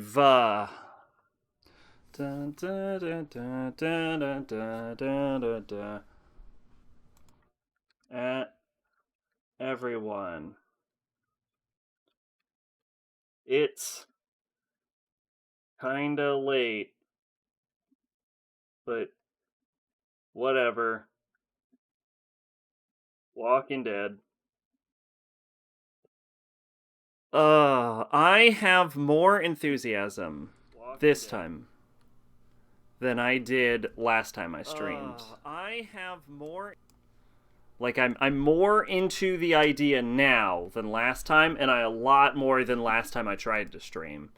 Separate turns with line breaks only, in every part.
Steve. Dun, dun, dun, dun, dun, dun, dun, dun, dun. Everyone. It's kinda late, but whatever. Walking Dead. I have more enthusiasm this time than I did last time I streamed. I have more like I'm more into the idea now than last time, and a lot more than last time I tried to stream.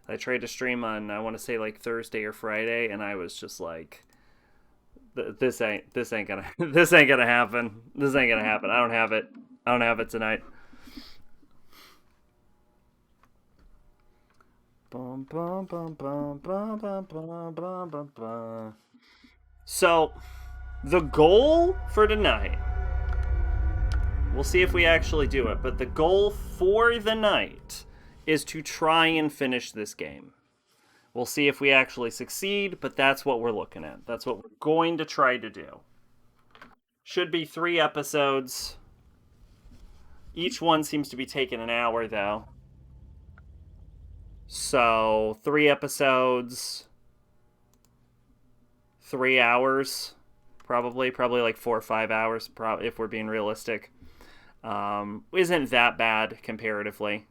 I tried to stream on, I want to say, like Thursday or Friday, and I was just like, this ain't gonna this ain't gonna happen. This ain't gonna happen. I don't have it. I don't have it tonight. Bum, bum, bum, bum, bum, bum, bum, bum, bum, bum. So, the goal for tonight, we'll see if we actually do it, but the goal for the night is to try and finish this game. We'll see if we actually succeed, but that's what we're looking at. That's what we're going to try to do. Should be 3 episodes. Each one seems to be taking an hour, though. So, 3 episodes, 3 hours, probably like 4 or 5 hours, if we're being realistic. Isn't that bad comparatively.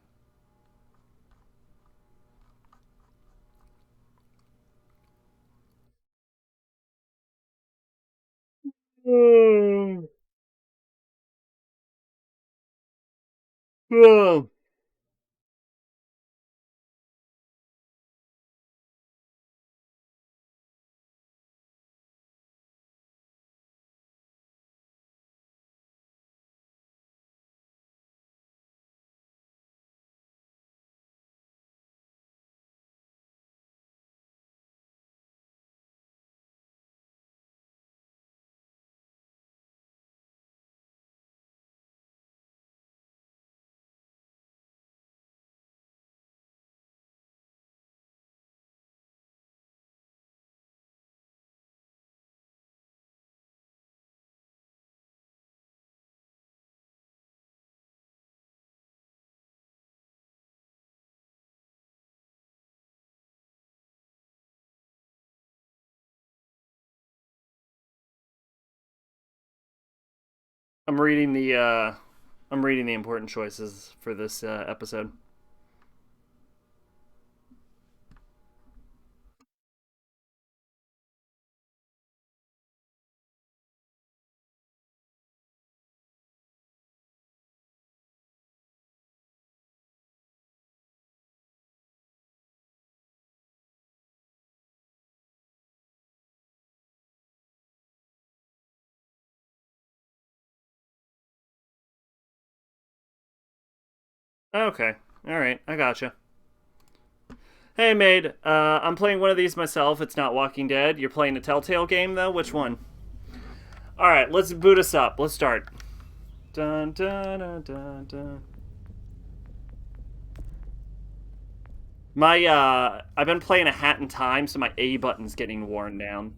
I'm reading the important choices for this episode. Okay. All right. I gotcha. Hey, Maid. I'm playing one of these myself. It's not Walking Dead. You're playing a Telltale game, though? Which one? All right. Let's boot us up. Let's start. Dun, dun, dun, dun, dun. I've been playing a Hat in Time, so my A button's getting worn down.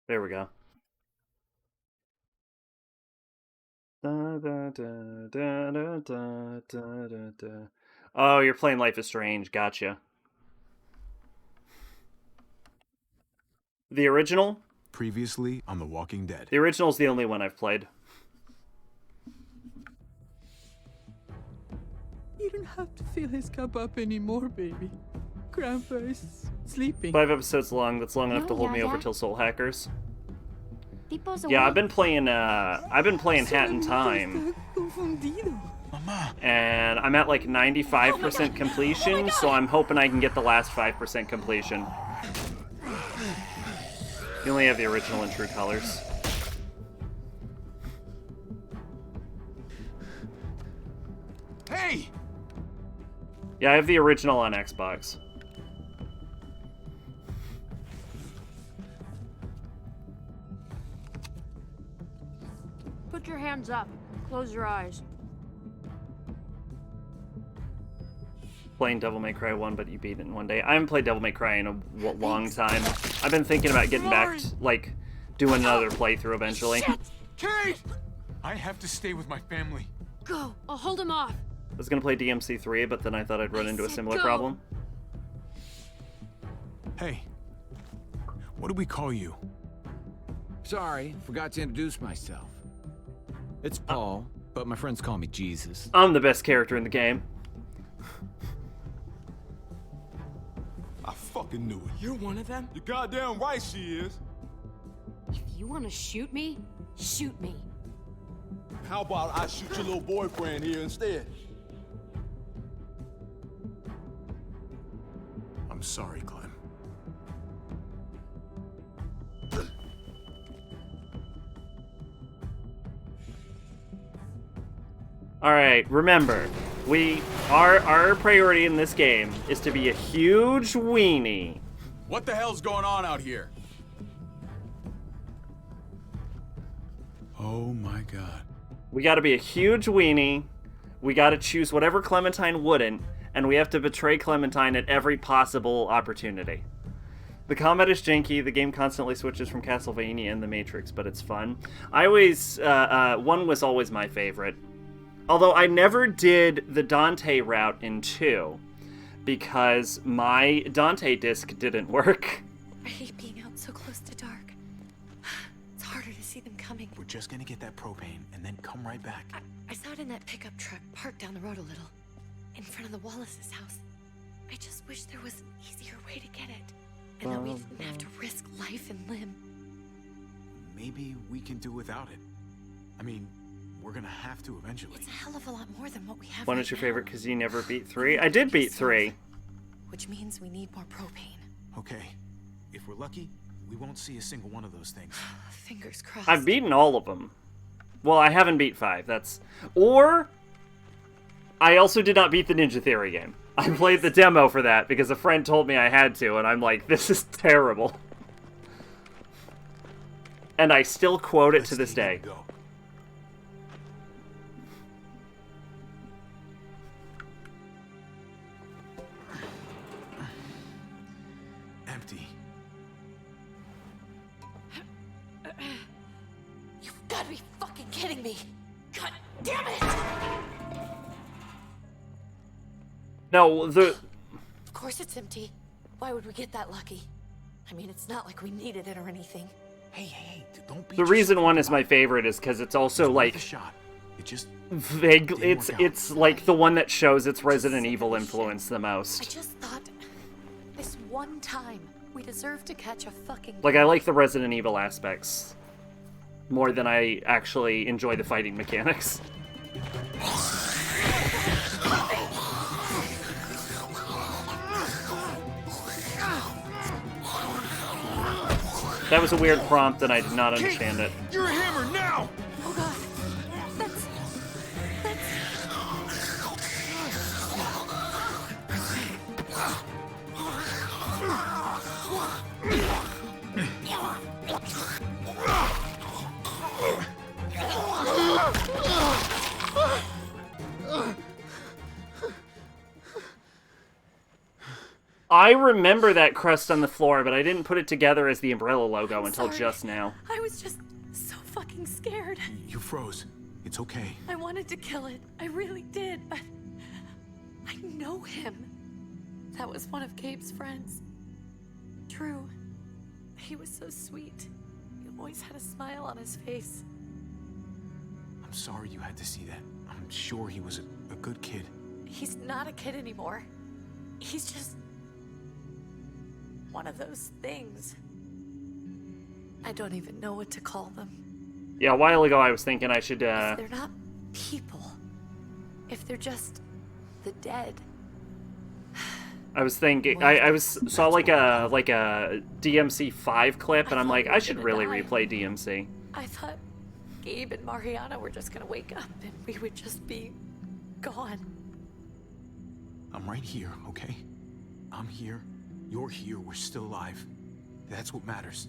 There we go. Oh, you're playing Life is Strange. Gotcha. The original?
Previously on The Walking Dead.
The original's the only one I've played.
You don't have to fill his cup up anymore, baby. Grandpa is sleeping.
5 episodes long. That's long enough to hold me over till Soul Hackers. Yeah, I've been playing Hat in Time. And I'm at like 95% completion, so I'm hoping I can get the last 5% completion. You only have the original in true colors.
Hey!
Yeah, I have the original on Xbox.
Put your hands up. Close your eyes.
Playing Devil May Cry 1, but you beat it in one day. I haven't played Devil May Cry in a long time. I've been thinking about getting back to, like, doing another playthrough eventually.
Shit!
Kate! I have to stay with my family.
Go. I'll hold him off.
I was gonna play DMC 3, but then I thought I'd run into a
said
similar
go.
problem.
Hey, what do we call you?
Sorry, forgot to introduce myself. It's Paul, but my friends call me Jesus.
I'm the best character in the game.
I fucking knew it.
You're one of them?
You're goddamn right she is.
If you want to shoot me, shoot me.
How about I shoot your little boyfriend here instead?
I'm sorry, Clem.
Alright, remember, our priority in this game is to be a huge weenie.
What the hell's going on out here?
Oh my god.
We gotta be a huge weenie, we gotta choose whatever Clementine wouldn't, and we have to betray Clementine at every possible opportunity. The combat is janky, the game constantly switches from Castlevania and The Matrix, but it's fun. I always, 1 was always my favorite. Although I never did the Dante route in 2, because my Dante disc didn't work.
I hate being out so close to dark. It's harder to see them coming.
We're just gonna get that propane and then come right back.
I saw it in that pickup truck parked down the road a little, in front of the Wallace's house. I just wish there was an easier way to get it, and that we didn't have to risk life and limb.
Maybe we can do without it. I mean, we're gonna have to eventually.
It's a hell of a lot more than what we have.
One
right
is your
now.
favorite because you never beat 3? I did beat 3.
Which means we need more propane.
Okay, if we're lucky, we won't see a single one of those things.
Fingers crossed.
I've beaten all of them. Well, I haven't beat 5, that's... Or... I also did not beat the Ninja Theory game. I played the demo for that because a friend told me I had to, and I'm like, this is terrible. And I still quote it to this day.
Go. Empty.
You've got to be fucking kidding me! God damn it!
No, the...
Of course it's empty. Why would we get that lucky? I mean, it's not like we needed it or anything.
Hey, don't be.
The reason 1 is my favorite is because it's also,
a
like,
shot. It just
vague.
Didn't work out.
It's like the one that shows its Resident Evil influence the
I
most.
just thought, this one time, we deserve to catch a fucking...
Like, I like the Resident Evil aspects more than I actually enjoy the fighting mechanics. That was a weird prompt and I did not understand it.
You're a hammer now!
Oh god. That's...
I remember that crust on the floor, but I didn't put it together as the Umbrella logo until
sorry.
just now.
I was just so fucking scared.
You froze. It's okay.
I wanted to kill it. I really did, but... I know him. That was one of Gabe's friends. Drew. He was so sweet. He always had a smile on his face.
I'm sorry you had to see that. I'm sure he was a good kid.
He's not a kid anymore. He's just... one of those things. I don't even know what to call them.
Yeah, a while ago I was thinking I should,
If they're not people, if they're just the dead.
I was thinking, I saw like a DMC 5 clip, and I'm like, I should really replay DMC.
I thought Gabe and Mariana were just gonna wake up and we would just be gone.
I'm right here, okay? I'm here. You're here. We're still alive. That's what matters.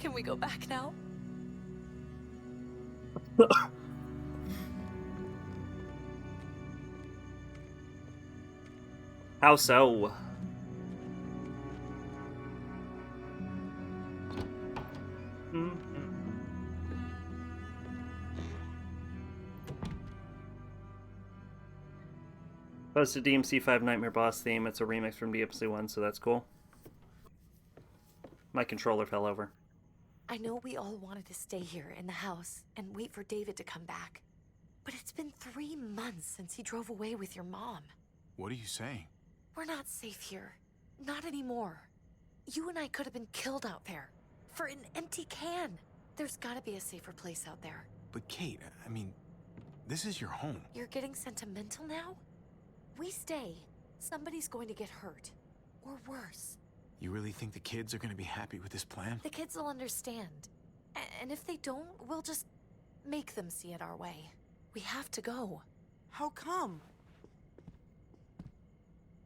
Can we go back now?
How so? That's the DMC5 Nightmare boss theme. It's a remix from DMC1, so that's cool. My controller fell over.
I know we all wanted to stay here in the house and wait for David to come back. But it's been 3 months since he drove away with your mom.
What are you saying?
We're not safe here. Not anymore. You and I could have been killed out there. For an empty can. There's gotta be a safer place out there.
But Kate, I mean, this is your home.
You're getting sentimental now? We stay. Somebody's going to get hurt. Or worse.
You really think the kids are gonna be happy with this plan?
The kids will understand. And if they don't, we'll just make them see it our way. We have to go.
How come?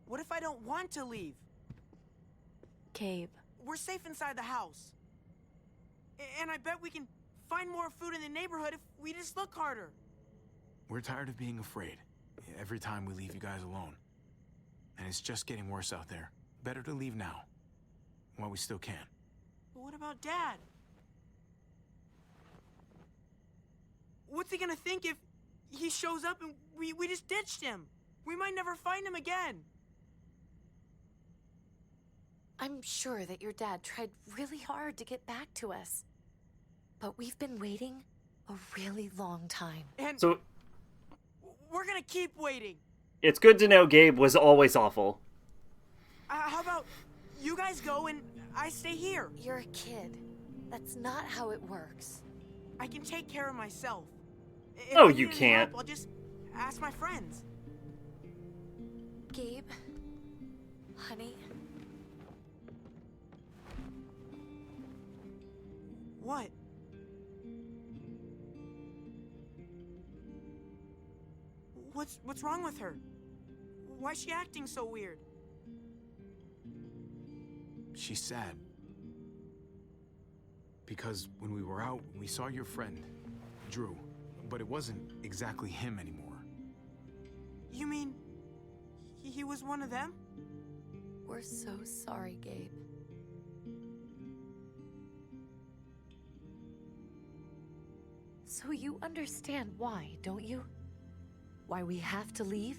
What if I don't want to leave?
Gabe.
We're safe inside the house. And I bet we can find more food in the neighborhood if we just look harder.
We're tired of being afraid. Every time we leave you guys alone. And it's just getting worse out there. Better to leave now. While we still can.
But what about Dad? What's he gonna think if he shows up and we just ditched him? We might never find him again.
I'm sure that your dad tried really hard to get back to us. But we've been waiting a really long time.
And
So
we're gonna keep waiting.
it's good to know Gabe was always awful.
How about you guys go and I stay here?
You're a kid. That's not how it works.
I can take care of myself. If
No,
I need
you
any
can't.
help, I'll just ask my friends.
Gabe? Honey?
What? What's wrong with her? Why is she acting so weird?
She's sad. Because when we were out, we saw your friend, Drew. But it wasn't exactly him anymore.
You mean he was one of them?
We're so sorry, Gabe. So you understand why, don't you? Why we have to leave?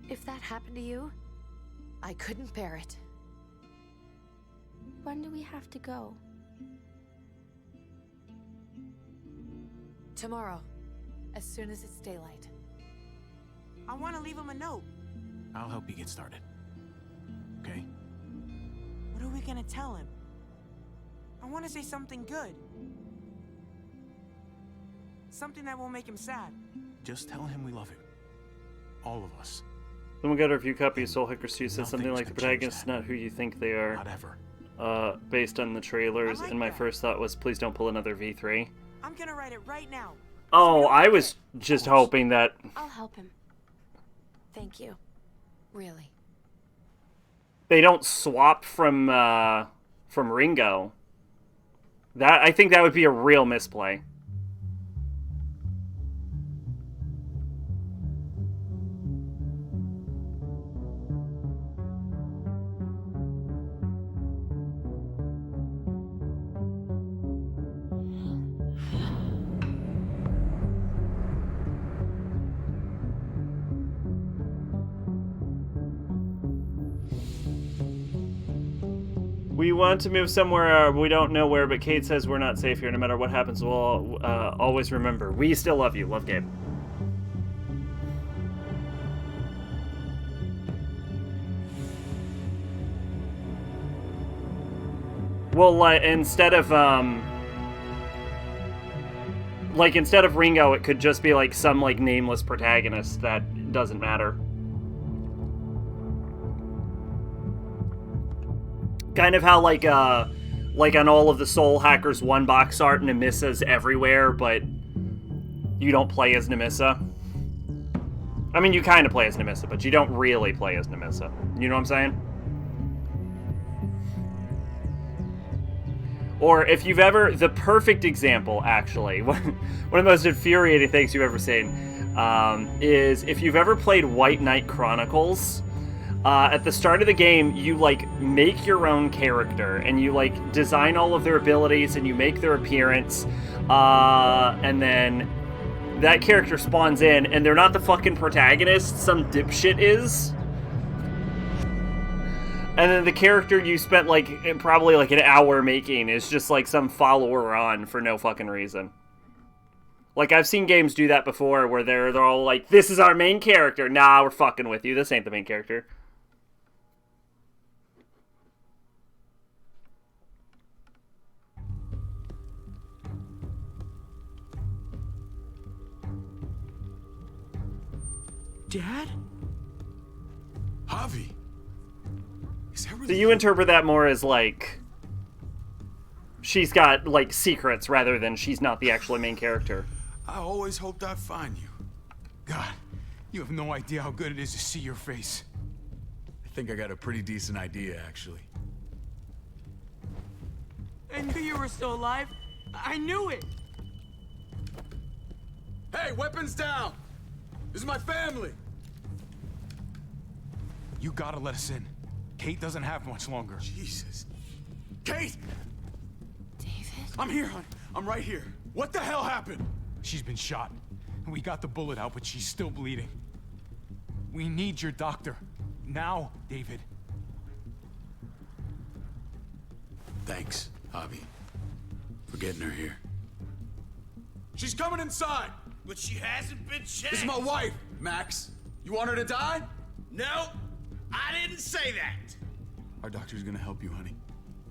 If that happened to you, I couldn't bear it.
When do we have to go?
Tomorrow, as soon as it's daylight.
I want to leave him a note.
I'll help you get started. Okay?
What are we gonna tell him? I want to say something good. Something that won't make him sad.
Just tell him we love him. All of us.
Someone got a review copy of Soul Hacker 2 said something
Nothing's
like the
gonna change
protagonist is
that.
not who you think they are.
Not ever.
Based on the trailers,
I like
and my
that.
first thought was, please don't pull another V3.
I'm gonna write it right now.
Oh, I was just hoping that...
I'll help him.
Thank you. Really.
they don't swap from Ringo. That I think that would be a real misplay. We want to move somewhere, we don't know where, but Kate says we're not safe here. No matter what happens, we'll always remember. We still love you. Love, Gabe. Well, instead of Ringo, it could just be like some like nameless protagonist that doesn't matter. Kind of how like on all of the Soul Hackers 1 box art, Nemissa's everywhere, but you don't play as Nemissa. I mean, you kind of play as Nemissa, but you don't really play as Nemissa. You know what I'm saying? Or if you've ever, the perfect example, actually, one of the most infuriating things you've ever seen, is if you've ever played White Knight Chronicles. At the start of the game, you like make your own character, and you like design all of their abilities, and you make their appearance, and then that character spawns in, and they're not the fucking protagonist, some dipshit is. And then the character you spent like probably like an hour making is just like some follower on for no fucking reason. Like I've seen games do that before where they're all like, "This is our main character." Nah, we're fucking with you. This ain't the main character.
Dad?
Javi. Is that
So
really
you interpret that more as like she's got like secrets rather than she's not the actual main character.
I always hoped I'd find you. God, you have no idea how good it is to see your face.
I think I got a pretty decent idea, actually.
I knew you were still alive. I knew it.
Hey, weapons down! This is my family!
You gotta let us in. Kate doesn't have much longer.
Jesus. Kate!
David?
I'm here, hon. I'm right here. What the hell happened?
She's been shot. We got the bullet out, but she's still bleeding. We need your doctor. Now, David.
Thanks, Javi, for getting her here. She's coming inside!
But she hasn't been checked.
This is my wife, Max. You want her to die?
No, I didn't say that.
Our doctor's gonna help you, honey.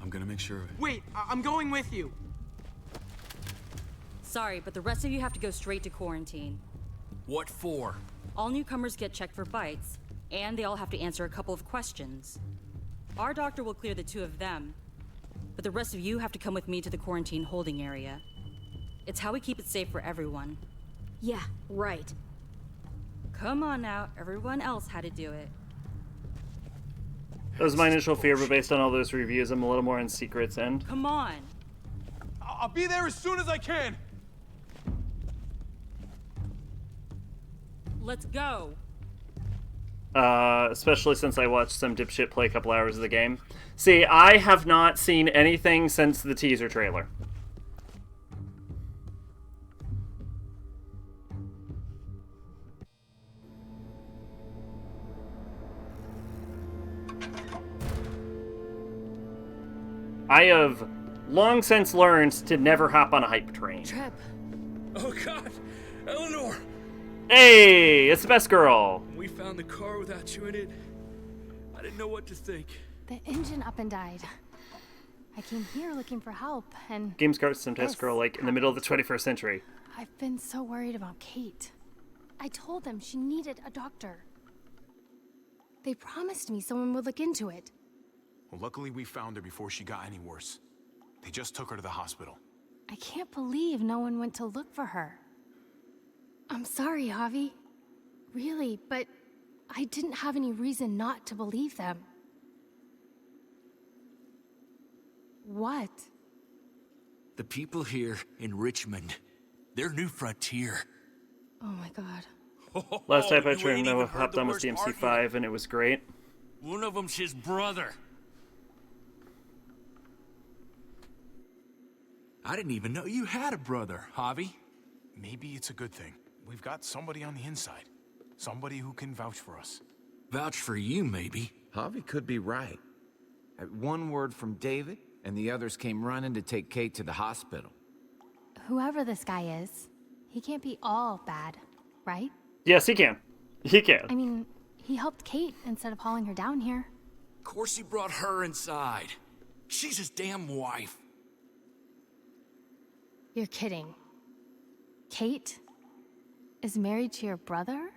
I'm gonna make sure of it.
Wait, I'm going with you.
Sorry, but the rest of you have to go straight to quarantine.
What for?
All newcomers get checked for bites, and they all have to answer a couple of questions. Our doctor will clear the two of them, but the rest of you have to come with me to the quarantine holding area. It's how we keep it safe for everyone.
Yeah, right.
Come on now, everyone else had to do it.
That was my initial fear, but based on all those reviews, I'm a little more on Secret's end.
Come on.
I'll be there as soon as I can.
Let's go.
Especially since I watched some dipshit play a couple hours of the game. See, I have not seen anything since the teaser trailer. I have long since learned to never hop on a hype train.
Trip.
Oh God, Eleanor!
Hey, it's the best girl.
When we found the car without you in it, I didn't know what to think.
The engine up and died. I came here looking for help, and
Game starts some test girl like in the middle of the 21st century.
I've been so worried about Kate. I told them she needed a doctor. They promised me someone would look into it.
Well, luckily we found her before she got any worse. They just took her to the hospital.
I can't believe no one went to look for her. I'm sorry, Javi. Really, but I didn't have any reason not to believe them. What?
The people here in Richmond, their new frontier.
Oh my god.
Last time I
You
tried
ain't
to
even
know
heard
hopped
the
on was
worst
DMC5
argument.
and it was great.
One of them's his brother. I didn't even know you had a brother, Javi.
Maybe it's a good thing. We've got somebody on the inside. Somebody who can vouch for us.
Vouch for you, maybe.
Javi could be right. At one word from David, and the others came running to take Kate to the hospital.
Whoever this guy is, he can't be all bad, right?
Yes, he can. He can.
I mean, he helped Kate instead of hauling her down here.
Of course he brought her inside. She's his damn wife.
You're kidding. Kate is married to your brother?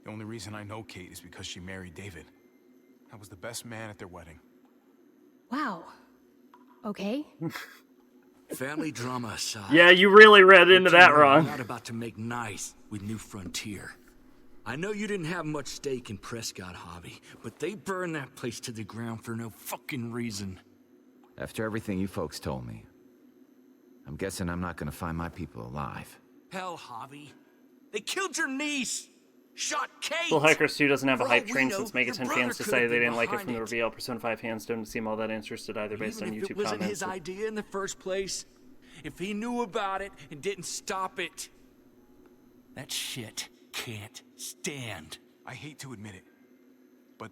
The only reason I know Kate is because she married David. I was the best man at their wedding.
Wow. Okay.
Family drama aside.
Yeah, you really read into that wrong.
Not about to make nice with New Frontier. I know you didn't have much stake in Prescott, Javi, but they burned that place to the ground for no fucking reason.
After everything you folks told me, I'm guessing I'm not gonna find my people alive.
Hell, Javi. They killed your niece! Shot Kate!
Soul Hackers 2 doesn't have a
For
hype
all
train
we know,
since
your
Megaton
brother
fans
could
decided
have
they
been
didn't like it
behind
from the
it.
reveal. Persona 5 fans don't seem all that interested either based on
Even if
YouTube
it wasn't
comments.
his idea in the first place, if he knew about it and didn't stop it, that shit can't stand.
I hate to admit it, but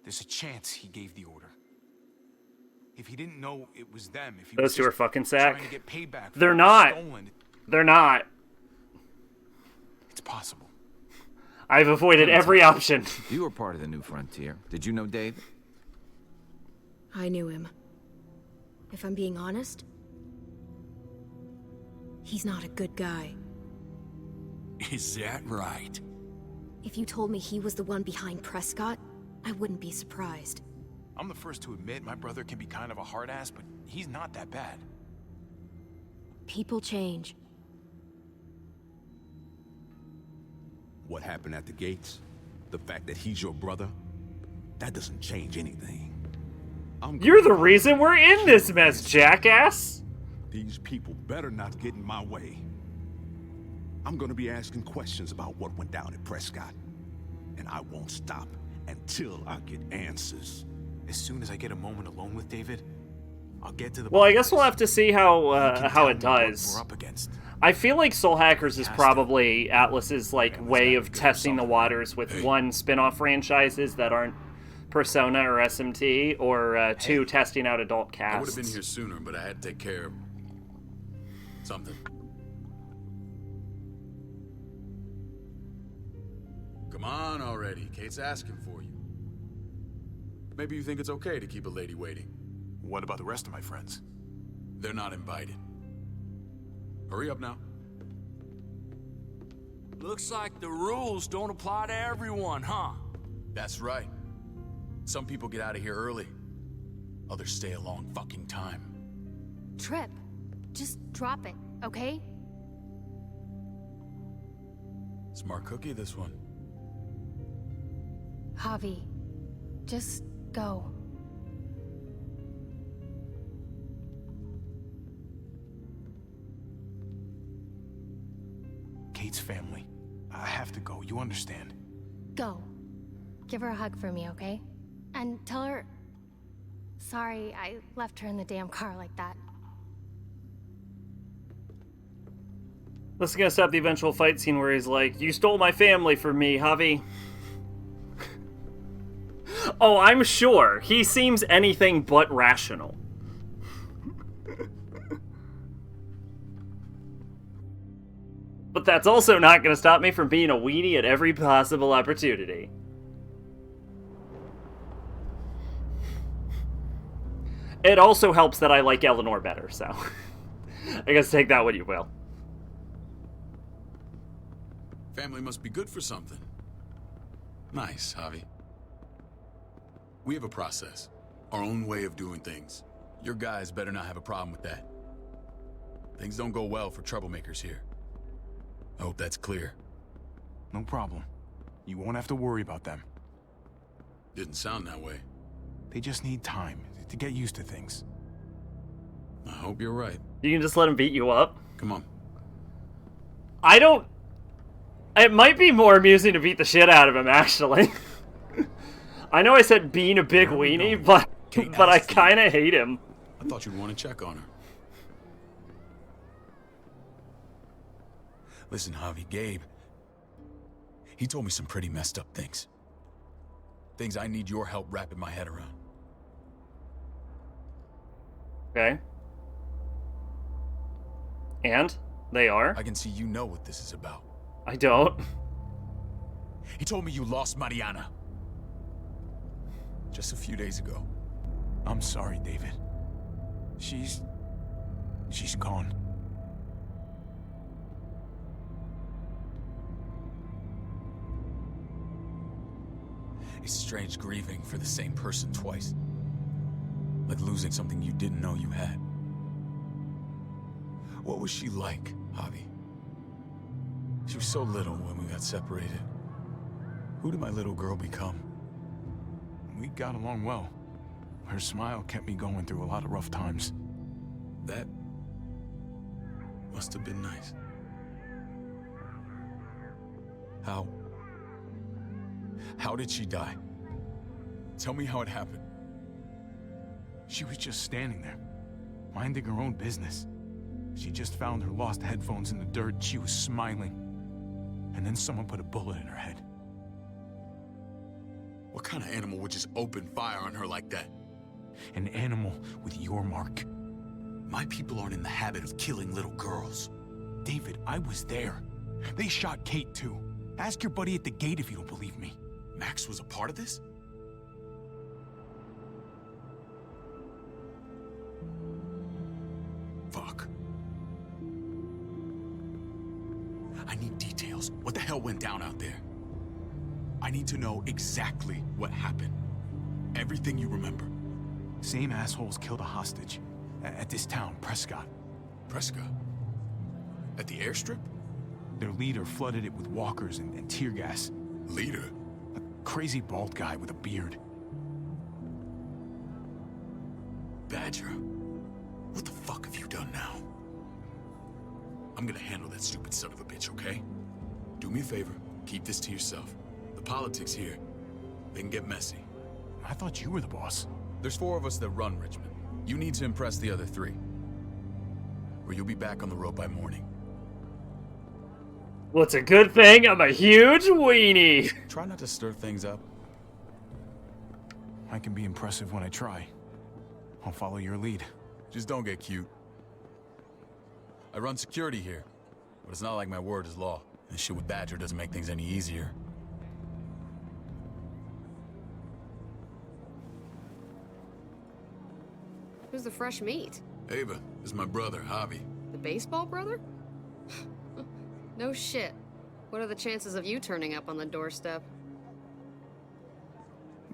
there's a chance he gave the order. If he didn't know it was them, if he
Those
was
two are
just
fucking
trying
sack.
to get payback for
They're
what was
not.
stolen,
They're not.
it's possible.
I've avoided every option.
You were part of the New Frontier. Did you know Dave?
I knew him. If I'm being honest, he's not a good guy.
Is that right?
If you told me he was the one behind Prescott, I wouldn't be surprised.
I'm the first to admit my brother can be kind of a hard ass, but he's not that bad.
People change.
What happened at the gates? The fact that he's your brother? That doesn't change anything.
You're the reason we're in this mess, jackass!
These people better not get in my way. I'm gonna be asking questions about what went down at Prescott. And I won't stop until I get answers.
As soon as I get a moment alone with David, I'll get to the
Well, I
bottom
guess
of
we'll
this.
have to see
You
how
can tell
it
me what
does.
we're up against.
I feel like Soul Hackers is
Has to.
probably Atlas's like way of
gotta go
testing the
something.
waters with one spin-off franchises that aren't Persona or SMT, or two testing out adult casts.
I would have been here sooner, but I had to take care of something. Come on already. Kate's asking for you. Maybe you think it's okay to keep a lady waiting.
What about the rest of my friends?
They're not invited. Hurry up now.
Looks like the rules don't apply to everyone, huh?
That's right. Some people get out of here early. Others stay a long fucking time.
Trip, just drop it, okay?
Smart cookie, this one.
Javi, just go.
Kate's family. I have to go, you understand.
Go. Give her a hug for me, okay? And tell her... Sorry, I left her in the damn car like that.
This is gonna stop the eventual fight scene where he's like, "You stole my family from me, Javi." Oh, I'm sure. He seems anything but rational. But that's also not gonna stop me from being a weenie at every possible opportunity. It also helps that I like Eleanor better, so... I guess take that what you will.
Family must be good for something. Nice, Javi. We have a process. Our own way of doing things. Your guys better not have a problem with that. Things don't go well for troublemakers here. I hope that's clear.
No problem. You won't have to worry about them.
Didn't sound that way.
They just need time to get used to things.
I hope you're right.
You can just let him beat you up?
Come on.
I don't... It might be more amusing to beat the shit out of him, actually. I know I said being a big weenie, but I kind of hate him.
I thought you'd want to check on her. Listen, Javi, Gabe. He told me some pretty messed up things. Things I need your help wrapping my head around.
Okay. And? They are?
I can see you know what this is about.
I don't.
He told me you lost Mariana. Just a few days ago.
I'm sorry, David. She's gone.
It's strange grieving for the same person twice. Like losing something you didn't know you had. What was she like, Javi? She was so little when we got separated. Who did my little girl become?
We got along well. Her smile kept me going through a lot of rough times.
That must have been nice. How did she die? Tell me how it happened.
She was just standing there, minding her own business. She just found her lost headphones in the dirt. She was smiling. And then someone put a bullet in her head.
What kind of animal would just open fire on her like that?
An animal with your mark.
My people aren't in the habit of killing little girls.
David, I was there. They shot Kate too. Ask your buddy at the gate if you don't believe me.
Max was a part of this? Fuck. I need details. What the hell went down out there? I need to know exactly what happened. Everything you remember.
Same assholes killed a hostage. At this town, Prescott.
Prescott? At the airstrip?
Their leader flooded it with walkers and tear gas.
Leader?
A crazy bald guy with a beard.
Badger, what the fuck have you done now? I'm gonna handle that stupid son of a bitch, okay? Do me a favor, keep this to yourself. The politics here, they can get messy.
I thought you were the boss.
There's 4 of us that run Richmond. You need to impress the other 3. Or you'll be back on the road by morning.
Well, it's a good thing I'm a huge weenie.
Try not to stir things up.
I can be impressive when I try. I'll follow your lead.
Just don't get cute. I run security here, but it's not like my word is law. And shit with Badger doesn't make things any easier.
Who's the fresh meat?
Ava, this is my brother, Javi.
The baseball brother? No shit. What are the chances of you turning up on the doorstep?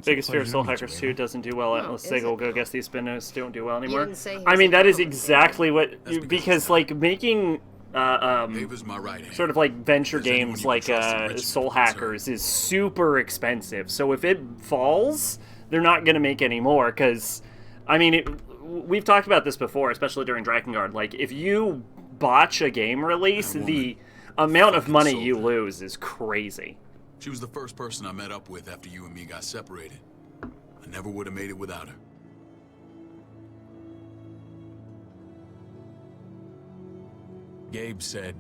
Biggest fear of Soul Hackers 2 doesn't do well.
Oh,
Let's say go guess these spin-offs don't do well anymore.
didn't say he
I
was
mean,
a
that is
hero.
exactly what... Because, like, making...
Ava's my right hand.
sort of like venture
There's anyone
games
you can
like
trust in Richmond,
Soul
it's her.
Hackers is super expensive. So if it falls, they're not going to make any more. Because, I mean, we've talked about this before, especially during Drakengard. Like, if you botch a game release, the amount of money you lose is crazy.
She was the first person I met up with after you and me got separated. I never would have made it without her. Gabe said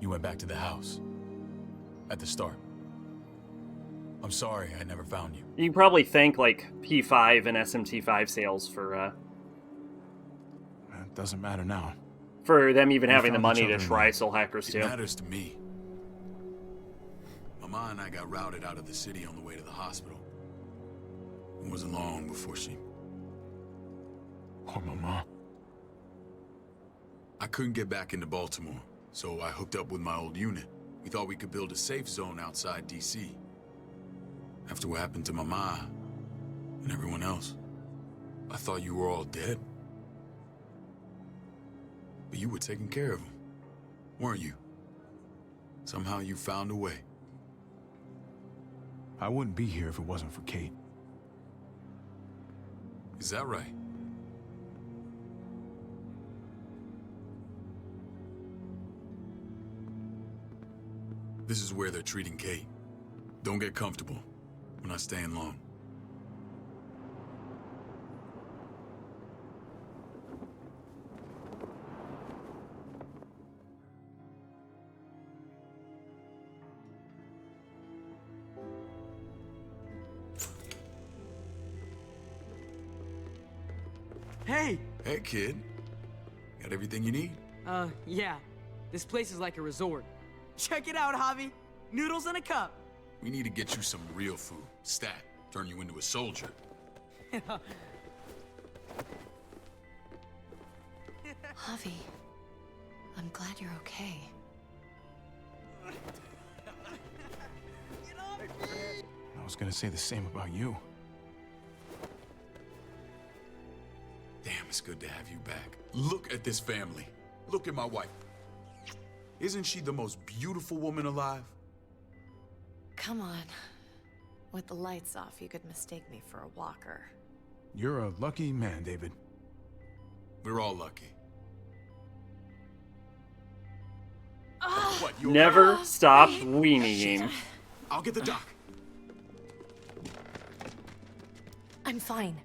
you went back to the house. At the start. I'm sorry I never found you.
You can probably thank, like, P5 and SMT5 sales for
It doesn't matter now.
for them even
We
having the
found
money
each
to
other in
try
the-
Soul Hackers
It
2.
matters to me. Mama and I got routed out of the city on the way to the hospital. It wasn't long before she...
Poor Mama.
I couldn't get back into Baltimore, so I hooked up with my old unit. We thought we could build a safe zone outside D.C. After what happened to Mama and everyone else, I thought you were all dead. But you were taking care of them, weren't you? Somehow you found a way.
I wouldn't be here if it wasn't for Kate.
Is that right? This is where they're treating Kate. Don't get comfortable. We're not staying long.
Hey!
Hey, kid. Got everything you need?
Yeah. This place is like a resort. Check it out, Javi. Noodles in a cup.
We need to get you some real food. Stat. Turn you into a soldier.
Javi, I'm glad you're okay.
I was gonna say the same about you.
Damn, it's good to have you back. Look at this family. Look at my wife. Isn't she the most beautiful woman alive?
Come on. With the lights off, you could mistake me for a walker.
You're a lucky man, David.
We're all lucky.
What, never stop weaning.
I'll get the doc.
I'm fine.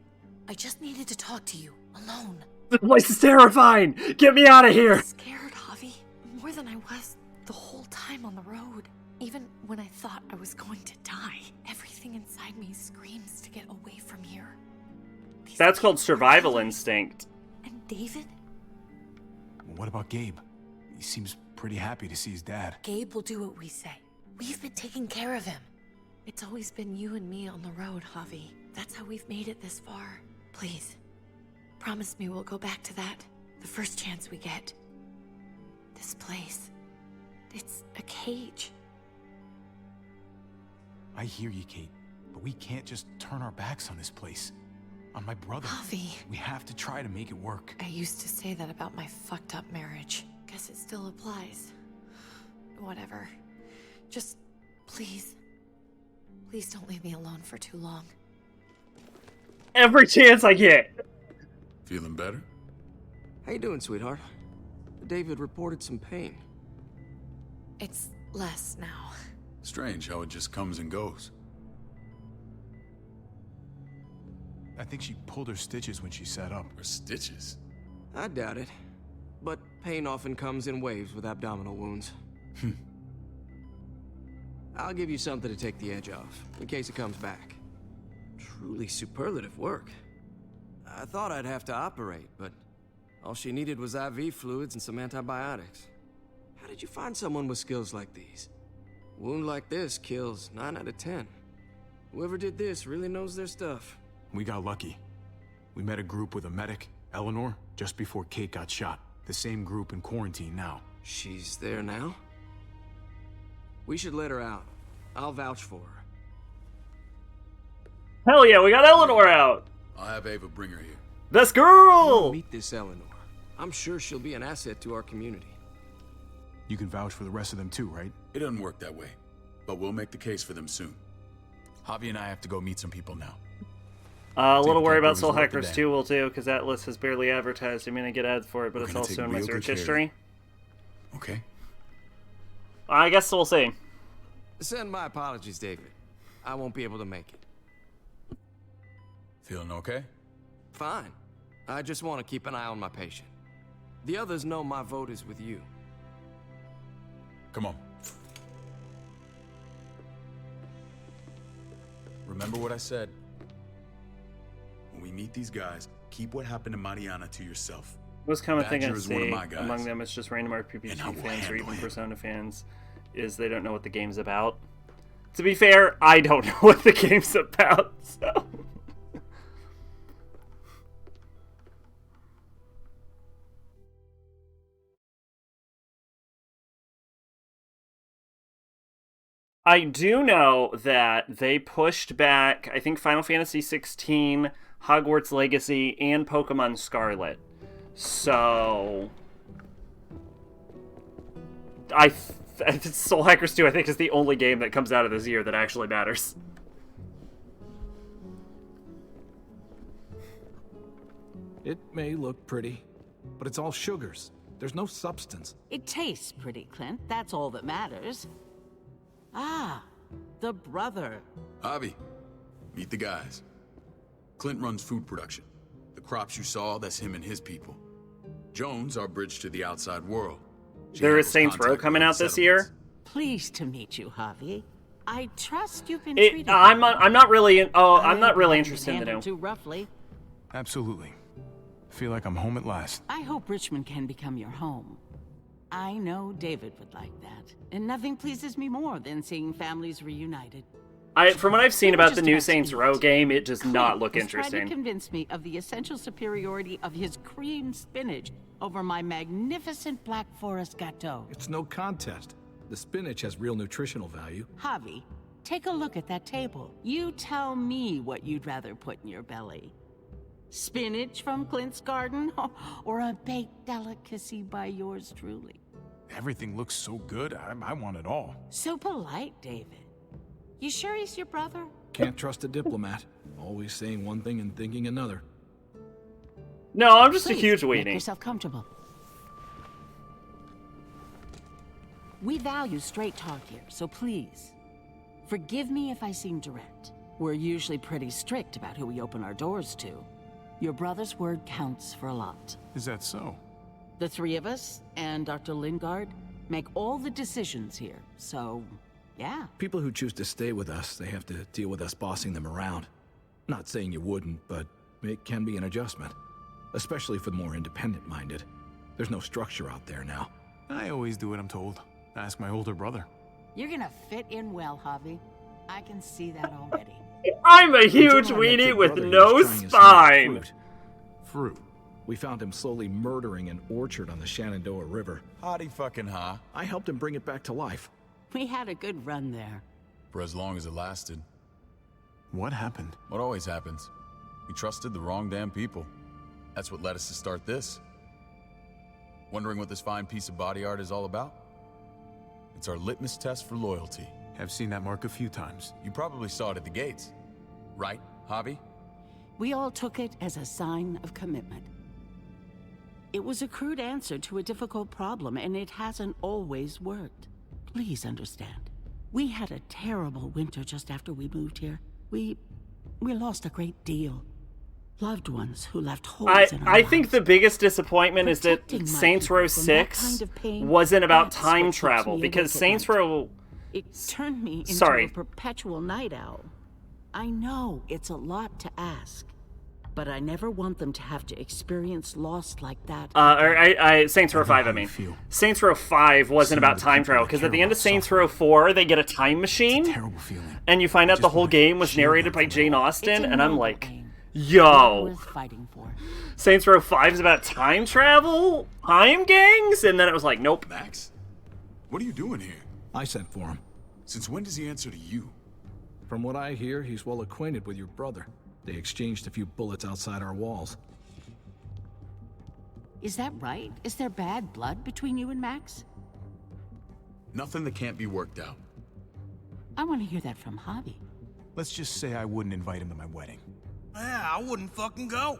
I just needed to talk to you, alone.
The place is terrifying! Get me out of here!
I'm scared, Javi. More than I was the whole time on the road. Even when I thought I was going to die, everything inside me screams to get away from here.
That's called survival instinct.
And David?
What about Gabe? He seems pretty happy to see his dad.
Gabe will do what we say. We've been taking care of him. It's always been you and me on the road, Javi. That's how we've made it this far. Please, promise me we'll go back to that the first chance we get. This place, it's a cage.
I hear you, Kate, but we can't just turn our backs on this place. On my brother.
Javi.
We have to try to make it work.
I used to say that about my fucked up marriage. Guess it still applies. Whatever. Just, please. Please don't leave me alone for too long.
Every chance I get.
Feeling better?
How you doing, sweetheart? David reported some pain.
It's less now.
Strange how it just comes and goes.
I think she pulled her stitches when she sat up.
Her stitches?
I doubt it. But pain often comes in waves with abdominal wounds. I'll give you something to take the edge off, in case it comes back. Truly superlative work. I thought I'd have to operate, but all she needed was IV fluids and some antibiotics. How did you find someone with skills like these? A wound like this kills 9 out of 10. Whoever did this really knows their stuff.
We got lucky. We met a group with a medic, Eleanor, just before Kate got shot. The same group in quarantine now.
She's there now? We should let her out. I'll vouch for her.
Hell yeah, we got Eleanor out!
I'll have Ava bring her here.
Best girl!
Meet this Eleanor. I'm sure she'll be an asset to our community.
You can vouch for the rest of them too, right?
It doesn't work that way, but we'll make the case for them soon. Javi and I have to go meet some people now.
A little worried about Soul Hackers 2 will too, because that list has barely advertised. I mean, I get ads for it, but it's also in my search history.
Okay.
I guess we'll see.
Send my apologies, David. I won't be able to make it.
Feeling okay?
Fine. I just want to keep an eye on my patient. The others know my vote is with you.
Come on. Remember what I said. When we meet these guys, keep what happened to Mariana to yourself.
Most common thing I
Badger is one of
see
my guys.
among them, it's just random RPG
And I will
fans or
handle
even
him.
Persona fans, is they don't know what the game's about. To be fair, I don't know what the game's about, so... I do know that they pushed back, I think, Final Fantasy XVI, Hogwarts Legacy, and Pokemon Scarlet. So... Soul Hackers 2, I think, is the only game that comes out of this year that actually matters.
It may look pretty, but it's all sugars. There's no substance.
It tastes pretty, Clint. That's all that matters. Ah, the brother.
Javi, meet the guys. Clint runs food production. The crops you saw, that's him and his people. Jones, our bridge to the outside world.
There is Saints Row coming out this year.
Pleased to meet you, Javi. I trust you've been treated.
I'm not really interested in the new.
Too roughly.
Absolutely. Feel like I'm home at last.
I hope Richmond can become your home. I know David would like that, and nothing pleases me more than seeing families reunited.
From what I've seen about the new Saints Row game, it does not look
Clint was trying
interesting.
to convince me of the essential superiority of his cream spinach over my magnificent Black Forest gâteau.
It's no contest. The spinach has real nutritional value.
Javi, take a look at that table. You tell me what you'd rather put in your belly. Spinach from Clint's garden, or a baked delicacy by yours truly?
Everything looks so good, I want it all.
So polite, David. You sure he's your brother?
Can't trust a diplomat. Always saying one thing and thinking another.
No, I'm just a
Please,
huge
make
weenie.
yourself comfortable. We value straight talk here, so please, forgive me if I seem direct. We're usually pretty strict about who we open our doors to. Your brother's word counts for a lot.
Is that so?
The three of us, and Dr. Lingard, make all the decisions here, so, yeah.
People who choose to stay with us, they have to deal with us bossing them around. Not saying you wouldn't, but it can be an adjustment. Especially for the more independent-minded. There's no structure out there now.
I always do what I'm told. Ask my older brother.
You're gonna fit in well, Javi. I can see that already.
I'm a huge weenie with no spine.
Fruit. We found him slowly murdering an orchard on the Shenandoah River.
Howdy fucking ha.
I helped him bring it back to life.
We had a good run there.
For as long as it lasted.
What happened?
What always happens. We trusted the wrong damn people. That's what led us to start this. Wondering what this fine piece of body art is all about? It's our litmus test for loyalty.
I've seen that mark a few times.
You probably saw it at the gates. Right, Javi?
We all took it as a sign of commitment. It was a crude answer to a difficult problem, and it hasn't always worked. Please understand. We had a terrible winter just after we moved here. We lost a great deal. Loved ones who left holes in our
I think the biggest disappointment is that
Protecting my
Saints Row
people from that
6
kind of pain,
wasn't about
that's
time
what keeps
travel,
me
because
awake at
Saints
night.
Row...
It turned me into
Sorry.
a perpetual night owl. I know it's a lot to ask, but I never want them to have to experience loss like that.
Saints Row 5, I mean. Saints Row 5 wasn't about time travel, because at the end of Saints Row 4, they get a time machine,
Terrible feeling.
and you find out the whole game was narrated by Jane Austen,
It's a
and I'm
noble
like,
aim.
yo,
Worth fighting for.
Saints Row 5 is about time travel? Time gangs? And then it was like, nope.
Max? What are you doing here?
I sent for him.
Since when does he answer to you?
From what I hear, he's well acquainted with your brother. They exchanged a few bullets outside our walls.
Is that right? Is there bad blood between you and Max?
Nothing that can't be worked out.
I want to hear that from Javi.
Let's just say I wouldn't invite him to my wedding.
Yeah, I wouldn't fucking go.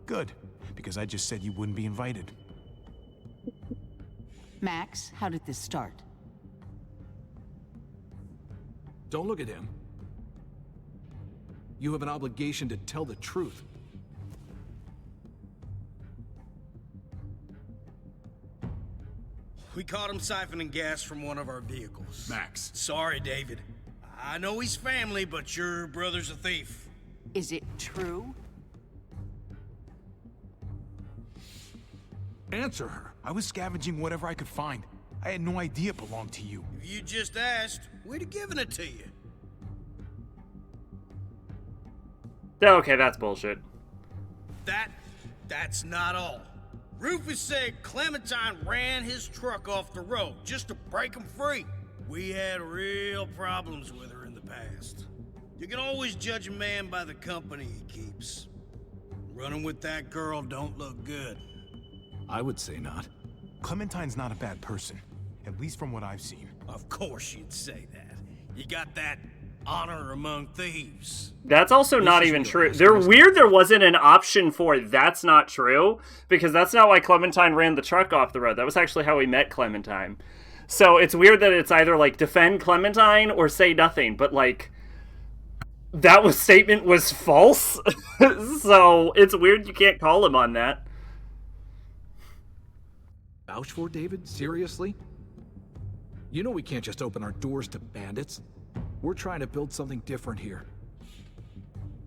Good, because I just said you wouldn't be invited.
Max, how did this start?
Don't look at him. You have an obligation to tell the truth.
We caught him siphoning gas from one of our vehicles.
Max.
Sorry, David. I know he's family, but your brother's a thief.
Is it true?
Answer her. I was scavenging whatever I could find. I had no idea it belonged to you.
If you just asked, we'd have given it to you.
Okay, that's bullshit.
That's not all. Rufus said Clementine ran his truck off the road just to break him free. We had real problems with her in the past. You can always judge a man by the company he keeps. Running with that girl don't look good.
I would say not.
Clementine's not a bad person, at least from what I've seen.
Of course you'd say that. You got that honor among thieves.
That's also not even true. They're weird there wasn't an option for that's not true, because that's not why Clementine ran the truck off the road. That was actually how we met Clementine. So it's weird that it's either like defend Clementine or say nothing, but like that statement was false. So it's weird you can't call him on that.
Vouch for David? Seriously? You know we can't just open our doors to bandits. We're trying to build something different here.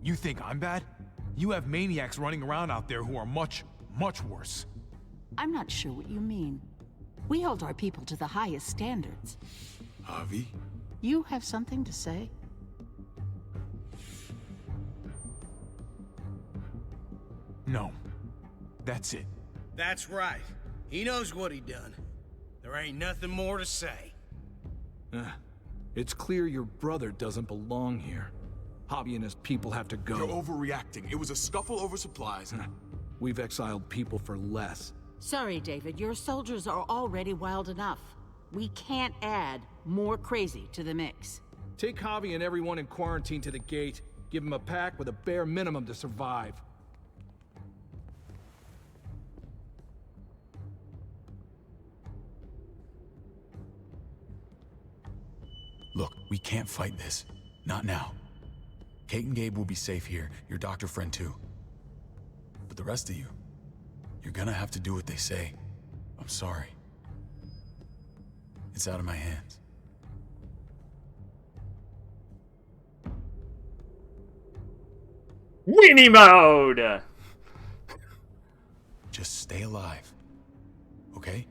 You think I'm bad? You have maniacs running around out there who are much, much worse.
I'm not sure what you mean. We hold our people to the highest standards.
Javi?
You have something to say?
No. That's it.
That's right. He knows what he done. There ain't nothing more to say.
It's clear your brother doesn't belong here. Javi and his people have to go.
You're overreacting. It was a scuffle over supplies.
We've exiled people for less.
Sorry, David. Your soldiers are already wild enough. We can't add more crazy to the mix.
Take Javi and everyone in quarantine to the gate. Give him a pack with a bare minimum to survive.
Look, we can't fight this. Not now. Kate and Gabe will be safe here, your doctor friend too. But the rest of you, you're gonna have to do what they say. I'm sorry. It's out of my hands.
Weenie mode!
Just stay alive. Okay?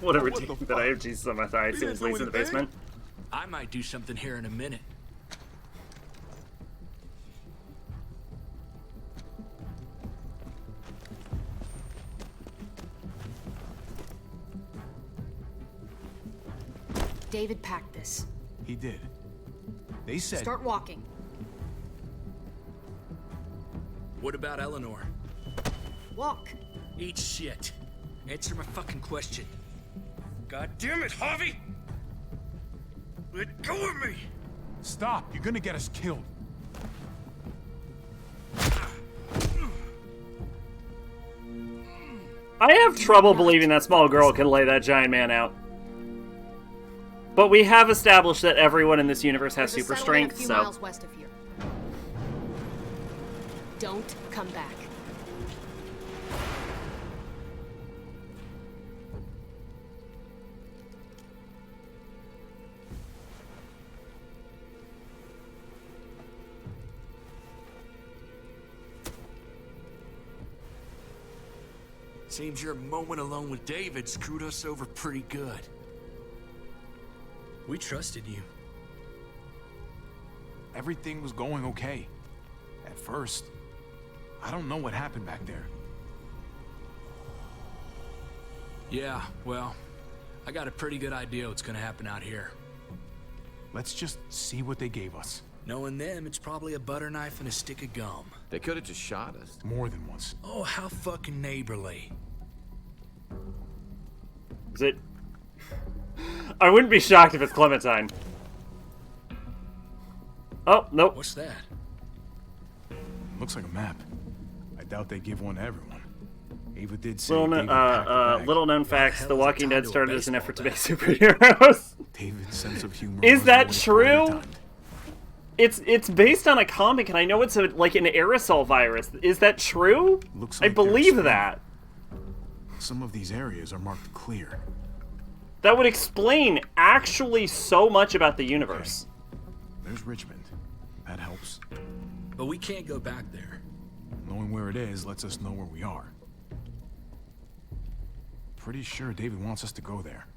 Whatever team that I have Jesus on my thigh as soon as leaves in the basement.
I might do something here in a minute.
David packed this.
He did. They said...
Start walking.
What about Eleanor?
Walk.
Eat shit. Answer my fucking question. God damn it, Javi! Let go of me!
Stop! You're gonna get us killed.
I have trouble believing that small girl can lay that giant man out. But we have established that everyone in this universe has
There's a
super
settlement
strength,
a few
so...
miles west of here. Don't come back.
Seems your moment alone with David screwed us over pretty good. We trusted you.
Everything was going okay. At first. I don't know what happened back there.
Yeah, well, I got a pretty good idea what's gonna happen out here.
Let's just see what they gave us.
Knowing them, it's probably a butter knife and a stick of gum.
They could have just shot us.
More than once.
Oh, how fucking neighborly.
Is it? I wouldn't be shocked if it's Clementine. Oh, nope.
What's that?
Looks like a map. I doubt they give one to everyone. Ava did say
Little known facts, The Walking Dead started as an effort to make superheroes.
David's sense of humor.
Is that true? It's based on a comic, and I know it's like an aerosol virus. Is that true?
Looks
I
like
believe
there's
that.
Some of these areas are marked clear.
That would explain actually so much about the universe.
Okay. There's Richmond. That helps.
But we can't go back there.
Knowing where it is lets us know where we are. Pretty sure David wants us to go there.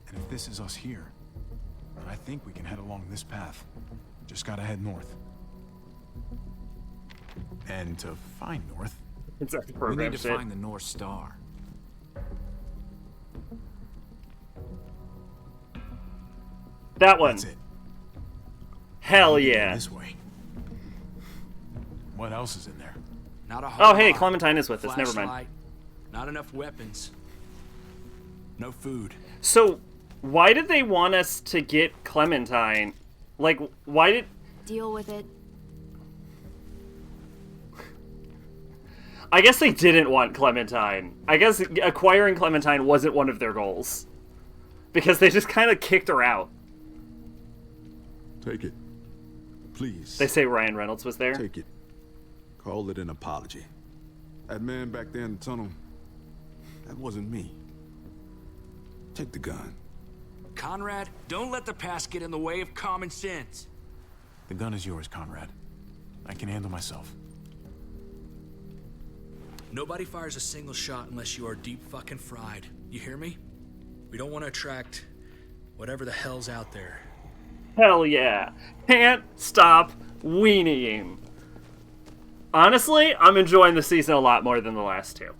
And if this is us here, then I think we can head along this path. Just gotta head north. And to find north,
we need to find the North Star.
That one.
That's it.
Hell yeah.
This way. What else is in there?
Not a whole
Oh, hey,
lot.
Clementine is with us. Never mind.
Flashlight, not enough weapons. No food.
So, why did they want us to get Clementine? Like, why did...
Deal with it.
I guess they didn't want Clementine. I guess acquiring Clementine wasn't one of their goals. Because they just kind of kicked her out.
Take it. Please.
They say Ryan Reynolds was there.
Take it. Call it an apology. That man back there in the tunnel, that wasn't me. Take the gun.
Conrad, don't let the past get in the way of common sense.
The gun is yours, Conrad. I can handle myself.
Nobody fires a single shot unless you are deep fucking fried. You hear me? We don't want to attract whatever the hell's out there.
Hell yeah. Can't stop weenieing. Honestly, I'm enjoying the season a lot more than the last two.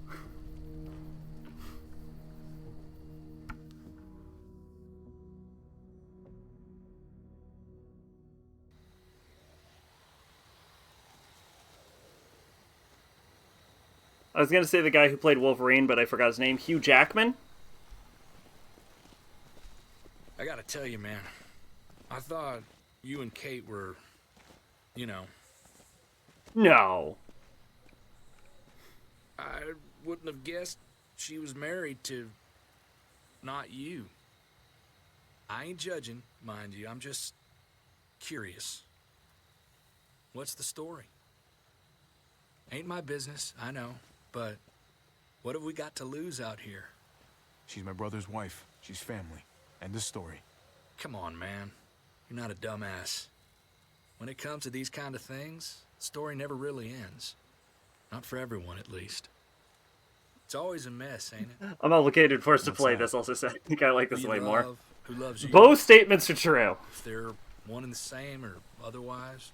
I was going to say the guy who played Wolverine, but I forgot his name. Hugh Jackman?
I gotta tell you, man. I thought you and Kate were, you know...
No.
I wouldn't have guessed she was married to... not you. I ain't judging, mind you. I'm just... curious. What's the story? Ain't my business, I know. But what have we got to lose out here?
She's my brother's wife. She's family. End of story.
Come on, man. You're not a dumbass. When it comes to these kind of things, the story never really ends. Not for everyone, at least. It's always a mess, ain't it?
I'm obligated forced to play this also, so I think I like this way more.
Who loves you?
Both statements are true.
If they're one and the same or otherwise,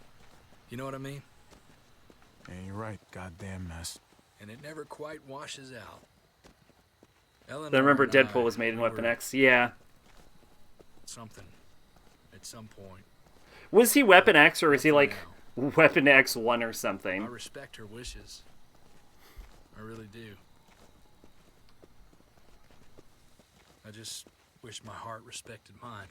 you know what I mean?
Yeah, you're right. Goddamn mess.
And it never quite washes out.
I remember Deadpool was made in Weapon X. Yeah.
Something. At some point.
Was he Weapon X or is he like Weapon X1 or something?
I respect her wishes. I really do. I just wish my heart respected mine.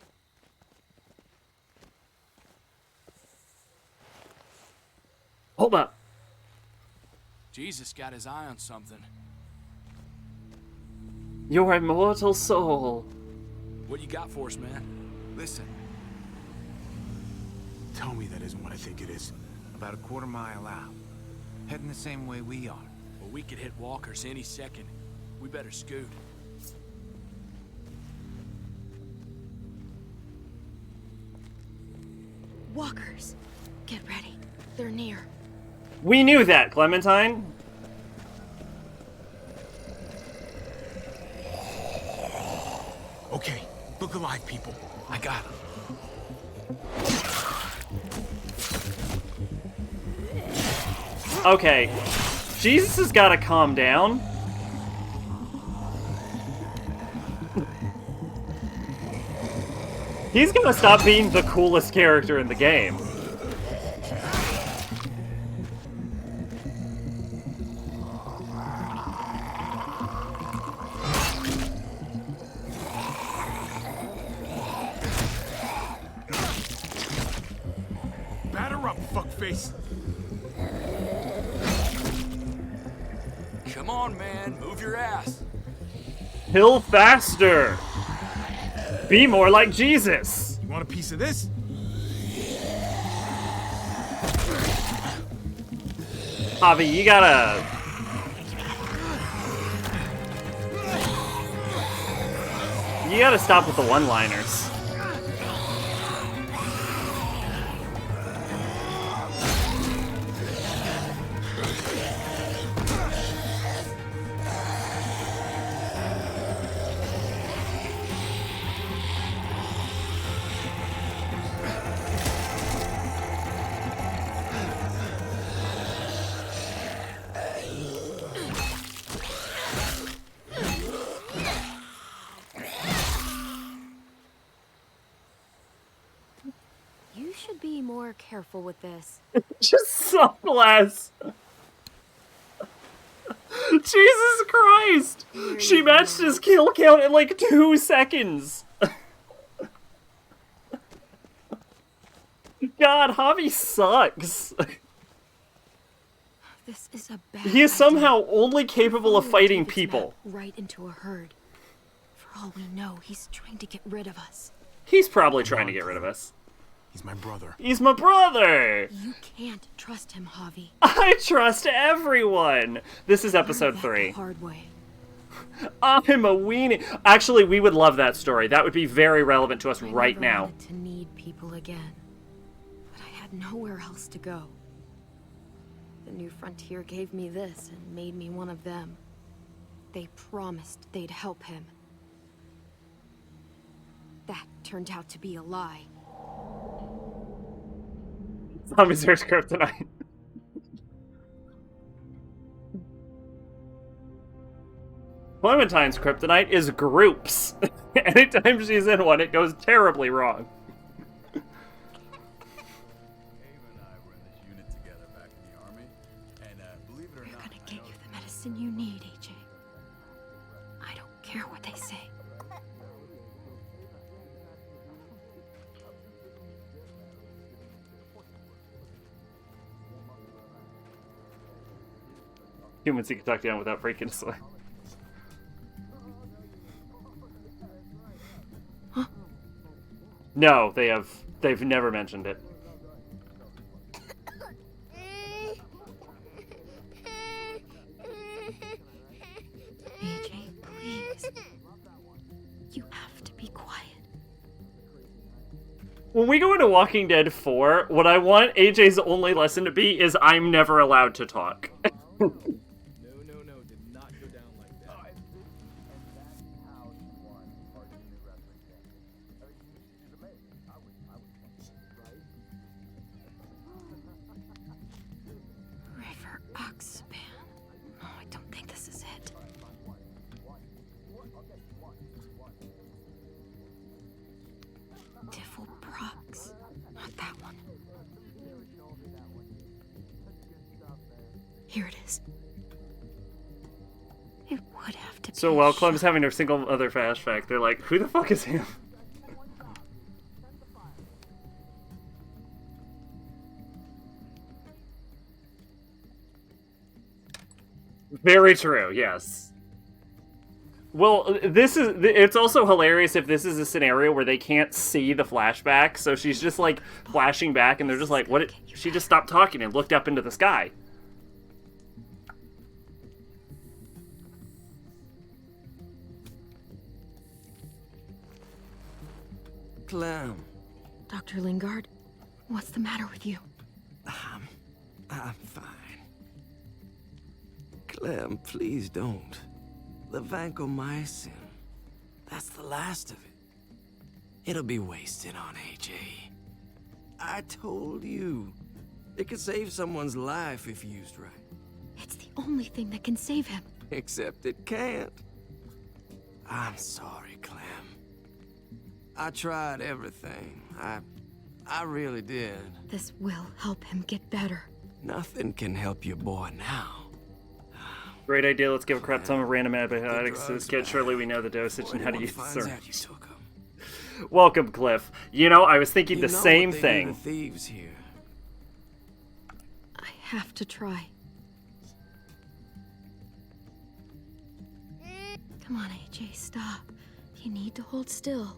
Hold up.
Jesus got his eye on something.
Your immortal soul.
What you got for us, man?
Listen. Tell me that isn't what I think it is.
About a quarter mile out. Heading the same way we are.
Well, we could hit walkers any second. We better scoot.
Walkers. Get ready. They're near.
We knew that, Clementine.
Okay, look alive, people. I got him.
Okay. Jesus has got to calm down. He's gonna stop being the coolest character in the game.
Batter up, fuckface.
Come on, man. Move your ass.
Hill faster. Be more like Jesus.
You want a piece of this?
Javi, you gotta... You gotta stop with the one-liners.
You should be more careful with this.
Just so less. Jesus Christ! She matched his kill count in like 2 seconds. God, Javi sucks.
This is a bad
He is somehow
idea.
only capable of
Follow
fighting
David's
people.
map right into a herd. For all we know, he's trying to get rid of us.
He's probably trying to get rid of us.
He's my brother.
He's my brother!
You can't trust him, Javi.
I trust everyone! This is episode 3.
The hard way.
I'm a weenie. Actually, we would love that story. That would be very relevant to us right
I
now.
wanted to need people again, but I had nowhere else to go. The New Frontier gave me this and made me one of them. They promised they'd help him. That turned out to be a lie.
Zombies vs. Kryptonite. Clementine's kryptonite is groups. Anytime she's in one, it goes terribly wrong.
We're gonna get you the medicine you need, AJ. I don't care what they say.
Humans he can talk down without breaking his leg.
Huh?
No, they've never mentioned it.
AJ, please. You have to be quiet.
When we go into Walking Dead 4, what I want AJ's only lesson to be is I'm never allowed to talk.
River Oxpan. No, I don't think this is it. Diffel Prox. Not that one. Here it is. It would have to be.
So while Clem's having her single other flashback, they're like, who the fuck is him? Very true, yes. Well, it's also hilarious if this is a scenario where they can't see the flashback, so she's just like flashing back and they're just like, what? She just stopped talking and looked up into the sky.
Clem.
Dr. Lingard, what's the matter with you?
I'm fine. Clem, please don't. The vancomycin. That's the last of it. It'll be wasted on AJ. I told you. It could save someone's life if used right.
It's the only thing that can save him.
Except it can't. I'm sorry, Clem. I tried everything. I really did.
This will help him get better.
Nothing can help your boy now.
Great idea. Let's give a crap ton of random antibiotics to this kid. Surely we know the dosage and how to use the Welcome, Cliff. You know, I was thinking the same thing.
Thieves here.
I have to try. Come on, AJ, stop. You need to hold still.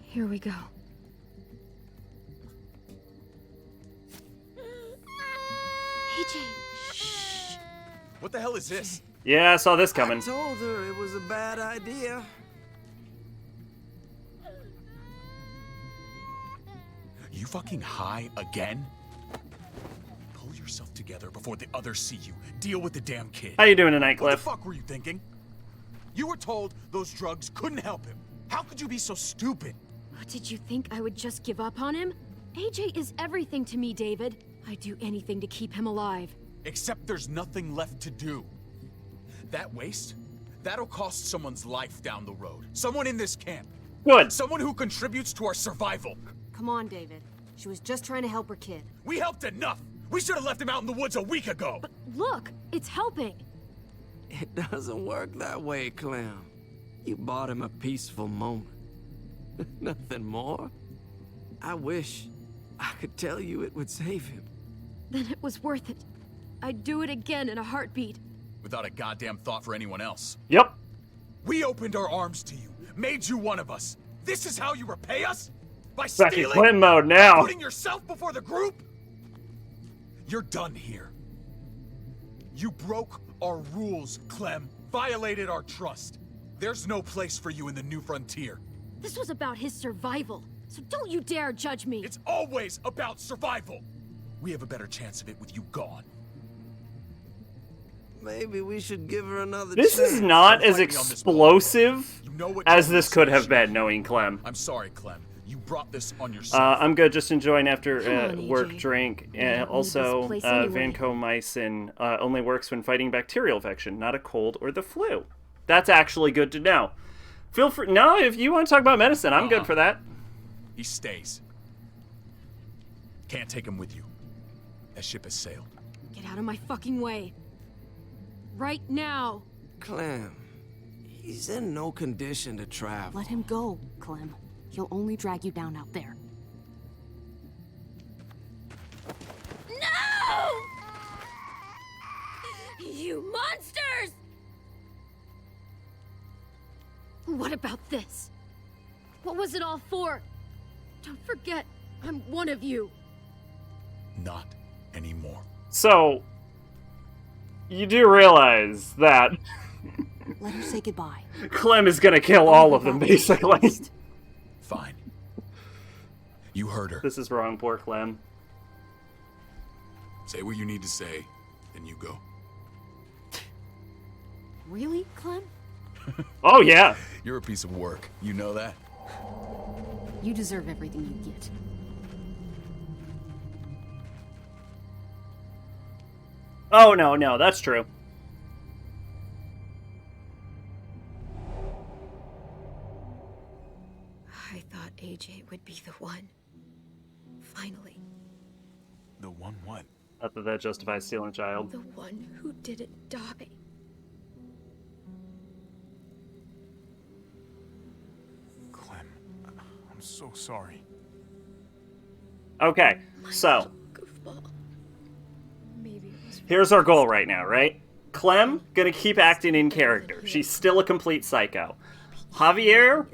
Here we go. AJ, shh.
What the hell is this?
Yeah, I saw this coming.
I told her it was a bad idea.
You fucking high again? Pull yourself together before the others see you. Deal with the damn kid.
How you doing tonight, Cliff?
What the fuck were you thinking? You were told those drugs couldn't help him. How could you be so stupid?
Did you think I would just give up on him? AJ is everything to me, David. I'd do anything to keep him alive.
Except there's nothing left to do. That waste, that'll cost someone's life down the road. Someone in this camp.
Good.
Someone who contributes to our survival.
Come on, David. She was just trying to help her kid.
We helped enough. We should have left him out in the woods a week ago.
But look, it's helping.
It doesn't work that way, Clem. You bought him a peaceful moment. Nothing more. I wish I could tell you it would save him.
Then it was worth it. I'd do it again in a heartbeat.
Without a goddamn thought for anyone else.
Yep.
We opened our arms to you, made you one of us. This is how you repay us? By
Back in
stealing?
Clem mode now.
Putting yourself before the group? You're done here. You broke our rules, Clem. Violated our trust. There's no place for you in the New Frontier.
This was about his survival, so don't you dare judge me.
It's always about survival. We have a better chance of it with you gone.
Maybe we should give her another
This
chance.
is not as explosive as this could have been, knowing Clem.
I'm sorry, Clem.
You brought this on yourself.
I'm good, just enjoying after
Come on,
work
AJ.
drink.
We
And
don't need
also,
this place anyway.
vancomycin only works when fighting bacterial infection, not a cold or the flu. That's actually good to know. Feel free. No, if you want to talk about medicine, I'm good for that.
He stays. Can't take him with you. That ship has sailed.
Get out of my fucking way. Right now.
Clem, he's in no condition to travel.
Let him go, Clem. He'll only drag you down out there.
No! You monsters! What about this? What was it all for? Don't forget, I'm one of you.
Not anymore.
So, you do realize that
Let her say goodbye.
Clem is gonna kill all of them, basically.
Fine. You heard her.
This is wrong, poor Clem.
Say what you need to say, then you go.
Really, Clem?
Oh, yeah.
You're a piece of work. You know that?
You deserve everything you get.
Oh, no, that's true.
I thought AJ would be the one. Finally.
The one what?
Not that that justifies stealing a child.
The one who didn't die.
Clem, I'm so sorry.
Okay, so
Maybe it was
here's our goal right now, right? Clem, gonna keep acting in character. She's still a complete psycho. Javier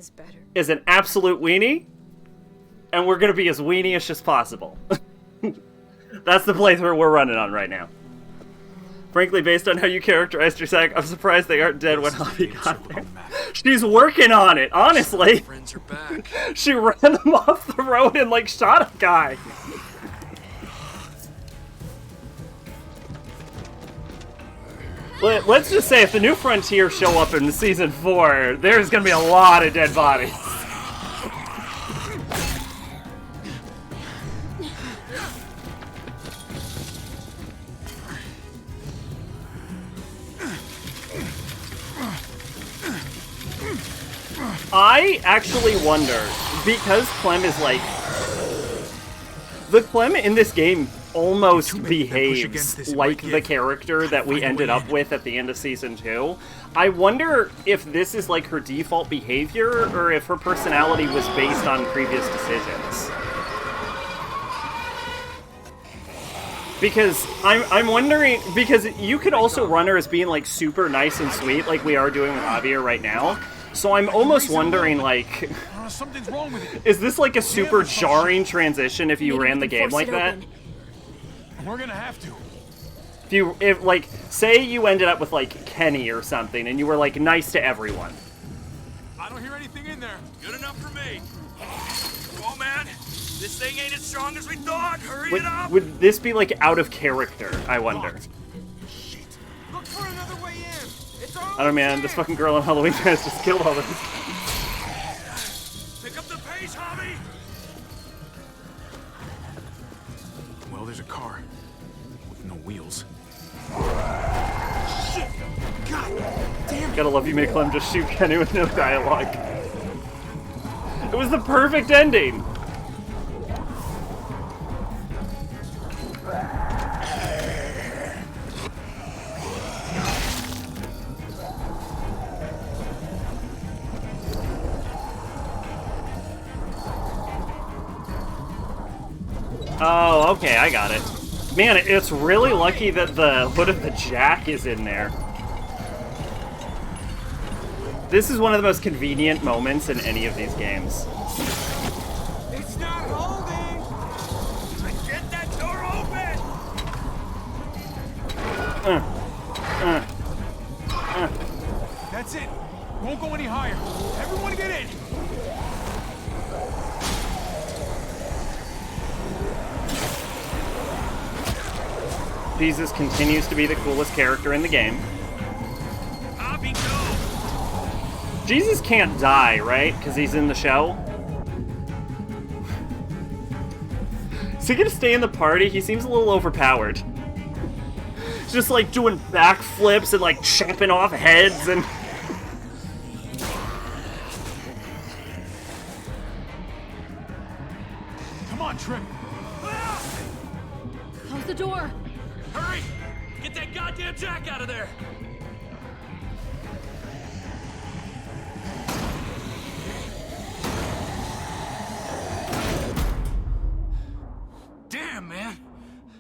is an absolute weenie, and we're gonna be as weenie-ish as possible. That's the playthrough we're running on right now. Frankly, based on how you characterized your psych, I'm surprised they aren't dead when Javi got there. She's working on it, honestly.
Friends are back.
She ran them off the road and, like, shot a guy. Let's just say if the New Frontier show up in Season 4, there's gonna be a lot of dead bodies. I actually wonder, because Clem is like... The Clem in this game almost behaves like the character that we ended up with at the end of Season 2. I wonder if this is like her default behavior, or if her personality was based on previous decisions. Because I'm wondering, because you could also run her as being like super nice and sweet like we are doing with Javier right now. So I'm almost wondering, like,
Something's wrong with it.
is this like a super jarring transition if you ran the game like that?
We're gonna have to.
If like, say you ended up with like Kenny or something, and you were like nice to everyone.
I don't hear anything in there.
Good enough for me. Come on, man. This thing ain't as strong as we thought. Hurry it up.
Would this be like out of character? I wonder.
Look for another way in. It's
I don't know, man. This fucking girl on Halloween has just killed all of us.
Pick up the pace, Javi.
Well, there's a car with no wheels.
Shit! God damn it!
Gotta love you, make Clem just shoot Kenny with no dialogue. It was the perfect ending. Oh, okay, I got it. Man, it's really lucky that the hood of the Jack is in there. This is one of the most convenient moments in any of these games.
It's not holding!
Get that door open!
That's it. Won't go any higher. Everyone get in.
Jesus continues to be the coolest character in the game. Jesus can't die, right? Because he's in the show? Is he gonna stay in the party? He seems a little overpowered. Just like doing backflips and like chopping off heads and...
Come on, Tripp.
Close the door.
Hurry! Get that goddamn Jack out of there! Damn, man.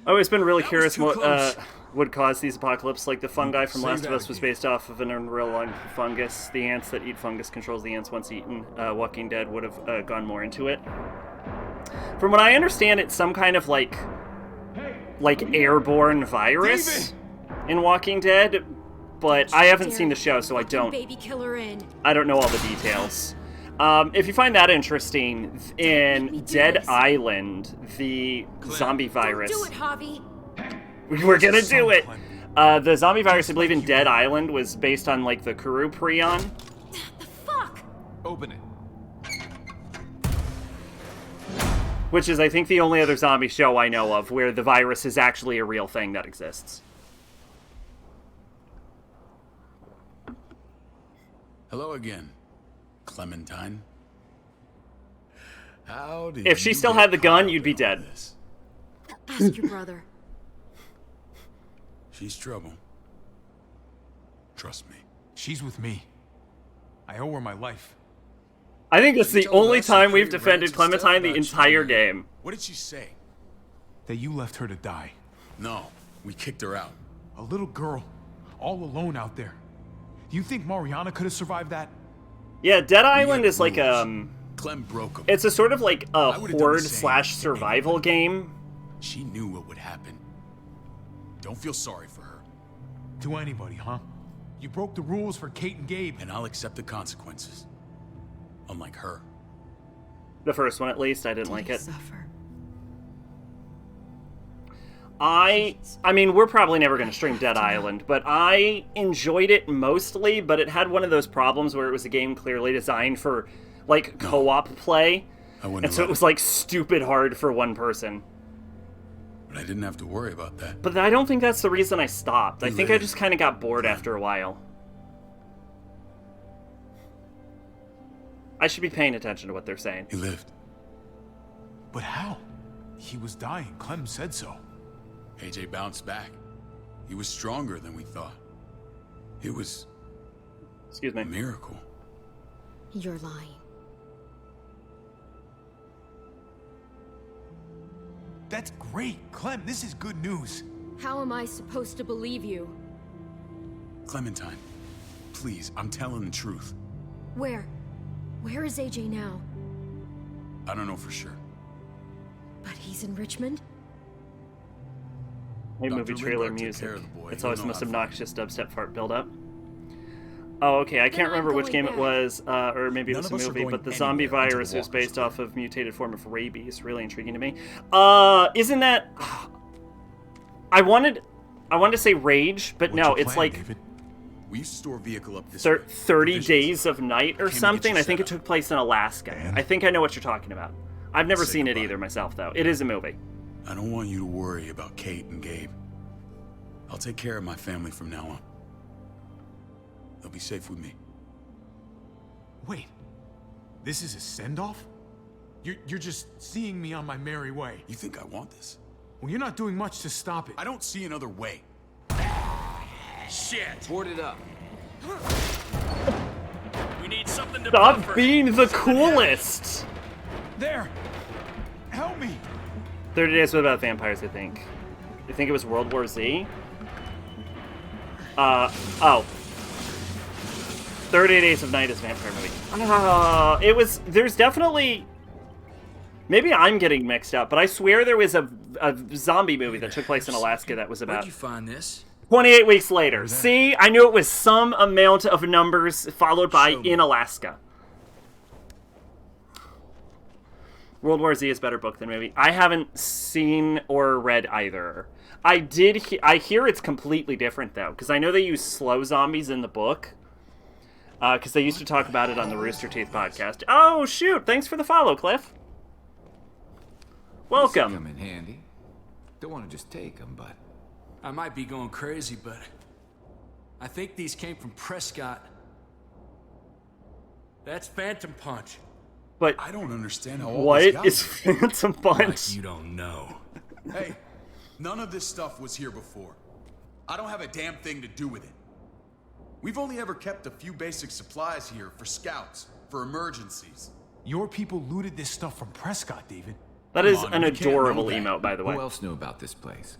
I've always been really
That was
curious
too
what
close.
would cause these apocalypses. Like the fungi from
Say
Last of
that
Us was
again.
based off of an unreal life fungus. The ants that eat fungus controls the ants once eaten. Walking Dead would have gone more into it. From what I understand, it's some kind of like airborne virus in Walking Dead, but I haven't seen the show, so I don't.
Baby killer in.
I don't know all the details. If you find that interesting, in Dead Island, the zombie virus.
Do it, Javi.
We're gonna do it. The zombie virus, I believe, in Dead Island was based on like the Kuru prion.
Fuck.
Open it.
Which is, I think, the only other zombie show I know of where the virus is actually a real thing that exists.
Hello again, Clementine. How did
If she
you
still
get
had the gun,
caught
you'd be
up in all
dead.
this?
Ask your brother.
She's trouble. Trust me.
She's with me. I owe her my life.
I think it's the
told
only
us some
time we've
pretty
defended
ratchet stuff
Clementine the
about you,
entire
man.
game.
What did she say?
That you left her to die.
No, we kicked her out.
A little girl, all alone out there. Do you think Mariana could have survived that?
Yeah, Dead
We
Island
had
is like
rules. Clem broke them.
it's a sort of like a
I would've done the
horde
same
slash
to
survival game.
She knew what would happen. Don't feel sorry for her.
To anybody, huh? You broke the rules for Kate and Gabe.
And I'll accept the consequences. Unlike her.
The first one, at least, I didn't like it.
Suffer.
I mean, we're probably never going to stream Dead Island, but I enjoyed it mostly, but it had one of those problems where it was a game clearly designed for, like, co-op play,
I wouldn't
and so
have
it was, like, stupid hard for one person.
But I didn't have to worry about that.
But I don't think that's the reason I stopped. I
You
think I
lived.
just kind of got bored after a while. I should be paying attention to what they're saying.
He lived.
But how? He was dying. Clem said so.
AJ bounced back. He was stronger than we thought. It was...
Excuse me.
A miracle.
You're lying.
That's great. Clem, this is good news.
How am I supposed to believe you?
Clementine, please, I'm telling the truth.
Where? Where is AJ now?
I don't know for sure.
But he's in Richmond?
Hey,
Dr.
movie trailer
Lindbergh took
music.
care of the boy.
It's
He'll
always the
know
most
how to
obnoxious dubstep fart build-up. Oh, okay, I can't
Then I'm
remember which
going
game it
back.
was, or maybe it
None
was a
of us are
movie,
going
but the zombie
anywhere until the
virus was
walkers
based
are
off
clear.
of mutated form of rabies. Really intriguing to me. Isn't that... I wanted to say Rage, but
What's
no,
your
it's
plan,
like
David?
We used to store a vehicle up this
30
way.
30
Provisions.
Days of Night or
Came to get
something.
you
I think
set
it took place in Alaska.
And?
I think I know what you're talking about. I've never
Say
seen it
goodbye.
either myself, though. It is a movie.
I don't want you to worry about Kate and Gabe. I'll take care of my family from now on. They'll be safe with me.
Wait. This is a send-off? You're just seeing me on my merry way.
You think I want this?
Well, you're not doing much to stop it.
I don't see another way.
Shit!
Board it up.
We need something to
Stop
buffer.
being the coolest!
There! Help me!
30 Days with about vampires, I think. I think it was World War Z? Oh. 30 Days of Night is a vampire movie. It was... There's definitely... Maybe I'm getting mixed up, but I swear there was a zombie movie that took place in Alaska that was
Where'd
about...
you find this?
28 weeks later. See? I knew it was some amount of numbers followed by
Show me.
in Alaska. World War Z is a better book than movie. I haven't seen or read either. I did. I hear it's completely different though, because I know they use slow zombies in the book. Because they used to talk about it on the Rooster Teeth podcast. Oh shoot! Thanks for the follow, Cliff. Welcome.
Come in handy. Don't want to just take them, but
I might be going crazy, but I think these came from Prescott. That's Phantom Punch.
But
I don't understand how all
what
this got
is
here.
Phantom Punch?
Like you don't know.
Hey, none of this stuff was here before. I don't have a damn thing to do with it. We've only ever kept a few basic supplies here for scouts, for emergencies.
Your people looted this stuff from Prescott, David.
That
Come
is
on,
an
you can't know
adorable
that.
emote, by the way.
who else knew about this place?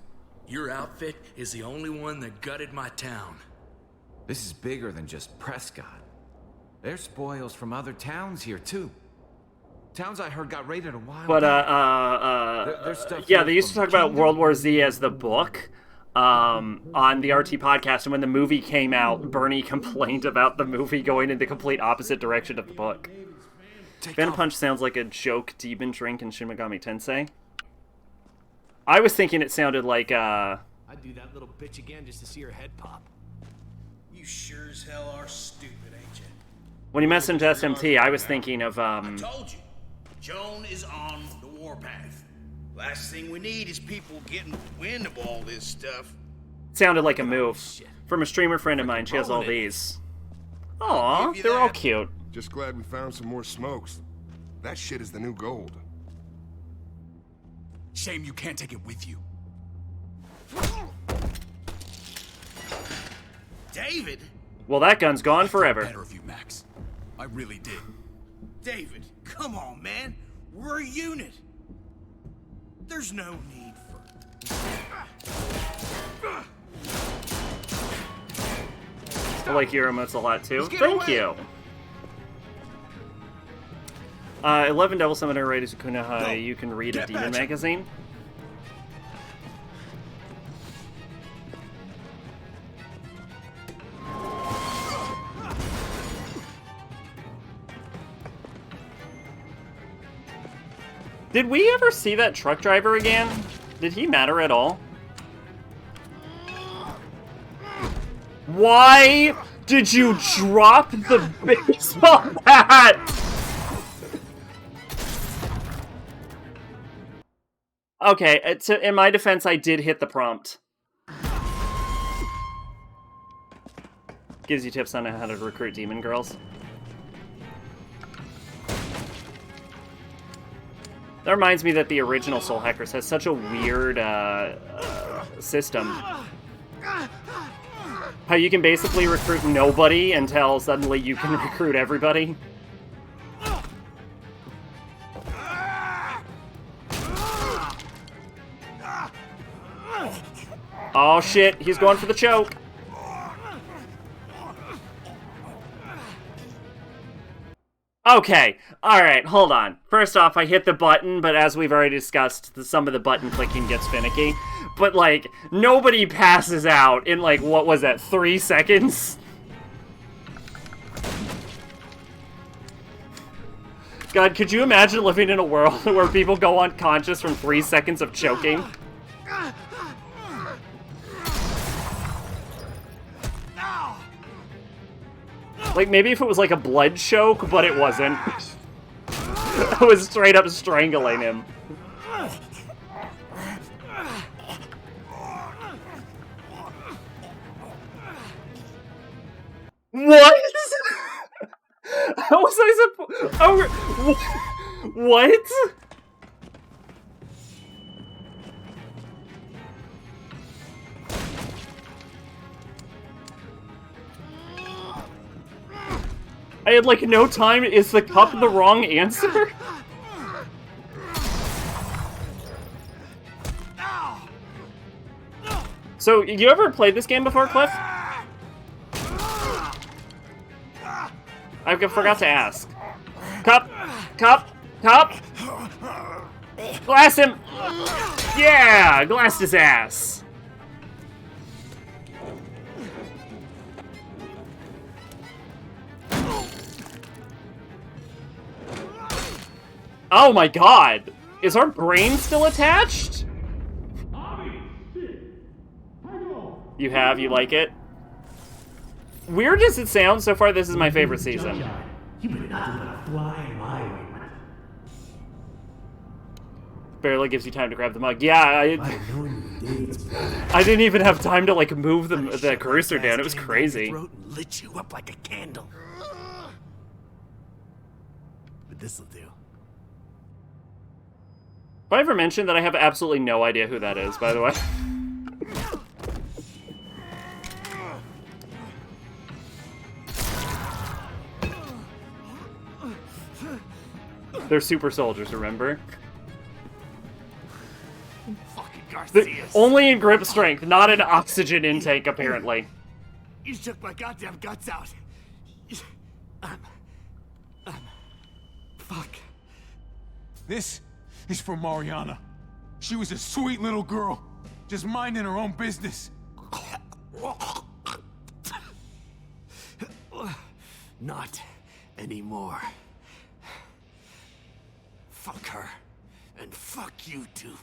Your outfit is the only one that gutted my town.
This is bigger than just Prescott. There's spoils from other towns here, too. Towns I heard got raided a while
But,
ago. There's stuff
yeah,
here
they used to
from
talk about
Kingdom.
World War Z as the book on the RT podcast, and when the movie came out, Bernie complained about the movie going in the complete opposite direction of the book. Phantom Punch sounds like a joke demon drink in Shin Megami Tensei. I was thinking it sounded like,
I'd do that little bitch again just to see her head pop.
You sure as hell are stupid, ain't you?
when you mentioned SMT, I was thinking of,
I told you. Joan is on the warpath. Last thing we need is people getting wind of all this stuff.
sounded like a move. From a streamer friend of mine, she has all these. Aw, they're all cute.
Just glad we found some more smokes. That shit is the new gold.
Shame you can't take it with you.
David?
Well, that gun's gone forever.
Better of you, Max. I really did.
David, come on, man. We're a unit. There's no need for...
I like your emotes a lot too. Thank you. 11 Devil Summoner Raiders Kunohai. You can read a demon magazine. Did we ever see that truck driver again? Did he matter at all? Why did you drop the baseball bat? Okay, in my defense, I did hit the prompt. Gives you tips on how to recruit demon girls. That reminds me that the original Soul Hackers has such a weird system. How you can basically recruit nobody until suddenly you can recruit everybody. Oh shit, he's going for the choke. Okay, alright, hold on. First off, I hit the button, but as we've already discussed, some of the button clicking gets finicky. But, like, nobody passes out in, like, what was that, 3 seconds? God, could you imagine living in a world where people go unconscious from 3 seconds of choking? Like, maybe if it was like a blood choke, but it wasn't. I was straight up strangling him. What? How was I supposed... Oh, what? I had, like, no time. Is the cup the wrong answer? So, you ever played this game before, Cliff? I forgot to ask. Cup! Cup! Cup! Glass him! Yeah! Glassed his ass! Oh my god! Is our brain still attached? You have? You like it? Weird as it sounds, so far this is my favorite season. barely gives you time to grab the mug. Yeah, I didn't even have time to like move the cursor down. It was crazy.
Lit you up like a candle. But this'll do.
Have I ever mentioned that I have absolutely no idea who that is, by the way? They're super soldiers, remember? Only in grip strength, not in oxygen intake, apparently.
You took my goddamn guts out.
Fuck. This is for Mariana. She was a sweet little girl, just minding her own business.
Not anymore. Fuck her. And fuck you too.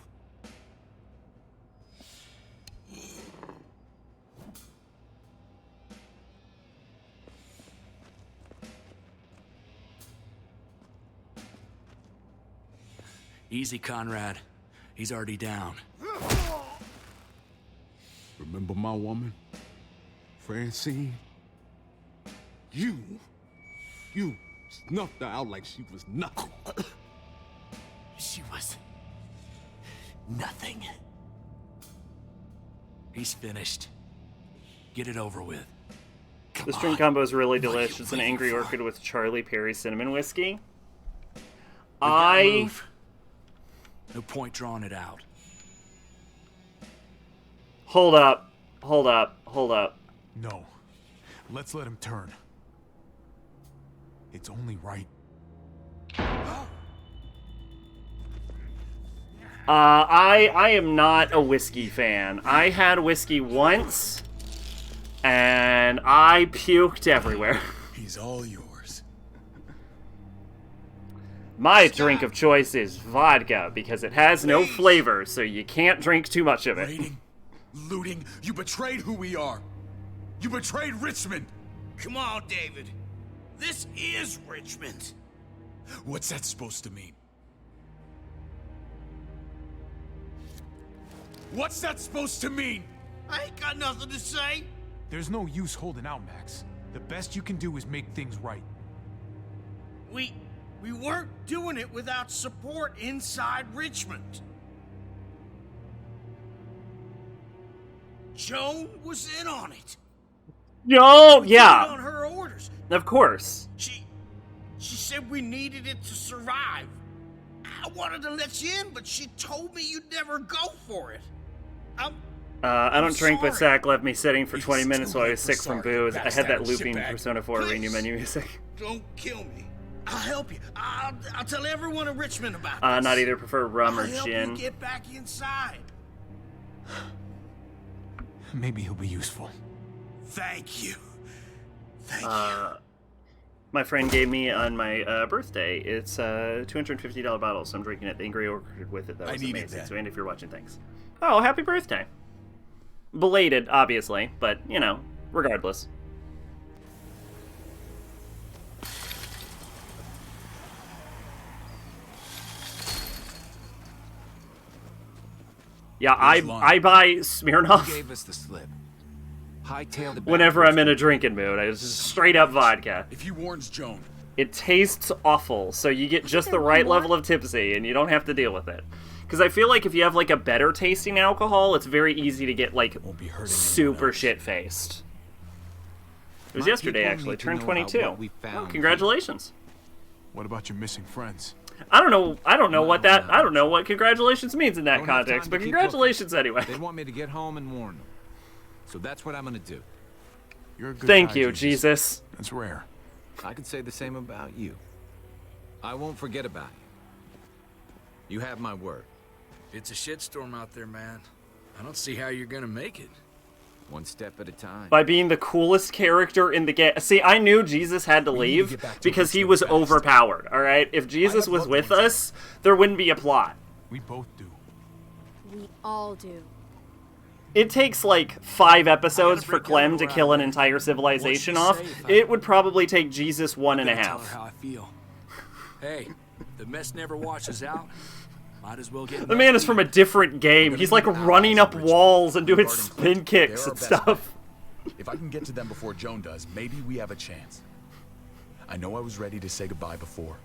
Easy, Conrad. He's already down.
Remember my woman? Francine? You snuffed her out like she was nothing.
She was nothing.
He's finished. Get it over with.
This drink combo is really delicious. It's an Angry Orchid with Charlie Perry cinnamon whiskey.
No point drawing it out.
Hold up. Hold up. Hold up.
No. Let's let him turn. It's only right.
I am not a whiskey fan. I had whiskey once, and I puked everywhere.
He's all yours.
My drink of choice is vodka, because it has no flavor, so you can't drink too much of it.
Raiding, looting, you betrayed who we are. You betrayed Richmond.
Come on, David. This is Richmond.
What's that supposed to mean? What's that supposed to mean?
I ain't got nothing to say.
There's no use holding out, Max. The best you can do is make things right.
We weren't doing it without support inside Richmond. Joan was in on it.
No,
We
yeah.
did it on her orders.
Of course.
She said we needed it to survive. I wanted to let you in, but she told me you'd never go for it.
I don't drink, but
sorry.
Zach left me sitting for 20 minutes while I was sick from booze. I had that
Backstabber,
looping
shitbag.
Persona 4 arena menu music.
Don't kill me. I'll help you. I'll tell everyone in Richmond about this.
Not either prefer rum or
I'll help
gin.
you get back inside.
Maybe he'll be useful.
Thank you. Thank you.
My friend gave me on my birthday. It's a $250 bottle, so I'm drinking it. The Angry Orchid with it. That was
needed
amazing.
that.
So, and if you're watching, thanks. Oh, happy birthday. Belated, obviously, but, you know, regardless. Yeah, I buy Smirnoff
Who gave us the slip? Hightail the
whenever I'm in a drinking mood. It's just straight up vodka.
If he warns Joan.
It tastes awful, so you get just the right level of tipsy, and you don't have to deal with it. Because I feel like if you have like a better tasting alcohol, it's very easy to get like super shit-faced. It was
My
yesterday,
people
actually.
need to
Turned
know about
22.
what we
Oh,
found
congratulations.
What about your missing friends?
I don't know what congratulations means in that context, but congratulations anyway.
They want me to get home and warn them. So that's what I'm gonna do.
You're a good
Thank
guy,
you, Jesus.
That's rare.
I could say the same about you. I won't forget about you. You have my word.
It's a shitstorm out there, man. I don't see how you're gonna make it.
One step at a time.
By being the coolest character in the game. See, I knew Jesus had to leave because he was overpowered, alright? If Jesus was with us, there wouldn't be a plot.
We both do.
We all do.
It takes like 5 episodes for Clem to kill an entire civilization off. It would probably take Jesus 1.5.
Tell her how I feel. Hey, the mess never washes out. Might as well get.
The man is from a different game. He's like running up walls and doing
regarding
spin
Clint.
kicks
They're
and
our best
stuff.
bet. If I can get to them before Joan does, maybe we have a chance. I know I was ready to say goodbye before,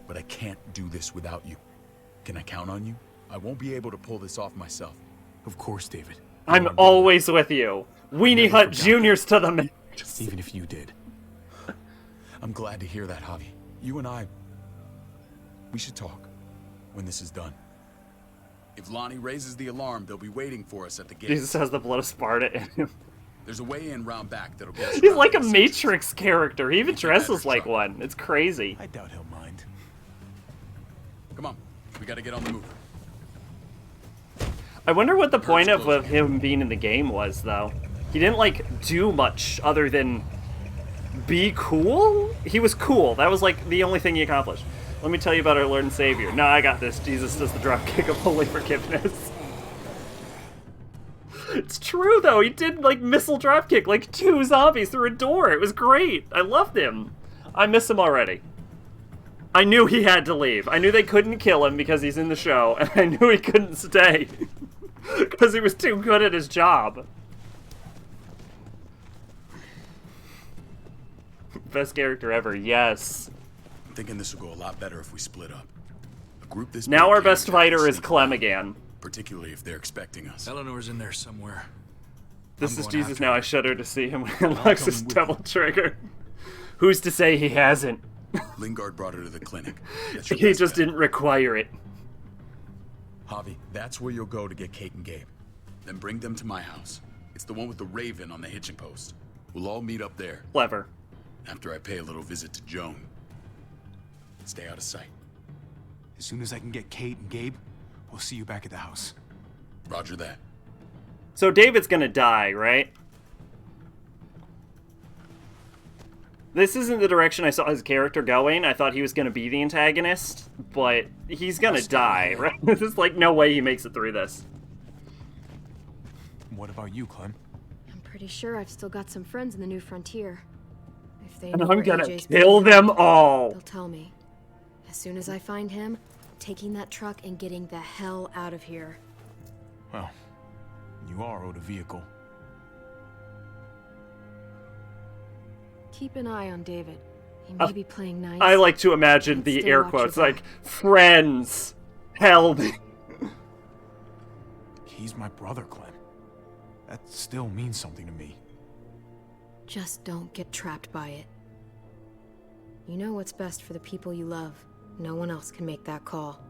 but I can't do this without you. Can I count on you? I won't be able to pull this off myself.
Of course, David.
I'm always with you. Weenie Hut Juniors to the max.
Even if you did.
I'm glad to hear that, Javi. You and I, we should talk when this is done. If Lonnie raises the alarm, they'll be waiting for us at the gate.
Jesus has the blood of Sparta in him.
There's a way in round back that'll get us
He's
around
like a
this.
Matrix character. He even dresses like one. It's crazy.
I doubt he'll mind.
Come on, we gotta get on the move.
I wonder what the point of him being in the game was, though. He didn't, like, do much other than be cool? He was cool. That was, like, the only thing he accomplished. Let me tell you about our Lord and Savior. No, I got this. Jesus does the dropkick of holy forgiveness. It's true, though. He did, like, missile dropkick, like, 2 zombies through a door. It was great. I loved him. I miss him already. I knew he had to leave. I knew they couldn't kill him because he's in the show, and I knew he couldn't stay because he was too good at his job. Best character ever, yes.
I'm thinking this will go a lot better if we split up. A group this
Now
big
our
can't
best
exactly
fighter is
sneak
Clem
around,
again.
particularly if they're expecting us.
Eleanor's in there somewhere.
This
I'm
is
going
Jesus
after
now.
her.
I shudder to see him when he unlocks his double trigger. Who's to say he hasn't?
Lingard brought her to the clinic. That's your
He
best
just
bet.
didn't require it.
Javi, that's where you'll go to get Kate and Gabe. Then bring them to my house. It's the one with the raven on the hitching post. We'll all meet up there.
Clever.
After I pay a little visit to Joan. Stay out of sight.
As soon as I can get Kate and Gabe, we'll see you back at the house.
Roger that.
So David's gonna die, right? This isn't the direction I saw his character going. I thought he was gonna be the antagonist, but he's gonna die, right? There's like no way he makes it through this.
What about you, Clem?
I'm pretty sure I've still got some friends in the New Frontier. If they
And
know
I'm
where
gonna
AJ's
kill
been,
them all.
they'll tell me. As soon as I find him, I'm taking that truck and getting the hell out of here.
Well, you are owed a vehicle.
Keep an eye on David. He may be playing nice.
I like to imagine the
Stay
air
watch your
quotes,
back.
like, friends, help me.
He's my brother, Clem. That still means something to me.
Just don't get trapped by it. You know what's best for the people you love. No one else can make that call.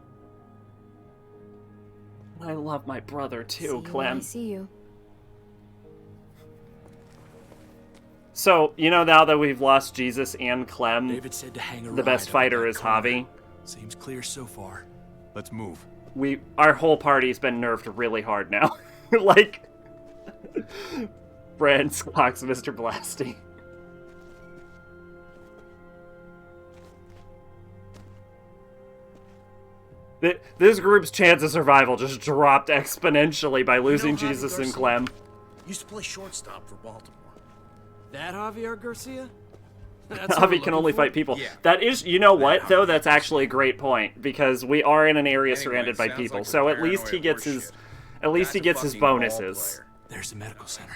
I love my brother too,
See you when I
Clem.
see you.
So, you know, now that we've lost Jesus and Clem,
David said to hang a
the best
ride up
fighter
that
is
corner.
Javi.
Seems clear so far.
Let's move.
Our whole party's been nerfed really hard now. Like, Brand clocks Mr. Blasty. This group's chance of survival just dropped exponentially by losing
Javi
Jesus and
Garcia?
Clem.
Used to play shortstop for Baltimore.
That Javier Garcia?
Javi can only fight people. That is, you know what, though? That's actually a great point, because we are in an area surrounded by people, so at least he gets his, bonuses.
There's the medical center.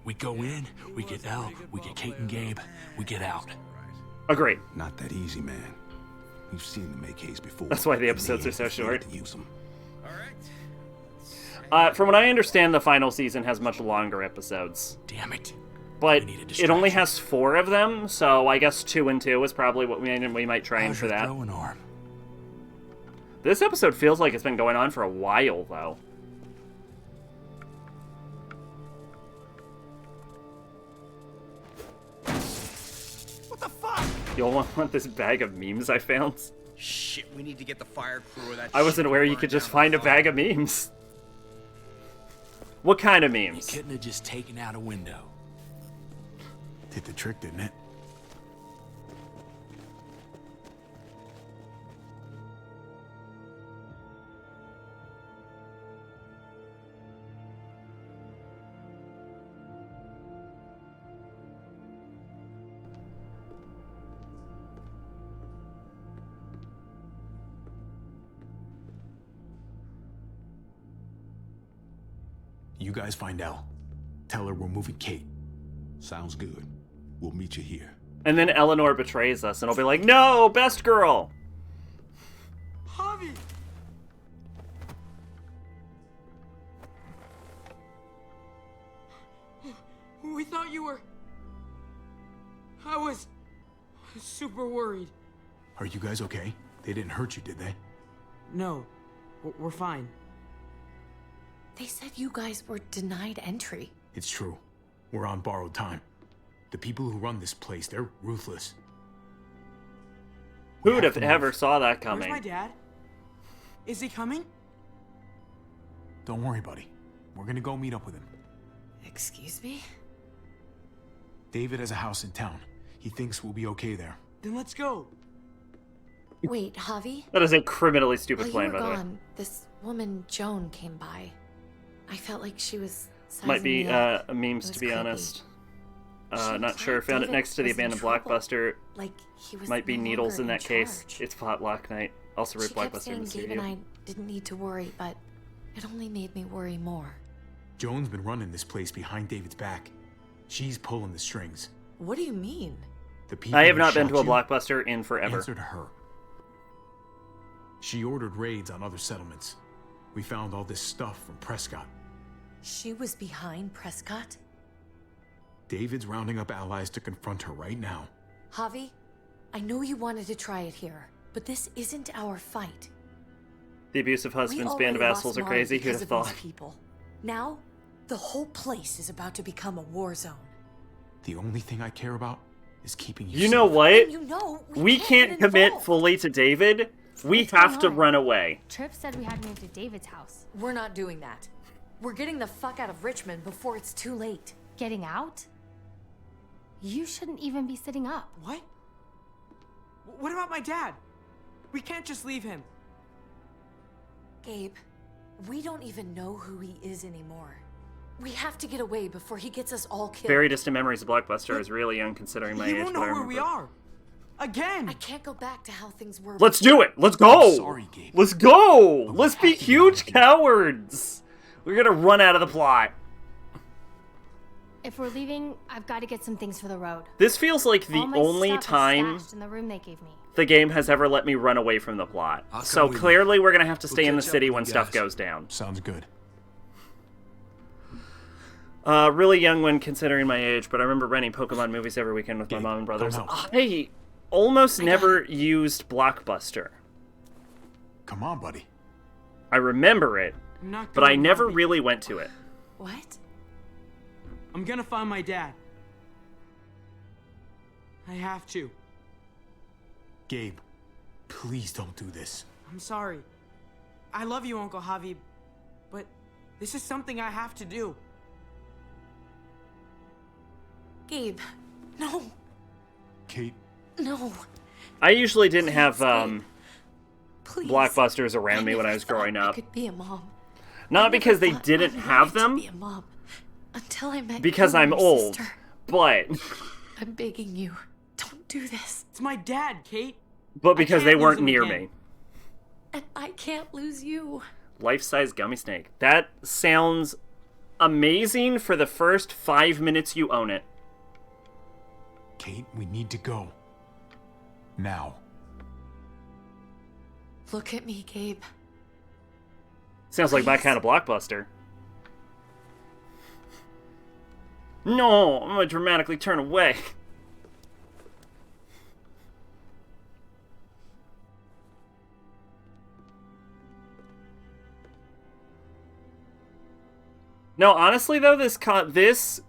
We go in, we get out, we get Kate and Gabe, we get out.
Agreed.
Not that easy, man. We've seen them make haste before.
That's why the
and
episodes
they
are so
ain't afraid
short.
to use them.
From what I understand, the final season has much longer episodes.
Damn it.
But it only has 4 of them, so I guess 2 and 2 is probably what we might try in for that. This episode feels like it's been going on for a while, though.
What the fuck?
You'll want this bag of memes I found?
Shit, we need to get the fire crew of that
I wasn't
shit
aware you
burned
could just
down
find a
the
bag of memes. What kind of memes?
He couldn't have just taken out a window.
Did the trick, didn't it? You guys find Elle. Tell her we're moving Kate.
Sounds good. We'll meet you here.
And then Eleanor betrays us, and I'll be like, no, best girl!
Javi! We thought you were... I was super worried.
Are you guys okay? They didn't hurt you, did they?
No, we're fine.
They said you guys were denied entry.
It's true. We're on borrowed time. The people who run this place, they're ruthless.
Who would have ever saw that coming?
Where's my dad? Is he coming?
Don't worry, buddy. We're gonna go meet up with him.
Excuse me?
David has a house in town. He thinks we'll be okay there.
Then let's go.
Wait, Javi?
That is a criminally stupid
While
plan,
you were
by the way.
gone, this woman, Joan, came by. I felt like she was sizing
Might be
me up.
a memes,
It
to
was
be
creepy.
honest.
She
Not
was
sure.
like
Found it
David
next to the
was in
abandoned
trouble.
Blockbuster.
Like he was
Might be
no
Needles
longer
in that case.
charge.
It's Potluck Night. Also read
She kept
Blockbuster in
saying
the
Gabe
studio.
and I didn't need to worry, but it only made me worry more.
Joan's been running this place behind David's back. She's pulling the strings.
What do you mean?
The people
I have
who
not been
shot
to a
you
Blockbuster in forever.
answer to her. She ordered raids on other settlements. We found all this stuff from Prescott.
She was behind Prescott?
David's rounding up allies to confront her right now.
Javi, I know you wanted to try it here, but this isn't our fight.
The abusive husbands, band of
already
assholes are
lost Mari
crazy. Who'd
because
have
of
thought?
these people. Now, the whole place is about to become a war zone.
The only thing I care about is keeping you
You know
safe.
what?
And you know
We can't commit fully to David. We
What's
have
going
to
on?
run away.
Tripp said we had to move to David's house.
We're not doing that. We're getting the fuck out of Richmond before it's too late.
Getting out? You shouldn't even be sitting up.
What? What about my dad? We can't just leave him.
Gabe, we don't even know who he is anymore. We have to get away before he gets us all killed.
Very distant memories of Blockbuster is really young considering my
You
age.
won't
but
know
I
where we
remember.
are. Again.
I can't go back to how things were.
Let's
before.
do it. Let's go.
I'm sorry, Gabe.
Let's go. Let's be huge cowards. We're gonna run out of the plot.
If we're leaving, I've got to get some things for the road.
This feels like the
All my
only
stuff is
time
stashed in the room they gave me.
the game has ever let me run away from the plot.
I'll come
So
with you.
clearly we're gonna have to stay in the
catch up
city
with
when
you
stuff
guys.
goes down.
Sounds good.
Really young when considering my age, but I remember renting Pokemon movies every weekend with my mom and brothers.
come help.
I almost never used Blockbuster.
Come on, buddy.
I remember it,
I'm not
but I
going,
never
Javi.
really went to it.
What?
I'm gonna find my dad. I have to.
Gabe, please don't do this.
I'm sorry. I love you, Uncle Javi, but this is something I have to do.
Gabe, no,
Kate,
no.
I usually didn't have
Please.
Blockbusters around me when I was growing
I
up.
could be a mom.
Not because they
thought
didn't
I
have
wanted to
them,
be a mom until I met
because
you and
I'm
your
old.
sister.
But
I'm begging you, don't do this.
It's my dad, Kate.
because
I
they
can't lose
weren't
him
near
again.
me.
And I can't lose you.
Life-size gummy snake. That sounds amazing for the first 5 minutes you own it.
Kate, we need to go. Now.
Look at me, Gabe.
Sounds like my kind of Blockbuster. No, I'm gonna dramatically turn away. No, honestly though, this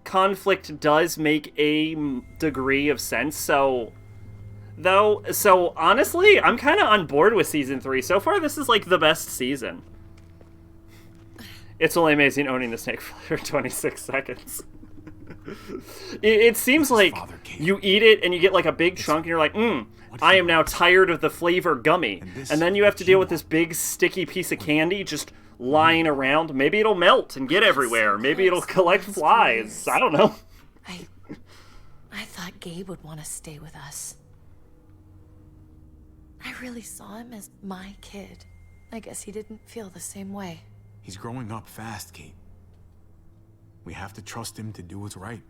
conflict does make a degree of sense. So honestly, I'm kind of on board with season 3 so far. This is like the best season. It's only amazing owning the snake for 26 seconds. It seems like you eat it and you get like a big chunk and you're like, I am now tired of the flavor gummy. And then you have to deal with this big sticky piece of candy just lying around. Maybe it'll melt and get everywhere. Maybe it'll collect flies. I don't know.
I thought Gabe would want to stay with us. I really saw him as my kid. I guess he didn't feel the same way.
He's growing up fast, Kate. We have to trust him to do what's right.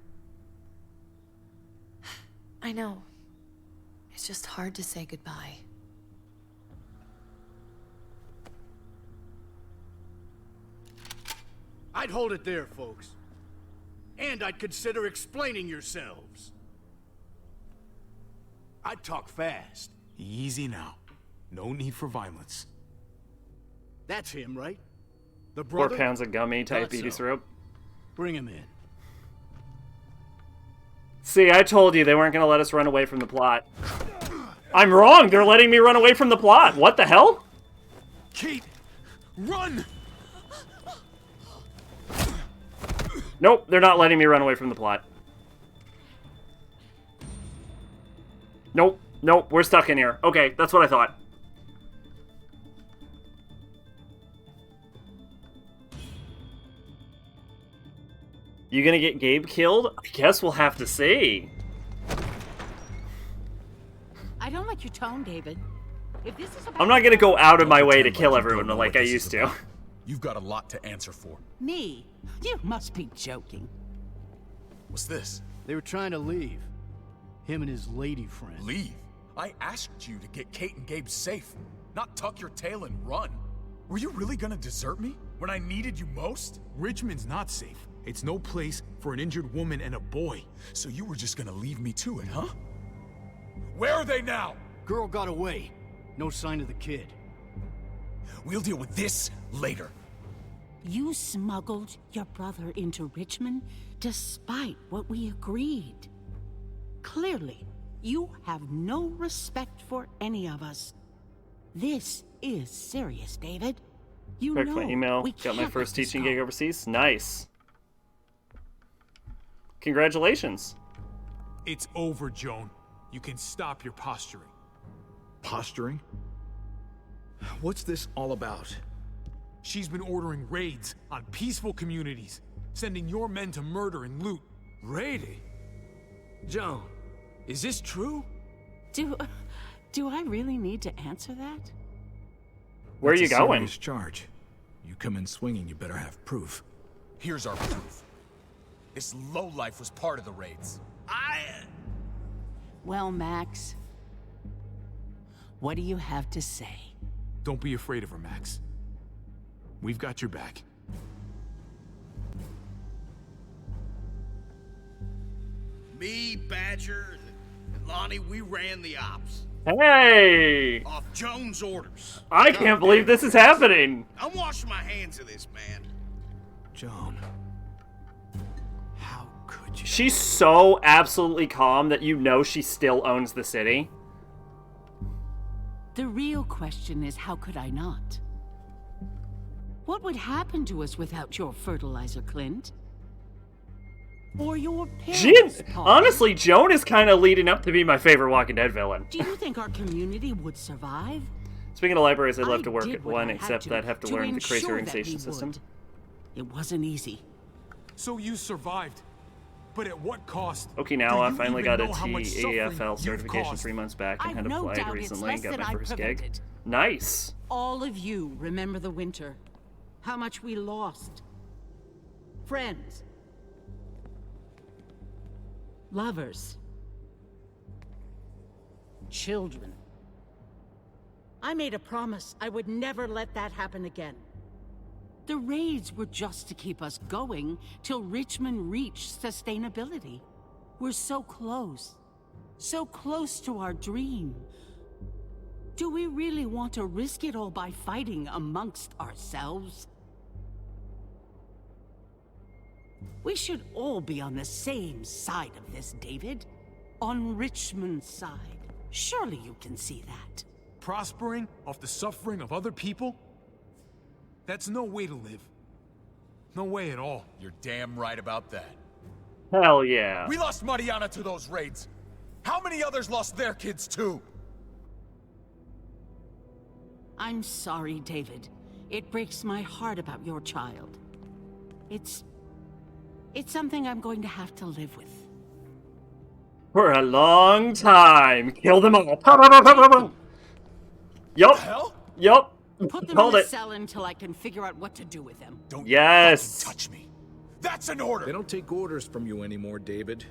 I know. It's just hard to say goodbye.
I'd hold it there, folks. And I'd consider explaining yourselves. I'd talk fast.
Easy now. No need for violence.
That's him, right? The
4
brother?
pounds of gummy type
Thought so.
beady rope.
Bring him in.
See, I told you they weren't going to let us run away from the plot. I'm wrong. They're letting me run away from the plot. What the hell?
Kate, run!
Nope, they're not letting me run away from the plot. Nope, nope, we're stuck in here. Okay, that's what I thought. You gonna get Gabe killed? I guess we'll have to see.
I don't like your tone, David. If this is about
I'm not gonna go out of my way to kill everyone like I used to.
You've got a lot to answer for.
me, you must be joking.
What's this?
They were trying to leave. Him and his lady friend.
Leave? I asked you to get Kate and Gabe safe, not tuck your tail and run. Were you really gonna desert me when I needed you most?
Richmond's not safe. It's no place for an injured woman and a boy.
So you were just gonna leave me to it, huh? Where are they now?
Girl got away. No sign of the kid.
We'll deal with this later.
You smuggled your brother into Richmond despite what we agreed. Clearly, you have no respect for any of us. This is serious, David. You
Check
know
my email.
we
Got my
can't
first
let this
teaching
go.
gig overseas. Nice. Congratulations.
It's over, Joan. You can stop your posturing.
Posturing? What's this all about?
She's been ordering raids on peaceful communities, sending your men to murder and loot.
Raiding? Joan, is this true?
Do I really need to answer that?
Where are you
That's a
going?
serious charge. You come in swinging, you better have proof.
Here's our proof. This lowlife was part of the raids.
Well, Max, what do you have to say?
Don't be afraid of her, Max. We've got your back.
Me, Badger, and Lonnie, we ran the ops.
Hey!
Off Jones' orders.
I can't believe this is happening.
I'm washing my hands of this, man.
Joan.
She's so absolutely calm that you know she still owns the city.
The real question is, how could I not? What would happen to us without your fertilizer, Clint? Or your parents, Paul?
Honestly, Joan is kind of leading up to be my favorite Walking Dead villain.
Do you think our community would survive?
Speaking of libraries, I'd love
I
to work
did
at
what
one,
I had
except
to
that I'd have to learn the crazy
ensure that
organization
we
system.
would. It wasn't easy.
So you survived. But at what cost?
Okinawa
Do you
finally
even
got a
know how much suffering
TEFL
you've
certification
caused?
3 months back and
I've
had
no
applied
doubt it's
recently
less
and got
than
my
I
first
promoted.
gig. Nice.
All of you remember the winter. How much we lost. Friends. Lovers. Children. I made a promise I would never let that happen again. The raids were just to keep us going till Richmond reached sustainability. We're so close to our dream. Do we really want to risk it all by fighting amongst ourselves? We should all be on the same side of this, David. On Richmond's side. Surely you can see that.
Prospering off the suffering of other people? That's no way to live. No way at all.
You're damn right about that.
Hell yeah.
We lost Mariana to those raids. How many others lost their kids too?
I'm sorry, David. It breaks my heart about your child. It's something I'm going to have to live with.
For a long time. Kill them all. Yup. Yup.
Put them
Hold
in a
it.
cell until I can figure out what to do with them.
Don't
Yes.
touch me. That's an order!
They don't take orders from you anymore, David.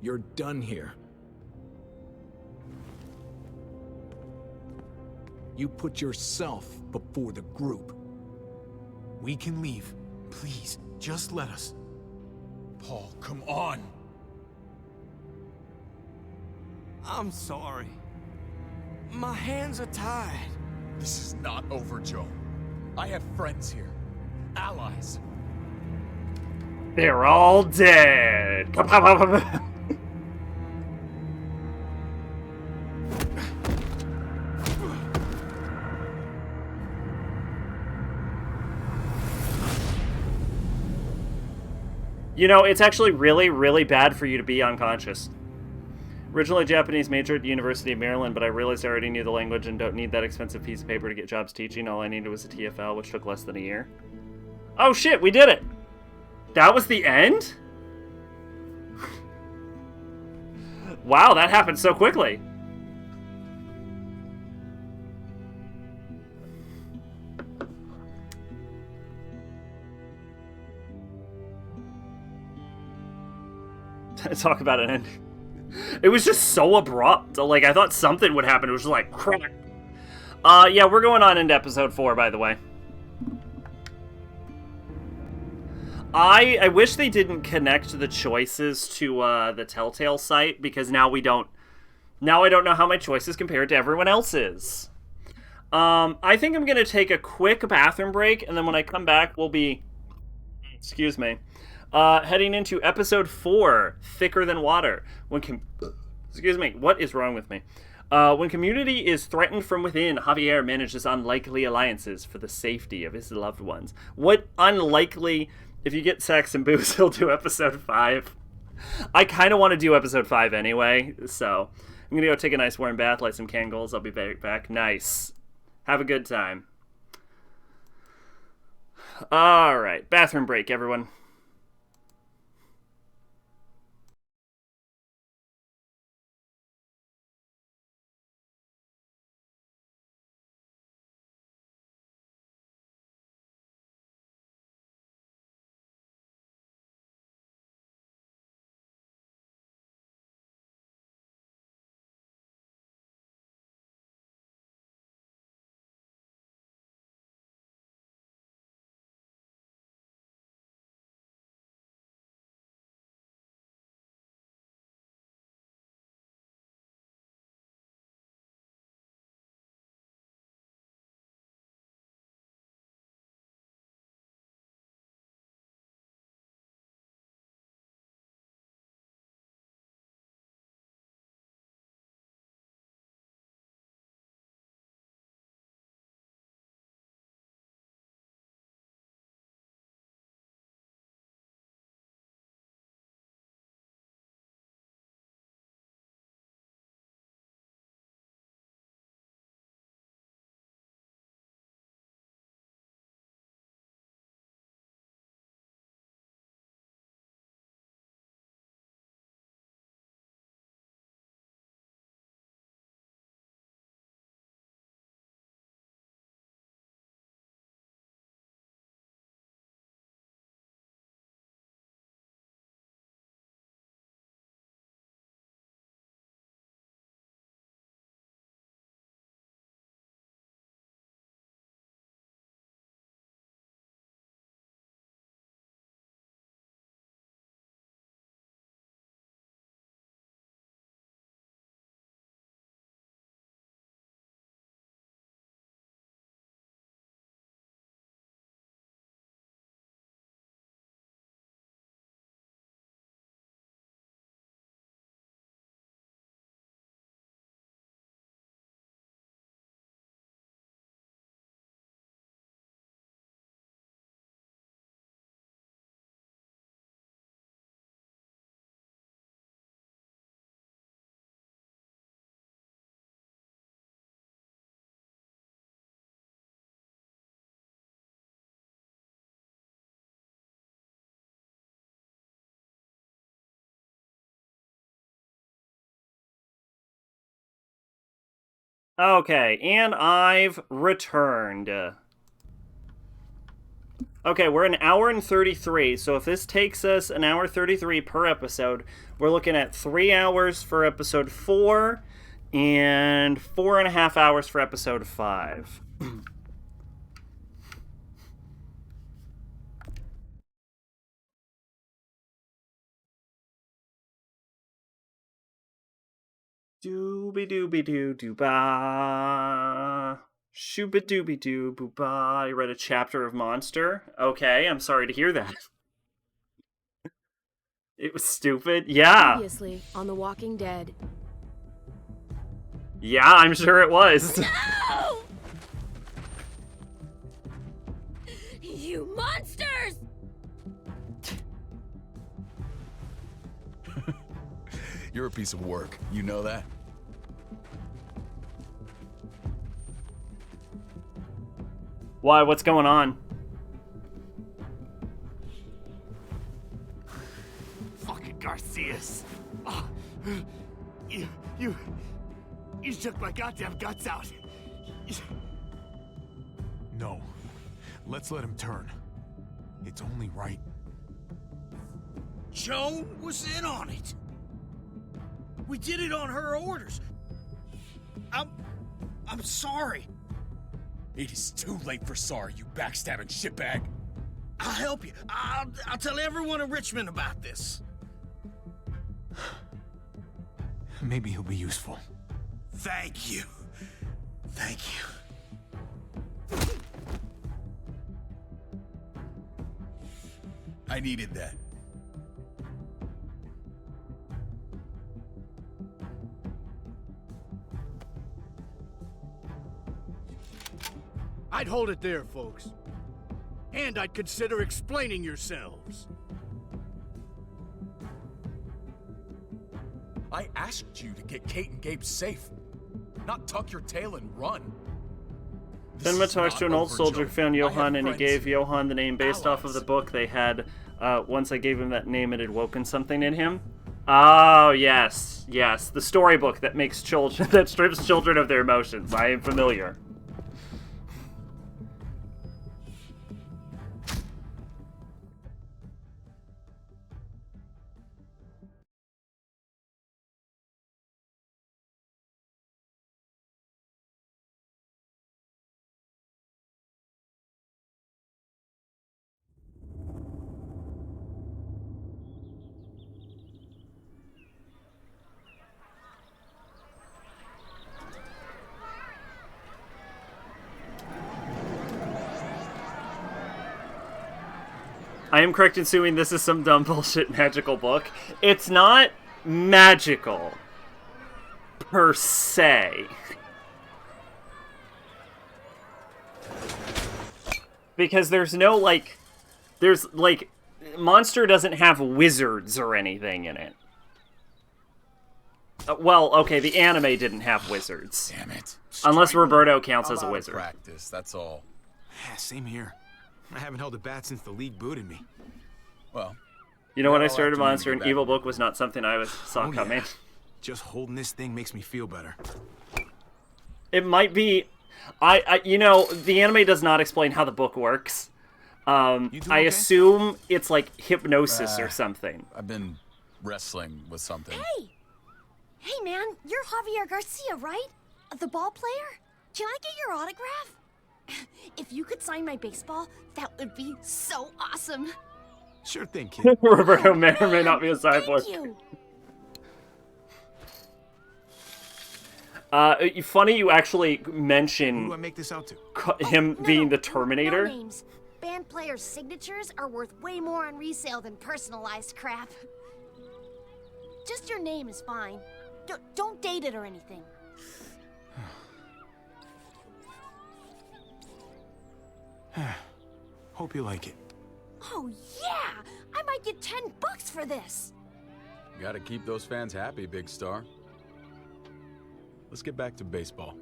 You're done here. You put yourself before the group.
We can leave. Please, just let us. Paul, come on!
I'm sorry. My hands are tied.
This is not over, Joe. I have friends here. Allies.
They're all dead. You know, it's actually really, really bad for you to be unconscious. Originally Japanese, major at the University of Maryland, but I realized I already knew the language and don't need that expensive piece of paper to get jobs teaching. All I needed was a TFL, which took less than a year. Oh shit, we did it! That was the end? Wow, that happened so quickly. Talk about an ending. It was just so abrupt. Like, I thought something would happen. It was just like, crap. Yeah, we're going on into episode 4, by the way. I wish they didn't connect the choices to the Telltale site, because now I don't know how my choices compare to everyone else's. I think I'm going to take a quick bathroom break, and then when I come back, we'll be, excuse me, heading into episode 4, Thicker Than Water. Excuse me, what is wrong with me? When community is threatened from within, Javier manages unlikely alliances for the safety of his loved ones. What unlikely... If you get sex and booze, he'll do episode 5. I kind of want to do episode 5 anyway, so I'm going to go take a nice warm bath, light some candles. I'll be back. Nice. Have a good time. All right, bathroom break, everyone. Okay, and I've returned. Okay, we're an hour and 33, so if this takes us an hour 33 per episode, we're looking at 3 hours for episode 4 and 4.5 hours for episode 5. Dooby dooby doo doo ba. Shooba dooby doo boo ba. I read a chapter of Monster. Okay, I'm sorry to hear that. It was stupid. Yeah.
Previously on The Walking Dead.
Yeah, I'm sure it was.
No! You monsters!
You're a piece of work. You know that?
Why? What's going on?
Fucking Garcias. Oh, you took my goddamn guts out.
No. Let's let him turn. It's only right.
Joan was in on it. We did it on her orders. I'm sorry.
It is too late for sorry, you backstabbing shitbag.
I'll help you. I'll tell everyone in Richmond about this.
Maybe he'll be useful.
Thank you. Thank you.
I needed that.
I'd hold it there, folks. And I'd consider explaining yourselves.
I asked you to get Kate and Gabe safe, not tuck your tail and run.
Then talks to an old soldier who found Johann, and he gave Johann the name based off of the book they had. Once I gave him that name, it had woken something in him. Oh, yes. Yes. The storybook that makes children, that strips children of their emotions. I am familiar. I am correct in assuming this is some dumb bullshit magical book. It's not magical, per se. Because there's no, like... There's, like... Monster doesn't have wizards or anything in it. Well, okay, the anime didn't have wizards.
Damn it.
Unless Roberto counts
I'm
as a
out of
wizard.
practice, that's all.
Yeah, same here. I haven't held a bat since the league booted me.
Well,
You know, when I
I'll
started
have to
Monster,
get
an
back.
evil book was not something I saw coming.
Yeah. Just holding this thing makes me feel better.
It might be... you know, the anime does not explain how the book works. I
okay?
assume it's like hypnosis or something.
I've been wrestling with something.
Hey man, you're Javier Garcia, right? The ball player? Can I get your autograph? If you could sign my baseball, that would be so awesome.
Sure thing, kid.
Roberto may or may not be a cyborg.
Thank you.
Funny you actually mention
Who do I make this out to?
him being the Terminator.
No names. Band players' signatures are worth way more on resale than personalized crap. Just your name is fine. Don't date it or anything.
Hope you like it.
Oh yeah! I might get $10 for this.
Gotta keep those fans happy, Big Star. Let's get back to baseball.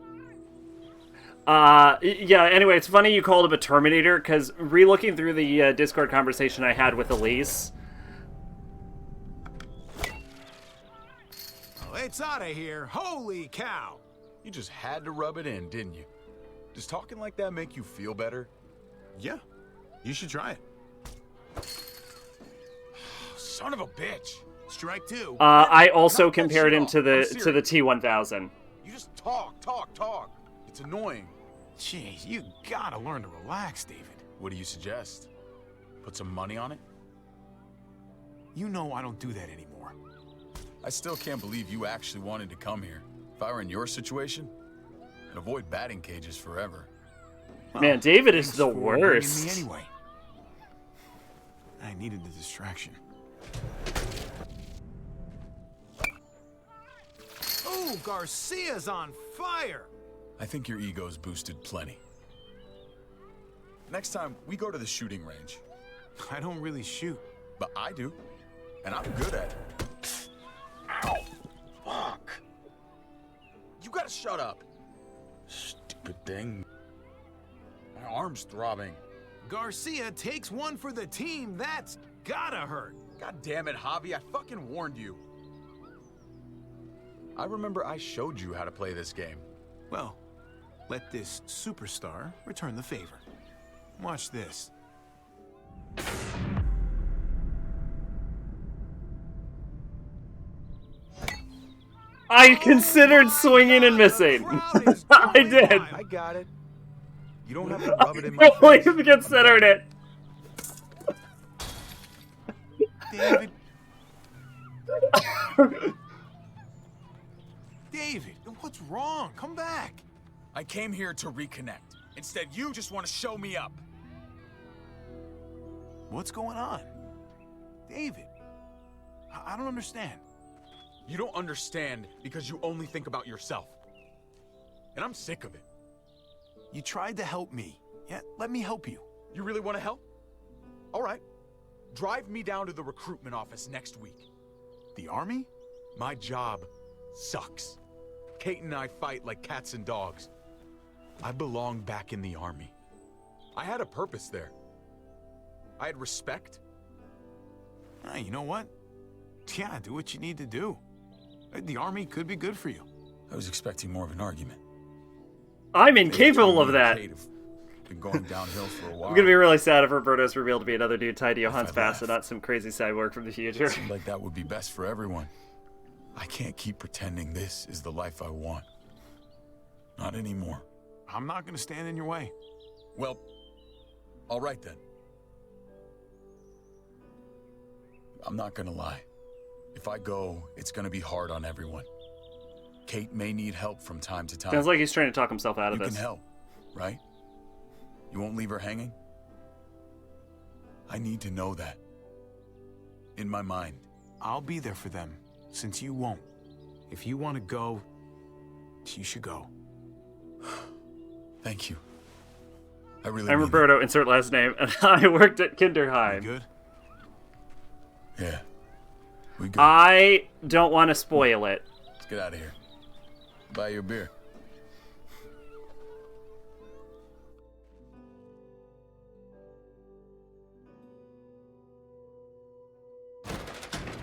Yeah, anyway, it's funny you called him a Terminator, because re-looking through the Discord conversation I had with Elise...
It's out of here. Holy cow.
You just had to rub it in, didn't you? Does talking like that make you feel better?
Yeah.
You should try it.
Son of a bitch.
Strike two.
I also compared him to the T-1000.
You just talk.
It's annoying.
Jeez, you gotta learn to relax, David.
What do you suggest? Put some money on it?
You know I don't do that anymore.
I still can't believe you actually wanted to come here. If I were in your situation, I'd avoid batting cages forever.
Man, David is the
Thanks for bringing
worst.
me anyway. I needed the distraction. Oh, Garcia's on fire!
I think your ego's boosted plenty. Next time, we go to the shooting range.
I don't really shoot.
But I do. And I'm good at it. Ow! Fuck! You gotta shut up. Stupid thing. My arm's throbbing.
Garcia takes one for the team. That's gotta hurt.
God damn it, Javi. I fucking warned you. I remember I showed you how to play this game.
Well, let this superstar return the favor. Watch this.
I considered swinging and missing. I did.
I got it. You don't have to rub it in my
I
face.
always considered it.
David. David, what's wrong? Come back.
I came here to reconnect. Instead, you just want to show me up.
What's going on? David, I don't understand.
You don't understand because you only think about yourself. And I'm sick of it.
You tried to help me. Yeah, let me help you.
You really want to help? All right. Drive me down to the recruitment office next week.
The army?
My job sucks. Kate and I fight like cats and dogs. I belong back in the army. I had a purpose there. I had respect.
You know what? Yeah, do what you need to do. The army could be good for you.
I was expecting more of an argument.
I'm incapable of that.
Been going downhill for a while.
I'm gonna be really sad if Roberto's revealed to be another dude tied to Johann's past and not some crazy cyborg from the future.
Seemed like that would be best for everyone. I can't keep pretending this is the life I want. Not anymore.
I'm not gonna stand in your way.
Well, all right then. I'm not gonna lie. If I go, it's gonna be hard on everyone. Kate may need help from time to time.
Sounds like he's trying to talk himself out of
You
this.
can help, right? You won't leave her hanging? I need to know that. In my mind.
I'll be there for them, since you won't. If you want to go, you should go.
Thank you. I really
I'm
mean
Roberto, insert last name, and I worked at Kinderheim.
Good?
Yeah. We good.
I don't want to spoil it.
Let's get out of here. Buy you a beer.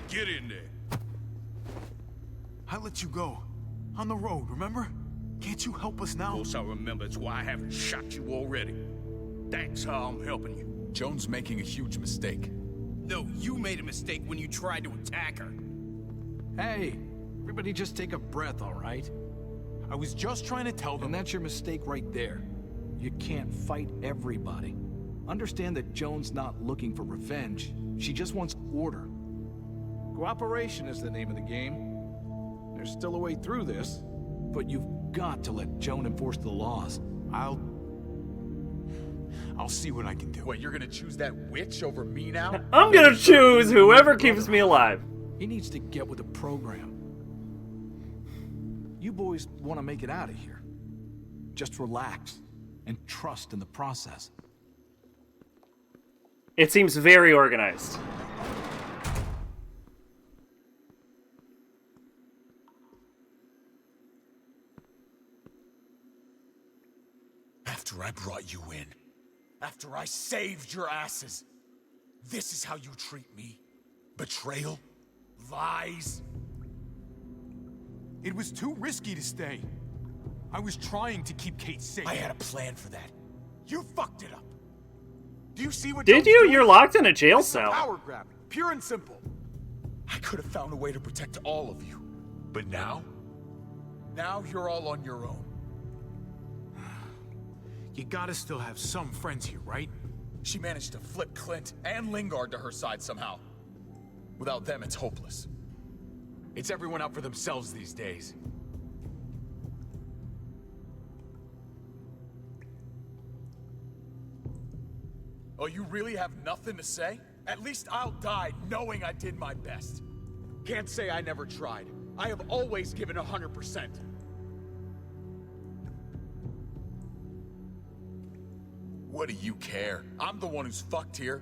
Get in there.
I let you go. On the road, remember? Can't you help us now?
Of course I remember. It's why I haven't shot you already. That's how I'm helping you.
Joan's making a huge mistake.
No, you made a mistake when you tried to attack her.
Hey, everybody just take a breath, all right?
I was just trying to tell them.
And that's your mistake right there. You can't fight everybody. Understand that Joan's not looking for revenge. She just wants order. Cooperation is the name of the game. There's still a way through this, but you've got to let Joan enforce the laws.
I'll see what I can do.
Wait, you're gonna choose that witch over me now?
I'm gonna choose whoever keeps me alive.
He needs to get with the program. You boys want to make it out of here. Just relax and trust in the process.
It seems very organized.
After I brought you in, after I saved your asses, this is how you treat me? Betrayal? Lies? It was too risky to stay. I was trying to keep Kate safe. I had a plan for that. You fucked it up. Do you see what
Did
Jones
you?
doing?
You're locked in a jail
This is
cell.
power grabbing, pure and simple. I could have found a way to protect all of you, but now you're all on your own.
You gotta still have some friends here, right?
She managed to flip Clint and Lingard to her side somehow. Without them, it's hopeless. It's everyone out for themselves these days. Oh, you really have nothing to say? At least I'll die knowing I did my best. Can't say I never tried. I have always given 100%. What do you care? I'm the one who's fucked here.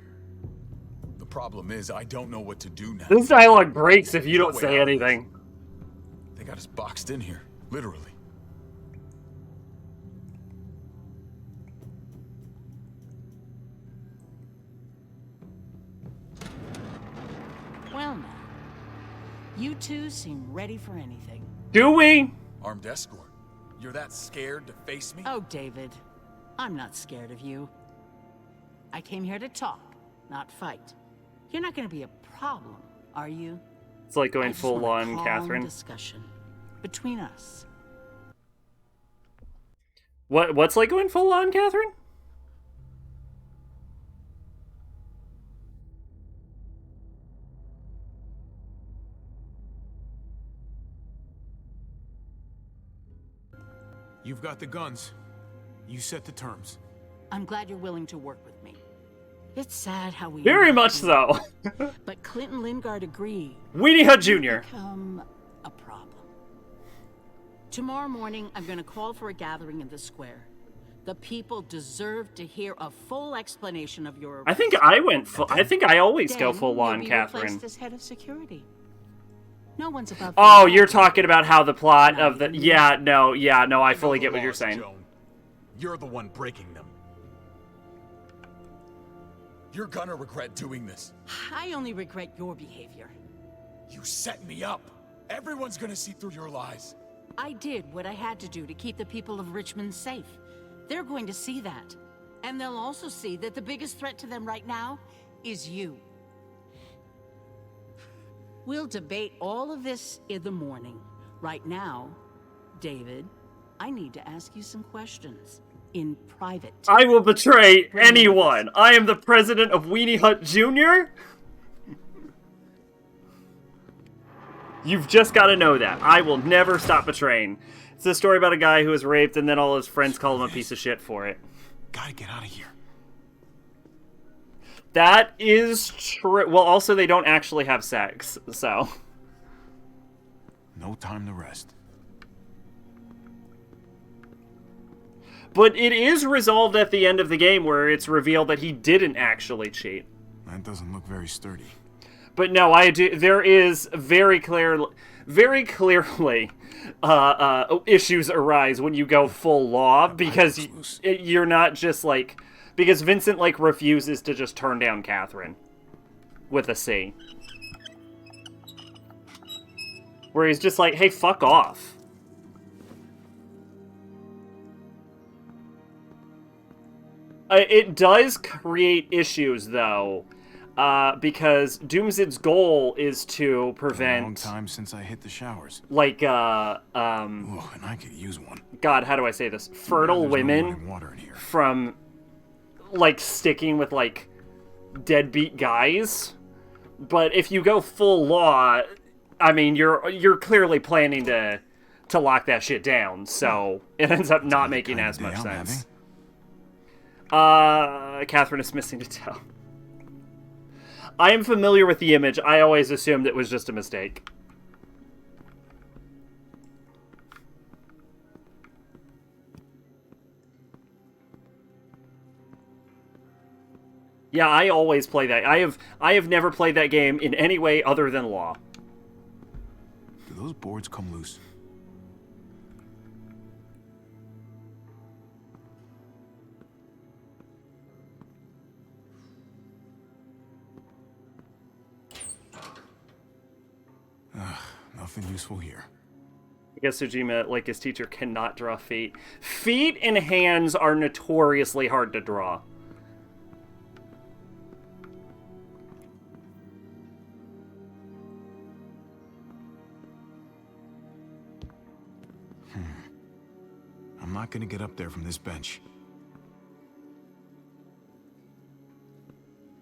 The problem is, I don't know what to do now.
This dialogue breaks if you
No
don't
way
say
out.
anything.
They got us boxed in here, literally.
Well, now, you two seem ready for anything.
Do we?
Armed escort. You're that scared to face me?
Oh, David, I'm not scared of you. I came here to talk, not fight. You're not going to be a problem, are you?
It's like
I
going
just
full
want a
on
calm
Catherine.
discussion between us.
What's like going full on Catherine?
You've got the guns. You set the terms.
I'm glad you're willing to work with me. It's sad how we
Very much so.
But Clint and Lingard agree.
Weenie Hut Jr.
Become a problem. Tomorrow morning, I'm going to call for a gathering in the square. The people deserve to hear a full explanation of your.
I think I went full. I think I always go
Then
full on
you'll be
Catherine.
replaced as head of security. No one's above.
Oh, you're talking about how the plot of the. Yeah, no, I fully get what you're saying.
You're the one breaking them. You're gonna regret doing this.
I only regret your behavior.
You set me up. Everyone's gonna see through your lies.
I did what I had to do to keep the people of Richmond safe. They're going to see that. And they'll also see that the biggest threat to them right now is you. We'll debate all of this in the morning. Right now, David, I need to ask you some questions. In private.
I will betray anyone. I am the president of Weenie Hut Jr. You've just got to know that. I will never stop betraying. It's a story about a guy who was raped and then all his friends call him a piece of shit for it.
Gotta get out of here.
That is true. Well, also, they don't actually have sex, so.
No time to rest.
But it is resolved at the end of the game where it's revealed that he didn't actually cheat.
That doesn't look very sturdy.
But no, I do. There is very clearly issues arise when you go full law because you're not just like because Vincent like refuses to just turn down Catherine with a C, where he's just like, "Hey, fuck off." It does create issues though. Because Doomsid's goal is to prevent.
A long time since I hit the showers.
Like,
Oh, and I could use one.
God, how do I say this? Fertile
There's no
women
running water in here.
from, like, sticking with, like, deadbeat guys. But if you go full law, I mean, you're clearly planning to lock that shit down. So it ends up not making as much sense. Catherine is missing a toe. I am familiar with the image. I always assumed it was just a mistake. Yeah, I always play that. I have never played that game in any way other than law.
Do those boards come loose? Nothing useful here.
I guess Tsujima, like his teacher, cannot draw feet. Feet and hands are notoriously hard to draw.
not gonna get up there from this bench.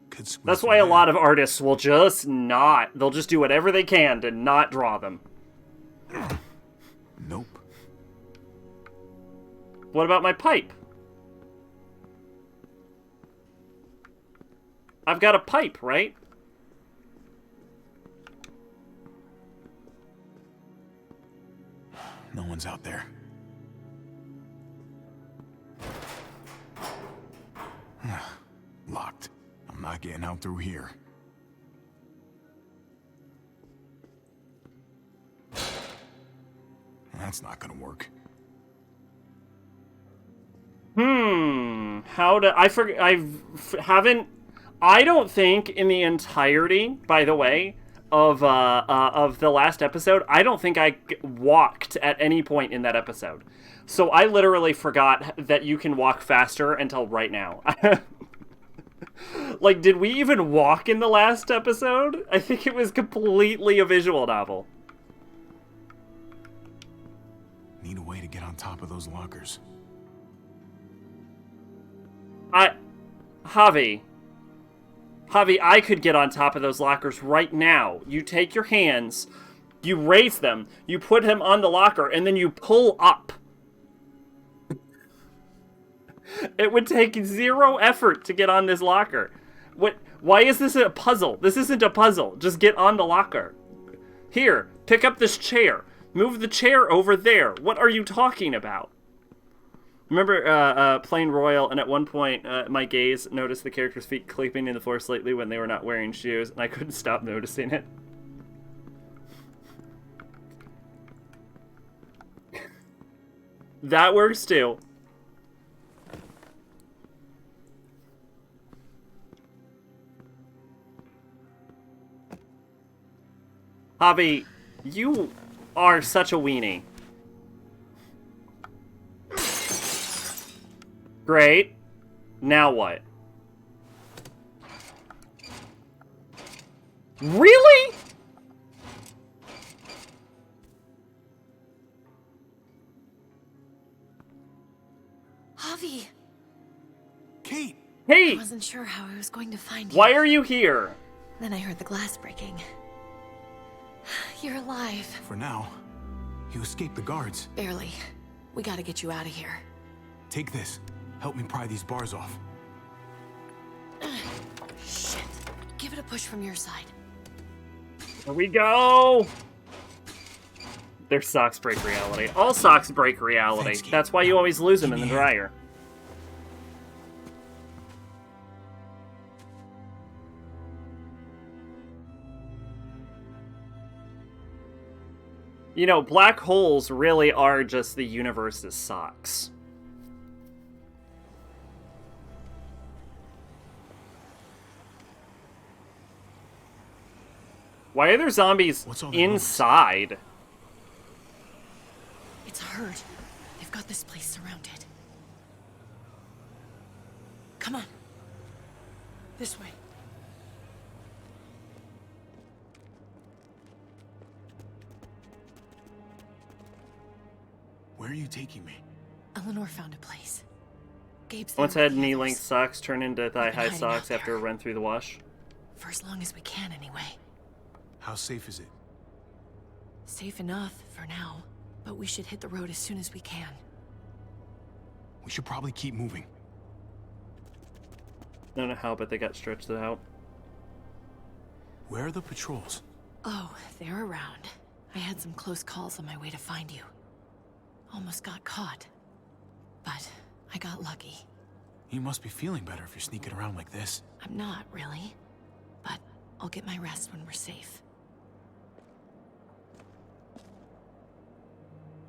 Could squeeze
That's
through
why a
there.
lot of artists will just not. They'll just do whatever they can to not draw them.
Nope.
What about my pipe? I've got a pipe, right?
No one's out there. Locked. I'm not getting out through here. That's not gonna work.
How to... I don't think in the entirety, by the way, of the last episode, I don't think I walked at any point in that episode. So I literally forgot that you can walk faster until right now. Like, did we even walk in the last episode? I think it was completely a visual novel.
Need a way to get on top of those lockers.
Javi, I could get on top of those lockers right now. You take your hands, you raise them, you put him on the locker, and then you pull up. It would take 0 effort to get on this locker. Why is this a puzzle? This isn't a puzzle. Just get on the locker. Here, pick up this chair. Move the chair over there. What are you talking about? Remember playing Royal, and at one point my gaze noticed the character's feet clipping in the floor slightly when they were not wearing shoes, and I couldn't stop noticing it. That works too. Javi, you are such a weenie. Great. Now what? Really?
Javi!
Kate!
Hey!
I wasn't sure how I was going to find you.
Why are you here?
Then I heard the glass breaking. You're alive.
For now, you escaped the guards.
Barely. We gotta get you out of here.
Take this. Help me pry these bars off.
Shit. Give it a push from your side.
Here we go! Their socks break reality. All socks break reality.
Thanks, Kate.
That's why you always lose them in the
Give me a hand.
dryer. You know, black holes really are just the universe's socks. Why are there zombies
What's all that
inside?
It's a herd. They've got this place surrounded. Come on. This way.
Where are you taking me?
Eleanor found a place. Gabe's
Once
there
had
with the
knee-length
others.
socks turn into thigh-high
hiding out
socks after a run through the wash.
For as long as we can, anyway.
How safe is it?
Safe enough for now, but we should hit the road as soon as we can.
We should probably keep moving.
I don't know how, but they got stretched out.
Where are the patrols?
Oh, they're around. I had some close calls on my way to find you. Almost got caught. But I got lucky.
You must be feeling better if you're sneaking around like this.
I'm not, really. But I'll get my rest when we're safe.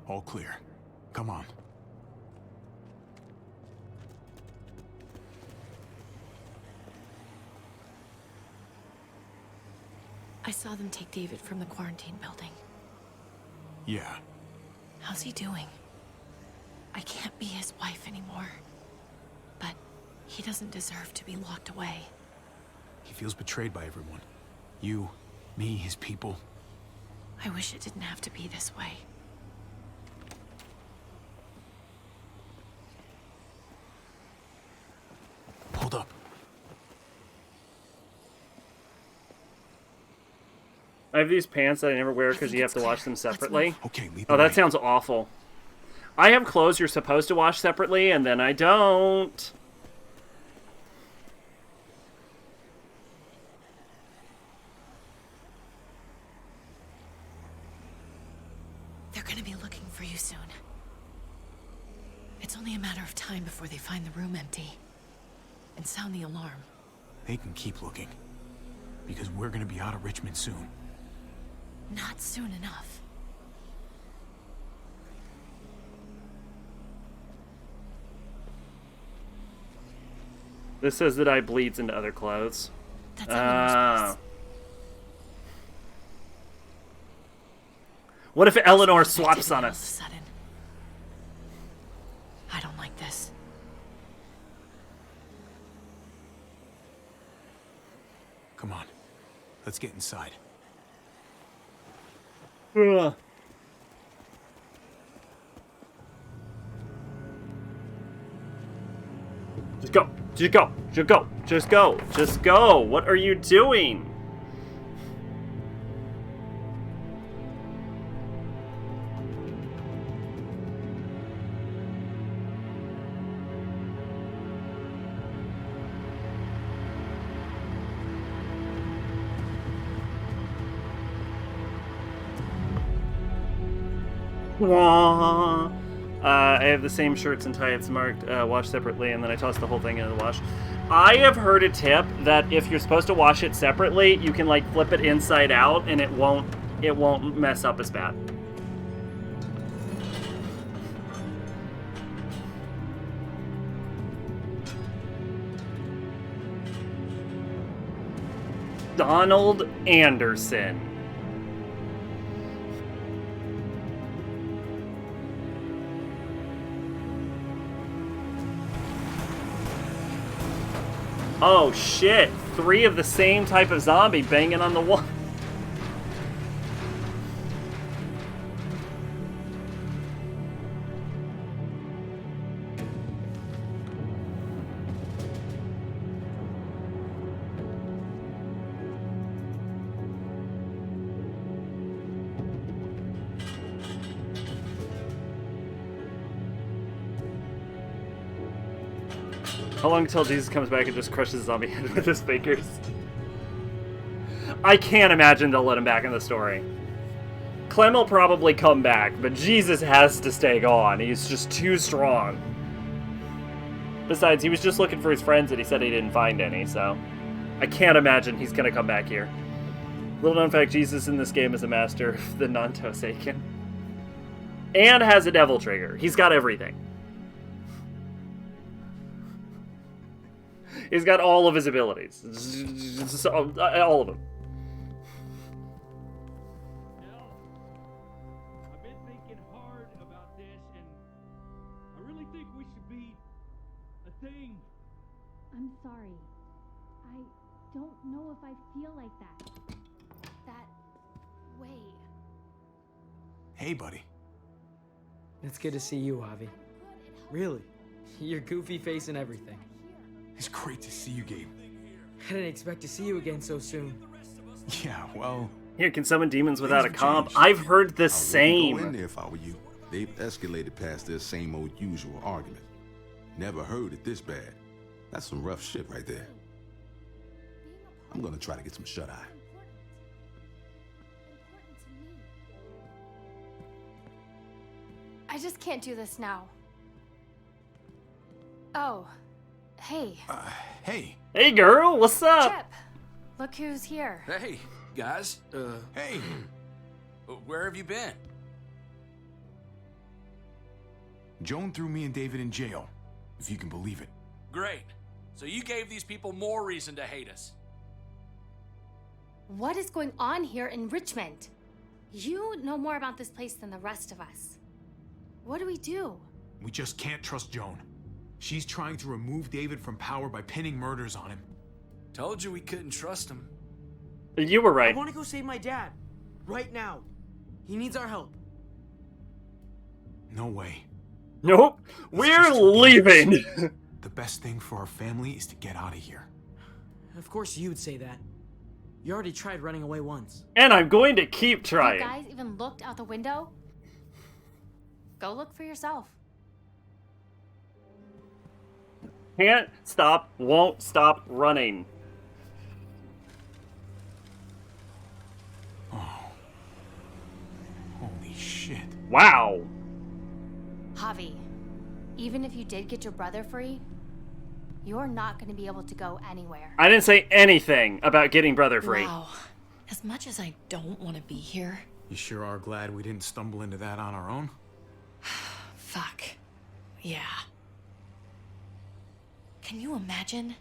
All clear. Come on.
I saw them take David from the quarantine building.
Yeah.
How's he doing? I can't be his wife anymore. But he doesn't deserve to be locked away.
He feels betrayed by everyone. You, me, his people.
I wish it didn't have to be this way.
I have these pants that I never wear because you have to wash them separately.
Okay, lead
Oh,
the
that
way.
sounds awful. I have clothes you're supposed to wash separately, and then I don't.
They're gonna be looking for you soon. It's only a matter of time before they find the room empty and sound the alarm.
They can keep looking. Because we're gonna be out of Richmond soon.
Not soon enough.
This says that I bleeds into other clothes.
That's Eleanor's place.
What if Eleanor swaps
Activity
on
all of a
us?
sudden. I don't like this.
Come on. Let's get inside.
Ugh. Just go. Just go. Just go. Just go. Just go. What are you doing? Wah. I have the same shirts and tie-ups marked wash separately, and then I toss the whole thing into the wash. I have heard a tip that if you're supposed to wash it separately, you can like flip it inside out, and it won't mess up as bad. Donald Anderson. Oh shit, 3 of the same type of zombie banging on the wall. How long until Jesus comes back and just crushes the zombie head with his fingers? I can't imagine they'll let him back in the story. Clem will probably come back, but Jesus has to stay gone. He's just too strong. Besides, he was just looking for his friends and he said he didn't find any, so... I can't imagine he's gonna come back here. Little known fact, Jesus in this game is a master of the Nanto Seiken. And has a devil trigger. He's got everything. He's got all of his abilities. All of them.
I've been thinking hard about this, and I really think we should be a thing.
I'm sorry. I don't know if I feel like that. That way.
Hey, buddy.
It's good to see you, Javi. Really. Your goofy face and everything.
It's great to see you, Gabe.
I didn't expect to see you again so soon.
Yeah, well...
Here, can summon demons without a comp? I've heard the
Go in
same.
there if I were you. They've escalated past their same old usual argument. Never heard it this bad. That's some rough shit right there. I'm gonna try to get some shut-eye.
I just can't do this now. Oh, hey.
Hey.
Hey, girl, what's up?
Chip, look who's here.
Hey, guys.
Hey.
Where have you been?
Joan threw me and David in jail, if you can believe it.
Great. So you gave these people more reason to hate us.
What is going on here in Richmond? You know more about this place than the rest of us. What do we do?
We just can't trust Joan. She's trying to remove David from power by pinning murders on him.
Told you we couldn't trust him.
You were right.
I want to go save my dad. Right now. He needs our help.
No way.
Nope. We're leaving.
The best thing for our family is to get out of here.
Of course you'd say that.
You already tried running away once.
And I'm going to keep trying.
You guys even looked out the window? Go look for yourself.
Can't stop, won't stop running.
Holy shit.
Wow.
Javi, even if you did get your brother free, you're not going to be able to go anywhere.
I didn't say anything about getting brother free.
Wow. As much as I don't want to be here.
You sure are glad we didn't stumble into that on our own?
Fuck. Yeah. Can you imagine?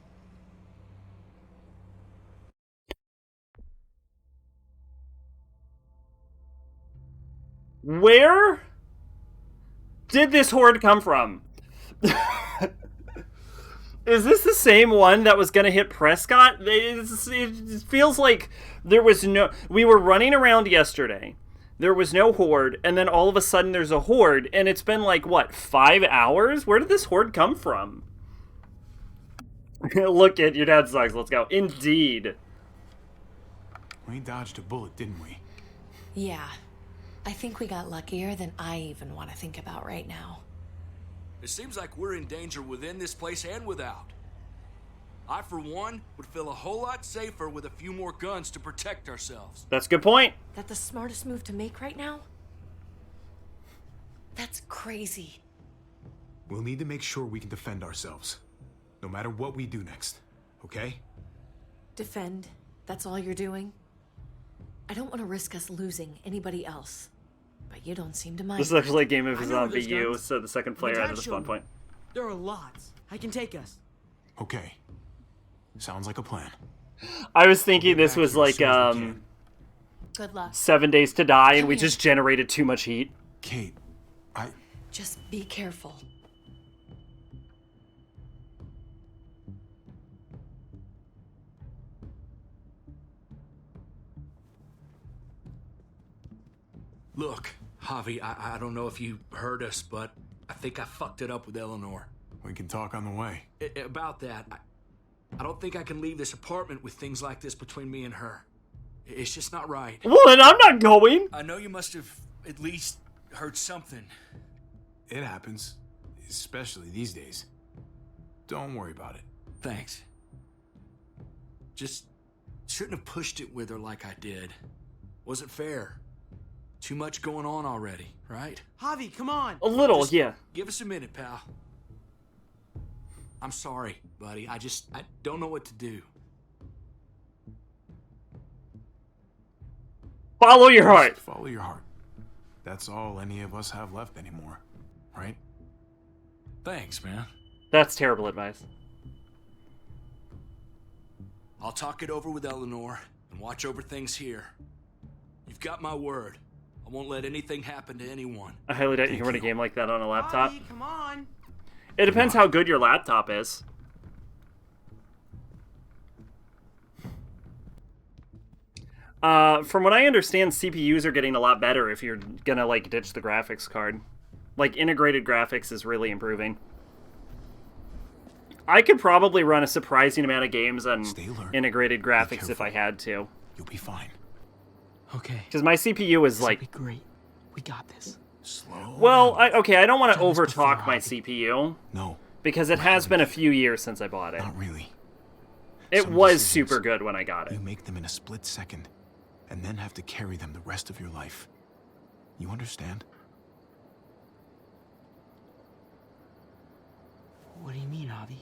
Where did this horde come from? Is this the same one that was gonna hit Prescott? It feels like there was no... We were running around yesterday. There was no horde, and then all of a sudden there's a horde, and it's been like, what, 5 hours? Where did this horde come from? Look at your dad sucks. Let's go. Indeed.
We dodged a bullet, didn't we?
Yeah. I think we got luckier than I even want to think about right now.
It seems like we're in danger within this place and without. I, for one, would feel a whole lot safer with a few more guns to protect ourselves.
That's a good point.
That the smartest move to make right now? That's crazy.
We'll need to make sure we can defend ourselves. No matter what we do next, okay?
Defend? That's all you're doing? I don't want to risk us losing anybody else. But you don't seem to mind.
This is actually a game of
I know
zombie
those
you,
guns.
so the second player
My
out
dad
of the
showed
spawn
me.
point.
There are lots. I can take us.
Okay. Sounds like a plan.
I was thinking this was like,
Good luck.
7 Days to Die, and
Come
we
here.
just generated too much heat.
Kate,
Just be careful.
Look, Javi, I don't know if you heard us, but I think I fucked it up with Eleanor.
We can talk on the way.
About that, I don't think I can leave this apartment with things like this between me and her. It's just not right.
Well, then I'm not going.
I know you must have at least heard something.
It happens. Especially these days. Don't worry about it.
Thanks. Just shouldn't have pushed it with her like I did. Wasn't fair. Too much going on already, right?
Javi, come on.
A little,
Just
yeah.
Give us a minute, pal. I'm sorry, buddy. I don't know what to do.
Follow your heart.
Just follow your heart. That's all any of us have left anymore, right?
Thanks, man.
That's terrible advice.
I'll talk it over with Eleanor and watch over things here. You've got my word. I won't let anything happen to anyone.
I highly doubt you can run a game like that on a laptop.
Javi, come on.
It depends how good your laptop is. From what I understand, CPUs are getting a lot better if you're gonna, like, ditch the graphics card. Like, integrated graphics is really improving. I could probably run a surprising amount of games on integrated graphics if I had to.
You'll be fine.
Okay.
Because my CPU is, like...
Great. We got this.
Slow.
Well, okay, I don't want to overtalk my CPU.
No.
Because it has been a few years since I bought it.
Not really.
It
Some
was
decisions,
super good when I got it.
You make them in a split second, and then have to carry them the rest of your life. You understand?
What do you mean, Javi?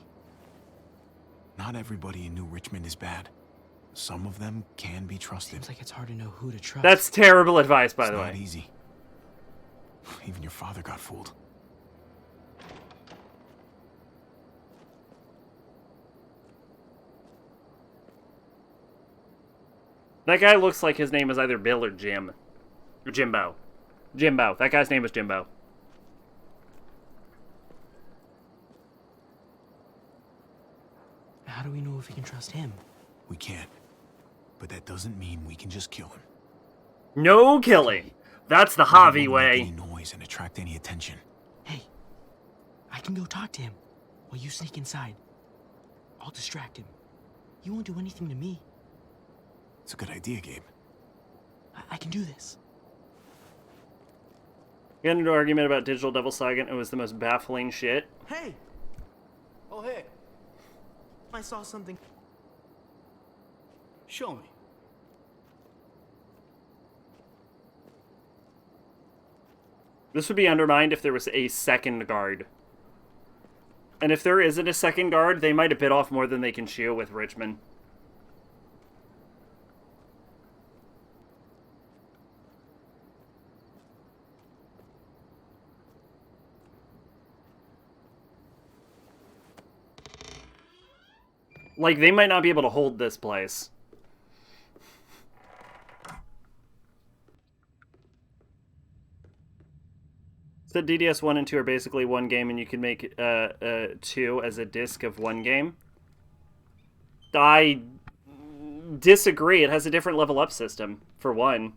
Not everybody in New Richmond is bad. Some of them can be trusted.
Seems like it's hard to know who to trust.
That's terrible advice, by the way.
It's not easy. Even your father got fooled.
That guy looks like his name is either Bill or Jim. Or Jimbo. Jimbo. That guy's name is Jimbo.
How do we know if we can trust him?
We can't. But that doesn't mean we can just kill him.
No killing. That's the Javi way.
Any noise and attract any attention.
Hey, I can go talk to him while you sneak inside. I'll distract him. He won't do anything to me.
It's a good idea, Gabe.
I can do this.
We got into an argument about Digital Devil Saga, and it was the most baffling shit.
Hey! Oh, hey. I saw something.
Show me.
This would be undermined if there was a second guard. And if there isn't a second guard, they might have bit off more than they can chew with Richmond. Like, they might not be able to hold this place. So DDS 1 and 2 are basically one game, and you can make 2 as a disc of one game. I disagree. It has a different level up system, for one.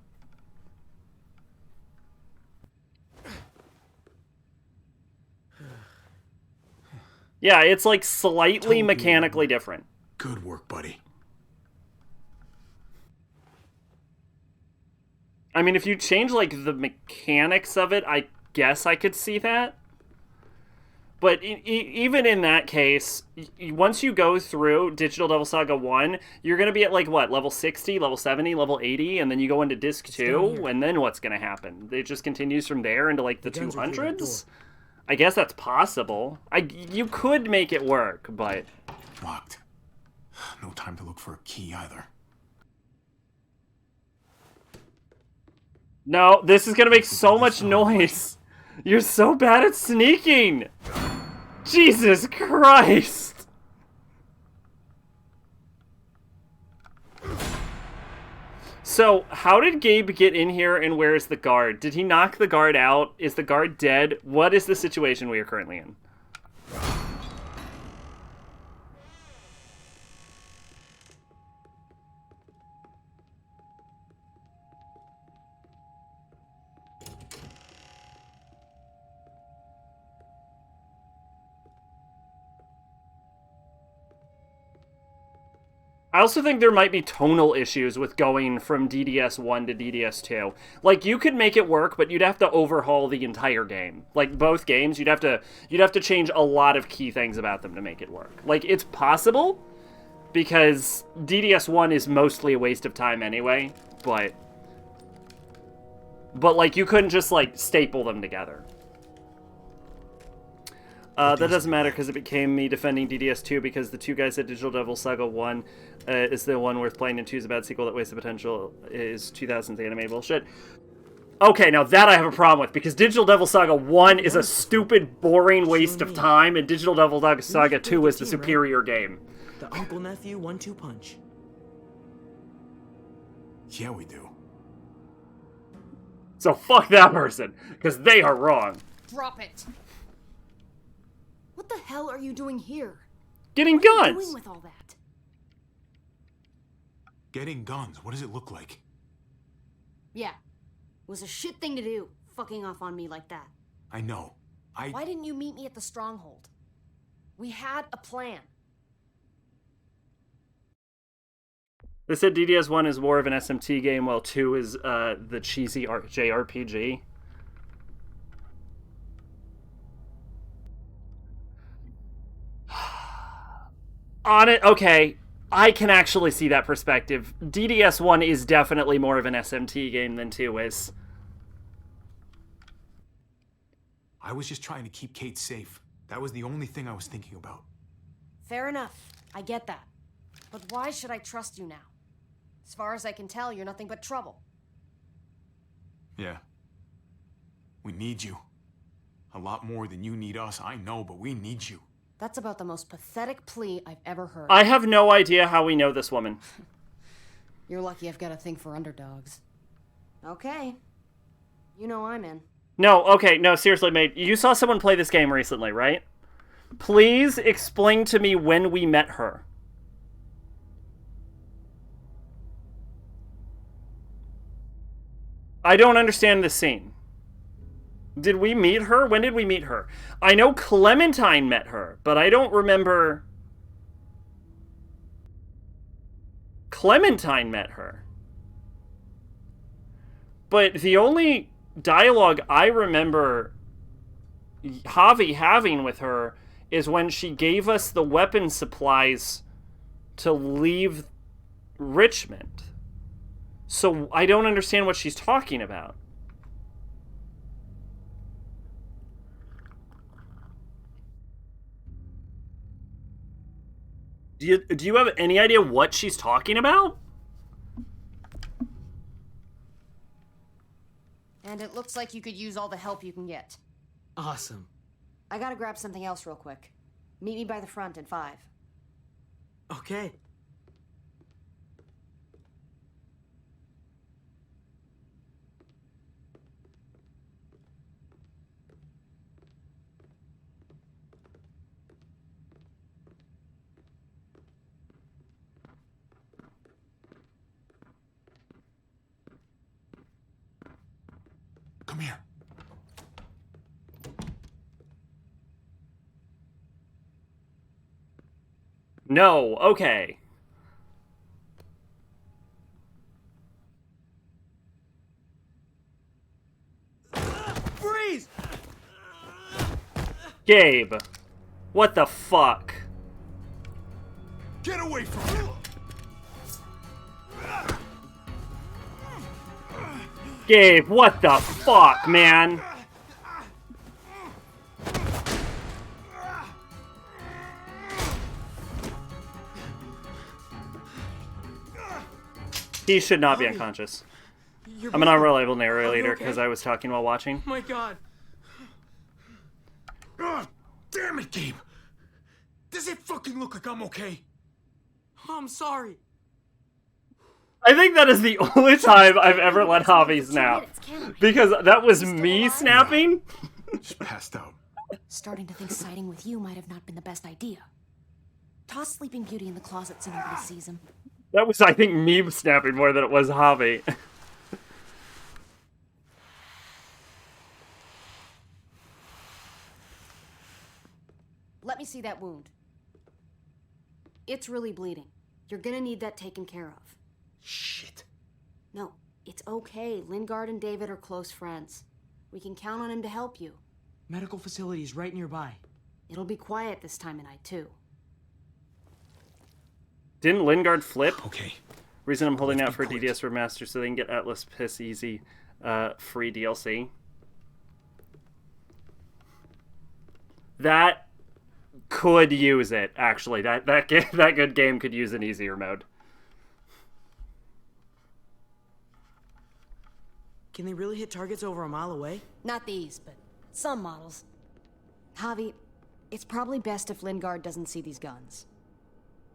Yeah, it's like slightly mechanically different.
Good work, buddy.
I mean, if you change, like, the mechanics of it, I guess I could see that. But even in that case, once you go through Digital Devil Saga 1, you're going to be at, like, what, level 60, level 70, level 80, and then you go into Disc 2, and then what's going to happen? It just continues from there into, like, the 200s? I guess that's possible. You could make it work, but...
Locked. No time to look for a key either.
No, this is gonna make so much noise. You're so bad at sneaking. Jesus Christ. So, how did Gabe get in here, and where is the guard? Did he knock the guard out? Is the guard dead? What is the situation we are currently in? I also think there might be tonal issues with going from DDS 1 to DDS 2. Like, you could make it work, but you'd have to overhaul the entire game. Like, both games, you'd have to change a lot of key things about them to make it work. Like, it's possible, because DDS 1 is mostly a waste of time anyway, but like, you couldn't just, like, staple them together. That doesn't matter because it became me defending DDS 2 because the two guys at Digital Devil Saga 1 is the one worth playing, and 2 is a bad sequel that wastes the potential is 2000's anime bullshit. Okay, now that I have a problem with, because Digital Devil Saga 1 is a stupid, boring waste of time, and Digital Devil Saga 2 is the superior game.
The uncle-nephew 1-2 punch.
Yeah, we do.
So fuck that person, because they are wrong.
Drop it. What the hell are you doing here?
Getting
What are you
guns.
doing with all that?
Getting guns. What does it look like?
Yeah, it was a shit thing to do, fucking off on me like that.
I know.
Why didn't you meet me at the stronghold? We had a plan.
They said DDS 1 is more of an SMT game, while 2 is the cheesy JRPG. On it, okay, I can actually see that perspective. DDS 1 is definitely more of an SMT game than 2 is.
I was just trying to keep Kate safe. That was the only thing I was thinking about.
Fair enough, I get that. But why should I trust you now? As far as I can tell, you're nothing but trouble.
Yeah. We need you. A lot more than you need us, I know, but we need you.
That's about the most pathetic plea I've ever heard.
I have no idea how we know this woman.
You're lucky I've got a thing for underdogs. Okay. You know I'm in.
No, okay, no, seriously, mate. You saw someone play this game recently, right? Please explain to me when we met her. I don't understand this scene. Did we meet her? When did we meet her? I know Clementine met her, but I don't remember... Clementine met her. But the only dialogue I remember Javi having with her is when she gave us the weapon supplies to leave Richmond. So I don't understand what she's talking about. Do you have any idea what she's talking about?
And it looks like you could use all the help you can get.
Awesome.
I gotta grab something else real quick. Meet me by the front in 5.
Okay.
Come here.
No, okay.
Freeze!
Gabe, what the fuck?
Get away from him!
Gabe, what the fuck, man? He should not be unconscious. I'm an unreliable narrator because I was talking while watching.
Oh my god.
Oh, damn it, Gabe! Does it fucking look like I'm okay?
Oh, I'm sorry.
I think that is the only time I've ever let Javi snap. Because that was me snapping.
Just passed out.
Starting to think siding with you might have not been the best idea. Toss Sleeping Beauty in the closet so nobody sees him.
That was, I think, me snapping more than it was Javi.
Let me see that wound. It's really bleeding. You're gonna need that taken care of.
Shit.
No, it's okay. Lingard and David are close friends. We can count on him to help you.
Medical facility's right nearby.
It'll be quiet this time of night, too.
Didn't Lingard flip?
Okay.
Reason I'm holding out for DDS Remaster so they can get Atlas Piss Easy free DLC. That could use it, actually. That good game could use an easier mode.
Can they really hit targets over a mile away?
Not these, but some models. Javi, it's probably best if Lingard doesn't see these guns.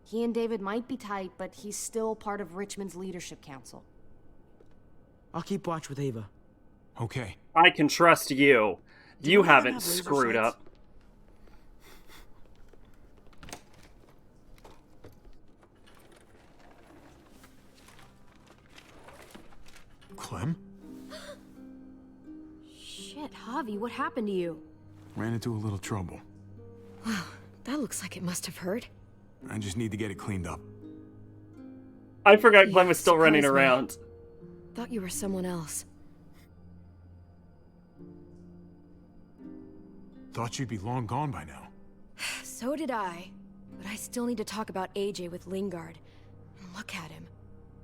He and David might be tight, but he's still part of Richmond's leadership council.
I'll keep watch with Ava.
Okay.
I can trust you. You haven't screwed up.
Clem?
Shit, Javi, what happened to you?
Ran into a little trouble.
Wow, that looks like it must have hurt.
I just need to get it cleaned up.
I forgot Clem was still running around.
Thought you were someone else.
Thought you'd be long gone by now.
So did I. But I still need to talk about AJ with Lingard. Look at him.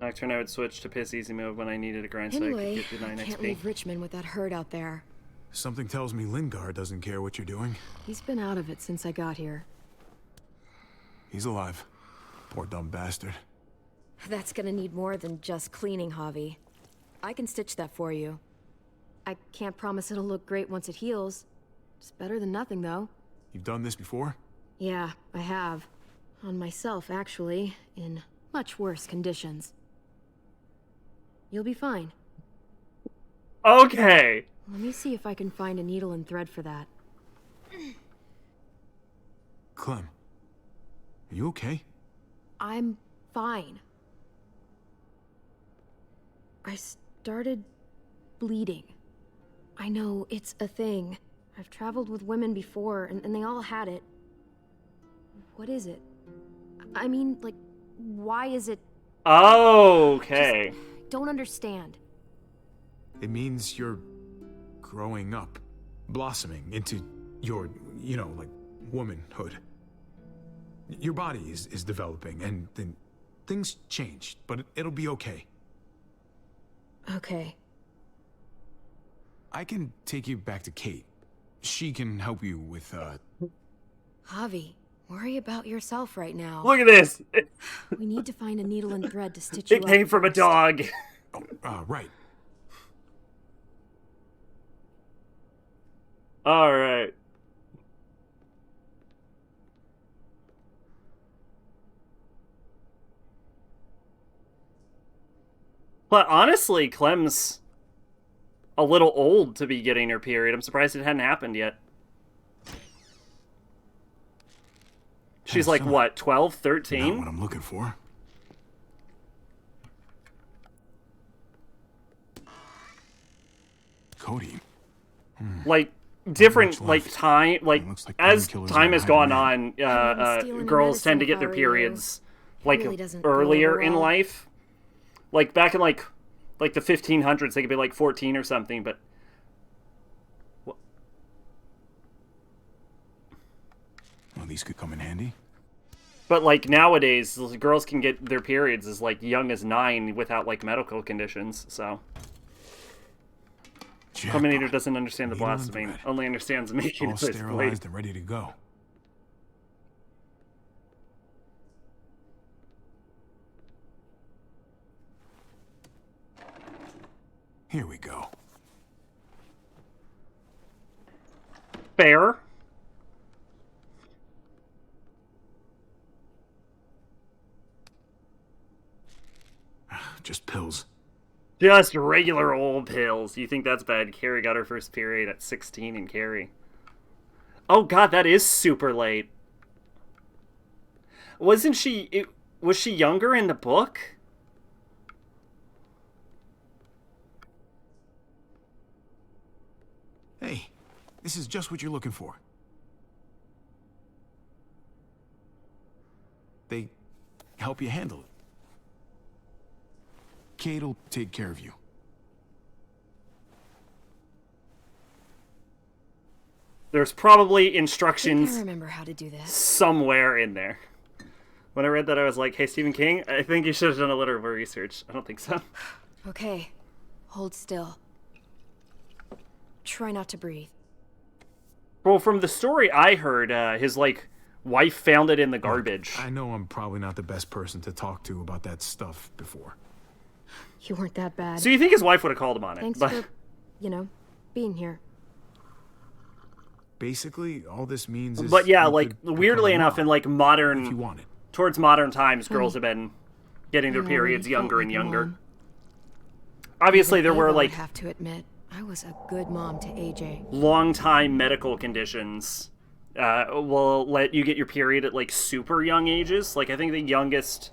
Nocturne, I would switch to Piss Easy mode when I needed a grind so I
Anyway,
could get the 9
I can't
XP.
leave Richmond with that herd out there.
Something tells me Lingard doesn't care what you're doing.
He's been out of it since I got here.
He's alive. Poor dumb bastard.
That's gonna need more than just cleaning, Javi. I can stitch that for you. I can't promise it'll look great once it heals. It's better than nothing, though.
You've done this before?
Yeah, I have. On myself, actually, in much worse conditions. You'll be fine.
Okay.
Let me see if I can find a needle and thread for that.
Clem, are you okay?
I'm fine. I started bleeding. I know, it's a thing. I've traveled with women before, and they all had it. What is it? I mean, like, why is it
Okay.
Don't understand.
It means you're growing up, blossoming into your, you know, like, womanhood. Your body is developing, and then things change, but it'll be okay.
Okay.
I can take you back to Kate. She can help you with,
Javi, worry about yourself right now.
Look at this.
We need to find a needle and thread to stitch you
It
up.
came from a dog.
Right.
All right. But honestly, Clem's a little old to be getting her period. I'm surprised it hadn't happened yet. She's like, what, 12, 13?
Not what I'm looking for. Cody.
Like, different, like, time, like as
painkillers
time
and
has gone
hibernate.
on, girls tend to get their periods, like,
really doesn't go
earlier
over
in
well.
life. Like, back in, like the 1500s, they could be, like, 14 or something, but...
Well, these could come in handy.
But, like, nowadays, girls can get their periods as, like, young as 9 without, like, medical conditions, so... Terminator doesn't understand the
Needle and
blasphemy,
thread.
only understands making
All
it this blade.
sterilized and ready to go. Here we go.
Fair.
Just pills.
Just regular old pills. You think that's bad? Carrie got her first period at 16 in Carrie. Oh god, that is super late. Wasn't she... was she younger in the book?
Hey, this is just what you're looking for. They help you handle it. Kate'll take care of you.
There's probably
I think
instructions
I remember how to do this.
somewhere in there. When I read that, I was like, hey, Stephen King, I think you should have done a little more research. I don't think so.
Okay. Hold still. Try not to breathe.
Well, from the story I heard, his, like, wife found it in the garbage.
I know I'm probably not the best person to talk to about that stuff before.
You weren't that bad.
So you think his wife would have called him on it?
Thanks
but...
for, you know, being here.
Basically, all this means is...
But yeah,
you
like,
could
weirdly
become a
enough,
mom
in, like, modern...
if you want it.
Towards modern times, girls
Honey,
have been getting their
I
periods
already felt
younger and
like a
younger.
mom.
Obviously,
Even
there were,
Ava would
like,
have to admit, I was a good mom to AJ.
long-time medical conditions will let you get your period at, like, super young ages. Like, I think the youngest...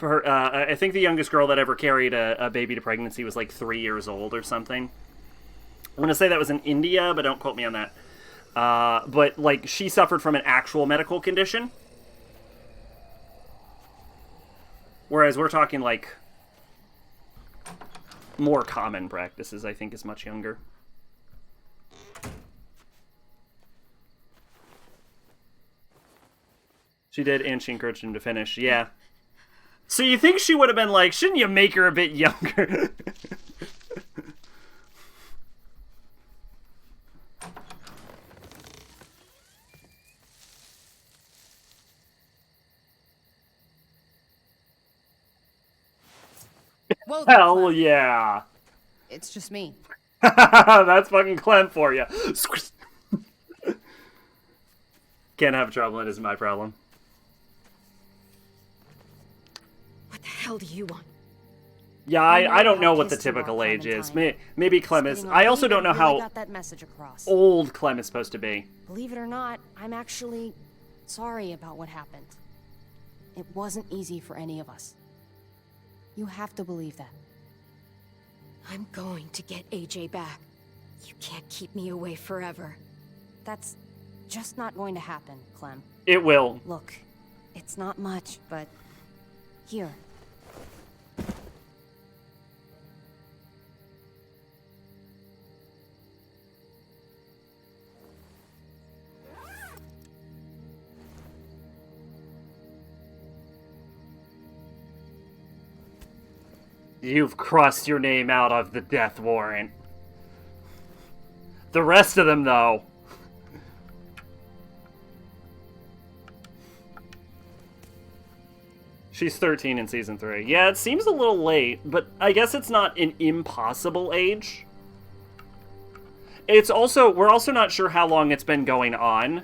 I think the youngest girl that ever carried a baby to pregnancy was, like, 3 years old or something. I'm going to say that was in India, but don't quote me on that. But, like, she suffered from an actual medical condition. Whereas we're talking, like, more common practices, I think, is much younger. She did, and she encouraged him to finish. Yeah. So you think she would have been like, shouldn't you make her a bit younger?
Whoa there,
Hell
Clem.
yeah.
It's just me.
That's fucking Clem for you. Can't have trouble, it is my problem.
What the hell do you want?
Yeah, I don't know what the typical age is. Maybe Clem is. I also don't know how
got that message across.
old Clem is supposed to be.
Believe it or not, I'm actually sorry about what happened. It wasn't easy for any of us. You have to believe that.
I'm going to get AJ back. You can't keep me away forever.
That's just not going to happen, Clem.
It will.
Look, it's not much, but here,
You've crossed your name out of the death warrant. The rest of them, though. She's 13 in season 3. Yeah, it seems a little late, but I guess it's not an impossible age. It's also, we're also not sure how long it's been going on.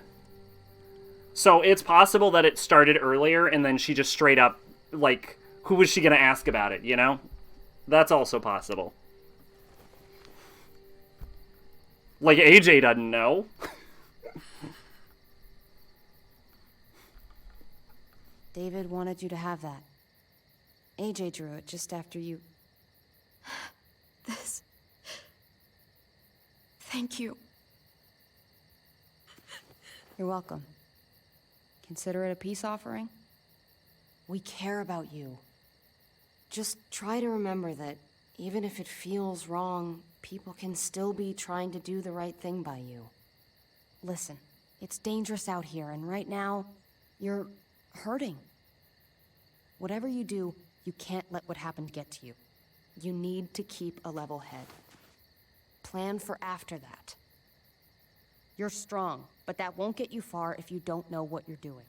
So it's possible that it started earlier and then she just straight up, like, who was she going to ask about it, you know? That's also possible. Like, AJ doesn't know.
David wanted you to have that. AJ drew it just after you...
This... Thank you.
You're welcome. Consider it a peace offering? We care about you. Just try to remember that even if it feels wrong, people can still be trying to do the right thing by you. Listen, it's dangerous out here, and right now, you're hurting. Whatever you do, you can't let what happened get to you. You need to keep a level head. Plan for after that. You're strong, but that won't get you far if you don't know what you're doing.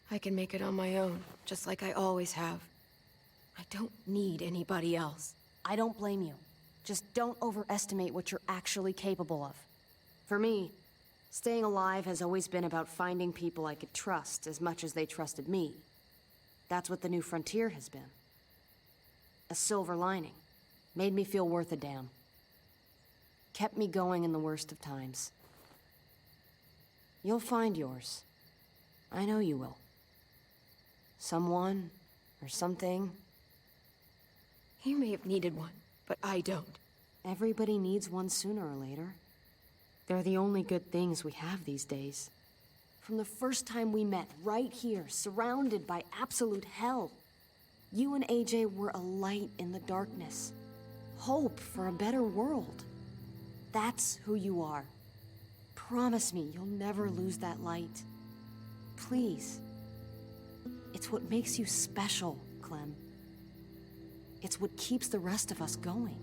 I can make it on my own, just like I always have. I don't need anybody else.
I don't blame you. Just don't overestimate what you're actually capable of. For me, staying alive has always been about finding people I could trust as much as they trusted me. That's what the New Frontier has been. A silver lining. Made me feel worth a damn. Kept me going in the worst of times. You'll find yours. I know you will. Someone, or something.
You may have needed one, but I don't.
Everybody needs one sooner or later. They're the only good things we have these days. From the first time we met, right here, surrounded by absolute hell, you and AJ were a light in the darkness. Hope for a better world. That's who you are. Promise me you'll never lose that light. Please. It's what makes you special, Clem. It's what keeps the rest of us going.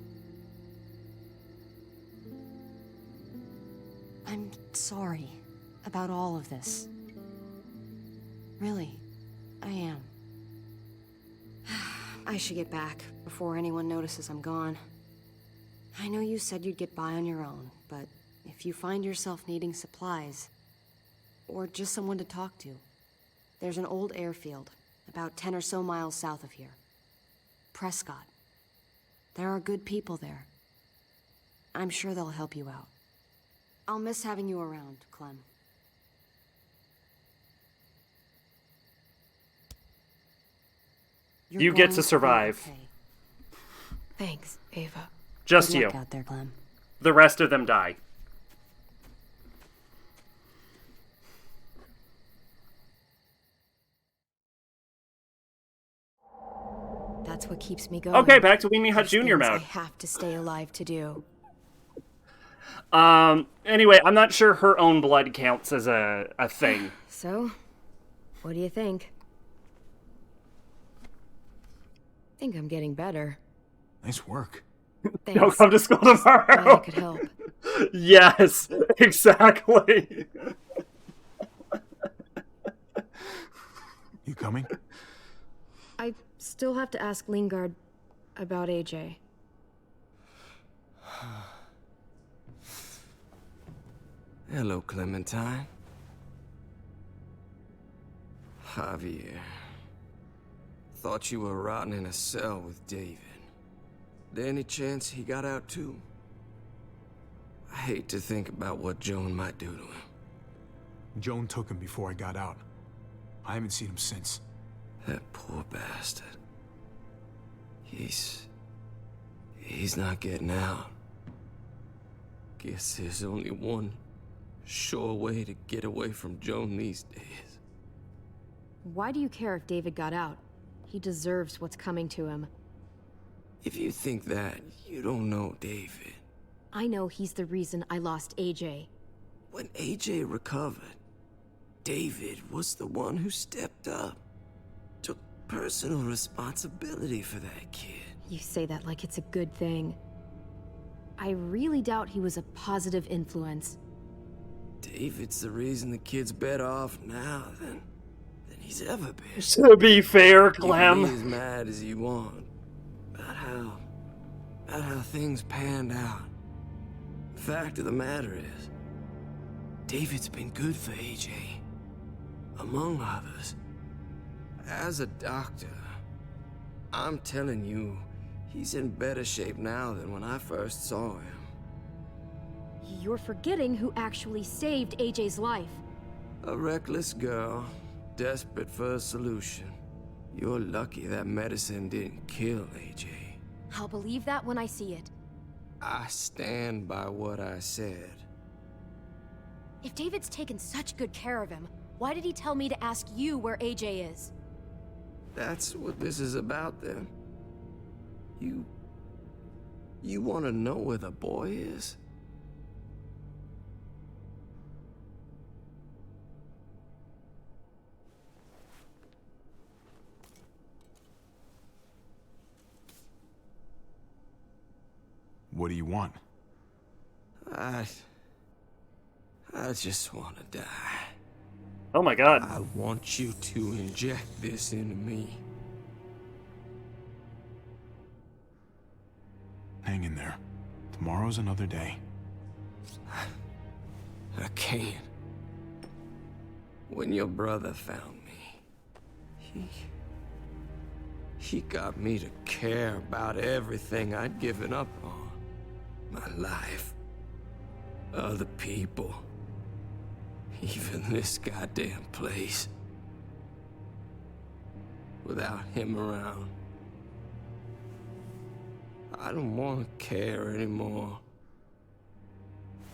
I'm sorry about all of this. Really, I am. I should get back before anyone notices I'm gone. I know you said you'd get by on your own, but if you find yourself needing supplies, or just someone to talk to, there's an old airfield about 10 or so miles south of here. Prescott. There are good people there. I'm sure they'll help you out. I'll miss having you around, Clem.
You get to survive.
Okay.
Thanks, Ava.
Just
Good
you.
luck out there, Clem.
The rest of them die.
That's what keeps me going.
Okay, back to Weenie Hut
There's
Jr.
things I
mode.
have to stay alive to do.
Anyway, I'm not sure her own blood counts as a thing.
So, what do you think? I think I'm getting better.
Nice work.
Thanks.
Don't come to school tomorrow.
Glad I could help.
Yes, exactly.
You coming?
I still have to ask Lingard about AJ.
Hello, Clementine. Javier. Thought you were rotting in a cell with David. There any chance he got out too? I hate to think about what Joan might do to him.
Joan took him before I got out. I haven't seen him since.
That poor bastard. He's not getting out. Guess there's only one sure way to get away from Joan these days.
Why do you care if David got out? He deserves what's coming to him.
If you think that, you don't know David.
I know he's the reason I lost AJ.
When AJ recovered, David was the one who stepped up. Took personal responsibility for that kid.
You say that like it's a good thing. I really doubt he was a positive influence.
David's the reason the kid's better off now than he's ever been.
To be fair,
You can
Clem.
be as mad as you want about how things panned out. The fact of the matter is, David's been good for AJ, among others. As a doctor, I'm telling you, he's in better shape now than when I first saw him.
You're forgetting who actually saved AJ's life.
A reckless girl, desperate for a solution. You're lucky that medicine didn't kill AJ.
I'll believe that when I see it.
I stand by what I said.
If David's taken such good care of him, why did he tell me to ask you where AJ is?
That's what this is about, then. You want to know where the boy is?
What do you want?
I just want to die.
Oh my god.
I want you to inject this into me.
Hang in there. Tomorrow's another day.
I can't. When your brother found me, he got me to care about everything I'd given up on. My life. Other people. Even this goddamn place. Without him around, I don't want to care anymore.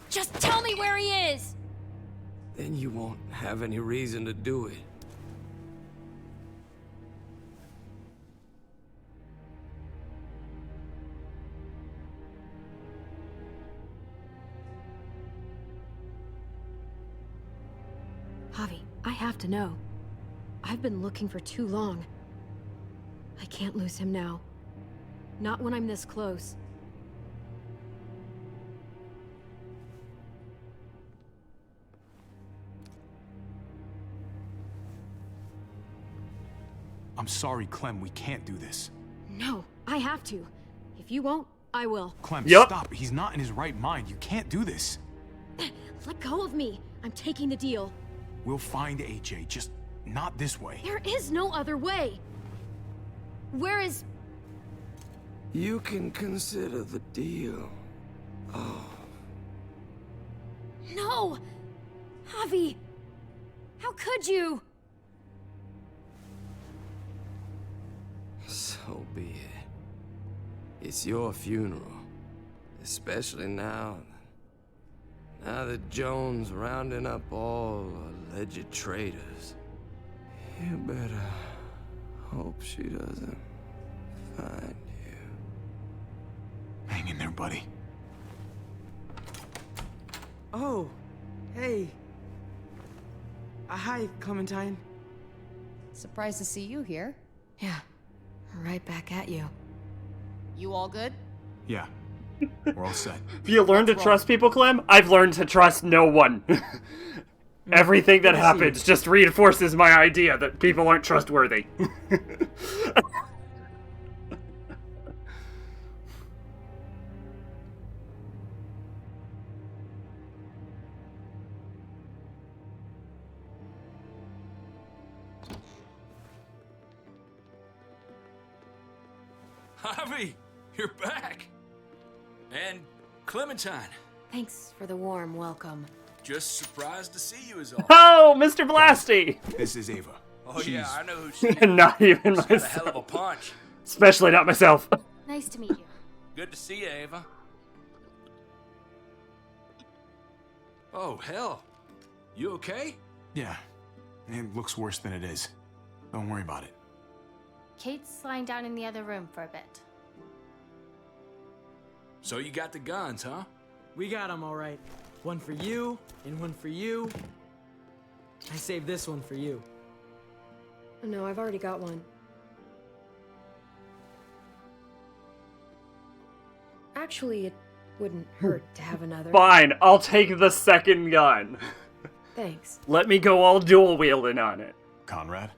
Just tell me where he is!
Then you won't have any reason to do it.
Javi, I have to know. I've been looking for too long. I can't lose him now. Not when I'm this close.
I'm sorry, Clem, we can't do this.
No, I have to. If you won't, I will.
Clem,
Yup.
stop. He's not in his right mind. You can't do this.
Let go of me. I'm taking the deal.
We'll find AJ, just not this way.
There is no other way. Where is...
You can consider the deal. Oh.
No! Javi! How could you?
So be it. It's your funeral. Especially now. Now that Joan's rounding up all alleged traitors. You better hope she doesn't find you.
Hang in there, buddy.
Oh, hey. Hi, Clementine.
Surprised to see you here.
Yeah, right back at you.
You all good?
Yeah. We're all set.
Have you learned to trust people, Clem? I've learned to trust no one. Everything that happens just reinforces my idea that people aren't trustworthy.
Javi, you're back. And Clementine.
Thanks for the warm welcome.
Just surprised to see you is all.
Oh, Mr. Blasty!
This is Ava.
Oh
She's...
yeah, I know who she is.
Not even
She's got a hell of a
myself.
punch.
Especially not myself.
Nice to meet you.
Good to see you, Ava. Oh, hell. You okay?
Yeah. It looks worse than it is. Don't worry about it.
Kate's lying down in the other room for a bit.
So you got the guns, huh?
We got them all right. One for you, and one for you. I saved this one for you.
No, I've already got one. Actually, it wouldn't hurt to have another.
Fine, I'll take the second gun.
Thanks.
Let me go all dual wielding on it.
Conrad?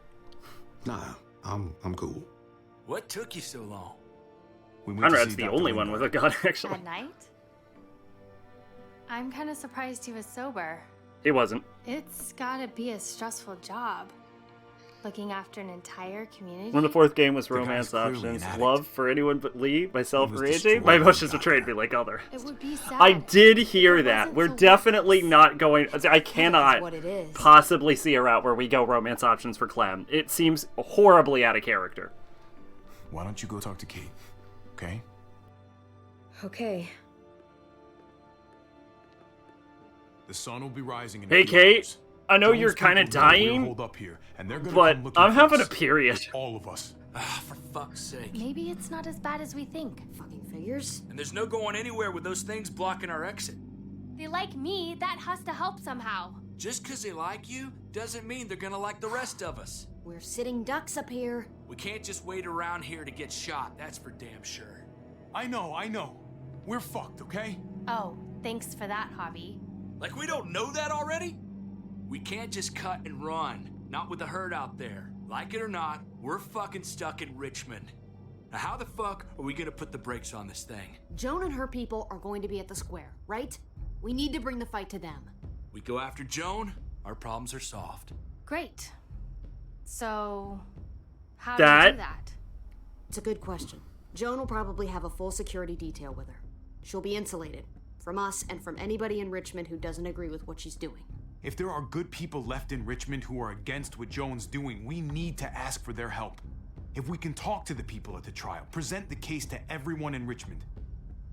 Nah, I'm cool.
What took you so long?
We went to
Conrad's
see
the
Dr.
only one with a gun, actually.
At night? I'm kind of surprised he was sober.
He wasn't.
It's gotta be a stressful job. Looking after an entire community.
When the fourth game was
The guy's
romance
clearly
options,
an addict.
love for anyone but Lee, myself,
He was
or AJ,
destroyed
my
when
emotions
he got
betrayed me like other.
It would be sad.
I did hear
if it
that.
wasn't
We're
so
definitely
worthless.
not going. I cannot
what it is.
possibly see a route where we go romance options for Clem. It seems horribly out of character.
Why don't you go talk to Kate, okay?
Okay.
The sun will be rising in
Hey,
a few
Kate.
hours.
I know
Jones
you're kind of
people know we're
dying,
holed up here, and they're gonna
but
come looking
I'm
for
having a
us.
period.
All of us.
Ah, for fuck's sake.
Maybe it's not as bad as we think.
Fucking figures.
And there's no going anywhere with those things blocking our exit.
They like me, that has to help somehow.
Just because they like you doesn't mean they're gonna like the rest of us.
We're sitting ducks up here.
We can't just wait around here to get shot, that's for damn sure.
I know. We're fucked, okay?
Oh, thanks for that, Javi.
Like we don't know that already? We can't just cut and run. Not with the herd out there. Like it or not, we're fucking stuck in Richmond. Now how the fuck are we gonna put the brakes on this thing?
Joan and her people are going to be at the square, right? We need to bring the fight to them.
We go after Joan, our problems are solved.
Great. So, how do
That-
we do that?
It's a good question. Joan will probably have a full security detail with her. She'll be insulated from us and from anybody in Richmond who doesn't agree with what she's doing.
If there are good people left in Richmond who are against what Joan's doing, we need to ask for their help. If we can talk to the people at the trial, present the case to everyone in Richmond,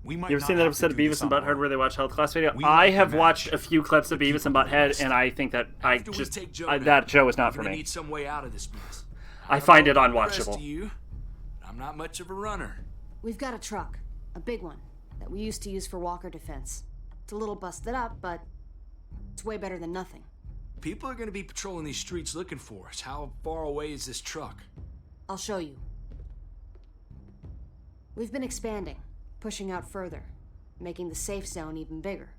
we might
You ever
not
seen that
have
episode
to
of
do
Beavis
this
and
on our
Butthead where they watch health class video?
We
I
like
have
the
watched
match.
a few clips of Beavis and Butthead, and I think that
After we take Joan out,
that show is not
we're
for
gonna
me.
need some way out of this mess.
I
don't
find
know
it
about the rest
unwatchable.
of you, I'm not much of a runner.
We've got a truck, a big one, that we used to use for walker defense. It's a little busted up, but it's way better than nothing.
People are gonna be patrolling these streets looking for us. How far away is this truck?
I'll show you. We've been expanding, pushing out further, making the safe zone even bigger.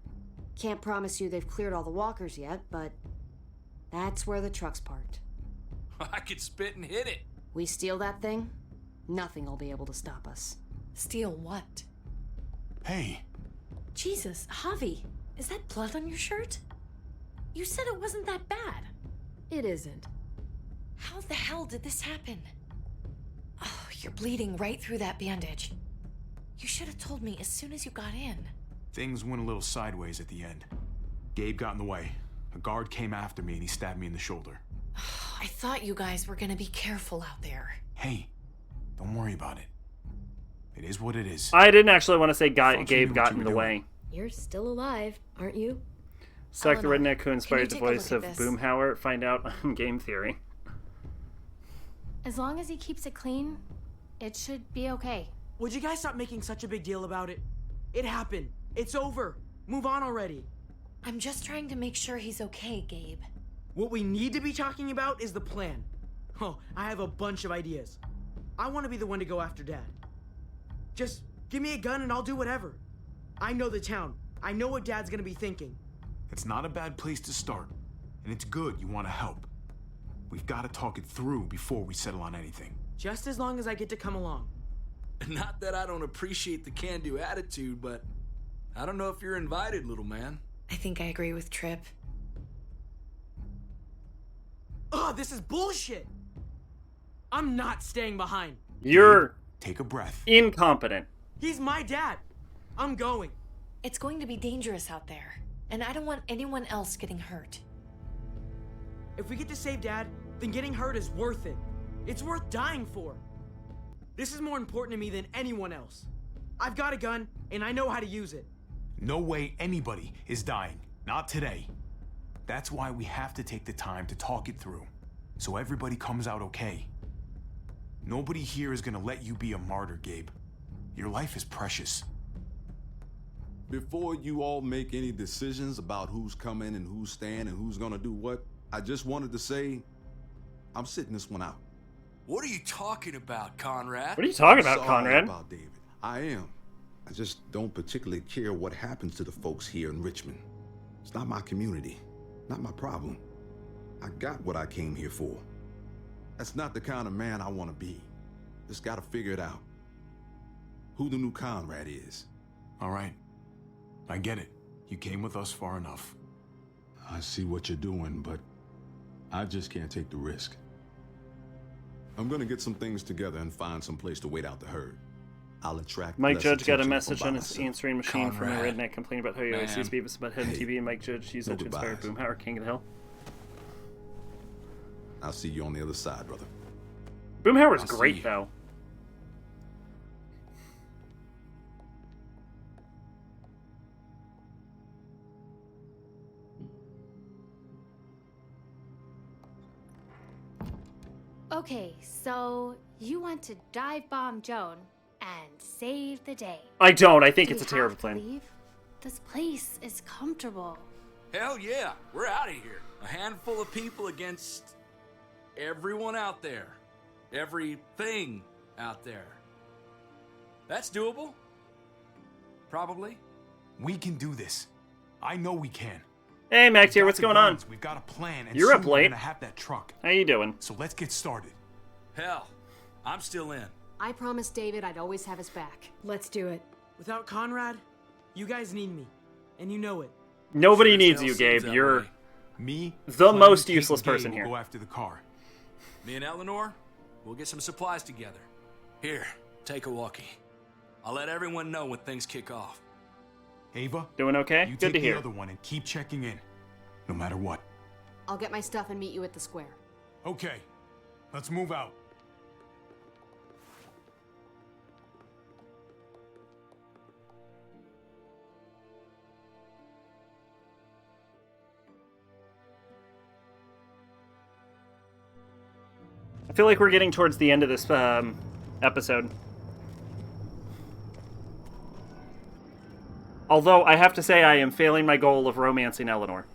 Can't promise you they've cleared all the walkers yet, but that's where the truck's parked.
I could spit and hit it.
We steal that thing, nothing will be able to stop us.
Steal what?
Hey.
Jesus, Javi, is that blood on your shirt? You said it wasn't that bad.
It isn't.
How the hell did this happen? Oh, you're bleeding right through that bandage. You should have told me as soon as you got in.
Things went a little sideways at the end. Gabe got in the way. A guard came after me and he stabbed me in the shoulder.
I thought you guys were gonna be careful out there.
Hey, don't worry about it. It is what it is.
I didn't actually want to say
Thought you
Gabe
knew
got
what
in
you
the
were
way.
You're still alive, aren't you?
Suck the
Eleanor,
redneck who inspired the
take a look
voice
at
of
this?
Boomhauer. Find out on Game Theory.
As long as he keeps it clean, it should be okay.
Would you guys stop making such a big deal about it? It happened. It's over. Move on already.
I'm just trying to make sure he's okay, Gabe.
What we need to be talking about is the plan. Oh, I have a bunch of ideas. I want to be the one to go after Dad. Just give me a gun and I'll do whatever. I know the town. I know what Dad's gonna be thinking.
It's not a bad place to start. And it's good you want to help. We've got to talk it through before we settle on anything.
Just as long as I get to come along.
Not that I don't appreciate the can-do attitude, but I don't know if you're invited, little man.
I think I agree with Tripp.
Ugh, this is bullshit! I'm not staying behind.
You're
Take a breath.
incompetent.
He's my dad. I'm going.
It's going to be dangerous out there, and I don't want anyone else getting hurt.
If we get to save Dad, then getting hurt is worth it. It's worth dying for. This is more important to me than anyone else. I've got a gun, and I know how to use it.
No way anybody is dying. Not today. That's why we have to take the time to talk it through, so everybody comes out okay. Nobody here is gonna let you be a martyr, Gabe. Your life is precious.
Before you all make any decisions about who's coming and who's staying and who's gonna do what, I just wanted to say, I'm sitting this one out.
What are you talking about, Conrad?
What are you talking
I'm
about,
sorry
Conrad?
about David. I am. I just don't particularly care what happens to the folks here in Richmond. It's not my community, not my problem. I got what I came here for. That's not the kind of man I want to be. Just gotta figure it out. Who the new Conrad is.
All right. I get it. You came with us far enough.
I see what you're doing, but I just can't take the risk. I'm gonna get some things together and find some place to wait out the herd. I'll attract
Mike
less
Judge got a
attention
message
from
on
by
his
myself.
answering machine from a
Conrad.
redneck complaining about how he always
Man.
sees Beavis and Butthead on TV, and Mike Judge used that to inspire
goodbyes.
Boomhauer, King of the Hill.
I'll see you on the other side, brother.
Boomhauer's
I'll see
great,
you.
though.
Okay, so you want to dive bomb Joan and save the day.
I don't. I think
Do
it's a
we
terrible
have to
plan.
leave? This place is comfortable.
Hell yeah, we're out of here. A handful of people against everyone out there. Everything out there. That's doable. Probably.
We can do this. I know we can.
Hey, Max
We've
here.
got
What's
the
going on?
guns, We've got a plan, and
You're
soon
up
we're
late.
gonna have that truck.
How you doing?
So let's get started.
Hell, I'm still in.
I promised David I'd always have his back.
Let's do it.
Without Conrad, you guys need me. And you know it.
Nobody
Sure as
needs
hell
you,
seems
Gabe.
that
You're
way.
Me,
the
Clem,
most
Kate,
useless
and Gabe
person
will
here.
Go after the car.
Me and Eleanor, we'll get some supplies together. Here, take a walkie. I'll let everyone know when things kick off.
Ava,
Doing okay?
you
Good
take
to
the
hear.
other one and keep checking in, no matter what.
I'll get my stuff and meet you at the square.
Okay, let's move out.
I feel like we're getting towards the end of this episode. Although, I have to say I am failing my goal of romancing Eleanor.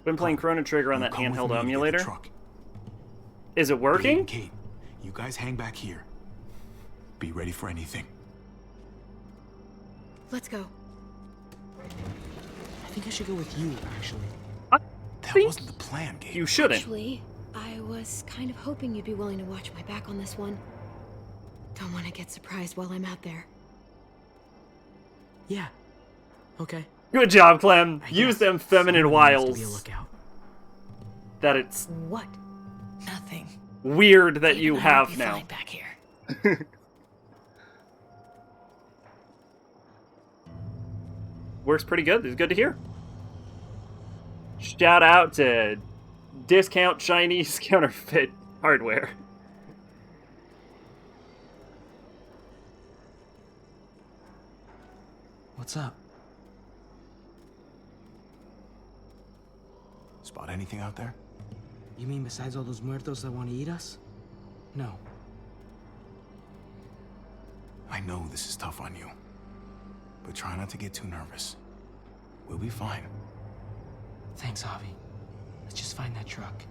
Been playing Chrono Trigger on that
Come with
handheld
me to get the
emulator.
truck.
Is it
Gabe
working?
and Kate, you guys hang back here. Be ready for anything.
Let's go.
I think I should go with you, actually.
That wasn't the plan, Gabe.
You shouldn't.
Actually, I was kind of hoping you'd be willing to watch my back on this one. Don't want to get surprised while I'm out there.
Yeah. Okay.
Good job, Clem. Use
guess
them feminine
someone needs to
wiles.
be a lookout.
That it's
What? Nothing.
weird that you
Even I will
have
be
now.
fine back here.
Works pretty good. It's good to hear. Shout out to Discount Chinese Counterfeit Hardware.
What's up?
Spot anything out there?
You mean besides all those muertos that want to eat us? No.
I know this is tough on you, but try not to get too nervous. We'll be fine.
Thanks, Javi. Let's just find that truck.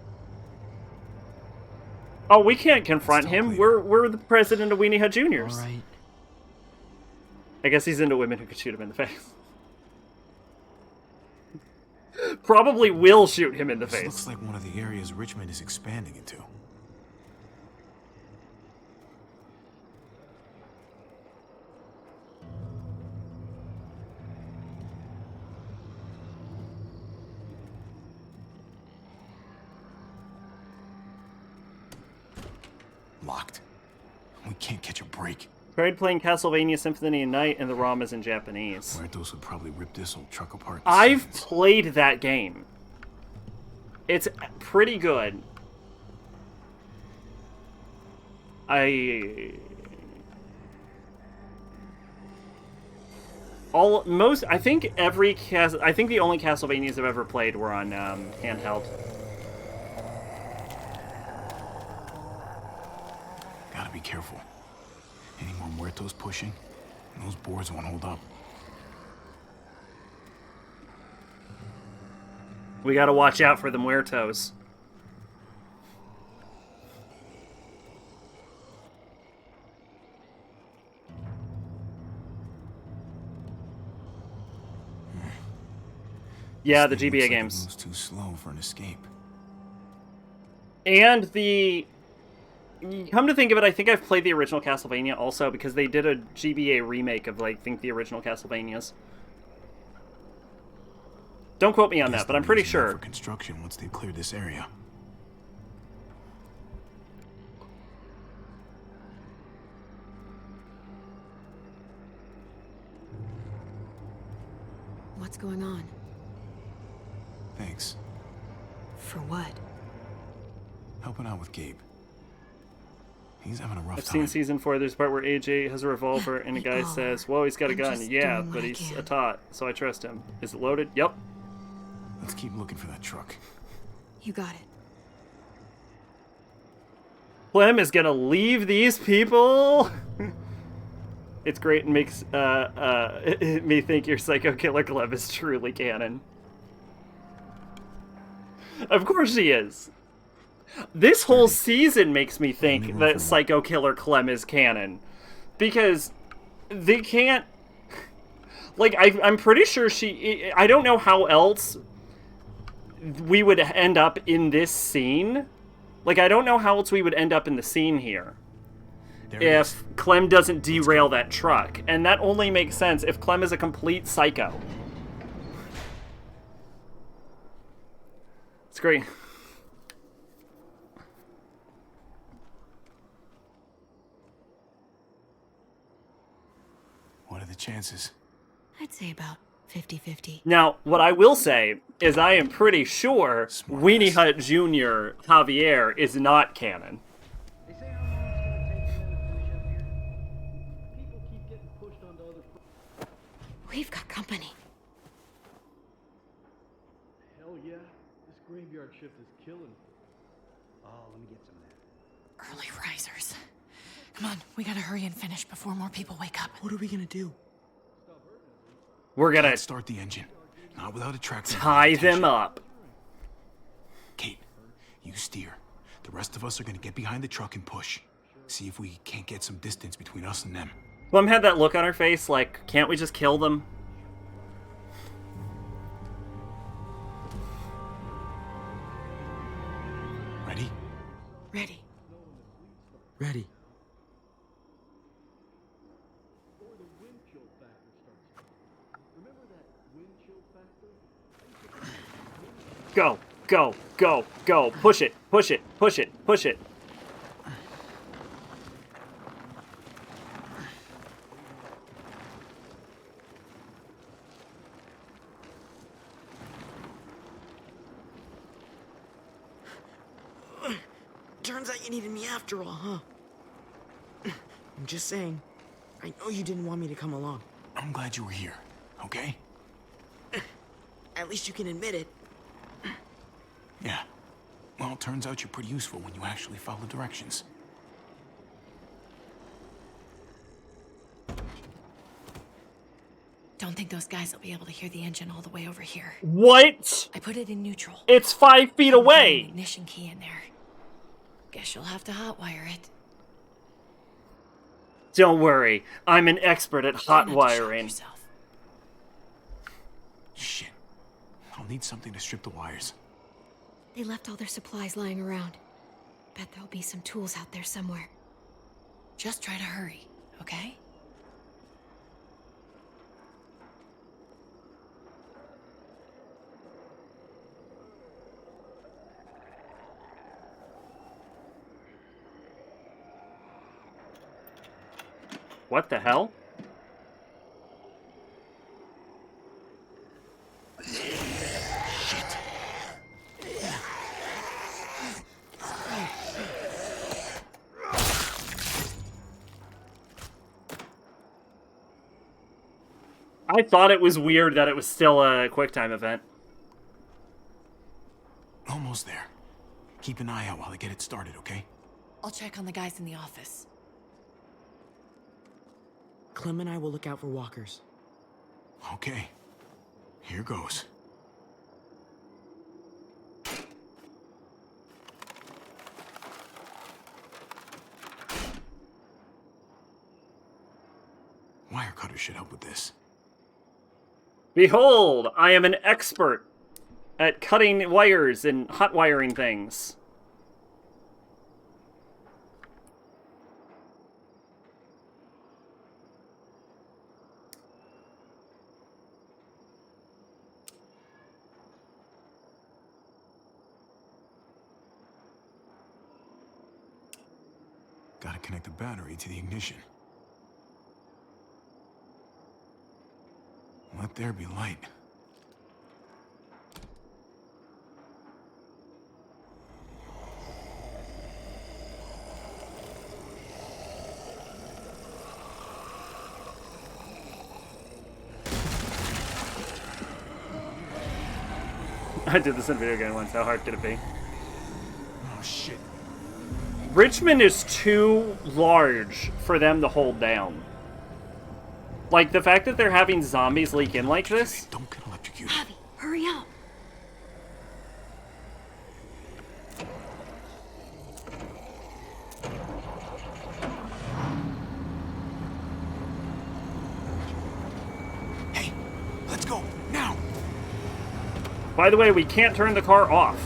Oh, we can't confront him. We're the president of Weenie Hut Juniors.
All right.
I guess he's into women who could shoot him in the face. Probably will shoot him in the
This
face.
looks like one of the areas Richmond is expanding into. Locked. We can't catch a break.
Tried playing Castlevania Symphony of Night, and the ROM is in Japanese.
Muertos would probably rip this old truck apart.
I've played that game. It's pretty good. I think the only Castlevanias I've ever played were on handheld.
Gotta be careful. Any more muertos pushing, and those boards won't hold up.
We gotta watch out for the muertos. Yeah, the
This thing
GBA
looks like it
games.
moves too slow for an escape.
And the... Come to think of it, I think I've played the original Castlevania also, because they did a GBA remake of, like, I think the original Castlevanias. Don't quote me on that, but I'm pretty sure.
For construction once they've cleared this area.
What's going on?
Thanks.
For what?
Helping out with Gabe. He's having a rough
I've
time.
seen season 4. There's a part where AJ has a revolver and a guy says, "Whoa, he's got a gun." Yeah, but he's a tot, so I trust him. Is it loaded? Yep.
Let's keep looking for that truck.
You got it.
Clem is gonna leave these people. It's great and makes me think your Psycho Killer Clem is truly canon. Of course she is. This whole season makes me think that Psycho Killer Clem is canon. Because they can't... Like, I'm pretty sure she... I don't know how else we would end up in this scene. Like, I don't know how else we would end up in the scene here. If Clem doesn't derail that truck. And that only makes sense if Clem is a complete psycho. It's great.
What are the chances?
I'd say about 50-50.
Now, what I will say is I am pretty sure Weenie Hut Jr. Javier is not canon.
We've got company.
Hell yeah, this graveyard shift is killing me. Oh, let me get some of that.
Early risers. Come on, we gotta hurry and finish before more people wake up.
What are we gonna do?
We're gonna
start the engine. Not without a track.
Tie them up.
Kate, you steer. The rest of us are gonna get behind the truck and push. See if we can't get some distance between us and them.
Clem had that look on her face like, can't we just kill them?
Ready?
Ready.
Ready.
Go, go, go, go. Push it, push it, push it, push it.
Turns out you needed me after all, huh? I'm just saying. I know you didn't want me to come along.
I'm glad you were here, okay?
At least you can admit it.
Yeah. Well, it turns out you're pretty useful when you actually follow directions.
Don't think those guys will be able to hear the engine all the way over here.
What?
I put it in neutral.
It's 5 feet away.
Ignition key in there. Guess you'll have to hotwire it.
Don't worry, I'm an expert at hot wiring.
Shit. I'll need something to strip the wires.
They left all their supplies lying around. Bet there'll be some tools out there somewhere.
Just try to hurry, okay?
What the hell? I thought it was weird that it was still a QuickTime event.
Almost there. Keep an eye out while I get it started, okay?
I'll check on the guys in the office.
Clem and I will look out for walkers.
Okay. Here goes. Wire cutter should help with this.
Behold, I am an expert at cutting wires and hot wiring things.
Gotta connect the battery to the ignition. Let there be light.
I did this in a video game once. How hard could it be?
Oh, shit.
Richmond is too large for them to hold down. Like, the fact that they're having zombies leak in like this...
Don't get electrocuted.
Javi, hurry up.
Hey, let's go, now!
By the way, we can't turn the car off.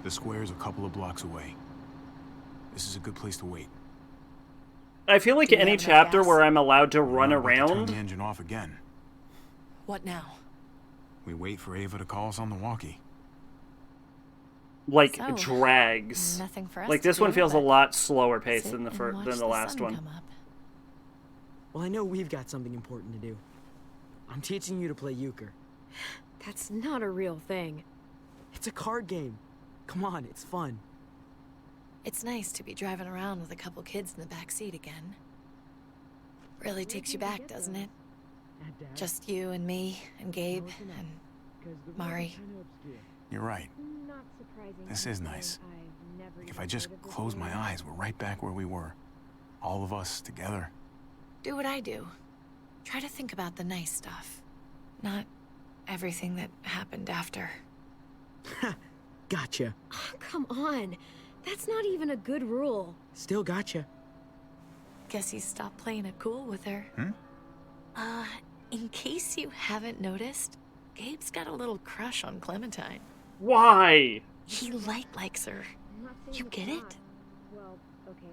The square's a couple of blocks away. This is a good place to wait.
I feel like any chapter where I'm allowed to run
Turn
around...
the engine off again.
What now?
We wait for Ava to call us on the walkie.
Like,
So,
drags.
nothing for us
Like,
to
this one
do
feels a
but
lot slower paced
sit
than
and watch
the last
sun
one.
come up.
Well, I know we've got something important to do. I'm teaching you to play euchre.
That's not a real thing.
It's a card game. Come on, it's fun.
It's nice to be driving around with a couple kids in the back seat again. Really takes you back, doesn't it? Just you and me and Gabe and Mari.
You're right. This is nice. Like if I just close my eyes, we're right back where we were. All of us together.
Do what I do. Try to think about the nice stuff. Not everything that happened after.
Gotcha.
Oh, come on. That's not even a good rule.
Still gotcha.
Guess he stopped playing it cool with her. In case you haven't noticed, Gabe's got a little crush on Clementine.
Why?
He likes her. You get it?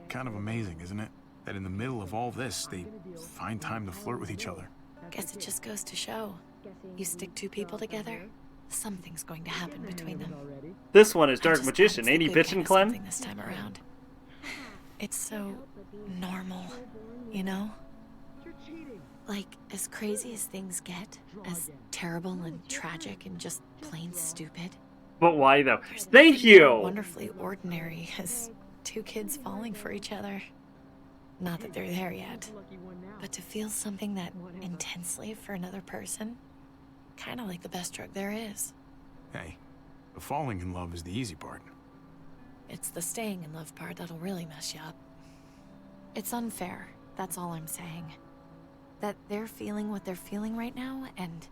Kind of amazing, isn't it? That in the middle of all this, they find time to flirt with each other.
Guess it just goes to show. You stick two people together, something's going to happen between them.
This one is Dark Magician. Ain't he bitchin', Clem?
Something this time around. It's so normal, you know? Like, as crazy as things get, as terrible and tragic and just plain stupid.
But why, though?
There's
Thank
nothing
you!
more wonderfully ordinary as two kids falling for each other. Not that they're there yet, but to feel something that intensely for another person, kind of like the best drug there is.
Hey, the falling in love is the easy part.
It's the staying in love part that'll really mess you up. It's unfair, that's all I'm saying. That they're feeling what they're feeling right now, and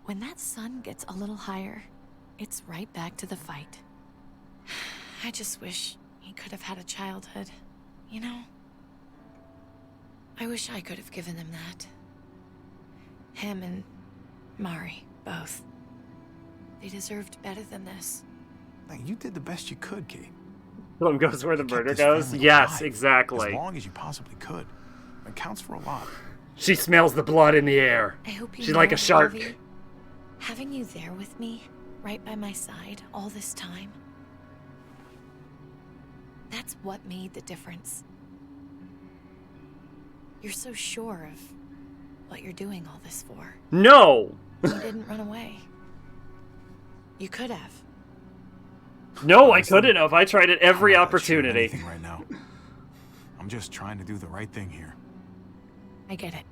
when that sun gets a little higher, it's right back to the fight. I just wish he could have had a childhood, you know? I wish I could have given them that. Him and Mari, both. They deserved better than this.
Like, you did the best you could, Kate.
Clem goes where the
You
murder
kept this
goes?
family
Yes,
alive
exactly.
As long as you possibly could. It counts for a lot.
She smells the blood in the air.
I hope you
She's
know,
like a shark.
Harvey, having you there with me, right by my side, all this time, that's what made the difference. You're so sure of what you're doing all this for.
No!
You didn't run away. You could have.
No, I couldn't have. I tried at every
I'm not that sure of
opportunity.
anything right now. I'm just trying to do the right thing here.
I get it.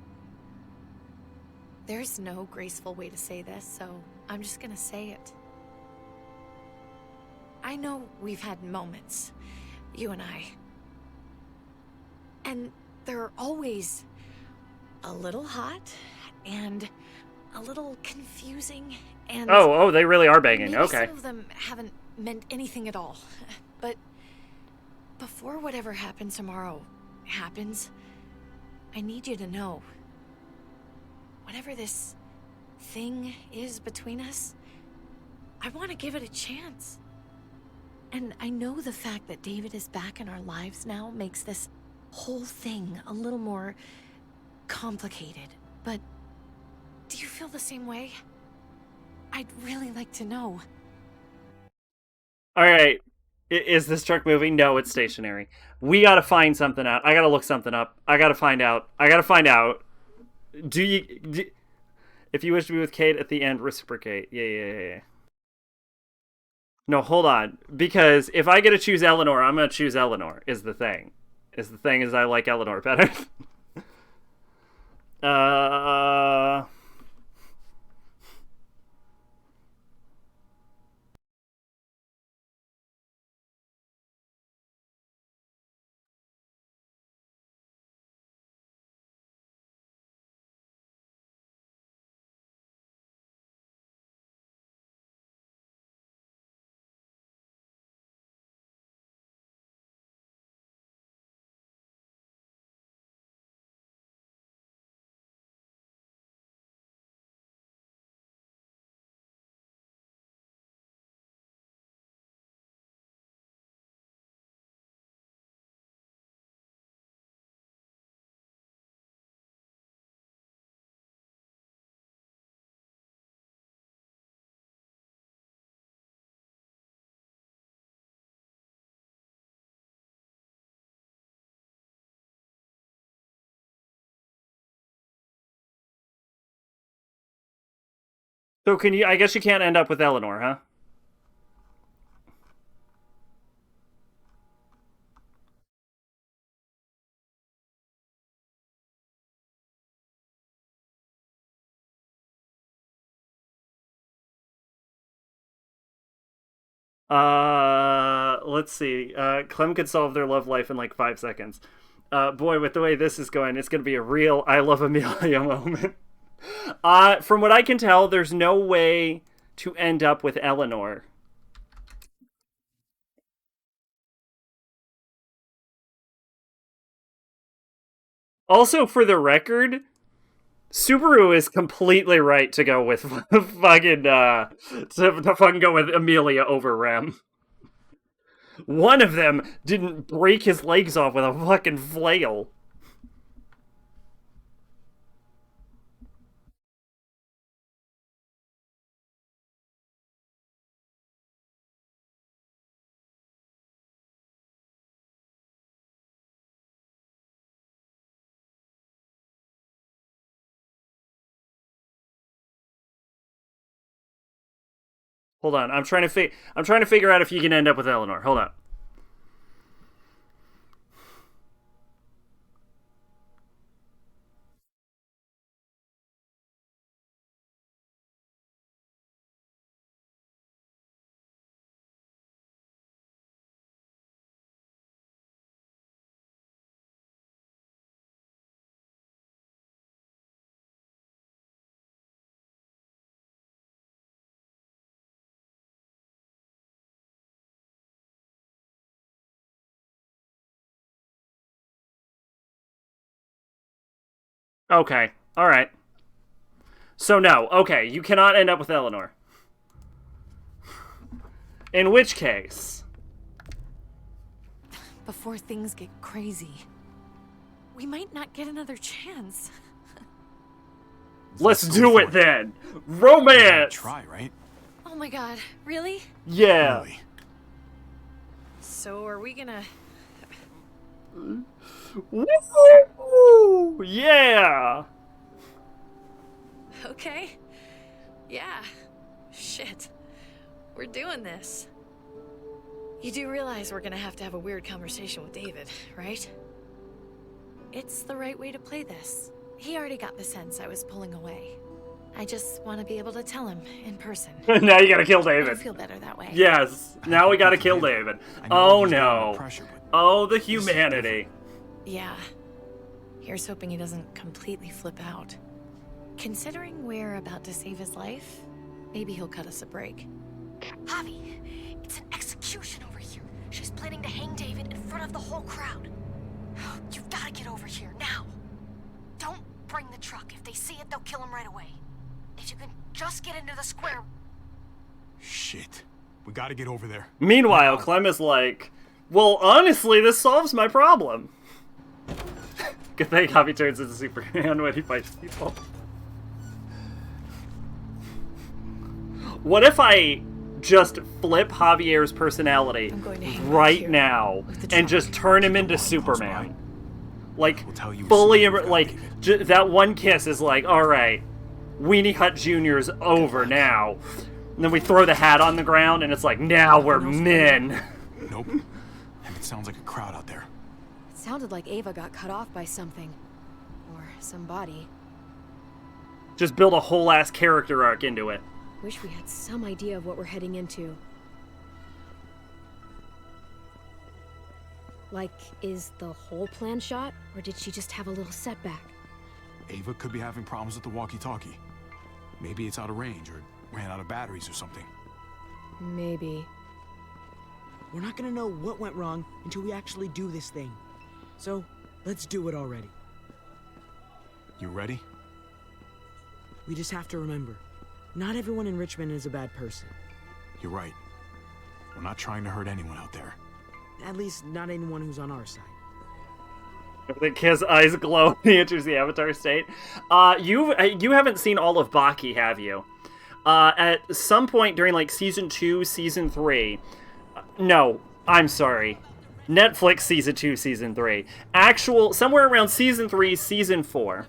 There's no graceful way to say this, so I'm just gonna say it. I know we've had moments, you and I. And they're always a little hot and a little confusing, and
Oh, they really are banging.
maybe
Okay.
some of them haven't meant anything at all. But before whatever happens tomorrow happens, I need you to know. Whatever this thing is between us, I want to give it a chance. And I know the fact that David is back in our lives now makes this whole thing a little more complicated. But do you feel the same way? I'd really like to know.
All right. Is this truck moving? No, it's stationary. We gotta find something out. I gotta look something up. I gotta find out. If you wish to be with Kate at the end, reciprocate. Yeah. No, hold on. Because if I get to choose Eleanor, I'm gonna choose Eleanor, is the thing. Is I like Eleanor better. So can you? I guess you can't end up with Eleanor, huh? Let's see. Clem could solve their love life in like 5 seconds. Boy, with the way this is going, it's gonna be a real I love Amelia moment. From what I can tell, there's no way to end up with Eleanor. Also, for the record, Subaru is completely right to go with fucking to fucking go with Amelia over Rem. One of them didn't break his legs off with a fucking flail. Hold on, I'm trying to figure out if you can end up with Eleanor. Hold on. Okay, alright. So no, okay, you cannot end up with Eleanor. In which case...
Before things get crazy, we might not get another chance.
Let's do it then! Romance!
Try, right?
Oh my god, really?
Yeah.
Really?
So are we gonna...
Woo! Yeah!
Okay. Yeah. Shit. We're doing this. You do realize we're gonna have to have a weird conversation with David, right? It's the right way to play this. He already got the sense I was pulling away. I just want to be able to tell him in person.
Now you gotta kill David.
I feel better that way.
Yes, now we gotta kill David. Oh no. Oh, the humanity.
Yeah. Here's hoping he doesn't completely flip out.
Considering we're about to save his life, maybe he'll cut us a break.
Javi, it's an execution over here. She's planning to hang David in front of the whole crowd. You've got to get over here, now. Don't bring the truck. If they see it, they'll kill him right away. If you can just get into the square...
Shit. We gotta get over there.
Meanwhile, Clem is like, well, honestly, this solves my problem. Good thing Javi turns into Superman when he fights people. What if I just flip Javier's personality right now and just turn him into Superman? Like, fully, like, that one kiss is like, alright, Weenie Hut Jr.'s over now. And then we throw the hat on the ground and it's like, now we're men.
Nope. And it sounds like a crowd out there.
It sounded like Ava got cut off by something. Or somebody.
Just build a whole ass character arc into it.
Wish we had some idea of what we're heading into. Like, is the whole plan shot, or did she just have a little setback?
Ava could be having problems with the walkie-talkie. Maybe it's out of range, or ran out of batteries or something.
Maybe.
We're not gonna know what went wrong until we actually do this thing. So, let's do it already.
You ready?
We just have to remember, not everyone in Richmond is a bad person.
You're right. We're not trying to hurt anyone out there.
At least, not anyone who's on our side.
I think his eyes glow when he enters the Avatar state. You haven't seen all of Baki, have you? At some point during, like, Season 2, Season 3... no, I'm sorry. Netflix Season 2, Season 3. Somewhere around Season 3, Season 4.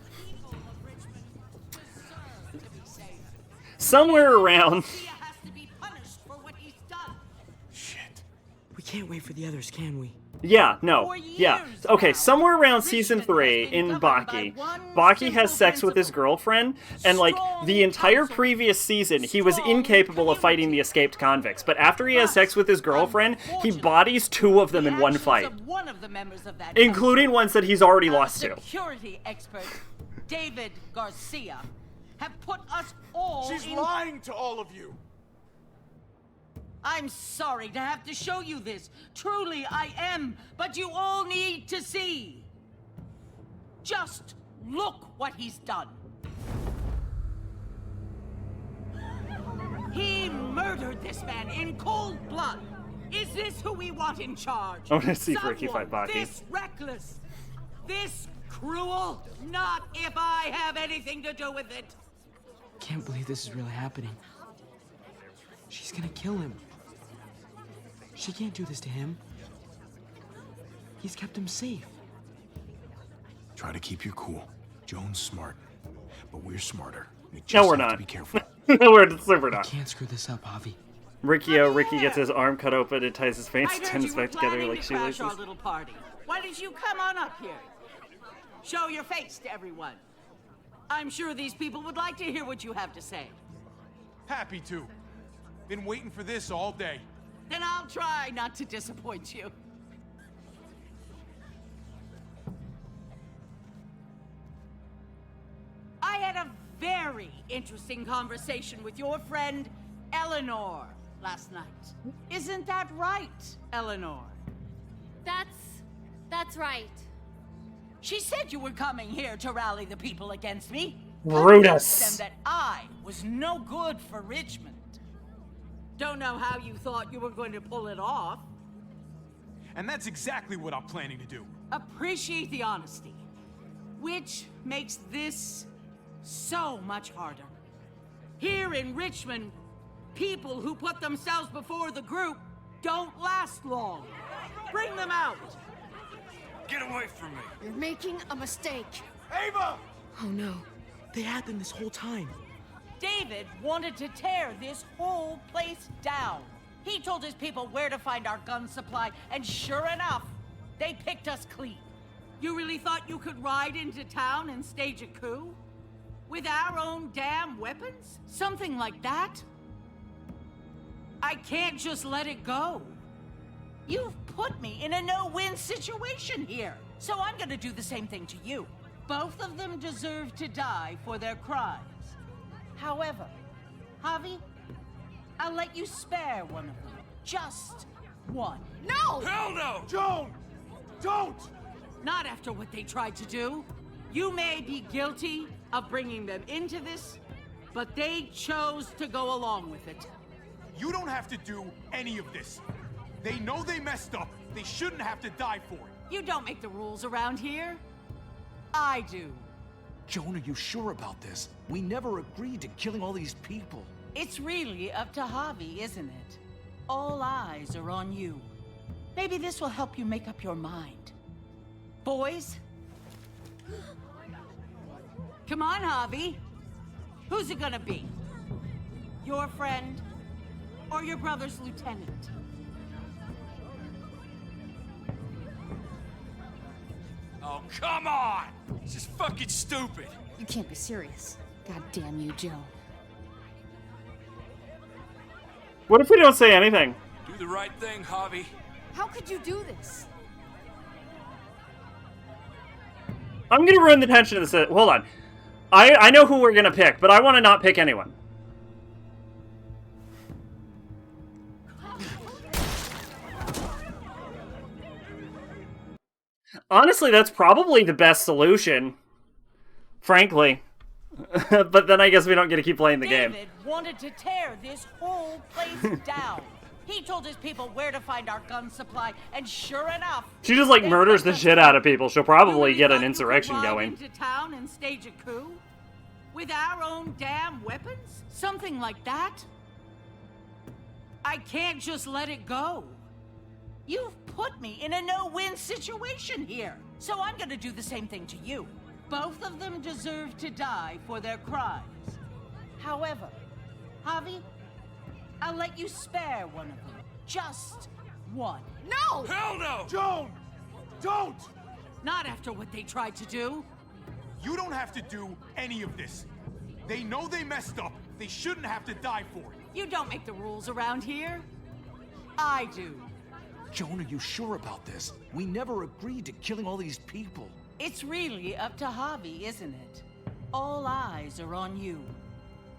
Somewhere around...
We can't wait for the others, can we?
Yeah, no, yeah. Okay, somewhere around Season 3 in Baki, Baki has sex with his girlfriend, and, like, the entire previous season, he was incapable of fighting the escaped convicts, but after he has sex with his girlfriend, he bodies 2 of them in one fight. Including ones that he's already lost to.
Security expert, David Garcia, have put us all
She's lying to all of you!
I'm sorry to have to show you this. Truly, I am. But you all need to see. Just look what he's done. He murdered this man in cold blood. Is this who we want in charge?
I want to see Ricky fight Baki.
This reckless, this cruel? Not if I have anything to do with it.
Can't believe this is really happening. She's gonna kill him. She can't do this to him. He's kept him safe.
Try to keep your cool. Joan's smart, but we're smarter. We just
No, we're
have
not.
to be careful.
We're super not.
Can't screw this up, Javi.
Ricky gets his arm cut open and ties his face
I heard
tends
you were
back together
planning
like
to crash
shoelaces.
our little party. Why did you come on up here? Show your face to everyone. I'm sure these people would like to hear what you have to say.
Happy to. Been waiting for this all day.
Then I'll try not to disappoint you. I had a very interesting conversation with your friend, Eleanor, last night. Isn't that right, Eleanor?
That's right.
She said you were coming here to rally the people against me.
Brutus.
Convince them that I was no good for Richmond. Don't know how you thought you were going to pull it off.
And that's exactly what I'm planning to do.
Appreciate the honesty, which makes this so much harder. Here in Richmond, people who put themselves before the group don't last long. Bring them out.
Get away from me.
You're making a mistake.
Ava!
Oh no. They had them this whole time.
David wanted to tear this whole place down. He told his people where to find our gun supply, and sure enough, they picked us clean. You really thought you could ride into town and stage a coup? With our own damn weapons? Something like that? I can't just let it go. You've put me in a no-win situation here, so I'm gonna do the same thing to you. Both of them deserve to die for their crimes. However, Javi, I'll let you spare one of them. Just one.
No!
Hell no!
Joan! Don't!
Not after what they tried to do. You may be guilty of bringing them into this, but they chose to go along with it.
You don't have to do any of this. They know they messed up. They shouldn't have to die for it.
You don't make the rules around here. I do.
Joan, are you sure about this? We never agreed to killing all these people.
It's really up to Javi, isn't it? All eyes are on you. Maybe this will help you make up your mind. Boys? Come on, Javi. Who's it gonna be? Your friend or your brother's lieutenant?
Oh, come on! This is fucking stupid.
You can't be serious. God damn you, Joe.
What if we don't say anything?
Do the right thing, Javi.
How could you do this?
I'm gonna ruin the tension of this. Hold on. I know who we're gonna pick, but I want to not pick anyone. Honestly, that's probably the best solution. Frankly. But then I guess we don't get to keep playing the game.
David wanted to tear this whole place down. He told his people where to find our gun supply, and sure enough,
She just like murders the shit out of people. She'll probably get an
thought you could
insurrection
ride
going.
into town and stage a coup with our own damn weapons, something like that. I can't just let it go. You've put me in a no-win situation here, so I'm gonna do the same thing to you. Both of them deserve to die for their crimes. However, Javi, I'll let you spare one of them. Just one.
No!
Hell no!
Joan! Don't!
Not after what they tried to do.
You don't have to do any of this. They know they messed up. They shouldn't have to die for it.
You don't make the rules around here. I do.
Joan, are you sure about this? We never agreed to killing all these people.
It's really up to Javi, isn't it? All eyes are on you.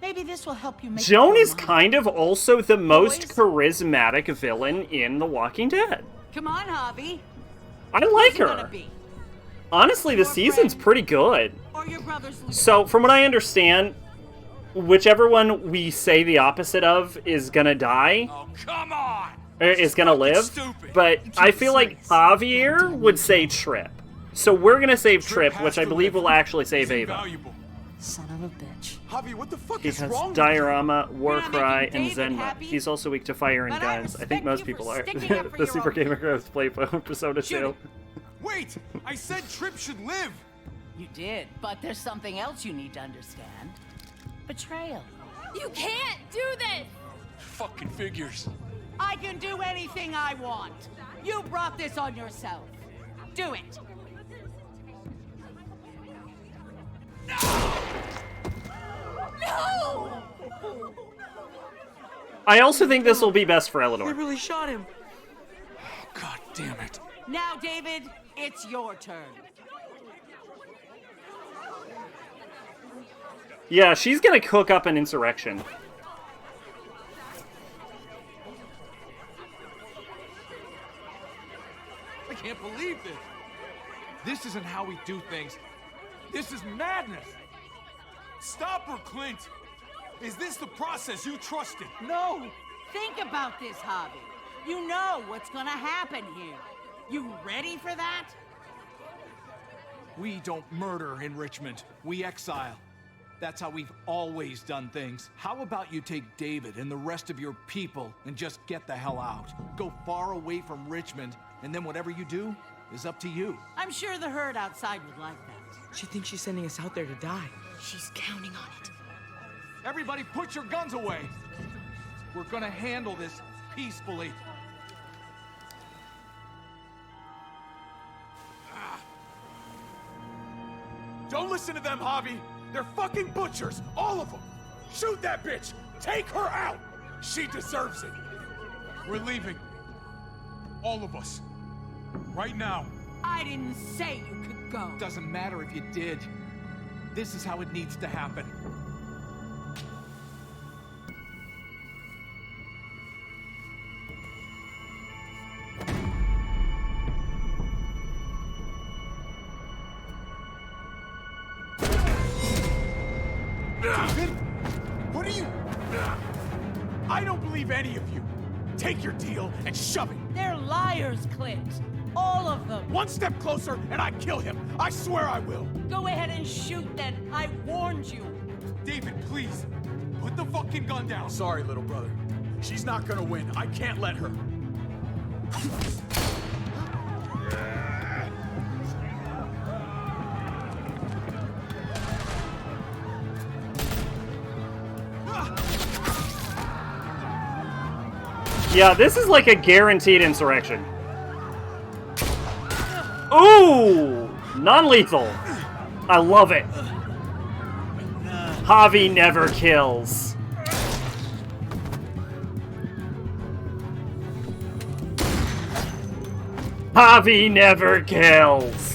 Maybe this will help you make
Joan
up your
is
mind.
kind of also the most
Boys?
charismatic villain in The Walking Dead.
Come on, Javi.
I like
Who's it gonna
her.
be?
Honestly, the season's pretty good.
Or your brother's lieutenant?
So, from what I understand, whichever one we say the opposite of is gonna die,
Oh, come on!
or is gonna live.
stupid.
But I feel like Javier would say Trip. So we're gonna save Trip, which I believe will actually save Ava.
Valuable.
Son of a bitch.
Javi, what the fuck
He
is
has
wrong
Diorama,
You're not
Warcry,
making
and
David
Zenma.
happy,
He's also weak to fire and
but I
guns. I think
respect
most
you
people
for
are.
sticking up for
The
your
Super
own
Gamer Girls play Persona 2.
Wait! I said Trip should live!
You did, but there's something else you need to understand. Betrayal.
You can't do this!
Fucking figures.
I can do anything I want. You brought this on yourself. Do it.
No!
I also think this will be best for
They
Eleanor.
really shot him.
God damn it.
Now, David, it's your turn.
Yeah, she's gonna cook up an insurrection.
I can't believe this. This isn't how we do things. This is madness.
Stop her, Clint! Is this the process you trusted?
No! Think about this, Javi. You know what's gonna happen here. You ready for that?
We don't murder in Richmond. We exile. That's how we've always done things. How about you take David and the rest of your people and just get the hell out? Go far away from Richmond, and then whatever you do is up to you.
I'm sure the herd outside would like that.
She thinks she's sending us out there to die.
She's counting on it.
Everybody put your guns away. We're gonna handle this peacefully.
Don't listen to them, Javi! They're fucking butchers! All of them! Shoot that bitch! Take her out! She deserves it! We're leaving. All of us. Right now.
I didn't say you could
go.
Doesn't matter if you did. This is how it needs to happen.
David? What are you... I don't believe any of you. Take your deal and shove it.
They're liars, Clint. All of them.
One step closer and I kill him. I swear I will.
Go ahead and shoot then. I warned you.
David, please. Put the fucking gun down. Sorry, little brother. She's not gonna win. I can't let her.
Yeah, this is like a guaranteed insurrection. Ooh! Non-lethal. I love it. Javi never kills. Javi never kills.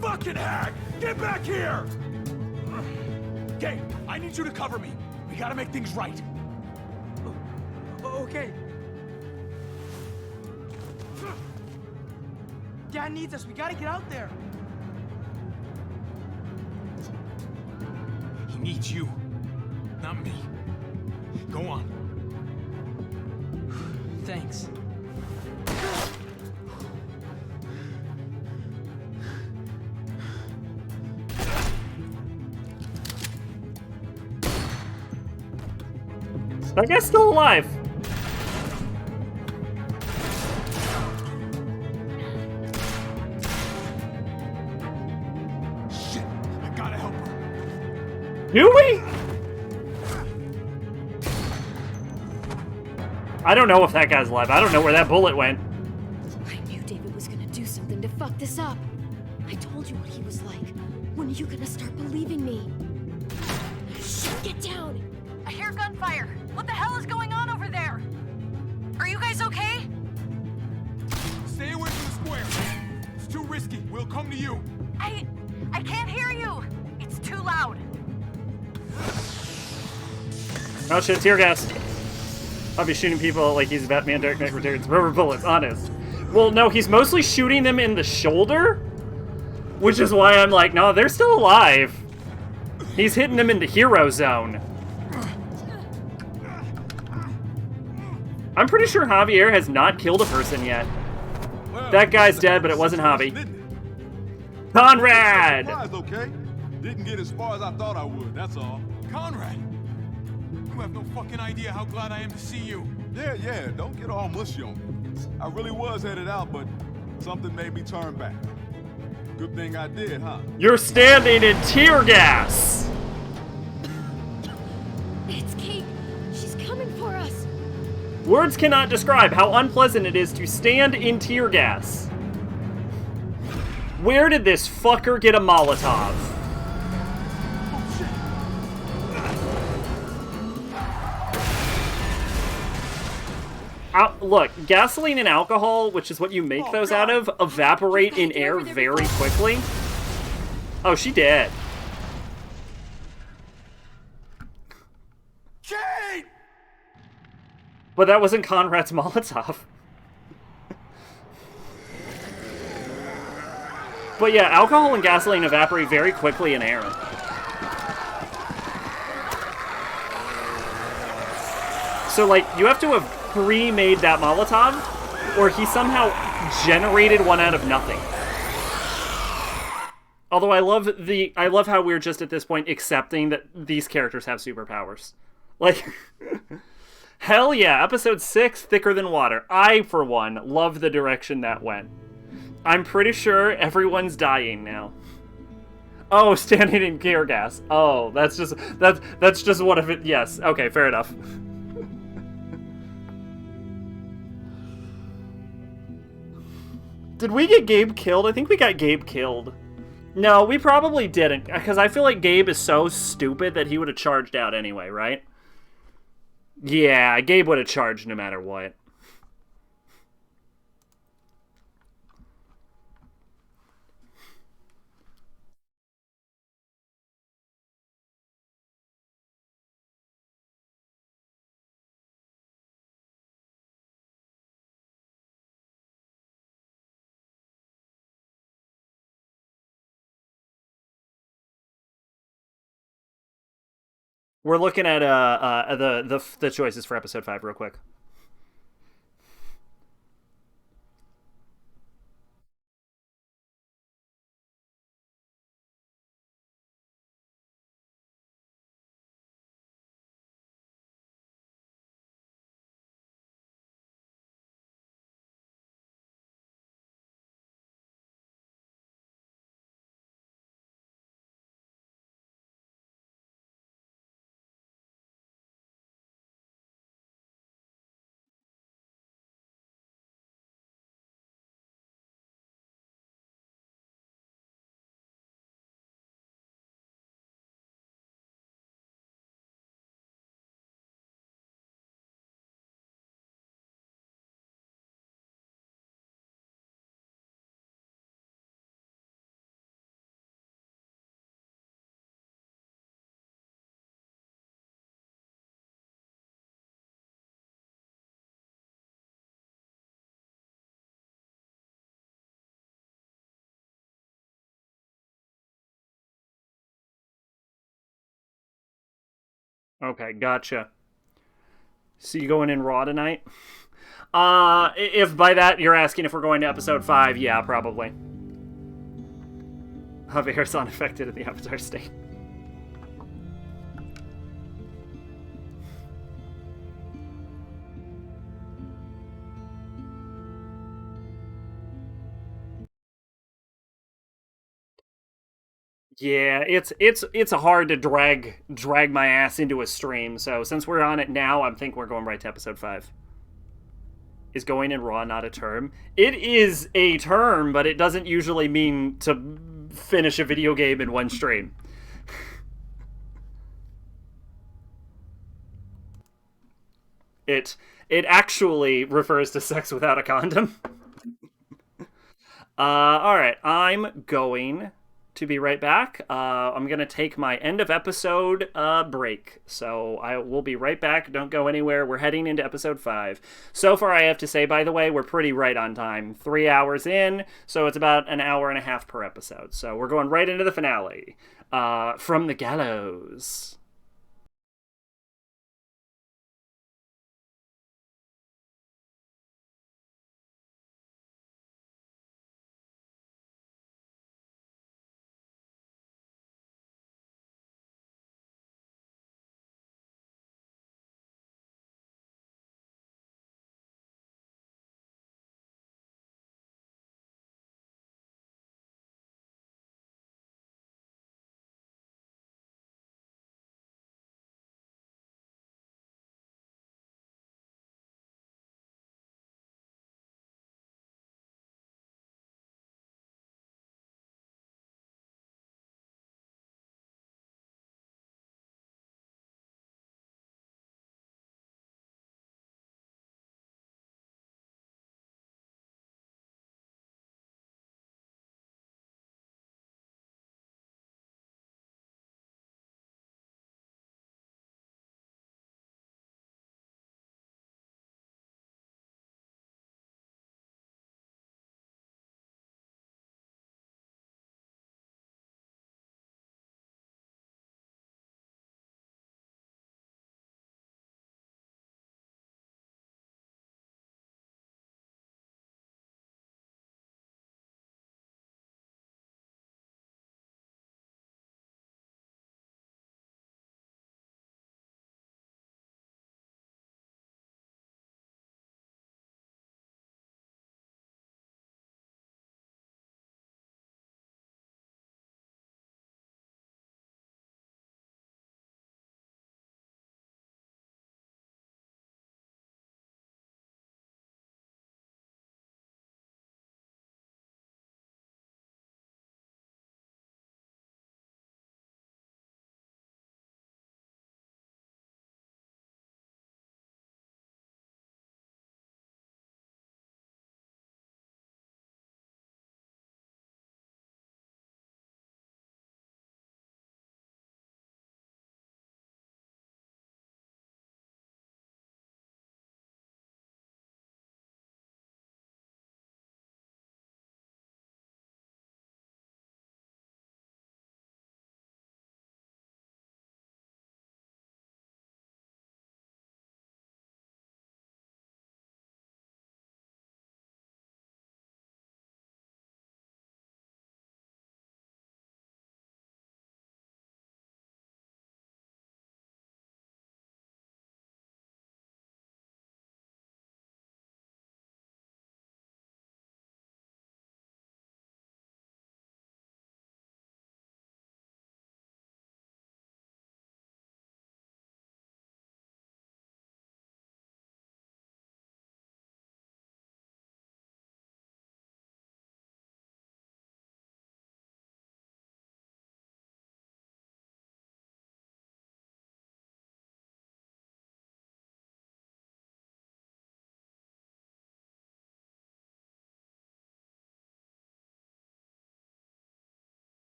Fucking hag! Get back here! Okay, I need you to cover me. We gotta make things right.
Okay. Dad needs us. We gotta get out there.
He needs you, not me. Go on.
Thanks.
That guy's still alive.
Shit, I gotta help her.
Do we? I don't know if that guy's alive. I don't know where that bullet went.
I knew David was gonna do something to fuck this up. I told you what he was like. When are you gonna start believing me? Shit, get down!
I hear gunfire. What the hell is going on over there? Are you guys okay?
Stay away from the square. It's too risky. We'll come to you.
I can't hear you. It's too loud.
Oh shit, tear gas. I'll be shooting people like he's Batman Dark Knight Returns. Rubber bullets, honest. Well, no, he's mostly shooting them in the shoulder, which is why I'm like, no, they're still alive. He's hitting them in the hero zone. I'm pretty sure Javier has not killed a person yet. That guy's dead, but it wasn't Javi. Conrad!
Surprise, okay? Didn't get as far as I thought I would, that's all.
Conrad! You have no fucking idea how glad I am to see you.
Yeah, don't get all mushy on me. I really was headed out, but something made me turn back. Good thing I did, huh?
You're standing in tear gas!
It's Kate. She's coming for us.
Words cannot describe how unpleasant it is to stand in tear gas. Where did this fucker get a Molotov? Look, gasoline and alcohol, which is what you make those out of, evaporate in air very quickly. Oh, she dead.
Kate!
But that wasn't Conrad's Molotov. But yeah, alcohol and gasoline evaporate very quickly in air. So, like, you have to have pre-made that Molotov, or he somehow generated one out of nothing. Although I love how we're just at this point accepting that these characters have superpowers. Like, hell yeah, episode 6, Thicker Than Water. I, for one, love the direction that went. I'm pretty sure everyone's dying now. Oh, standing in tear gas. Oh, that's just what if it, yes. Okay, fair enough. Did we get Gabe killed? I think we got Gabe killed. No, we probably didn't, because I feel like Gabe is so stupid that he would have charged out anyway, right? Yeah, Gabe would have charged no matter what. We're looking at the choices for episode 5 real quick. Okay, gotcha. So you going in Raw tonight? If by that you're asking if we're going to episode 5, yeah, probably. Javier's unaffected in the Avatar state. Yeah, it's hard to drag my ass into a stream. So since we're on it now, I think we're going right to episode 5. Is going in Raw not a term? It is a term, but it doesn't usually mean to finish a video game in one stream. It actually refers to sex without a condom. All right, I'm going to be right back. I'm going to take my end of episode break. So I will be right back. Don't go anywhere. We're heading into episode 5. So far, I have to say, by the way, we're pretty right on time. 3 hours in, so it's about an hour and a half per episode. So we're going right into the finale. From the Gallows.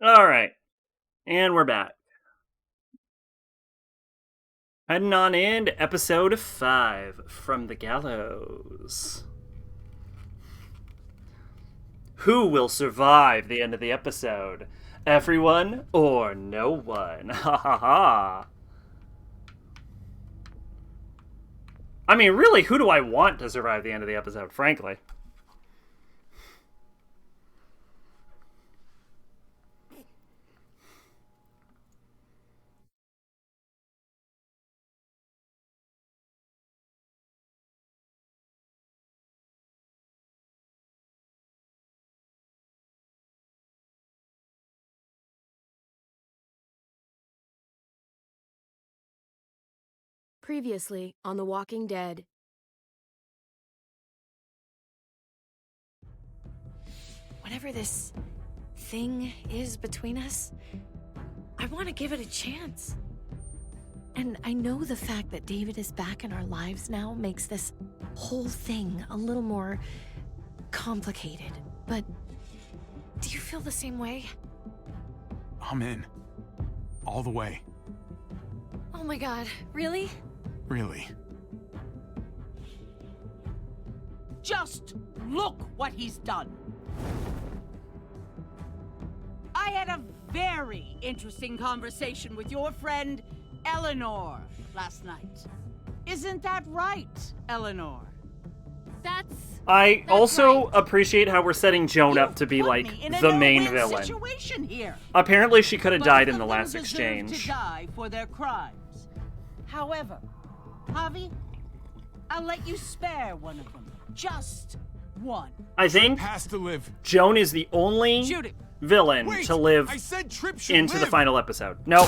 All right. And we're back. Heading on into episode 5 from the gallows. Who will survive the end of the episode? Everyone or no one? Ha ha ha. I mean, really, who do I want to survive the end of the episode, frankly?
Previously on The Walking Dead.
Whatever this thing is between us, I want to give it a chance. And I know the fact that David is back in our lives now makes this whole thing a little more complicated. But do you feel the same way?
I'm in. All the way.
Oh my god, really?
Really.
Just look what he's done. I had a very interesting conversation with your friend Eleanor last night. Isn't that right, Eleanor?
I also appreciate how we're setting Joan up to be like the main villain.
Situation here.
Apparently she could have
Both
died in
of
the
them
last
deserve
exchange.
to die for their crimes. However, Javi, I'll let you spare one of them. Just one.
I think
has to live.
Joan is the only villain
Wait,
to live
I said Tripp should
into the
live.
final episode. No.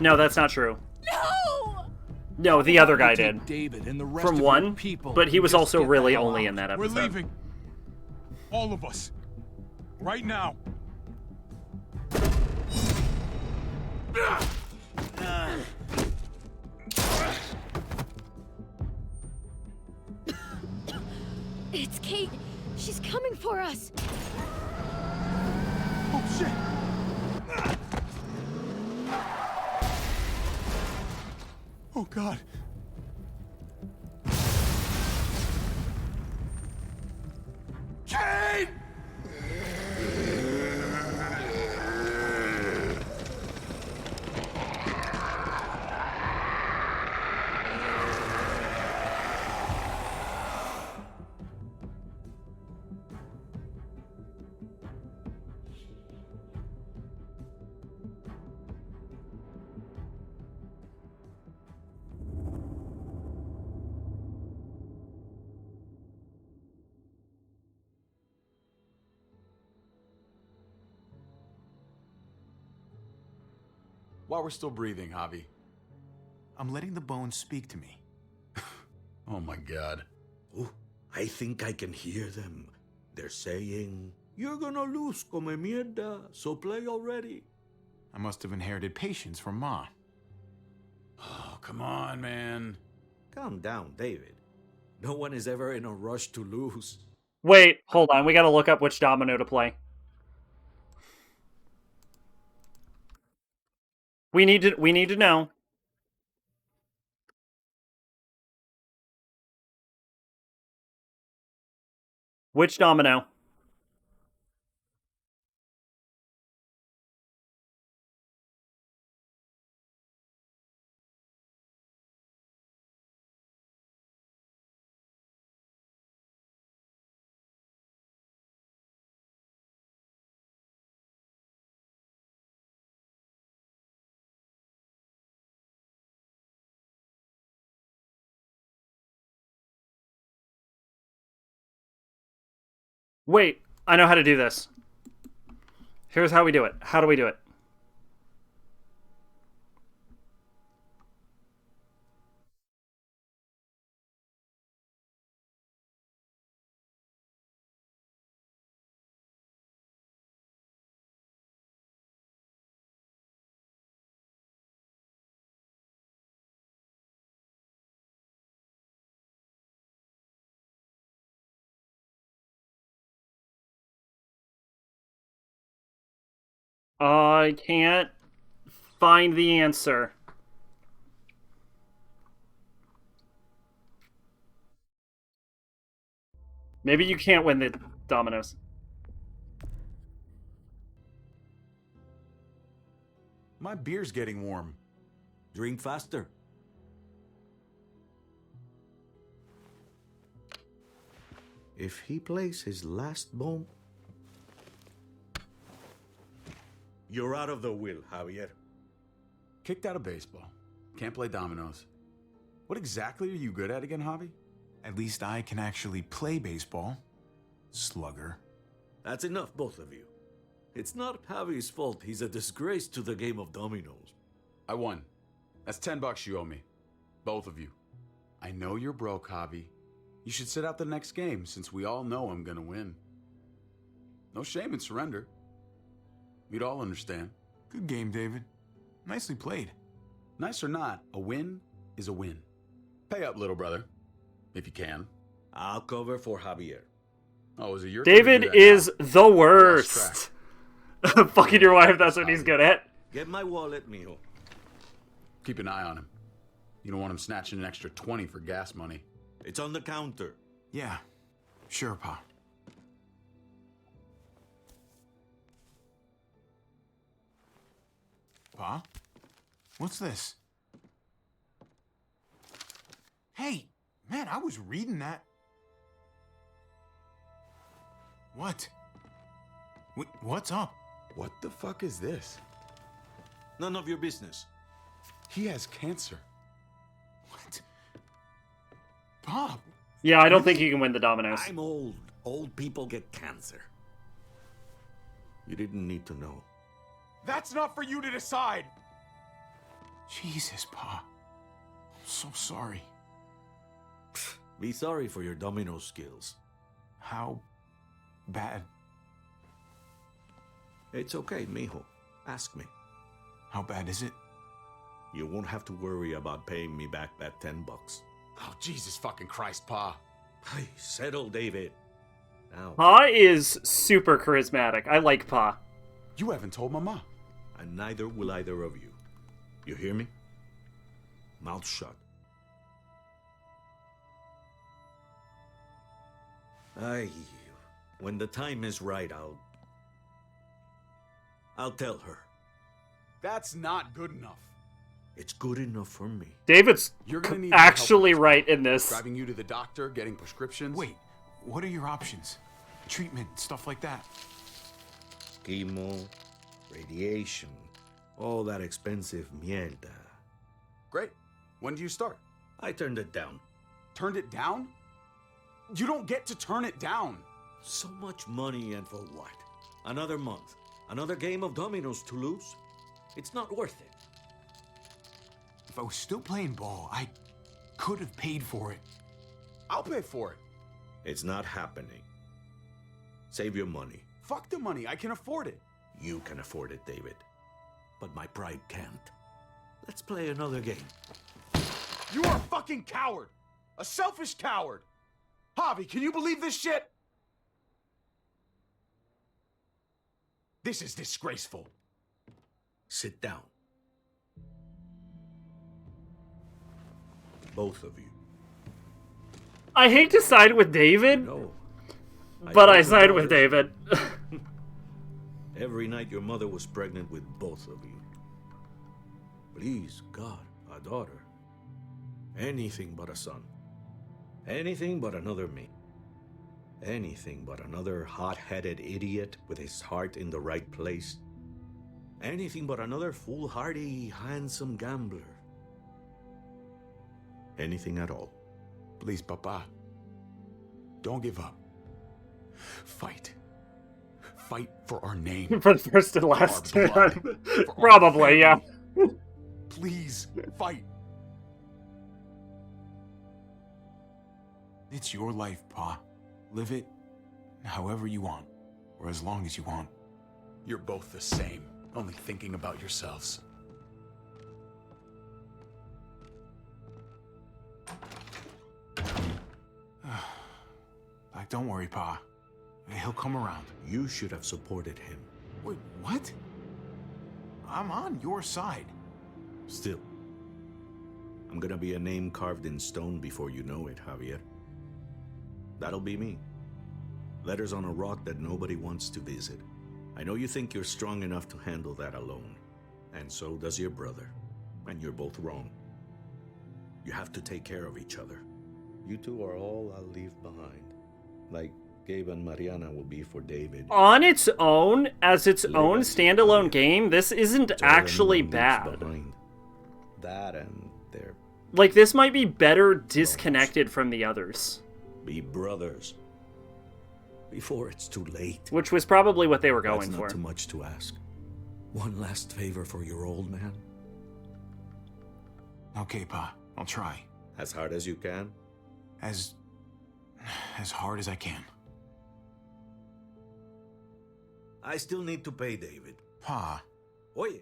No, that's not true.
No!
No, the other guy
Take
did.
David and the rest
From
of
one,
your people
but he
and
was
just
also
get the
really
hell
only
out.
in that
We're
episode.
leaving. All of us. Right now.
It's Kate. She's coming for us.
Oh, shit. Oh, God. Kate!
While we're still breathing, Javi.
I'm letting the bones speak to me.
Oh my god.
Oh, I think I can hear them. They're saying, "You're gonna lose, come mierda, so play already."
I must have inherited patience from Ma.
Oh, come on, man.
Calm down, David. No one is ever in a rush to lose.
Wait, hold on. We gotta look up which domino to play. We need to know. Which domino? Wait, I know how to do this. Here's how we do it. How do we do it? I can't find the answer. Maybe you can't win the dominoes.
My beer's getting warm.
Drink faster. If he plays his last bomb, you're out of the will, Javier.
Kicked out of baseball. Can't play dominoes. What exactly are you good at again, Javi?
At least I can actually play baseball. Slugger.
That's enough, both of you. It's not Javi's fault he's a disgrace to the game of dominoes.
I won. That's $10 you owe me. Both of you. I know you're broke, Javi. You should sit out the next game, since we all know I'm gonna win. No shame in surrender. We'd all understand.
Good game, David. Nicely played.
Nice or not, a win is a win. Pay up, little brother. If you can.
I'll cover for Javier.
Oh, is it your
David
turn to do that
is
now?
the worst. Fucking your wife, that's what he's good at.
Get my wallet, mijo.
Keep an eye on him. You don't want him snatching an extra 20 for gas money.
It's on the counter.
Yeah. Sure, Pa. Pa? What's this? Hey, man, I was reading that. What? What's up?
What the fuck is this?
None of your business.
He has cancer.
What? Pa?
Yeah, I don't think you can win the dominoes.
I'm old. Old people get cancer. You didn't need to know.
That's not for you to decide. Jesus, Pa. I'm so sorry.
Be sorry for your domino skills.
How bad?
It's okay, mijo. Ask me.
How bad is it?
You won't have to worry about paying me back that $10.
Oh, Jesus fucking Christ, Pa.
Hey, settle, David. Now.
Pa is super charismatic. I like Pa.
You haven't told Mama.
And neither will either of you. You hear me? Mouth shut. When the time is right, I'll tell her.
That's not good enough.
It's good enough for me.
David's
You're gonna need
actually
help.
right in this.
Driving you to the doctor, getting prescriptions.
Wait, what are your options? Treatment, stuff like that.
Chemo, radiation, all that expensive mierda.
Great. When do you start?
I turned it down.
Turned it down? You don't get to turn it down.
So much money, and for what? Another month. Another game of dominoes to lose? It's not worth it.
If I was still playing ball, I could have paid for it.
I'll pay for it.
It's not happening. Save your money.
Fuck the money. I can afford it.
You can afford it, David. But my pride can't. Let's play another game.
You are a fucking coward. A selfish coward. Javi, can you believe this shit? This is disgraceful.
Sit down. Both of you.
I hate to side with David,
No.
but I side with David.
Every night your mother was pregnant with both of you. Please, God, a daughter. Anything but a son. Anything but another me. Anything but another hot-headed idiot with his heart in the right place. Anything but another foolhardy, handsome gambler. Anything at all.
Please, Papa. Don't give up. Fight. Fight for our name.
For the first and last.
For our blood. For our
Probably, yeah.
Please, fight.
It's your life, Pa. Live it however you want, or as long as you want.
You're both the same, only thinking about yourselves.
Like, don't worry, Pa. He'll come around.
You should have supported him.
Wait, what? I'm on your side.
Still, I'm gonna be a name carved in stone before you know it, Javier. That'll be me. Letters on a rock that nobody wants to visit. I know you think you're strong enough to handle that alone. And so does your brother. And you're both wrong. You have to take care of each other. You two are all I'll leave behind. Like Gabe and Mariana will be for David.
On its own, as its own standalone game, this isn't actually bad.
That and their...
Like, this might be better disconnected from the others.
Be brothers. Before it's too late.
Which was probably what they were going
That's
for.
not too much to ask. One last favor for your old man.
Okay, Pa. I'll try.
As hard as you can?
As hard as I can.
I still need to pay David.
Pa.
Oye,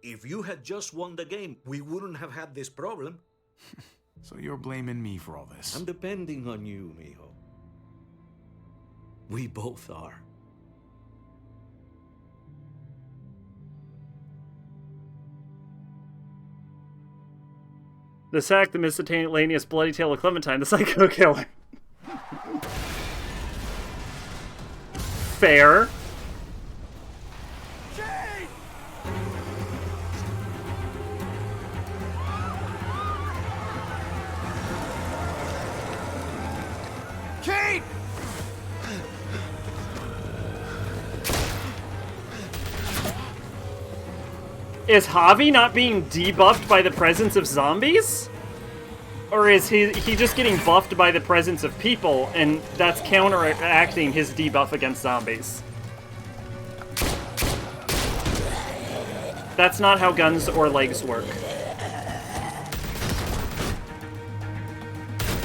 if you had just won the game, we wouldn't have had this problem.
So you're blaming me for all this?
I'm depending on you, mijo. We both are.
The sack, the miscellaneous bloody tale of Clementine, the psycho killer. Fair.
Kate!
Is Javi not being debuffed by the presence of zombies? Or is he just getting buffed by the presence of people, and that's counteracting his debuff against zombies? That's not how guns or legs work.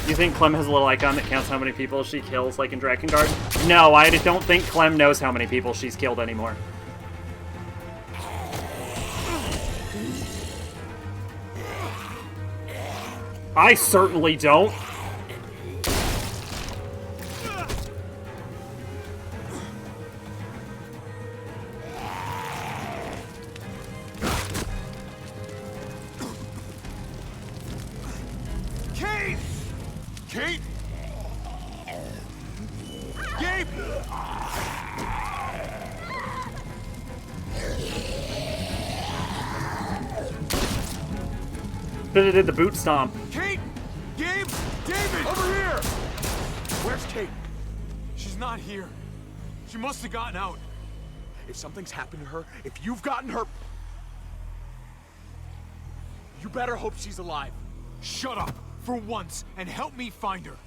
You think Clem has a little icon that counts how many people she kills, like in Drakengard? No, I don't think Clem knows how many people she's killed anymore. I certainly don't.
Kate! Kate! Gabe!
But it did the boot stomp.
Kate! Gabe! David! Over here! Where's Kate?
She's not here. She must have gotten out.
If something's happened to her, if you've gotten her... You better hope she's alive.
Shut up for once and help me find her.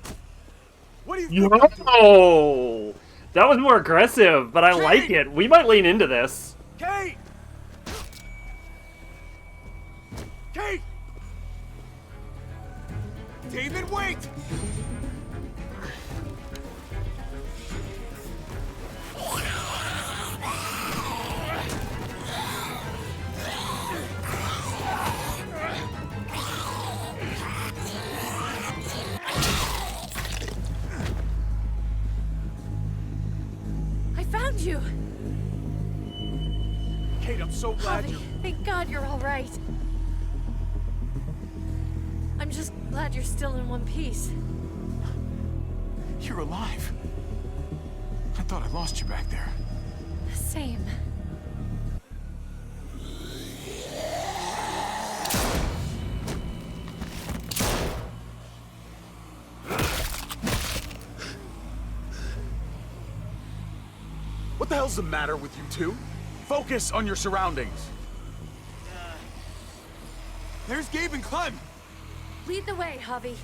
What do you
Yo! That was more aggressive, but I like it. We might lean into this.
Kate! Kate! David, wait!
I found you!
Kate, I'm so glad
Javi, thank God you're all right. I'm just glad you're still in one piece.
You're alive. I thought I lost you back there.
Same.
What the hell's the matter with you two? Focus on your surroundings.
There's Gabe and Clem.
Lead the way, Javi.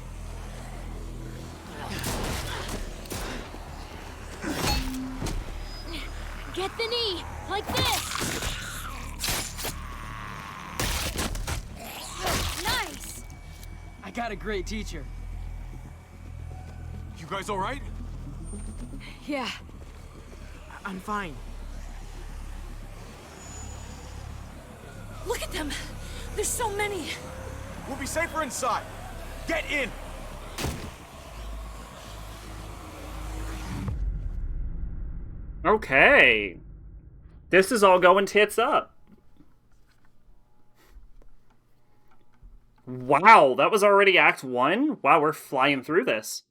Get the knee, like this.
Nice! I got a great teacher.
You guys all right?
Yeah. I'm fine.
Look at them! There's so many!
We'll be safer inside. Get in!
Okay. This is all going tits up. Wow, that was already Act 1? Wow, we're flying through this.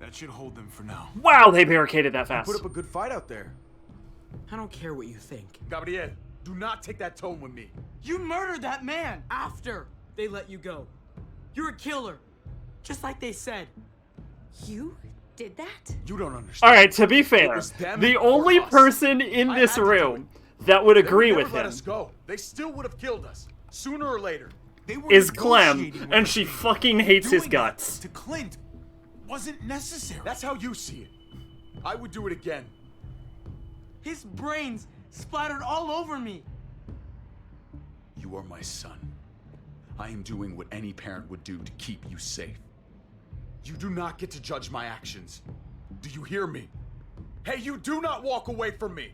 That should hold them for now.
Wow, they barricaded that fast.
Put up a good fight out there.
I don't care what you think.
Gabriel, do not take that tone with me.
You murdered that man after they let you go. You're a killer. Just like they said.
You did that?
You don't understand.
Alright, to be fair, the only person in this room that would agree with
Let
him
us go. They still would have killed us, sooner or later.
is Clem, and she fucking hates his guts.
To Clint wasn't necessary. That's how you see it. I would do it again.
His brains splattered all over me.
You are my son. I am doing what any parent would do to keep you safe.
You do not get to judge my actions. Do you hear me? Hey, you do not walk away from me.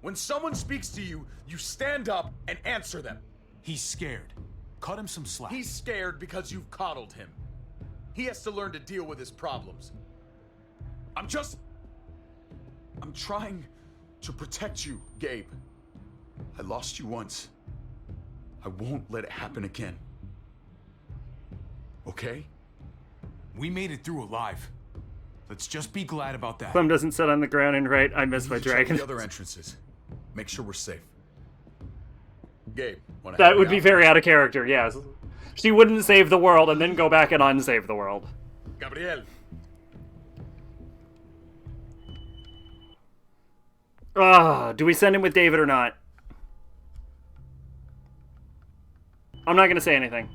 When someone speaks to you, you stand up and answer them.
He's scared. Cut him some slack.
He's scared because you've coddled him. He has to learn to deal with his problems. I'm trying to protect you, Gabe.
I lost you once. I won't let it happen again. Okay?
We made it through alive. Let's just be glad about that.
Clem doesn't sit on the ground and write, I miss my dragon.
The other entrances. Make sure we're safe. Gabe,
that would be very out of character, yes. She wouldn't save the world and then go back and unsave the world.
Gabriel.
Do we send him with David or not? I'm not gonna say anything.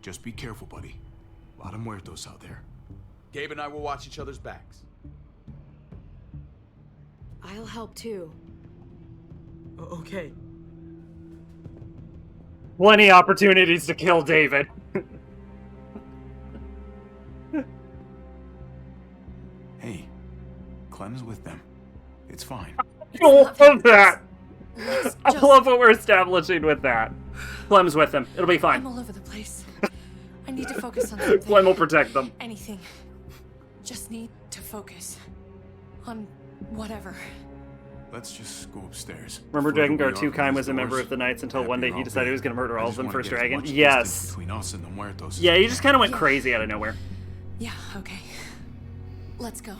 Just be careful, buddy. A lot of muertos out there.
Gabe and I will watch each other's backs.
I'll help too.
Okay.
Plenty opportunities to kill David.
Hey, Clem's with them. It's fine.
I love that. I love what we're establishing with that. Clem's with them. It'll be fine.
I'm all over the place. I need to focus on something.
Clem will protect them.
Anything. Just need to focus on whatever.
Let's just go upstairs.
Remember
Before
Dragon Guard
we
2
open
Kaim
these
was a member
doors,
of the Knights until
that'd
one
be
day he
all
decided he was
good.
going to murder
I
all of
just
them
wanna
first
get as
dragon.
much distance
Yes.
between us and the muertos.
Yeah, he just kind of went crazy out of nowhere.
Yeah, okay. Let's go.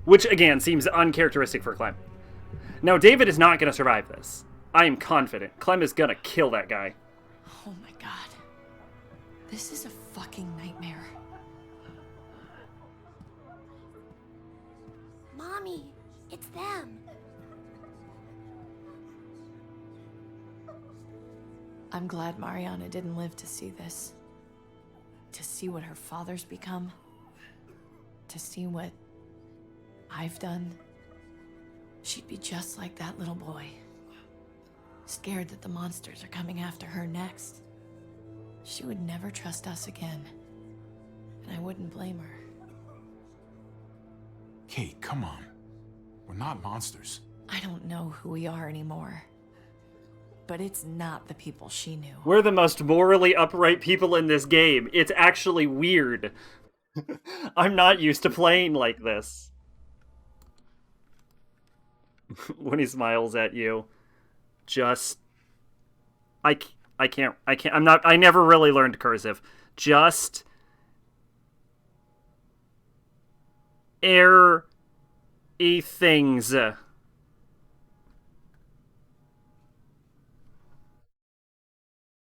Which, again, seems uncharacteristic for Clem. Now, David is not going to survive this. I am confident. Clem is going to kill that guy.
Oh my god. This is a fucking nightmare.
Mommy, it's them.
I'm glad Mariana didn't live to see this. To see what her father's become. To see what I've done. She'd be just like that little boy. Scared that the monsters are coming after her next. She would never trust us again. And I wouldn't blame her.
Kate, come on. We're not monsters.
I don't know who we are anymore. But it's not the people she knew.
We're the most morally upright people in this game. It's actually weird. I'm not used to playing like this. When he smiles at you. Just... I never really learned cursive. Just... things.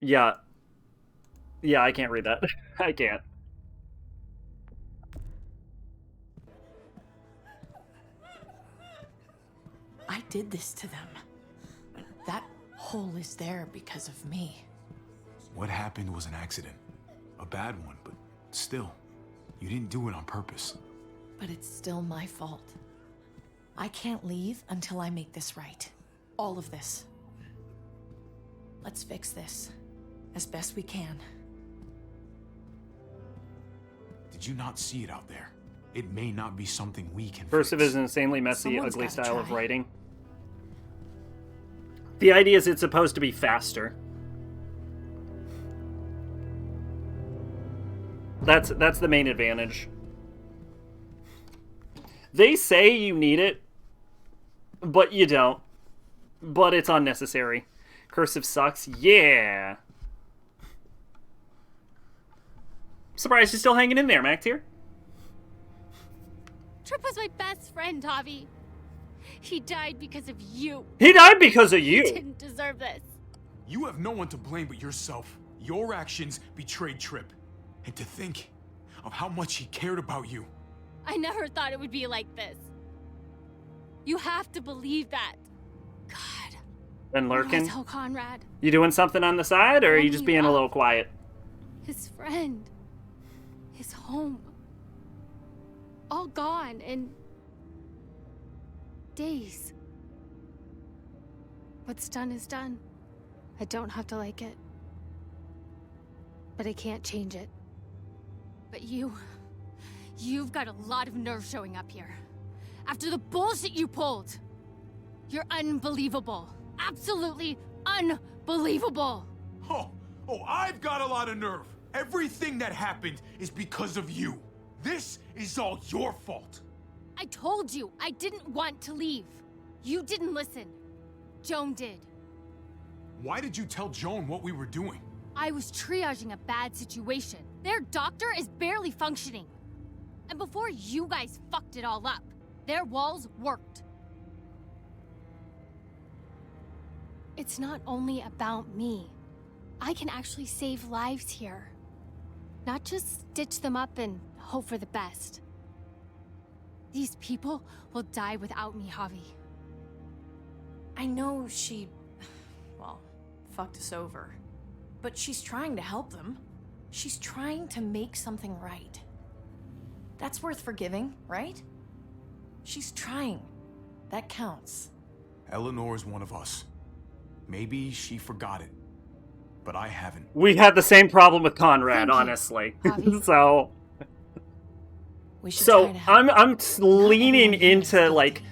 Yeah. Yeah, I can't read that. I can't.
I did this to them. That hole is there because of me.
What happened was an accident. A bad one, but still. You didn't do it on purpose.
But it's still my fault. I can't leave until I make this right. All of this. Let's fix this. As best we can.
Did you not see it out there? It may not be something we can
Cursive
fix.
is an insanely messy,
Someone's
ugly
gotta
style of
try.
writing. The idea is it's supposed to be faster. That's the main advantage. They say you need it but you don't. But it's unnecessary. Cursive sucks. Yeah. Surprised you're still hanging in there, Mac Tier.
Tripp was my best friend, Javi. He died because of you.
He died because of you.
He didn't deserve this.
You have no one to blame but yourself. Your actions betrayed Tripp. And to think of how much he cared about you.
I never thought it would be like this. You have to believe that. God.
And
What do I
lurking.
tell Conrad?
You doing something on the side, or are you
Warming
just
you
being a
up.
little quiet?
His friend. His home. All gone in days. What's done is done. I don't have to like it. But I can't change it. But you've got a lot of nerve showing up here. After the bullshit you pulled. You're unbelievable. Absolutely unbelievable.
Oh, I've got a lot of nerve. Everything that happened is because of you. This is all your fault.
I told you I didn't want to leave. You didn't listen. Joan did.
Why did you tell Joan what we were doing?
I was triaging a bad situation. Their doctor is barely functioning. And before you guys fucked it all up, their walls worked. It's not only about me. I can actually save lives here. Not just stitch them up and hope for the best. These people will die without me, Javi.
I know she, well, fucked us over. But she's trying to help them. She's trying to make something right. That's worth forgiving, right? She's trying. That counts.
Eleanor is one of us. Maybe she forgot it, but I haven't.
We had the same problem with Conrad, honestly. So I'm leaning into like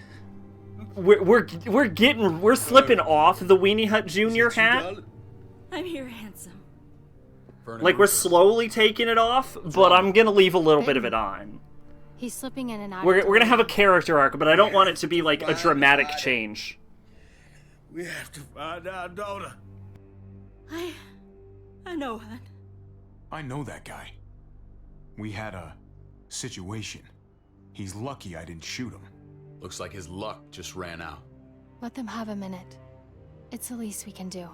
we're slipping off the Weenie Hut Jr. hat.
I'm here, handsome.
Like we're slowly taking it off, but I'm gonna leave a little bit of it on.
He's slipping in and out.
We're gonna have a character arc, but I don't want it to be like a dramatic change.
We have to find our daughter.
I know, hon.
I know that guy. We had a situation. He's lucky I didn't shoot him.
Looks like his luck just ran out.
Let them have a minute. It's the least we can do.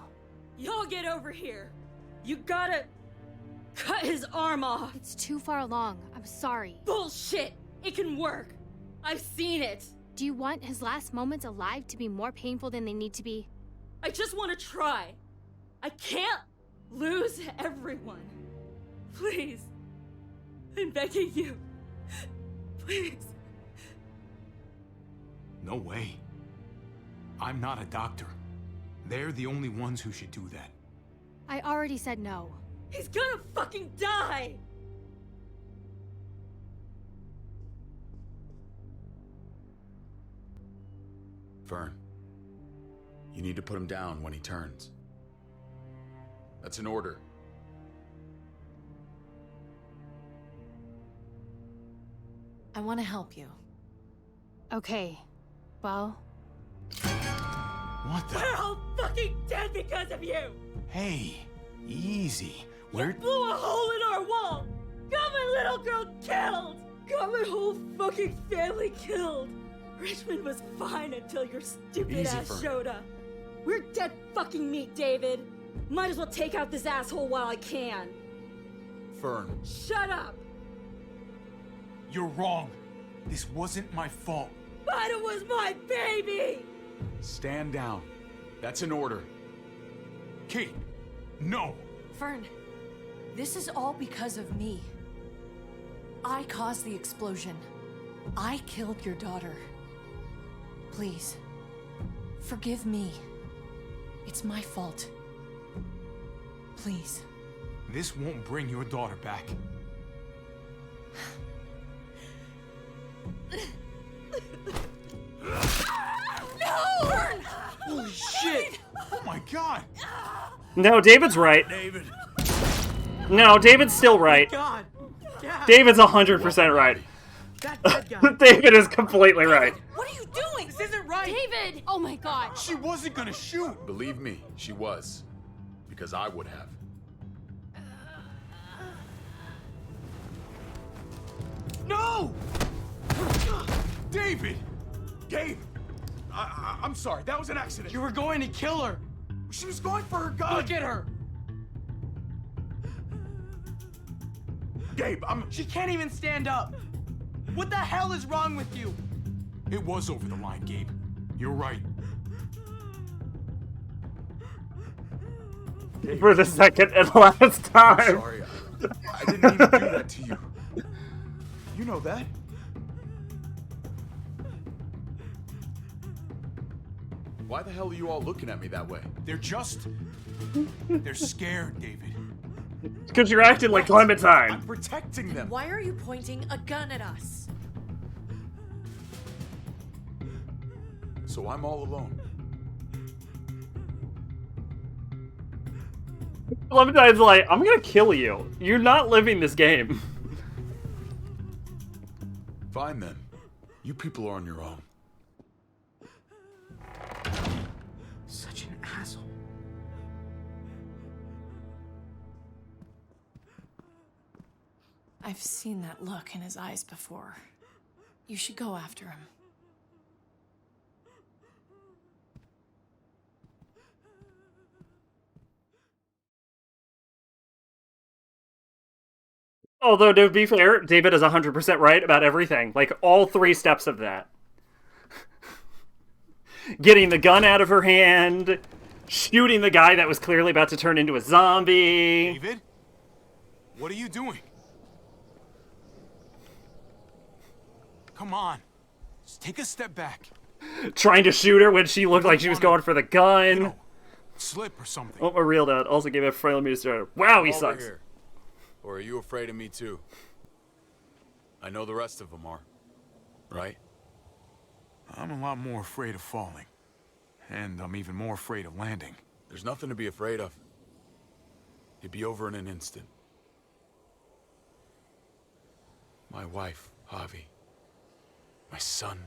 Y'all get over here. You gotta cut his arm off.
It's too far along. I'm sorry.
Bullshit! It can work. I've seen it.
Do you want his last moments alive to be more painful than they need to be?
I just want to try. I can't lose everyone. Please. I'm begging you. Please.
No way. I'm not a doctor. They're the only ones who should do that.
I already said no.
He's gonna fucking die!
Vern, you need to put him down when he turns. That's an order.
I want to help you.
Okay. Well...
What the?
We're all fucking dead because of you!
Hey, easy.
You blew a hole in our wall! Got my little girl killed! Got my whole fucking family killed! Richmond was fine until your stupid
Easy,
ass
Fern.
showed up. We're dead fucking meat, David. Might as well take out this asshole while I can.
Fern,
Shut up!
you're wrong. This wasn't my fault.
But it was my baby!
Stand down. That's an order.
Kate, no.
Fern, this is all because of me. I caused the explosion. I killed your daughter. Please, forgive me. It's my fault. Please.
This won't bring your daughter back.
No! Fern!
Holy shit! Oh my god!
No, David's right.
David.
No, David's still right.
God.
David's 100% right.
That dead guy.
David is completely right.
What are you doing?
isn't right!
David! Oh my god!
She wasn't gonna shoot!
Believe me, she was. Because I would have.
No! David! Gabe! I'm sorry, that was an accident.
You were going to kill her!
She was going for her gun!
Look at her!
Gabe,
She can't even stand up! What the hell is wrong with you?
It was over the line, Gabe. You're right. Gabe.
For the second and last time.
I'm sorry. I didn't even do that to you. You know that.
Why the hell are you all looking at me that way?
They're scared, David.
Because you're acting like Clementine.
I'm protecting them.
Why are you pointing a gun at us?
So I'm all alone.
Clementine's like, I'm gonna kill you. You're not living this game.
Fine then. You people are on your own.
Such an asshole.
I've seen that look in his eyes before. You should go after him.
Although, to be fair, David is 100% right about everything. Like, all 3 steps of that. Getting the gun out of her hand, shooting the guy that was clearly about to turn into a zombie.
David? What are you doing? Come on. Just take a step back.
Trying to shoot her when she looked like she was going for the gun.
Slip or something.
Oh, my real dad also gave a friendly me to start. Wow, he
Over
sucks.
here. Or are you afraid of me too? I know the rest of them are. Right?
I'm a lot more afraid of falling. And I'm even more afraid of landing.
There's nothing to be afraid of. It'd be over in an instant. My wife, Javi. My son.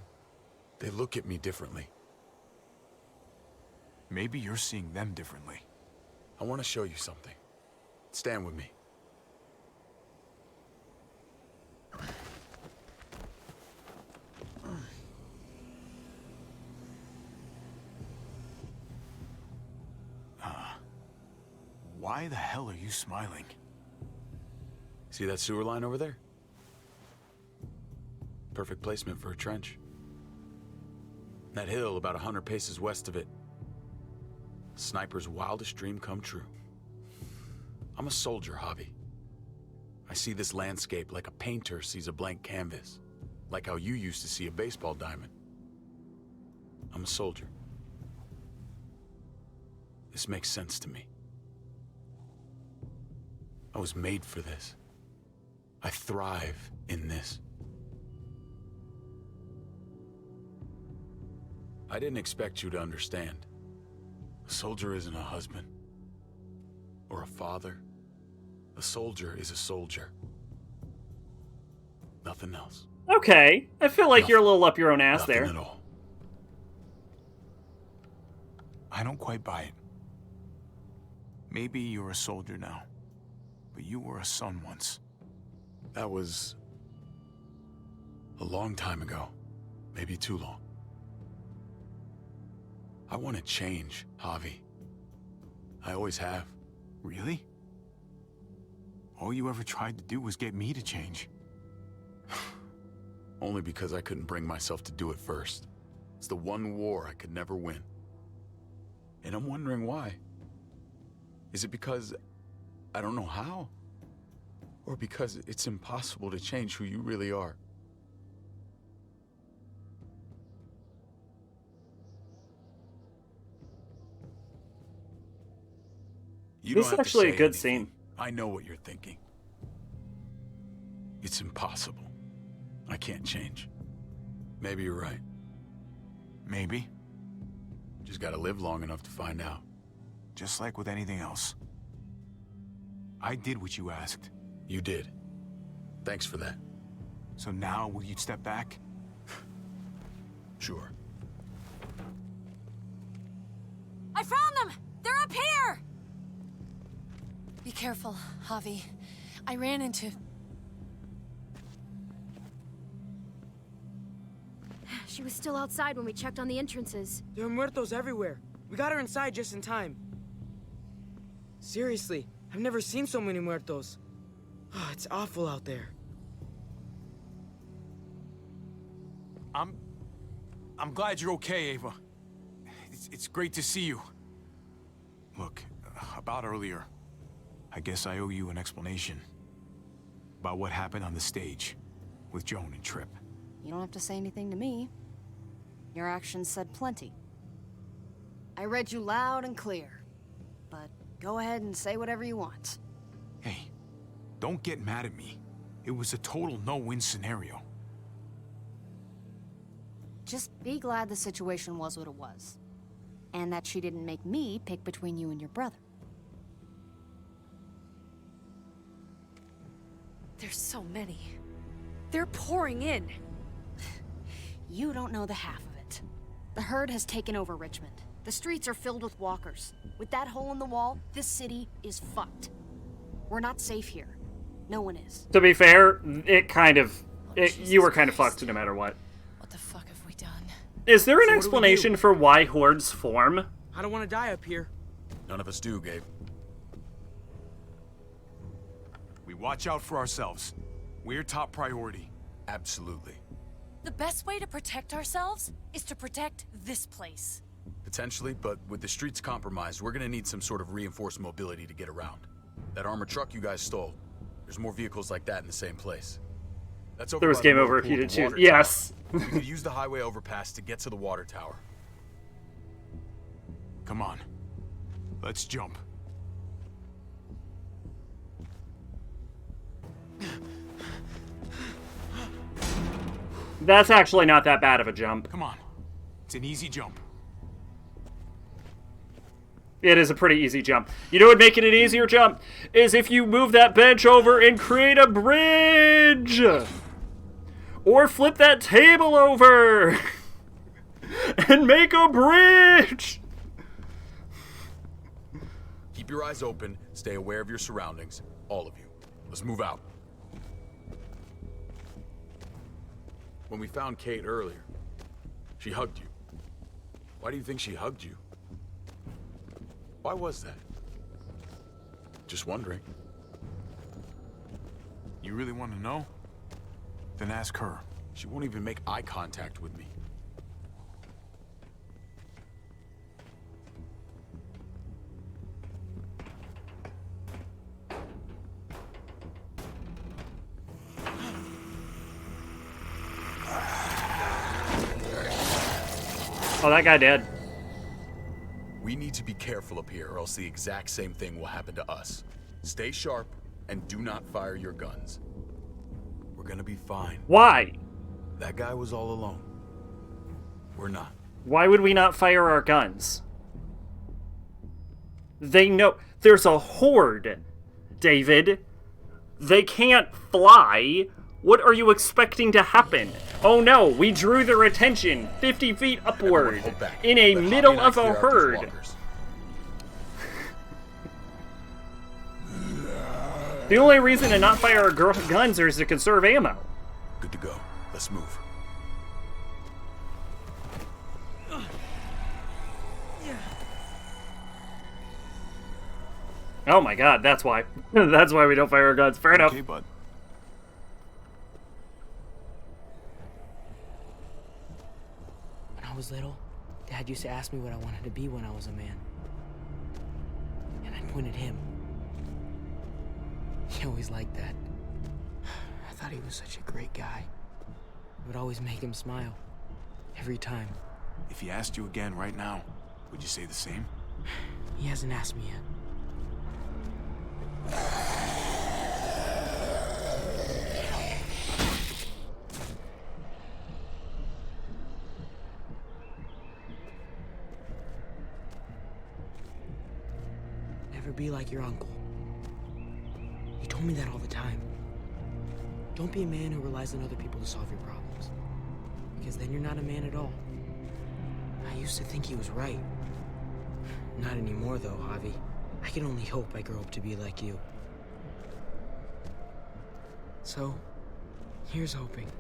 They look at me differently.
Maybe you're seeing them differently.
I want to show you something. Stand with me.
Why the hell are you smiling?
See that sewer line over there? Perfect placement for a trench. That hill about 100 paces west of it. Sniper's wildest dream come true. I'm a soldier, Javi. I see this landscape like a painter sees a blank canvas. Like how you used to see a baseball diamond. I'm a soldier. This makes sense to me. I was made for this. I thrive in this. I didn't expect you to understand. A soldier isn't a husband. Or a father. A soldier is a soldier. Nothing else.
Okay, I feel like you're a little up your own ass
Nothing
there.
at all.
I don't quite buy it. Maybe you're a soldier now. But you were a son once.
That was a long time ago. Maybe too long. I want to change, Javi. I always have.
Really? All you ever tried to do was get me to change.
Only because I couldn't bring myself to do it first. It's the one war I could never win. And I'm wondering why. Is it because I don't know how? Or because it's impossible to change who you really are? You
This
don't
is
have to
actually a
say
good
anything.
scene.
I know what you're thinking. It's impossible. I can't change. Maybe you're right.
Maybe.
Just gotta live long enough to find out.
Just like with anything else. I did what you asked.
You did. Thanks for that.
So now, will you step back?
Sure.
I found them! They're up here!
Be careful, Javi. I ran into...
She was still outside when we checked on the entrances.
There are muertos everywhere. We got her inside just in time. Seriously, I've never seen so many muertos. Oh, it's awful out there.
I'm glad you're okay, Ava. It's great to see you. Look, about earlier, I guess I owe you an explanation about what happened on the stage with Joan and Tripp.
You don't have to say anything to me. Your actions said plenty. I read you loud and clear. But go ahead and say whatever you want.
Hey, don't get mad at me. It was a total no-win scenario.
Just be glad the situation was what it was. And that she didn't make me pick between you and your brother.
There's so many. They're pouring in.
You don't know the half of it. The herd has taken over Richmond. The streets are filled with walkers. With that hole in the wall, this city is fucked. We're not safe here. No one is.
To be fair, you were kind of fucked no matter what.
What the fuck have we done?
Is there an
So what do we
explanation
do?
for why hordes form?
I don't want to die up here.
None of us do, Gabe.
We watch out for ourselves. We're top priority.
Absolutely.
The best way to protect ourselves is to protect this place.
Potentially, but with the streets compromised, we're gonna need some sort of reinforced mobility to get around. That armored truck you guys stole, there's more vehicles like that in the same place. That's over
There was
by the
game
motor
over if
pool
you
at
did
the
too.
water
Yes.
tower. We could use the highway overpass to get to the water tower.
Come on. Let's jump.
That's actually not that bad of a jump.
Come on. It's an easy jump.
It is a pretty easy jump. You know what would make it an easier jump? Is if you move that bench over and create a bridge! Or flip that table over! And make a bridge!
Keep your eyes open, stay aware of your surroundings, all of you. Let's move out. When we found Kate earlier, she hugged you. Why do you think she hugged you? Why was that? Just wondering.
You really want to know? Then ask her.
She won't even make eye contact with me.
Oh, that guy dead.
We need to be careful up here, or else the exact same thing will happen to us. Stay sharp, and do not fire your guns. We're gonna be fine.
Why?
That guy was all alone. We're not.
Why would we not fire our guns? They know. There's a horde, David. They can't fly. What are you expecting to happen? Oh no, we drew their attention 50 feet upward in a middle of a herd. The only reason to not fire our guns is to conserve ammo.
Good to go. Let's move.
Oh my god, that's why. That's why we don't fire our guns. Fair enough.
Okay, bud.
When I was little, Dad used to ask me what I wanted to be when I was a man. And I'd point at him. He always liked that. I thought he was such a great guy. It would always make him smile. Every time.
If he asked you again right now, would you say the same?
He hasn't asked me yet. Never be like your uncle. He told me that all the time. Don't be a man who relies on other people to solve your problems. Because then you're not a man at all. I used to think he was right. Not anymore, though, Javi. I can only hope I grow up to be like you. So, here's hoping.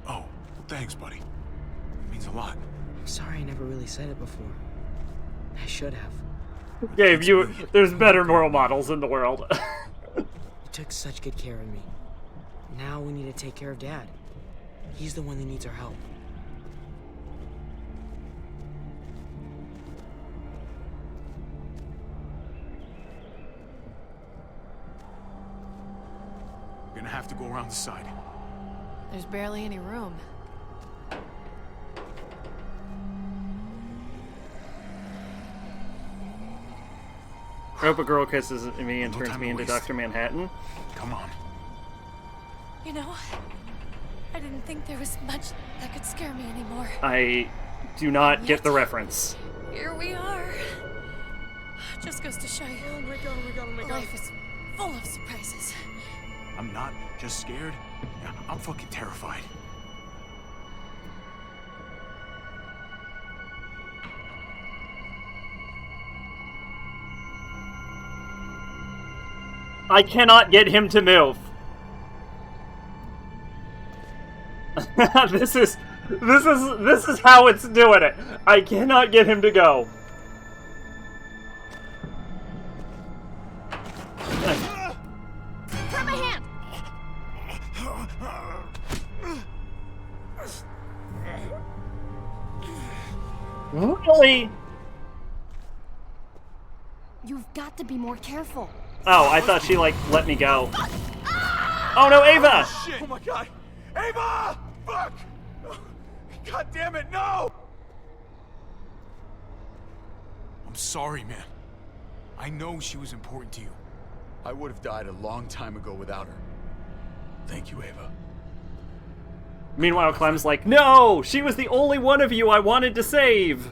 Oh, thanks, buddy. It means a lot.
I'm sorry I never really said it before. I should have.
Gabe, there's better role models in the world.
You took such good care of me. Now we need to take care of Dad. He's the one that needs our help.
We're gonna have to go around the side.
There's barely any room.
I hope a girl kisses me and turns me into Dr. Manhattan.
Come on.
You know, I didn't think there was much that could scare me anymore.
I do not get the reference.
Here we are. Just goes to show you.
Oh my god.
Life is full of surprises.
I'm not just scared. I'm fucking terrified.
I cannot get him to move. This is how it's doing it. I cannot get him to go.
Grab my hand!
Really?
You've got to be more careful.
Oh, I thought she, like, let me go. Oh no, Ava!
Oh my god! Ava! Fuck! God damn it, no!
I'm sorry, man. I know she was important to you.
I would have died a long time ago without her. Thank you, Ava.
Meanwhile, Clem's like, no! She was the only one of you I wanted to save!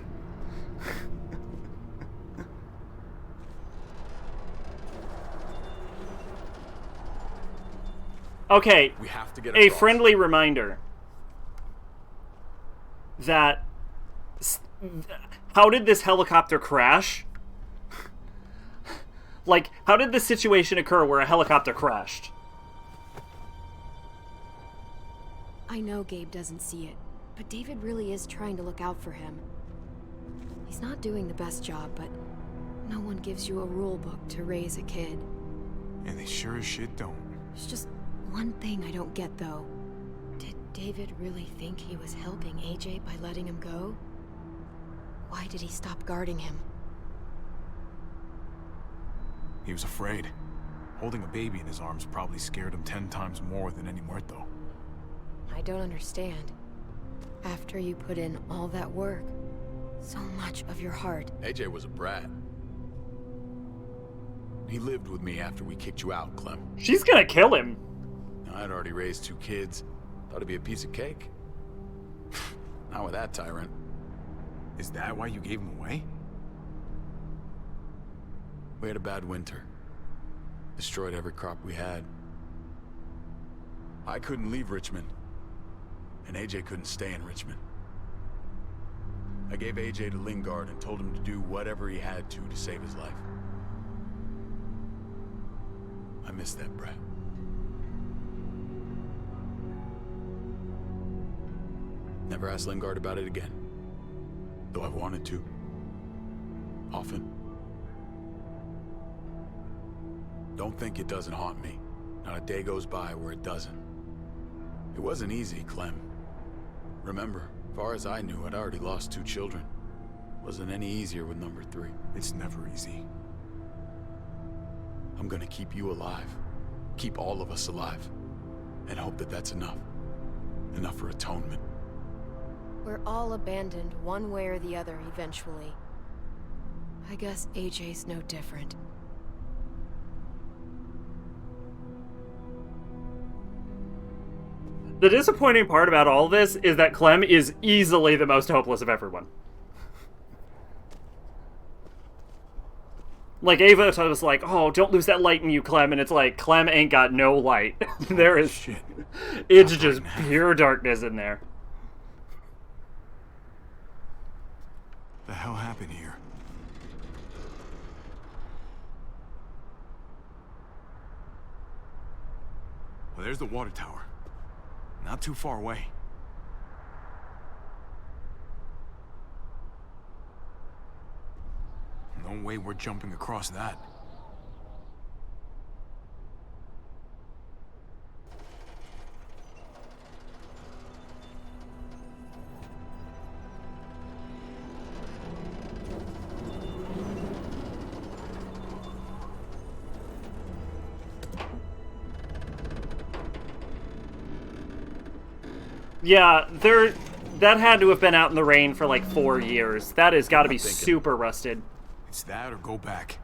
Okay,
We have to get
a
across.
friendly reminder that how did this helicopter crash? Like, how did this situation occur where a helicopter crashed?
I know Gabe doesn't see it, but David really is trying to look out for him. He's not doing the best job, but no one gives you a rule book to raise a kid.
And they sure as shit don't.
There's just one thing I don't get, though. Did David really think he was helping AJ by letting him go? Why did he stop guarding him?
He was afraid. Holding a baby in his arms probably scared him 10 times more than any muerto.
I don't understand. After you put in all that work, so much of your heart.
AJ was a brat. He lived with me after we kicked you out, Clem.
She's gonna kill him.
I'd already raised 2 kids. Thought it'd be a piece of cake. Not with that tyrant.
Is that why you gave him away?
We had a bad winter. Destroyed every crop we had. I couldn't leave Richmond. And AJ couldn't stay in Richmond. I gave AJ to Lingard and told him to do whatever he had to save his life. I miss that brat. Never asked Lingard about it again. Though I've wanted to. Often. Don't think it doesn't haunt me. Not a day goes by where it doesn't. It wasn't easy, Clem. Remember, far as I knew, I'd already lost 2 children. Wasn't any easier with number 3.
It's never easy.
I'm gonna keep you alive. Keep all of us alive. And hope that that's enough. Enough for atonement.
We're all abandoned one way or the other eventually. I guess AJ's no different.
The disappointing part about all this is that Clem is easily the most hopeless of everyone. Like, Ava was like, oh, don't lose that light in you, Clem. And it's like, Clem ain't got no light. There is shit. It's just pure darkness in there.
The hell happened here? Well, there's the water tower. Not too far away. No way we're jumping across that.
Yeah, that had to have been out in the rain for like 4 years. That has got to be super rusted.
It's that or go back.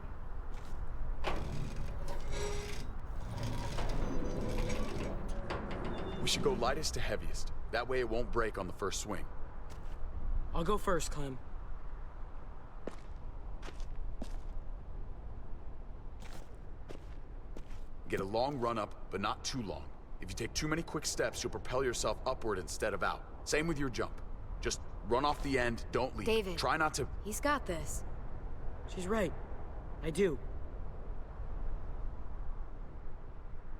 We should go lightest to heaviest. That way it won't break on the first swing.
I'll go first, Clem.
Get a long run up, but not too long. If you take too many quick steps, you'll propel yourself upward instead of out. Same with your jump. Just run off the end, don't leave.
David.
Try not to...
He's got this.
She's right. I do.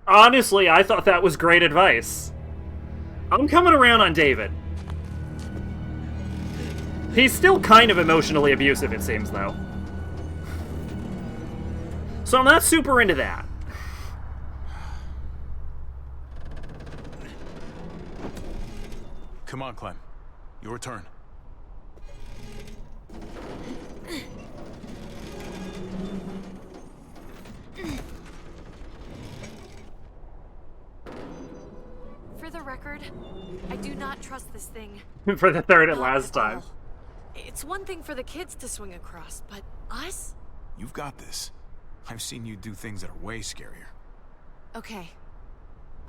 Honestly, I thought that was great advice. I'm coming around on David. He's still kind of emotionally abusive, it seems, though. So I'm not super into that.
Come on, Clem. Your turn.
For the record, I do not trust this thing.
For the third and
Not
last
at
time.
all. It's one thing for the kids to swing across, but us?
You've got this. I've seen you do things that are way scarier.
Okay.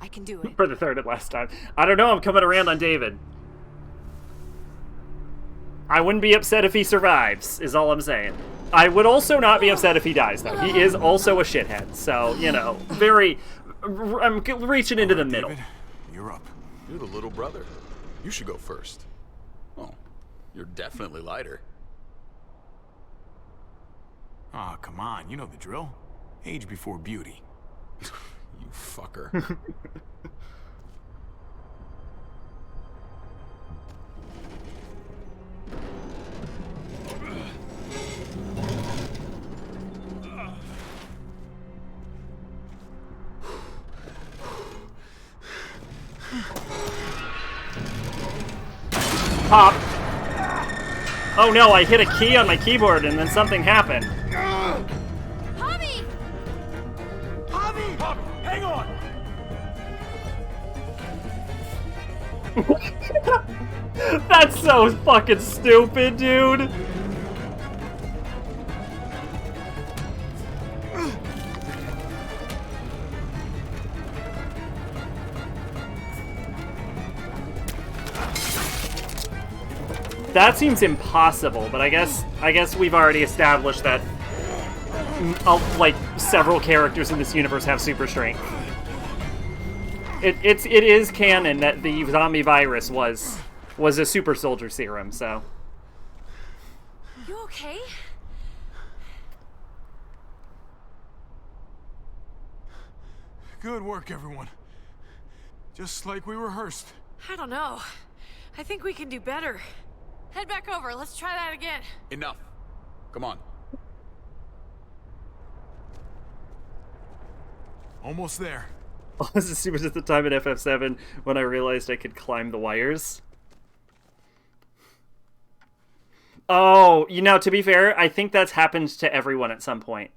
I can do it.
For the third and last time. I don't know, I'm coming around on David. I wouldn't be upset if he survives, is all I'm saying. I would also not be upset if he dies, though. He is also a shithead, so, you know, very... I'm reaching into the middle.
David, you're up.
You're the little brother. You should go first. Oh, you're definitely lighter.
Ah, come on, you know the drill. Age before beauty.
You fucker.
Pop. Oh no, I hit a key on my keyboard and then something happened.
Javi!
Javi! Pop, hang on!
That's so fucking stupid, dude. That seems impossible, but I guess we've already established that like several characters in this universe have super strength. It is canon that the zombie virus was a super soldier serum, so.
You okay?
Good work, everyone. Just like we rehearsed.
I don't know. I think we can do better. Head back over. Let's try that again.
Enough. Come on.
Almost there.
Oh, this is super just the time in FF7 when I realized I could climb the wires. Oh, you know, to be fair, I think that's happened to everyone at some point.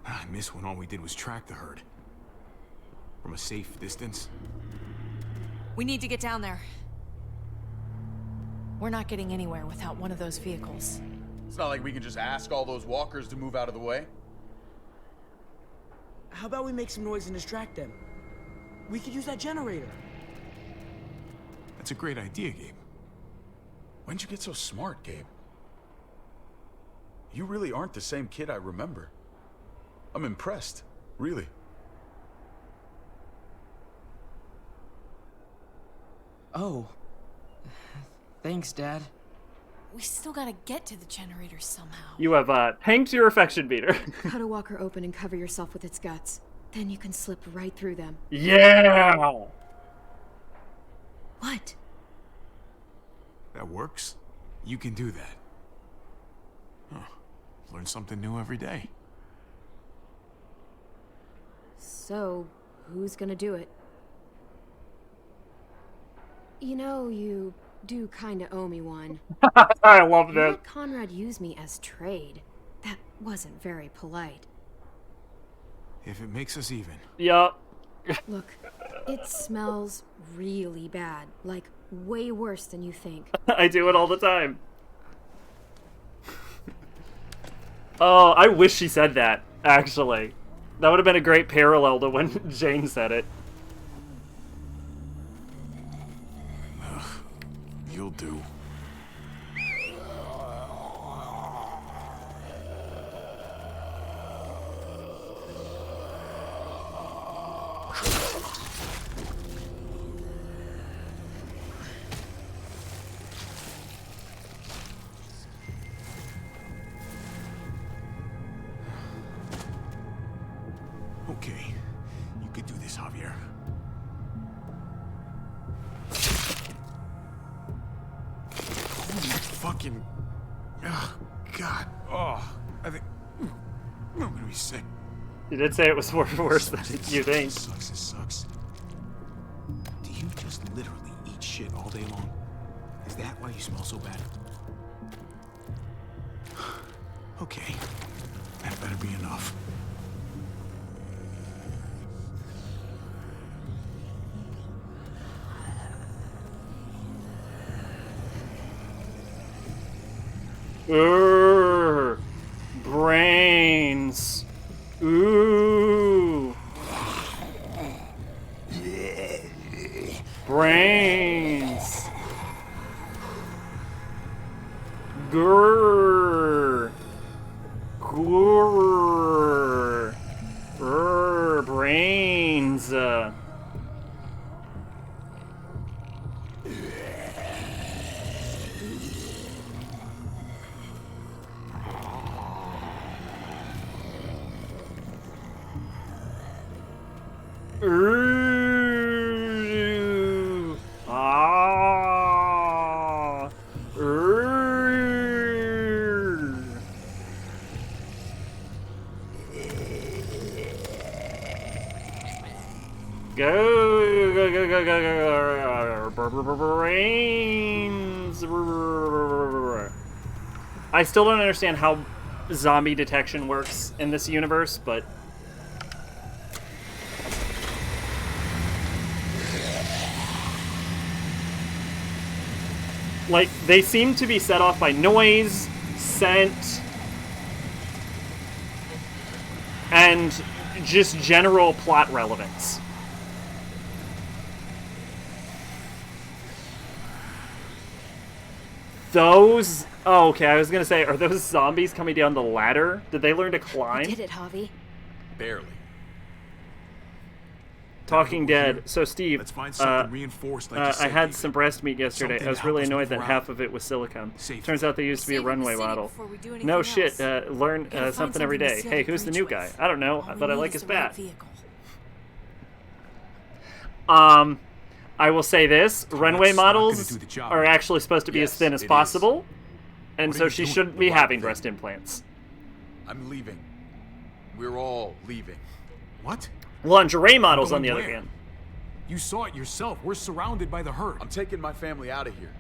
I miss when all we did was track the herd. From a safe distance.
We need to get down there. We're not getting anywhere without one of those vehicles.
It's not like we can just ask all those walkers to move out of the way.
How about we make some noise and distract them? We could use that generator.
That's a great idea, Gabe.
When'd you get so smart, Gabe? You really aren't the same kid I remember. I'm impressed, really.
Oh. Thanks, Dad.
We still gotta get to the generator somehow.
You have hanged your affection meter.
Cut a walker open and cover yourself with its guts. Then you can slip right through them.
Yeah!
What?
That works? You can do that. Huh. Learn something new every day.
So, who's gonna do it? You know, you do kinda owe me one.
I love
You
that.
let Conrad use me as trade. That wasn't very polite.
If it makes us even.
Yup.
Look, it smells really bad. Like, way worse than you think.
I do it all the time. Oh, I wish she said that, actually. That would have been a great parallel to when Jane said it.
You'll do. Okay, you can do this, Javier. Fucking... Oh, God. Oh, I think... I'm gonna be sick.
You did say it was worse than you think.
It sucks. Do you just literally eat shit all day long? Is that why you smell so bad? Okay. That better be enough.
Brains. Ooh. Brains. Grrr. Grrr. Grrr. Brains. Brains. I still don't understand how zombie detection works in this universe, but like, they seem to be set off by noise, scent, and just general plot relevance. Those... Oh, okay, I was gonna say, are those zombies coming down the ladder? Did they learn to climb?
You did it, Javi.
Barely.
Talking Dead. So, Steve,
Let's find something reinforced like you
I
said,
had
David.
some breast meat yesterday.
Something
I was
to
really
help us
annoyed
move
that
around.
half of it was silicone.
Safety.
Turns out there used to be a runway model. No shit, learn something every day. Hey, who's the new guy? I don't know, but I like his bat. I will say this, runway models
do the job.
are actually supposed to be as
Yes,
thin as
it is.
possible, and
What are
so
you
she
doing?
shouldn't
The
be
right
having
thing.
breast implants.
I'm leaving. We're all leaving.
What?
Lingerie models, on
Going
the other
where?
hand.
You saw it yourself. We're surrounded by the herd.
I'm taking my family out of here.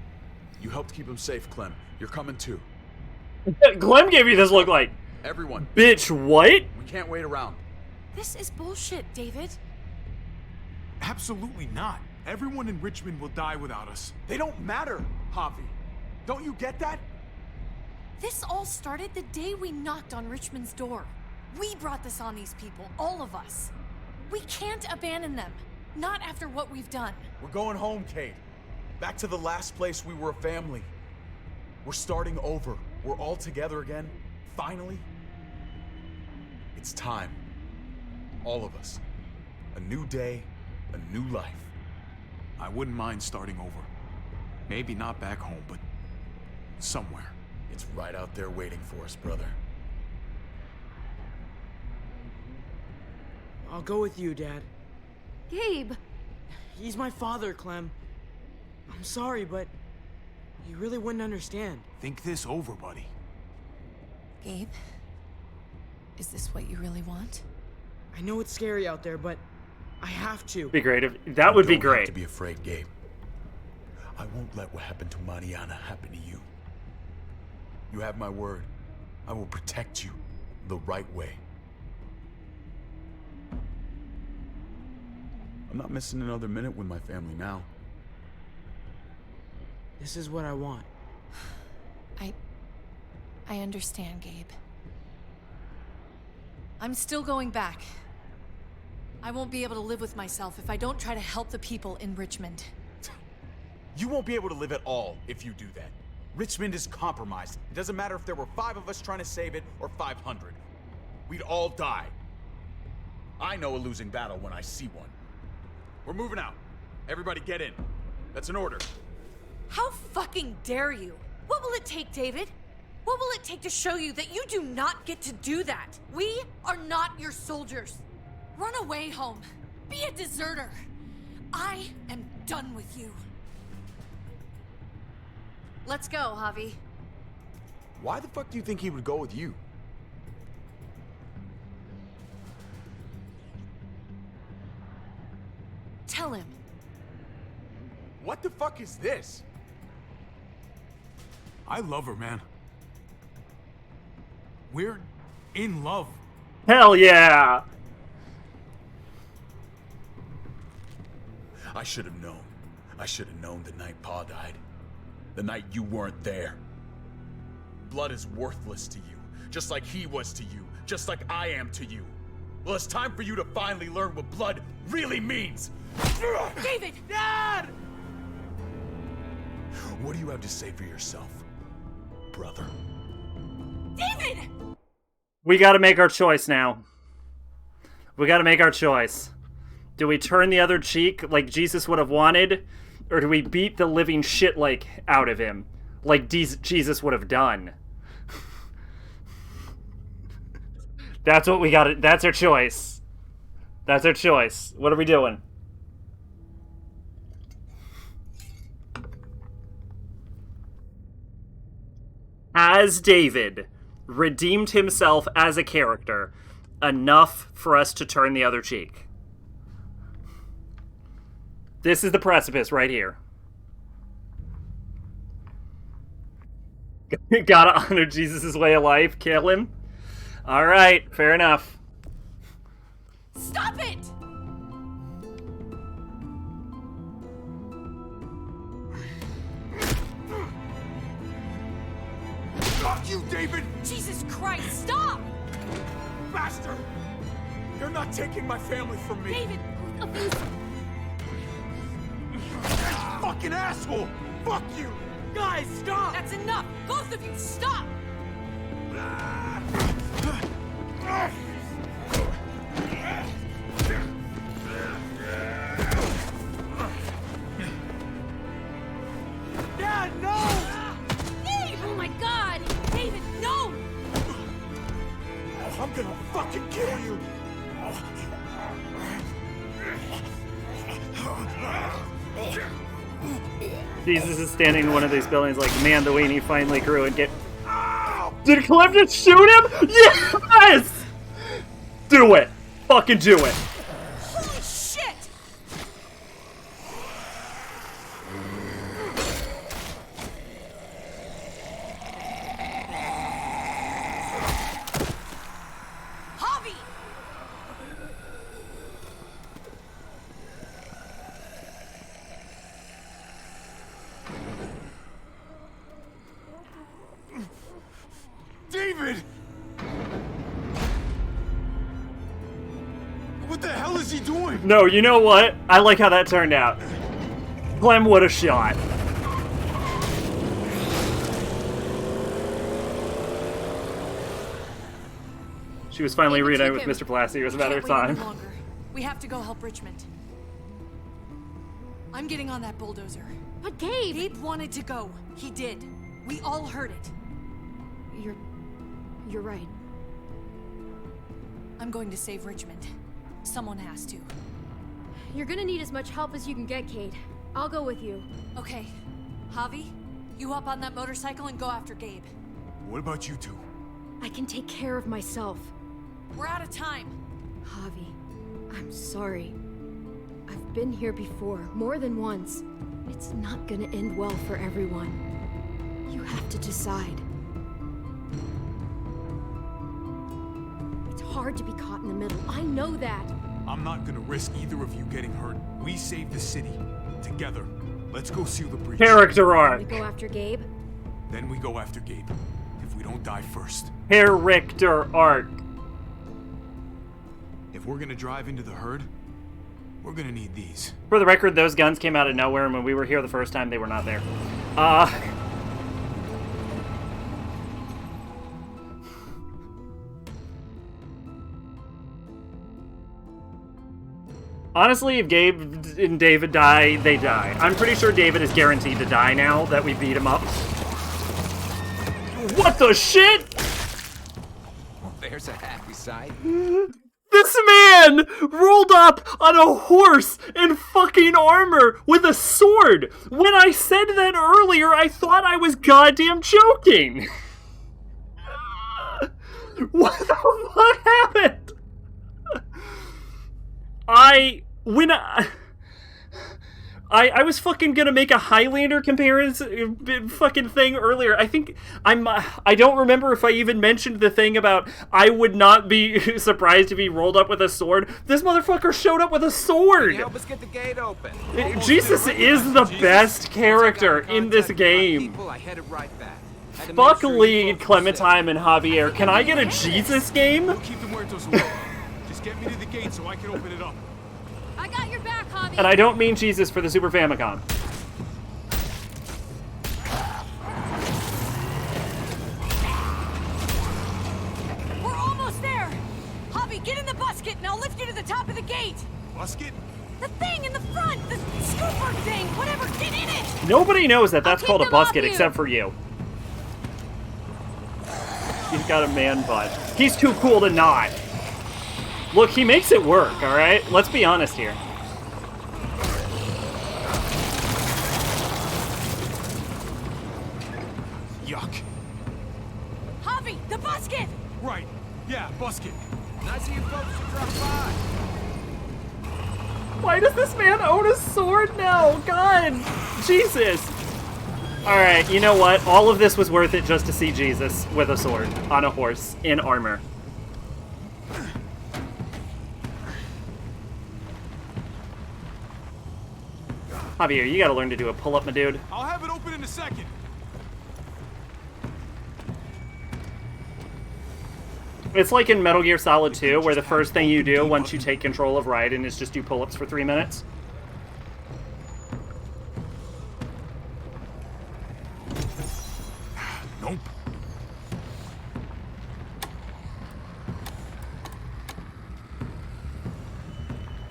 You helped keep them safe, Clem. You're coming too.
Clem gave you this look like,
Everyone,
bitch, what?
we can't wait around.
This is bullshit, David.
Absolutely not. Everyone in Richmond will die without us.
They don't matter, Javi. Don't you get that?
This all started the day we knocked on Richmond's door. We brought this on these people, all of us. We can't abandon them. Not after what we've done.
We're going home, Kate. Back to the last place we were a family. We're starting over. We're all together again. Finally. It's time. All of us. A new day, a new life.
I wouldn't mind starting over. Maybe not back home, but somewhere.
It's right out there waiting for us, brother.
I'll go with you, Dad.
Gabe!
He's my father, Clem. I'm sorry, but you really wouldn't understand.
Think this over, buddy.
Gabe? Is this what you really want?
I know it's scary out there, but I have to.
Be great if that would be
You don't have
great.
to be afraid, Gabe. I won't let what happened to Mariana happen to you. You have my word. I will protect you the right way. I'm not missing another minute with my family now.
This is what I want.
I understand, Gabe. I'm still going back. I won't be able to live with myself if I don't try to help the people in Richmond.
You won't be able to live at all if you do that. Richmond is compromised. It doesn't matter if there were 5 of us trying to save it or 500. We'd all die. I know a losing battle when I see one. We're moving out. Everybody get in. That's an order.
How fucking dare you? What will it take, David? What will it take to show you that you do not get to do that? We are not your soldiers. Run away home. Be a deserter. I am done with you. Let's go, Javi.
Why the fuck do you think he would go with you?
Tell him.
What the fuck is this?
I love her, man. We're in love.
Hell yeah!
I should have known. I should have known the night Pa died. The night you weren't there. Blood is worthless to you, just like he was to you, just like I am to you. Well, it's time for you to finally learn what blood really means.
David!
Dad! What do you have to say for yourself, brother?
David!
We gotta make our choice now. We gotta make our choice. Do we turn the other cheek like Jesus would have wanted? Or do we beat the living shit out of him? Like Jesus would have done? That's what we gotta... That's our choice. That's our choice. What are we doing? Has David redeemed himself as a character enough for us to turn the other cheek? This is the precipice right here. Gotta honor Jesus' way of life. Kill him. Alright, fair enough.
Stop it!
Fuck you, David!
Jesus Christ, stop!
Bastard! You're not taking my family from me!
David, abuse...
Fucking asshole! Fuck you!
Guys, stop!
That's enough! Both of you, stop!
Dad, no!
Dave! Oh my god! David, no!
I'm gonna fucking kill you!
Jesus is standing in one of these buildings like, man, the weenie finally grew and get... Did Clem just shoot him? Yes! Do it! Fucking do it!
Holy shit! Javi!
David! What the hell is he doing?
No, you know what? I like how that turned out. Clem would have shot. She was finally reunited with Mr. Plasty. It was a matter of time.
We have to go help Richmond. I'm getting on that bulldozer.
But Gabe!
Gabe wanted to go. He did. We all heard it.
You're right.
I'm going to save Richmond. Someone has to.
You're gonna need as much help as you can get, Kate. I'll go with you.
Okay. Javi, you hop on that motorcycle and go after Gabe.
What about you two?
I can take care of myself.
We're out of time.
Javi, I'm sorry. I've been here before, more than once. It's not gonna end well for everyone. You have to decide. It's hard to be caught in the middle. I know that.
I'm not gonna risk either of you getting hurt. We save the city. Together. Let's go seal the breach.
Character arc.
We go after Gabe?
Then we go after Gabe. If we don't die first.
Character arc.
If we're gonna drive into the herd, we're gonna need these.
For the record, those guns came out of nowhere, and when we were here the first time, they were not there. Honestly, if Gabe and David die, they die. I'm pretty sure David is guaranteed to die now that we beat him up. What the shit?
Well, there's a happy sight.
This man rolled up on a horse in fucking armor with a sword. When I said that earlier, I thought I was goddamn joking. What the fuck happened? I was fucking gonna make a Highlander comparison fucking thing earlier. I think I don't remember if I even mentioned the thing about I would not be surprised if he rolled up with a sword. This motherfucker showed up with a sword!
Help us get the gate open.
Jesus is the best character in this game.
I headed right back.
Fuck Lead, Clementine, and Javier. Can I get a Jesus game?
Keep the muertos away. Just get me to the gate so I can open it up.
I got your back, Javi.
And I don't mean Jesus for the Super Famicom.
We're almost there. Javi, get in the busket and I'll lift you to the top of the gate.
Busket?
The thing in the front, the scooper thing, whatever, get in it.
Nobody knows that that's called a
keep them off
busket
you.
except for you. He's got a man butt. He's too cool to not. Look, he makes it work, alright? Let's be honest here.
Yuck.
Javi, the busket.
Right. Yeah, busket.
Nice of you folks to drop by.
Why does this man own a sword now? God! Jesus! Alright, you know what? All of this was worth it just to see Jesus with a sword on a horse in armor. Javier, you gotta learn to do a pull-up, my dude.
I'll have it open in a second.
It's like in Metal Gear Solid 2, where the first thing you do once you take control of Raiden is just do pull-ups for 3 minutes.
Nope.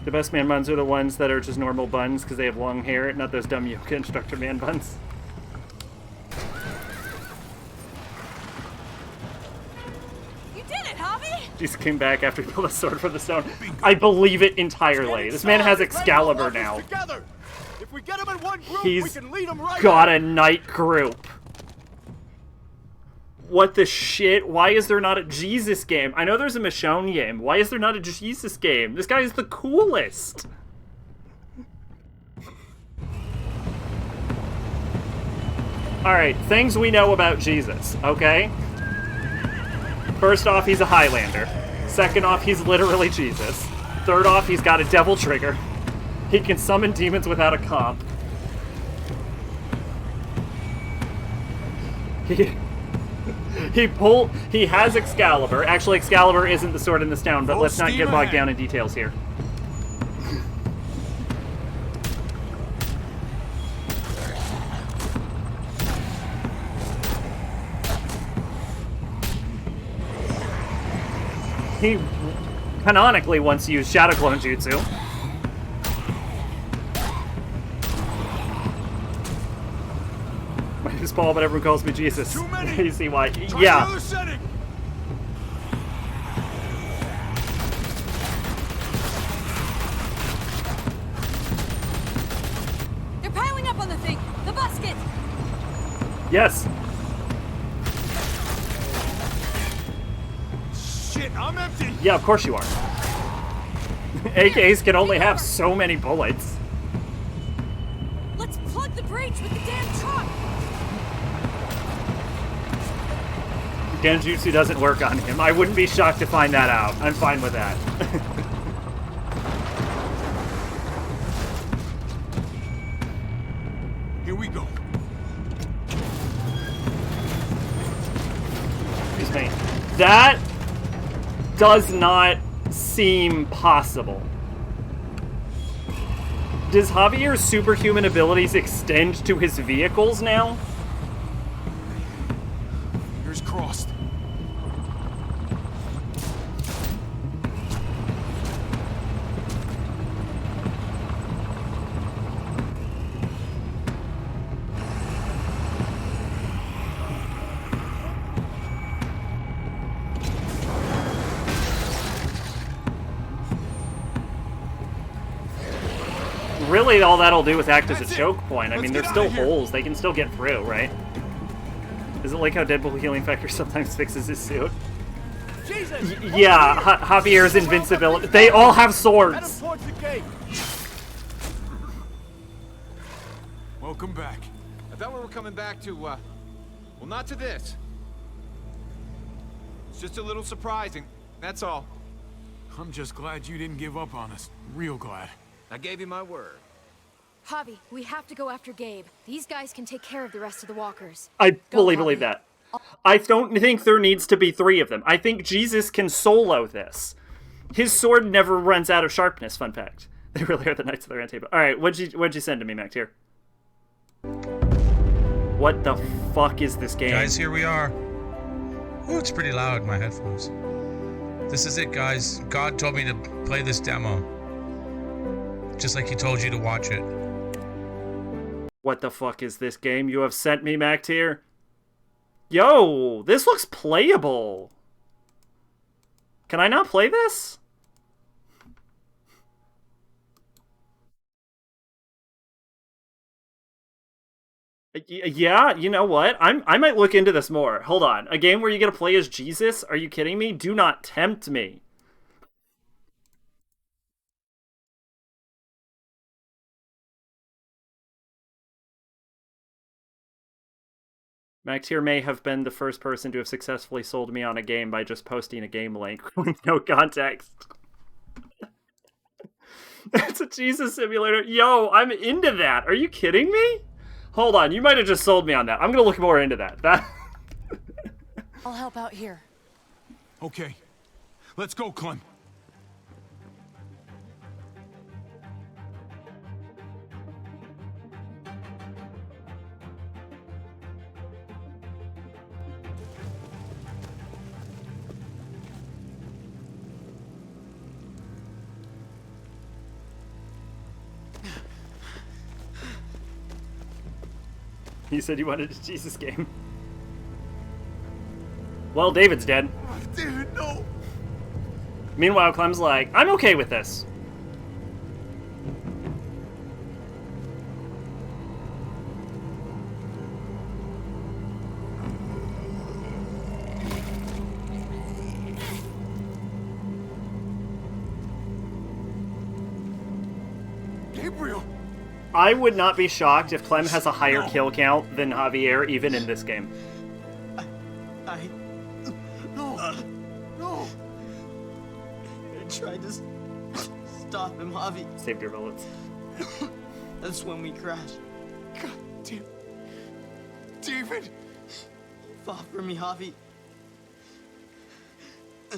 The best man buns are the ones that are just normal buns because they have long hair, not those dumb yoga instructor man buns.
You did it, Javi.
Jesus came back after he pulled a sword from the stone. I believe it entirely. This man has Excalibur now.
If we get him in one group,
He's
we can lead him right
got
in.
a knight group. What the shit? Why is there not a Jesus game? I know there's a Michonne game. Why is there not a Jesus game? This guy is the coolest. Alright, things we know about Jesus, okay? First off, he's a Highlander. Second off, he's literally Jesus. Third off, he's got a devil trigger. He can summon demons without a comp. He has Excalibur. Actually, Excalibur isn't the sword in this town, but let's not get bogged down in details here. He canonically once used Shadow Clone Jutsu. Paul, but everyone calls me Jesus.
Too many.
You see why?
Try
Yeah.
another setting.
They're piling up on the thing. The basket.
Yes.
Shit, I'm empty.
Yeah, of course you are. AKs can only have so many bullets.
Let's plug the breach with the damn truck.
Genjutsu doesn't work on him. I wouldn't be shocked to find that out. I'm fine with that.
Here we go.
Excuse me. That does not seem possible. Does Javier's superhuman abilities extend to his vehicles now?
Here's crossed.
Really, all that'll do is act as a choke point. I mean, there's still holes. They can still get through, right? Is it like how Deadpool healing factor sometimes fixes his suit? Yeah, Javier's invincibility. They all have swords.
Welcome back.
I thought we were coming back to, well, not to this. It's just a little surprising, that's all.
I'm just glad you didn't give up on us. Real glad.
I gave you my word.
Javi, we have to go after Gabe. These guys can take care of the rest of the walkers.
I fully believe that. I don't think there needs to be 3 of them. I think Jesus can solo this. His sword never runs out of sharpness, fun fact. They really are the Knights of the Round Table. Alright, what'd you send to me, Max, here? What the fuck is this game?
Guys, here we are. Oh, it's pretty loud, my headphones. This is it, guys. God told me to play this demo. Just like he told you to watch it.
What the fuck is this game you have sent me, Max, here? Yo, this looks playable. Can I not play this? Yeah, you know what? I might look into this more. Hold on. A game where you get to play as Jesus? Are you kidding me? Do not tempt me. Max here may have been the first person to have successfully sold me on a game by just posting a game link with no context. It's a Jesus simulator. Yo, I'm into that. Are you kidding me? Hold on, you might have just sold me on that. I'm gonna look more into that.
I'll help out here.
Okay. Let's go, Clem.
You said you wanted a Jesus game. Well, David's dead.
Dude, no.
Meanwhile, Clem's like, I'm okay with this.
Gabriel.
I would not be shocked if Clem has a higher kill count than Javier, even in this game.
No. I tried to stop him, Javi.
Saved your bullets.
That's when we crashed.
God damn. David.
Fought for me, Javi.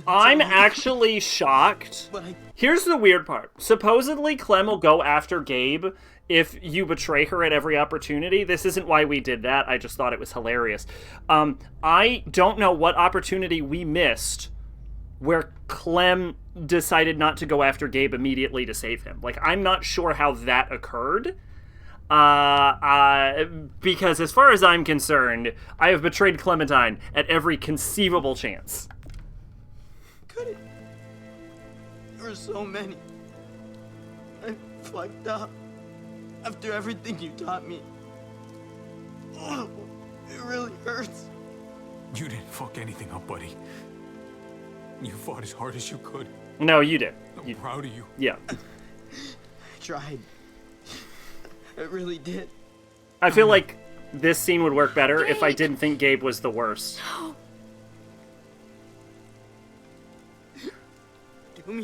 I'm actually shocked. Here's the weird part. Supposedly, Clem will go after Gabe if you betray her at every opportunity. This isn't why we did that. I just thought it was hilarious. I don't know what opportunity we missed where Clem decided not to go after Gabe immediately to save him. Like, I'm not sure how that occurred. Because as far as I'm concerned, I have betrayed Clementine at every conceivable chance.
Couldn't. There were so many. I fucked up. After everything you taught me. Oh, it really hurts.
You didn't fuck anything up, buddy. You fought as hard as you could.
No, you did.
I'm proud of you.
Yeah.
I tried. I really did.
I feel like this scene would work better if I didn't think Gabe was the worst.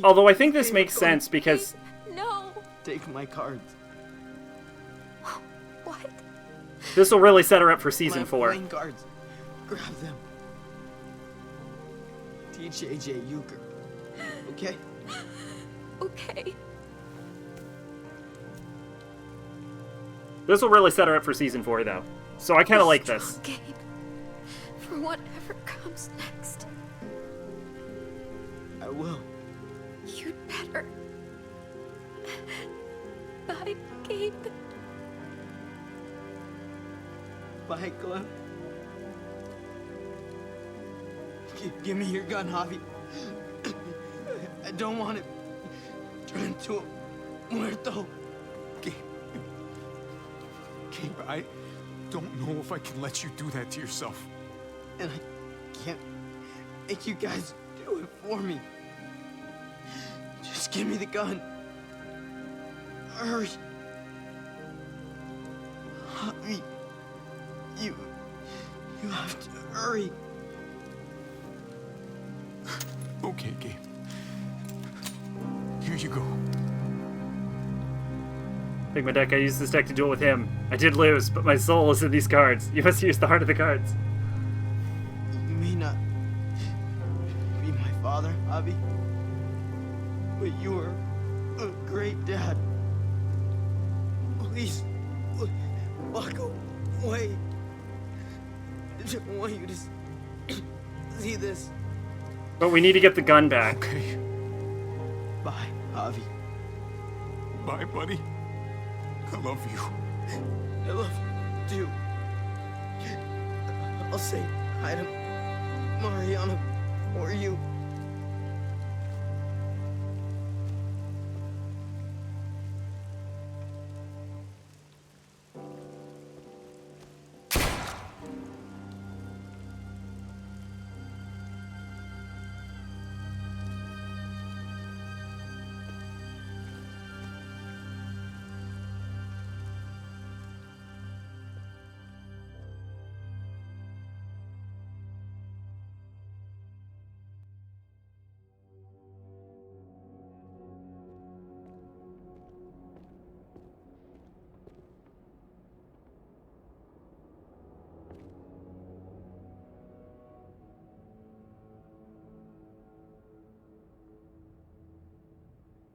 Although I think this makes sense because...
No! Take my cards.
What?
This will really set her up for season 4.
Playing cards. Grab them. Teach AJ euchre. Okay?
Okay.
This will really set her up for season 4, though. So I kind of like this.
Gabe, for whatever comes next.
I will.
You'd better. Bye, Gabe.
Bye, Clem. Give me your gun, Javi. I don't want it turn into a muerto.
Gabe, I don't know if I can let you do that to yourself.
And I can't make you guys do it for me. Just give me the gun. Hurry. Javi, you have to hurry.
Okay, Gabe. Here you go.
Take my deck. I used this deck to duel with him. I did lose, but my soul is in these cards. You must use the heart of the cards.
You may not be my father, Javi, but you are a great dad. Please, walk away. I don't want you to see this.
But we need to get the gun back.
Okay.
Bye, Javi.
Bye, buddy. I love you.
I love you too. I'll say hi to Mariana or you.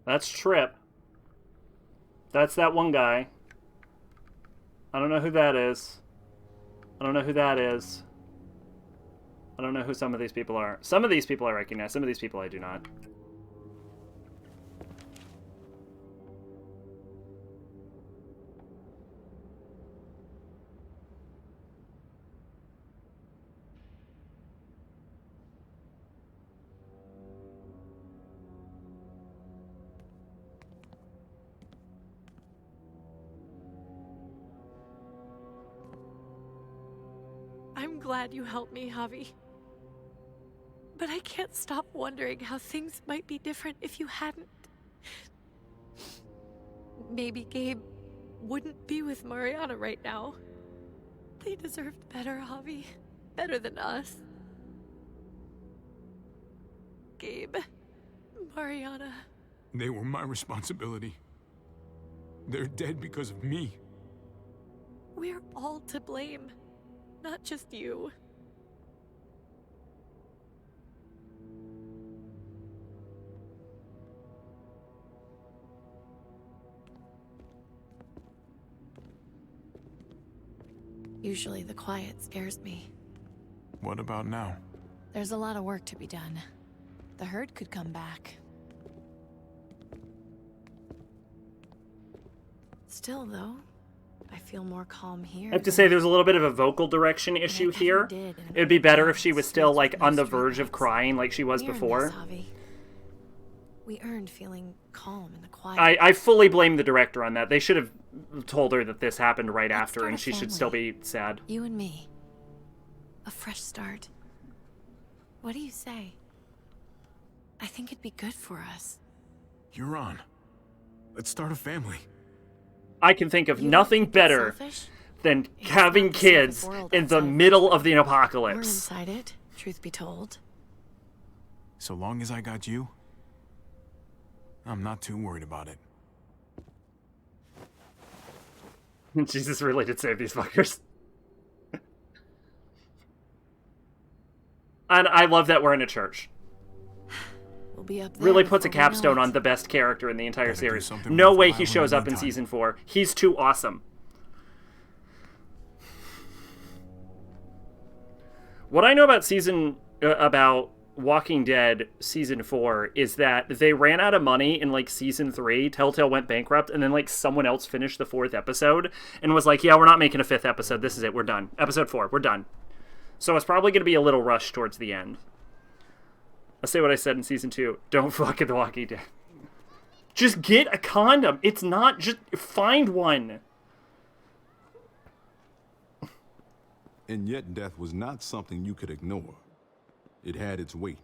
That's Trip. That's that one guy. I don't know who that is. I don't know who that is. I don't know who some of these people are. Some of these people I recognize. Some of these people I do not.
I'm glad you helped me, Javi. But I can't stop wondering how things might be different if you hadn't. Maybe Gabe wouldn't be with Mariana right now. They deserved better, Javi. Better than us. Gabe, Mariana.
They were my responsibility. They're dead because of me.
We're all to blame. Not just you. Usually the quiet scares me.
What about now?
There's a lot of work to be done. The herd could come back. Still, though, I feel more calm here.
I have to say, there's a little bit of a vocal direction issue here. It would be better if she was still, like, on the verge of crying like she was before.
We earned feeling calm in the quiet.
I fully blame the director on that. They should have told her that this happened right after, and she should still be sad.
You and me. A fresh start. What do you say? I think it'd be good for us.
You're on. Let's start a family.
I can think of nothing better than having kids in the middle of the
We're
apocalypse.
inside it, truth be told.
So long as I got you, I'm not too worried about it.
Jesus really did save these fuckers. And I love that we're in a church.
We'll be up there
Really puts a
before we know
capstone
it.
on the best character in the entire
Gotta do
series.
something
No way
worthwhile
he
in
shows
the
up in
meantime.
season 4. He's too awesome. What I know about Walking Dead season 4 is that they ran out of money in like season 3. Telltale went bankrupt, and then like someone else finished the 4th episode and was like, "Yeah, we're not making a 5th episode. This is it. We're done. Episode 4. We're done." So it's probably going to be a little rushed towards the end. I'll say what I said in season 2. Don't fuck with The Walking Dead. Just get a condom. It's not just... Find one.
And yet death was not something you could ignore. It had its weight.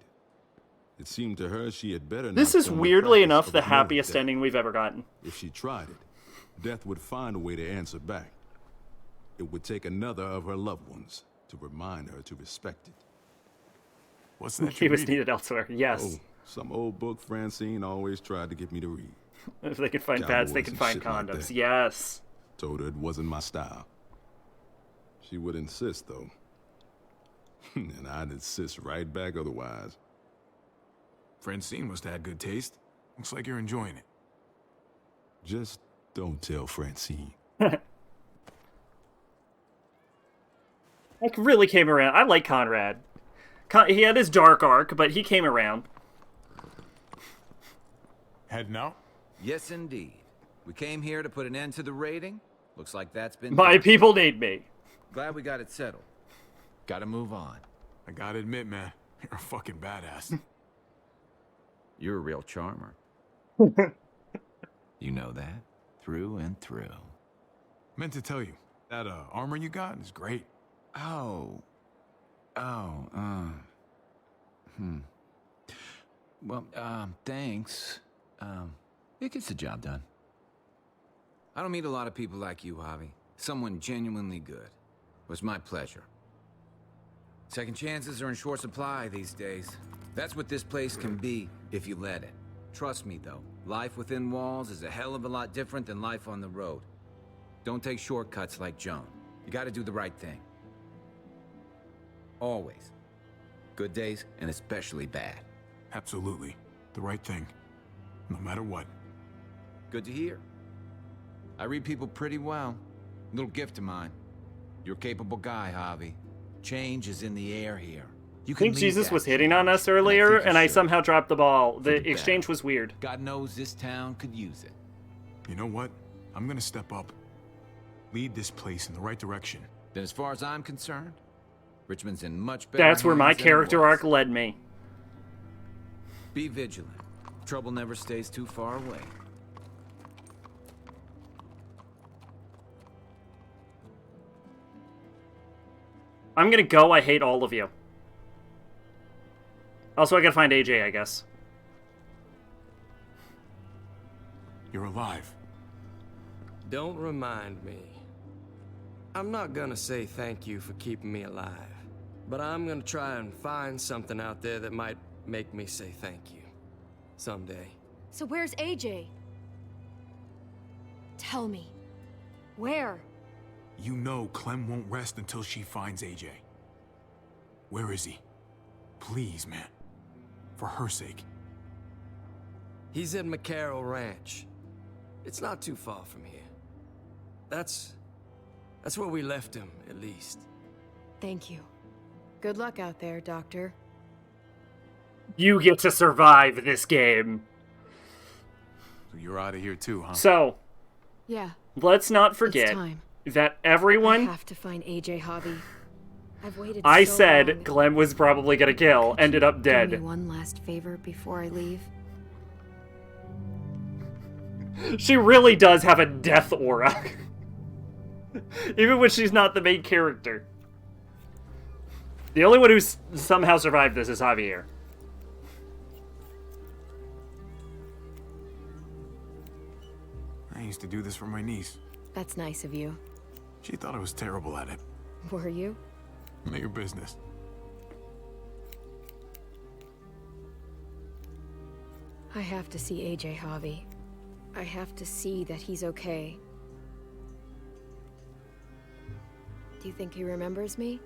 It seemed to her she had better
This
not
is
come to
weirdly
practice
enough
of
the
ignoring
happiest
death.
ending we've ever gotten.
If she tried it, death would find a way to answer back. It would take another of her loved ones to remind her to respect it.
What's
He was needed elsewhere. Yes.
Oh, some old book Francine always tried to get me to read.
If they could find pads, they
Cowboys
could
and
find
shit like
condoms.
that.
Yes.
Told her it wasn't my style. She would insist, though. And I'd insist right back otherwise.
Francine must have had good taste. Looks like you're enjoying it.
Just don't tell Francine.
Like, really came around. I like Conrad. He had his dark arc, but he came around.
Heading out?
Yes, indeed. We came here to put an end to the raiding. Looks like that's been
My
done.
people need me.
Glad we got it settled. Gotta move on.
I gotta admit, man, you're a fucking badass.
You're a real charmer. You know that? Through and through.
Meant to tell you, that armor you got is great.
Oh. Well, thanks. It gets the job done. I don't meet a lot of people like you, Javi. Someone genuinely good. It was my pleasure. Second chances are in short supply these days. That's what this place can be if you let it. Trust me, though. Life within walls is a hell of a lot different than life on the road. Don't take shortcuts like Joan. You gotta do the right thing. Always. Good days, and especially bad.
Absolutely. The right thing. No matter what.
Good to hear. I read people pretty well. Little gift of mine. You're a capable guy, Javi. Change is in the air here. You
I think Jesus was hitting on us earlier, and I somehow dropped the ball. The exchange was weird.
God knows this town could use it.
You know what? I'm gonna step up. Lead this place in the right direction.
Then as far as I'm concerned, Richmond's in much better
That's where my
hands than it
character
was.
arc led me.
Be vigilant. Trouble never stays too far away.
I'm gonna go. I hate all of you. Also, I gotta find AJ, I guess.
You're alive.
Don't remind me. I'm not gonna say thank you for keeping me alive, but I'm gonna try and find something out there that might make me say thank you. Someday.
So where's AJ? Tell me. Where?
You know Clem won't rest until she finds AJ. Where is he? Please, man. For her sake.
He's at McCarroll Ranch. It's not too far from here. That's where we left him, at least.
Thank you. Good luck out there, Doctor.
You get to survive this game.
So you're out of here too, huh?
So,
Yeah.
let's not forget
time.
that everyone...
I have to find AJ, Javi. I've waited
I
so
said
long.
Clem was probably gonna kill, ended up
Do me
dead.
one last favor before I leave.
She really does have a death aura. Even when she's not the main character. The only one who's somehow survived this is Javier.
I used to do this for my niece.
That's nice of you.
She thought I was terrible at it.
Were you?
None of your business.
I have to see AJ, Javi. I have to see that he's okay. Do you think he remembers me?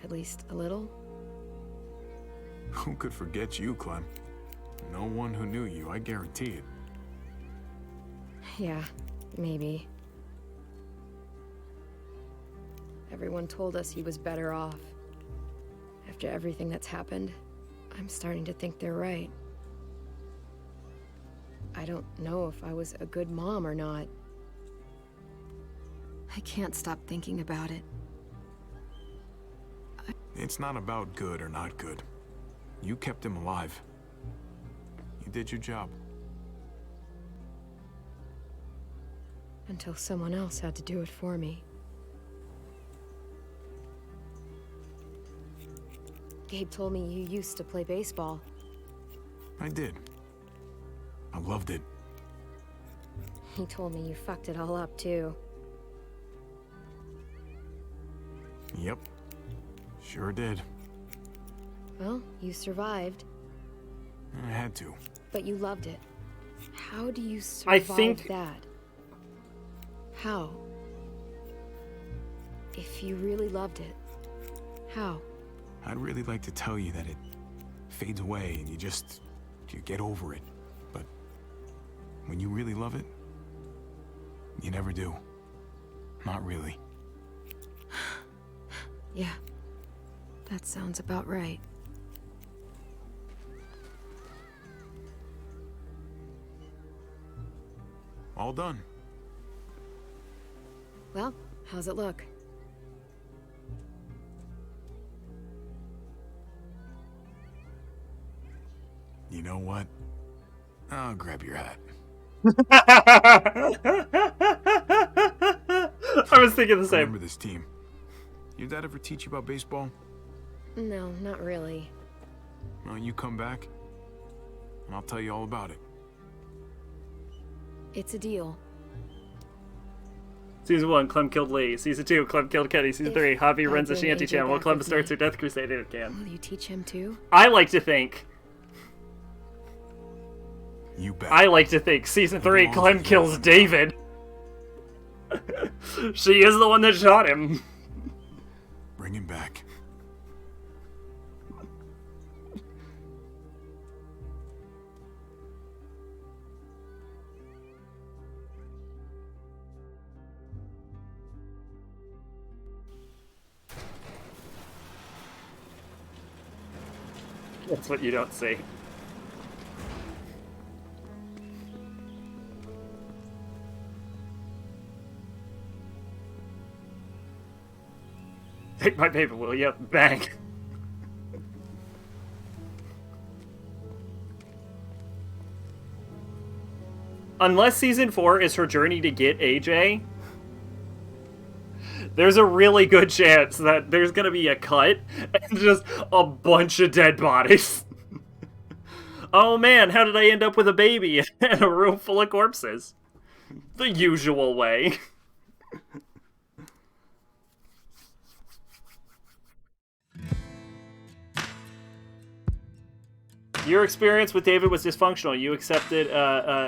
At least a little?
Who could forget you, Clem? No one who knew you, I guarantee it.
Yeah, maybe. Everyone told us he was better off. After everything that's happened, I'm starting to think they're right. I don't know if I was a good mom or not. I can't stop thinking about it.
It's not about good or not good. You kept him alive. You did your job.
Until someone else had to do it for me. Gabe told me you used to play baseball.
I did. I loved it.
He told me you fucked it all up, too.
Yep. Sure did.
Well, you survived.
I had to.
But you loved it. How do you survive that? How? If you really loved it, how?
I'd really like to tell you that it fades away and you get over it. But when you really love it, you never do. Not really.
Yeah. That sounds about right.
All done.
Well, how's it look?
You know what? I'll grab your hat.
I was thinking the same.
Remember this team. Your dad ever teach you about baseball?
No, not really.
Well, you come back, and I'll tell you all about it.
It's a deal.
Season 1, Clem killed Lee. Season 2, Clem killed Kenny. Season 3, Javi runs a shanty channel while Clem starts her Death Crusade again.
Will you teach him too?
I like to think.
You bet.
I like to think Season 3, Clem kills David. She is the one that shot him.
Bring him back.
That's what you don't see. Take my paper, will you? Bang. Unless Season 4 is her journey to get AJ, there's a really good chance that there's gonna be a cut and just a bunch of dead bodies. Oh man, how did I end up with a baby and a room full of corpses? The usual way. Your experience with David was dysfunctional. You accepted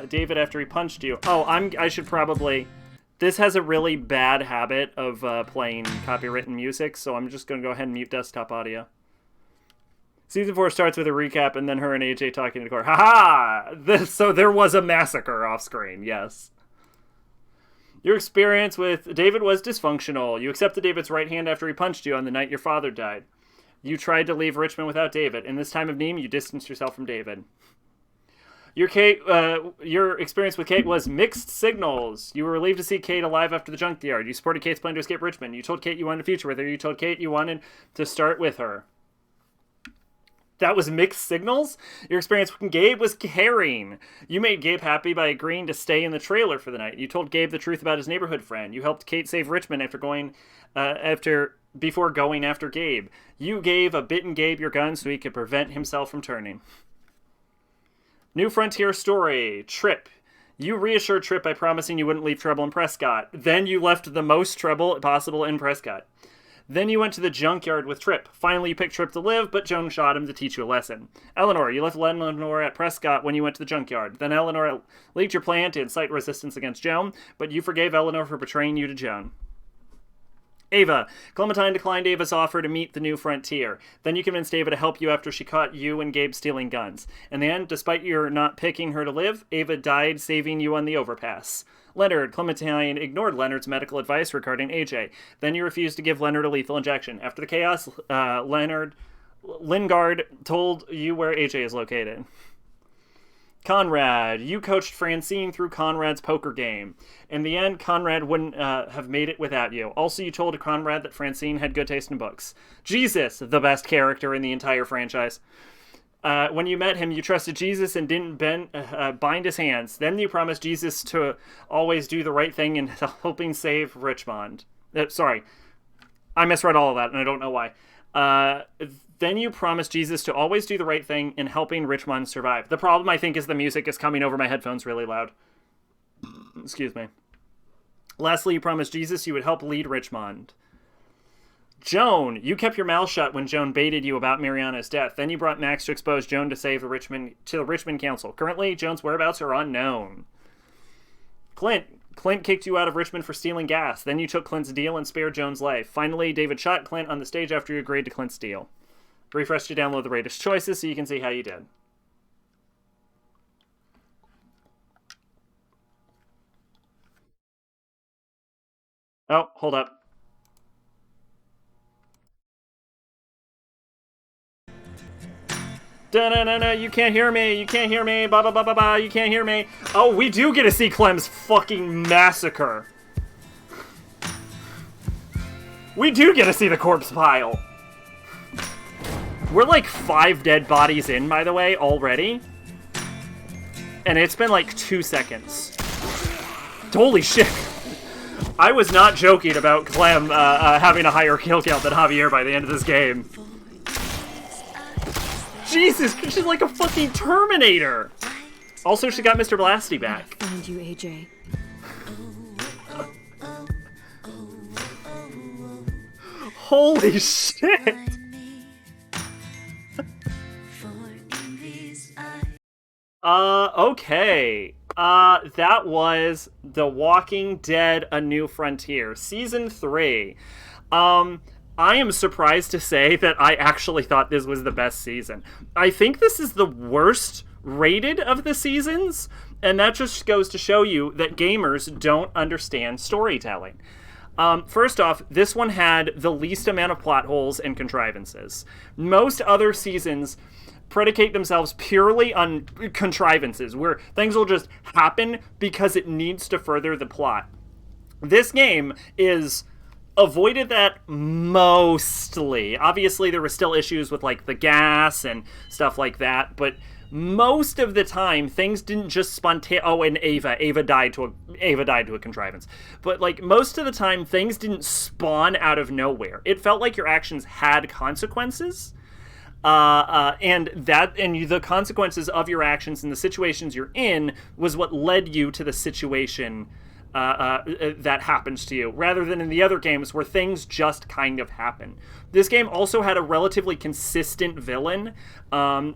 David after he punched you. Oh, I should probably... This has a really bad habit of playing copywritten music, so I'm just going to go ahead and mute desktop audio. Season 4 starts with a recap and then her and AJ talking to court. Haha! So there was a massacre off screen, yes. Your experience with David was dysfunctional. You accepted David's right hand after he punched you on the night your father died. You tried to leave Richmond without David. In this time of need, you distanced yourself from David. Your experience with Kate was mixed signals. You were relieved to see Kate alive after the junkyard. You supported Kate's plan to escape Richmond. You told Kate you wanted a future with her. You told Kate you wanted to start with her. That was mixed signals? Your experience with Gabe was caring. You made Gabe happy by agreeing to stay in the trailer for the night. You told Gabe the truth about his neighborhood friend. You helped Kate save Richmond before going after Gabe. You gave a bitten Gabe your gun so he could prevent himself from turning. New Frontier story. Trip. You reassured Trip by promising you wouldn't leave trouble in Prescott. Then you left the most trouble possible in Prescott. Then you went to the junkyard with Trip. Finally, you picked Trip to live, but Joan shot him to teach you a lesson. Eleanor, you left Eleanor at Prescott when you went to the junkyard. Then Eleanor leaked your plan to incite resistance against Joan, but you forgave Eleanor for betraying you to Joan. Ava. Clementine declined Ava's offer to meet the New Frontier. Then you convinced Ava to help you after she caught you and Gabe stealing guns. In the end, despite your not picking her to live, Ava died saving you on the overpass. Leonard. Clementine ignored Leonard's medical advice regarding AJ. Then you refused to give Leonard a lethal injection. After the chaos, Lingard told you where AJ is located. Conrad. You coached Francine through Conrad's poker game. In the end, Conrad wouldn't have made it without you. Also, you told Conrad that Francine had good taste in books. Jesus, the best character in the entire franchise. When you met him, you trusted Jesus and didn't bind his hands. Then you promised Jesus to always do the right thing in helping save Richmond. Sorry, I misread all of that, and I don't know why. Then you promised Jesus to always do the right thing in helping Richmond survive. The problem, I think, is the music is coming over my headphones really loud. Excuse me. Lastly, you promised Jesus you would help lead Richmond. Joan, you kept your mouth shut when Joan baited you about Mariana's death. Then you brought Max to expose Joan to save the Richmond Council. Currently, Joan's whereabouts are unknown. Clint kicked you out of Richmond for stealing gas. Then you took Clint's deal and spared Joan's life. Finally, David shot Clint on the stage after you agreed to Clint's deal. Refresh to download the latest choices so you can see how you did. Oh, hold up. Da-na-na-na, you can't hear me, you can't hear me, ba-ba-ba-ba-ba, you can't hear me. Oh, we do get to see Clem's fucking massacre. We do get to see the corpse pile. We're like 5 dead bodies in, by the way, already. And it's been like 2 seconds. Holy shit. I was not joking about Clem having a higher kill count than Javier by the end of this game. Jesus, she's like a fucking Terminator. Also, she got Mr. Blasty back.
Find you, AJ.
Holy shit. Okay. That was The Walking Dead: A New Frontier, Season 3. I am surprised to say that I actually thought this was the best season. I think this is the worst rated of the seasons, and that just goes to show you that gamers don't understand storytelling. First off, this one had the least amount of plot holes and contrivances. Most other seasons predicate themselves purely on contrivances, where things will just happen because it needs to further the plot. This game avoided that mostly. Obviously, there were still issues with, like, the gas and stuff like that, but most of the time, things didn't just Oh, and Ava died to a contrivance. But, like, most of the time, things didn't spawn out of nowhere. It felt like your actions had consequences. And the consequences of your actions and the situations you're in was what led you to the situation that happens to you, rather than in the other games where things just kind of happen. This game also had a relatively consistent villain,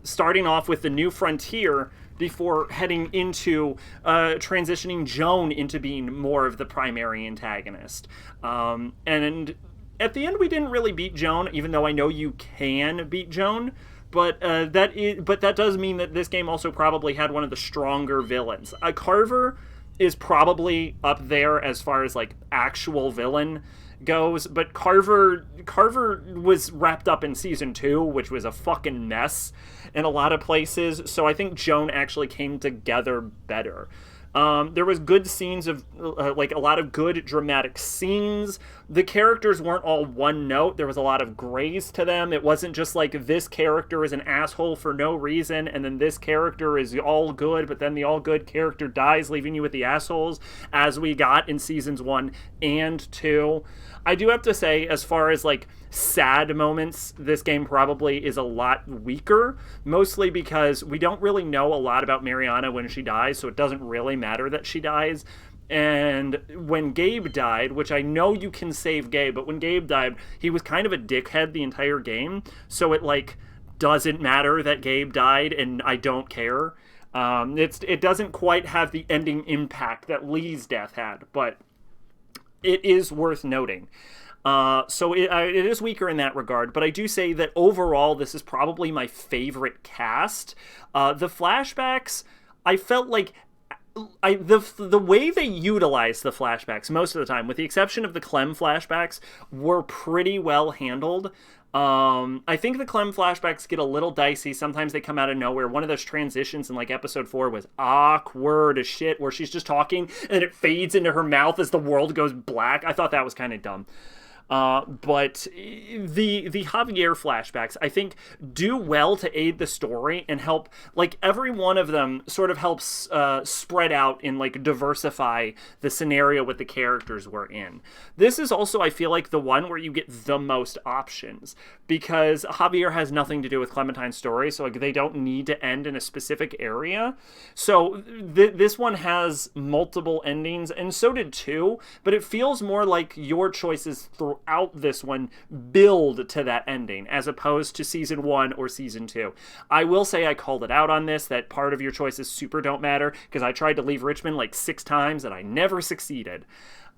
starting off with the New Frontier before heading into transitioning Joan into being more of the primary antagonist. And at the end, we didn't really beat Joan, even though I know you can beat Joan. But that does mean that this game also probably had one of the stronger villains. Carver is probably up there as far as, like, actual villain goes, but Carver was wrapped up in season 2, which was a fucking mess in a lot of places. So I think Joan actually came together better. There was good scenes of, like, a lot of good dramatic scenes. The characters weren't all one note. There was a lot of grays to them. It wasn't just like, this character is an asshole for no reason, and then this character is all good, but then the all good character dies, leaving you with the assholes, as we got in seasons 1 and 2. I do have to say, as far as, like, sad moments, this game probably is a lot weaker, mostly because we don't really know a lot about Mariana when she dies, so it doesn't really matter that she dies. And when Gabe died, which I know you can save Gabe, but when Gabe died, he was kind of a dickhead the entire game, so it, like, doesn't matter that Gabe died, and I don't care. It doesn't quite have the ending impact that Lee's death had, but it is worth noting. So it is weaker in that regard, but I do say that overall this is probably my favorite cast. The flashbacks, I felt like the way they utilized the flashbacks most of the time, with the exception of the Clem flashbacks, were pretty well handled. I think the Clem flashbacks get a little dicey. Sometimes they come out of nowhere. One of those transitions in, like, episode 4 was awkward as shit, where she's just talking and it fades into her mouth as the world goes black. I thought that was kind of dumb. But the Javier flashbacks, I think, do well to aid the story and help, like, every one of them sort of helps spread out and, like, diversify the scenario with the characters we're in. This is also, I feel like, the one where you get the most options, because Javier has nothing to do with Clementine's story, so, like, they don't need to end in a specific area. So this one has multiple endings, and so did 2, but it feels more like your choices throughout this one build to that ending, as opposed to season 1 or season 2. I will say I called it out on this, that part of your choices super don't matter, because I tried to leave Richmond like 6 times and I never succeeded.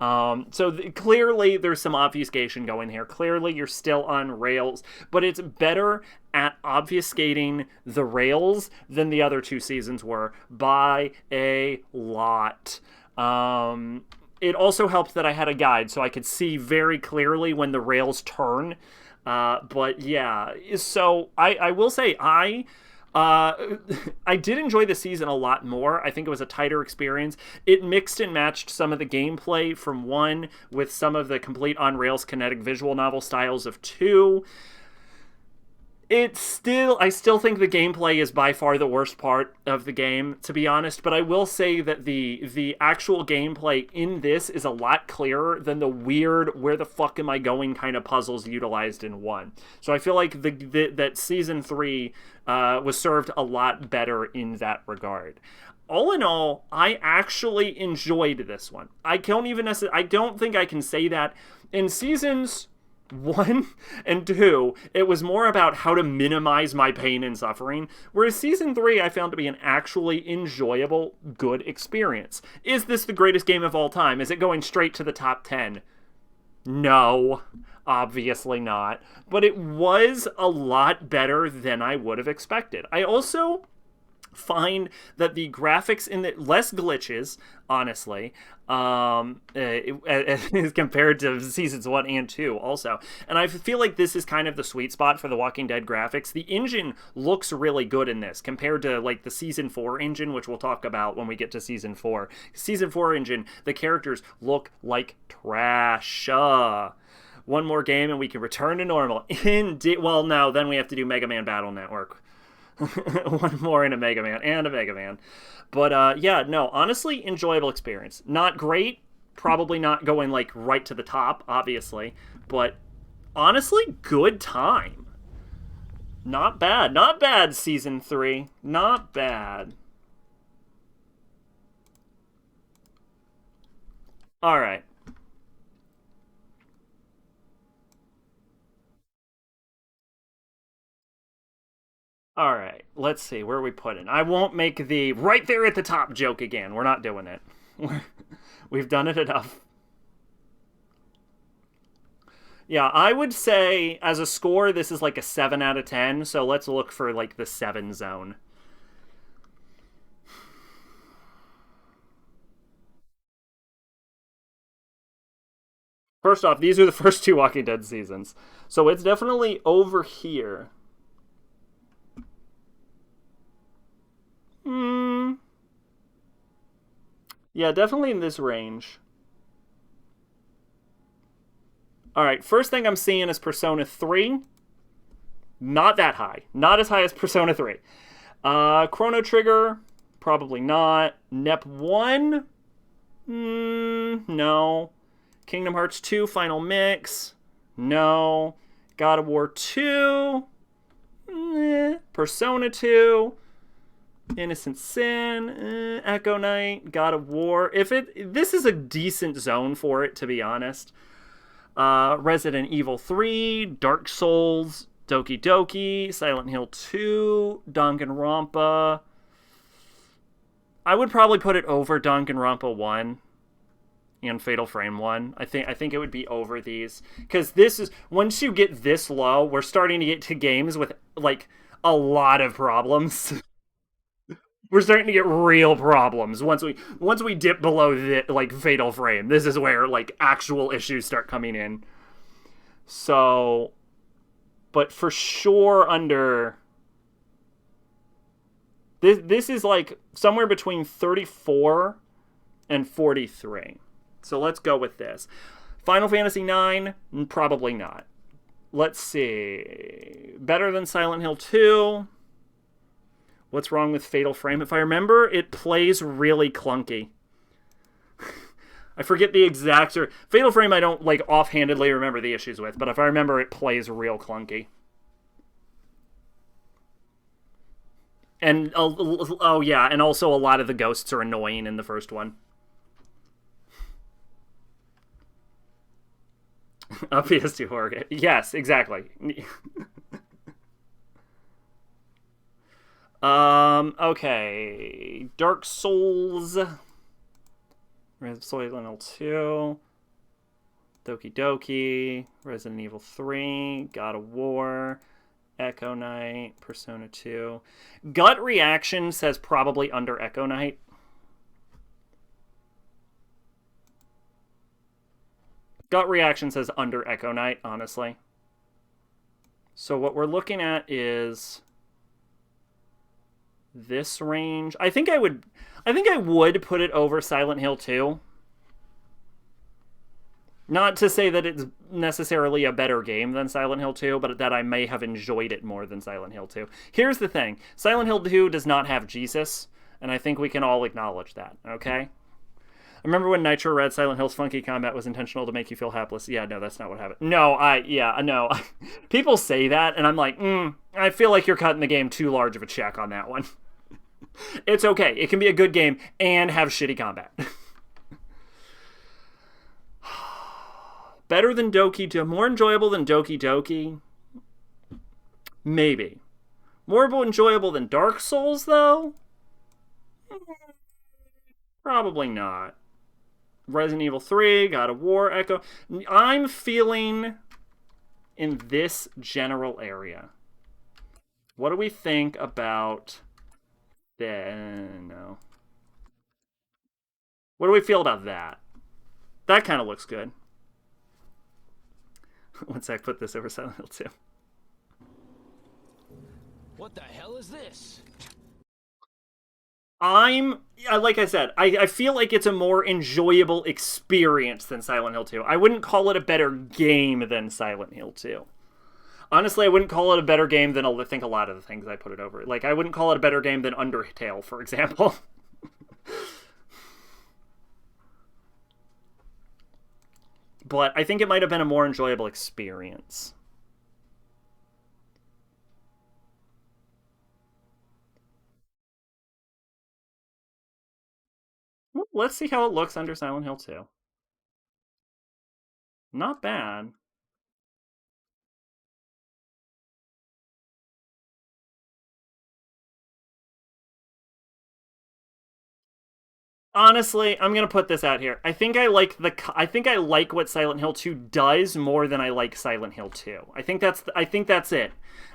Clearly there's some obfuscation going here. Clearly you're still on rails, but it's better at obfuscating the rails than the other 2 seasons were by a lot. It also helped that I had a guide, so I could see very clearly when the rails turn. But yeah, so I will say I did enjoy the season a lot more. I think it was a tighter experience. It mixed and matched some of the gameplay from 1 with some of the complete on-rails kinetic visual novel styles of 2. I still think the gameplay is by far the worst part of the game, to be honest, but I will say that the actual gameplay in this is a lot clearer than the weird where the fuck am I going kind of puzzles utilized in 1. So I feel like that season 3 was served a lot better in that regard. All in all, I actually enjoyed this one. I don't think I can say that. In seasons 1 and 2, it was more about how to minimize my pain and suffering, whereas season 3 I found to be an actually enjoyable, good experience. Is this the greatest game of all time? Is it going straight to the top 10? No, obviously not. But it was a lot better than I would have expected. I also find that the graphics in the less glitches, honestly, as compared to seasons 1 and 2 also. And I feel like this is kind of the sweet spot for the Walking Dead graphics. The engine looks really good in this compared to, like, the season 4 engine, which we'll talk about when we get to season 4. Season 4 engine, the characters look like trash. One more game and we can return to normal. Well, no, then we have to do Mega Man Battle Network. One more in a Mega Man and a Mega Man. But yeah, no, honestly, enjoyable experience. Not great, probably not going, like, right to the top, obviously, but honestly, good time. Not bad, season 3. Not bad. Alright. All right, let's see, where are we putting? I won't make the right there at the top joke again. We're not doing it. We've done it enough. Yeah, I would say as a score, this is like a 7 out of 10. So let's look for, like, the 7 zone. First off, these are the first 2 Walking Dead seasons. So it's definitely over here. Yeah, definitely in this range. Alright, first thing I'm seeing is Persona 3. Not that high. Not as high as Persona 3. Chrono Trigger, probably not. Nep 1? No. Kingdom Hearts 2 Final Mix? No. God of War 2? Persona 2? Innocent Sin? Echo Knight? God of War? This is a decent zone for it, to be honest. Resident Evil 3, Dark Souls, Doki Doki, Silent Hill 2, Danganronpa. I would probably put it over Danganronpa 1 and Fatal Frame 1. I think it would be over these. Because this is, once you get this low, we're starting to get to games with, like, a lot of problems. We're starting to get real problems once we dip below like Fatal Frame. This is where like actual issues start coming in. So, but for sure under this is like somewhere between 34 and 43. So let's go with this. Final Fantasy IX, probably not. Let's see. Better than Silent Hill 2. What's wrong with Fatal Frame? If I remember, it plays really clunky. I forget the exact... Fatal Frame I don't, like, offhandedly remember the issues with, but if I remember, it plays real clunky. And, oh yeah, and also a lot of the ghosts are annoying in the first one. A PS2 horror game. Yes, exactly. Okay. Dark Souls. Silent Hill 2. Doki Doki. Resident Evil 3. God of War. Echo Knight. Persona 2. Gut reaction says probably under Echo Knight. Gut reaction says under Echo Knight, honestly. So what we're looking at is this range. I think I would put it over Silent Hill 2. Not to say that it's necessarily a better game than Silent Hill 2, but that I may have enjoyed it more than Silent Hill 2. Here's the thing. Silent Hill 2 does not have Jesus, and I think we can all acknowledge that, okay? I remember when Nitro read Silent Hill's funky combat was intentional to make you feel hapless. Yeah, no, that's not what happened. No, no. People say that, and I'm like, I feel like you're cutting the game too large of a check on that one. It's okay. It can be a good game and have shitty combat. Better than Doki Doki. More enjoyable than Doki Doki? Maybe. More enjoyable than Dark Souls, though? Probably not. Resident Evil 3, God of War, Echo. I'm feeling in this general area. What do we think about... No. What do we feel about that? That kind of looks good. Once I put this over Silent Hill 2.
What the hell is this?
Like I said, I feel like it's a more enjoyable experience than Silent Hill 2. I wouldn't call it a better game than Silent Hill 2. Honestly, I wouldn't call it a better game than I think a lot of the things I put it over. Like, I wouldn't call it a better game than Undertale, for example. But I think it might have been a more enjoyable experience. Well, let's see how it looks under Silent Hill 2. Not bad. Honestly, I'm gonna put this out here. I think I like what Silent Hill 2 does more than I like Silent Hill 2. I think that's it.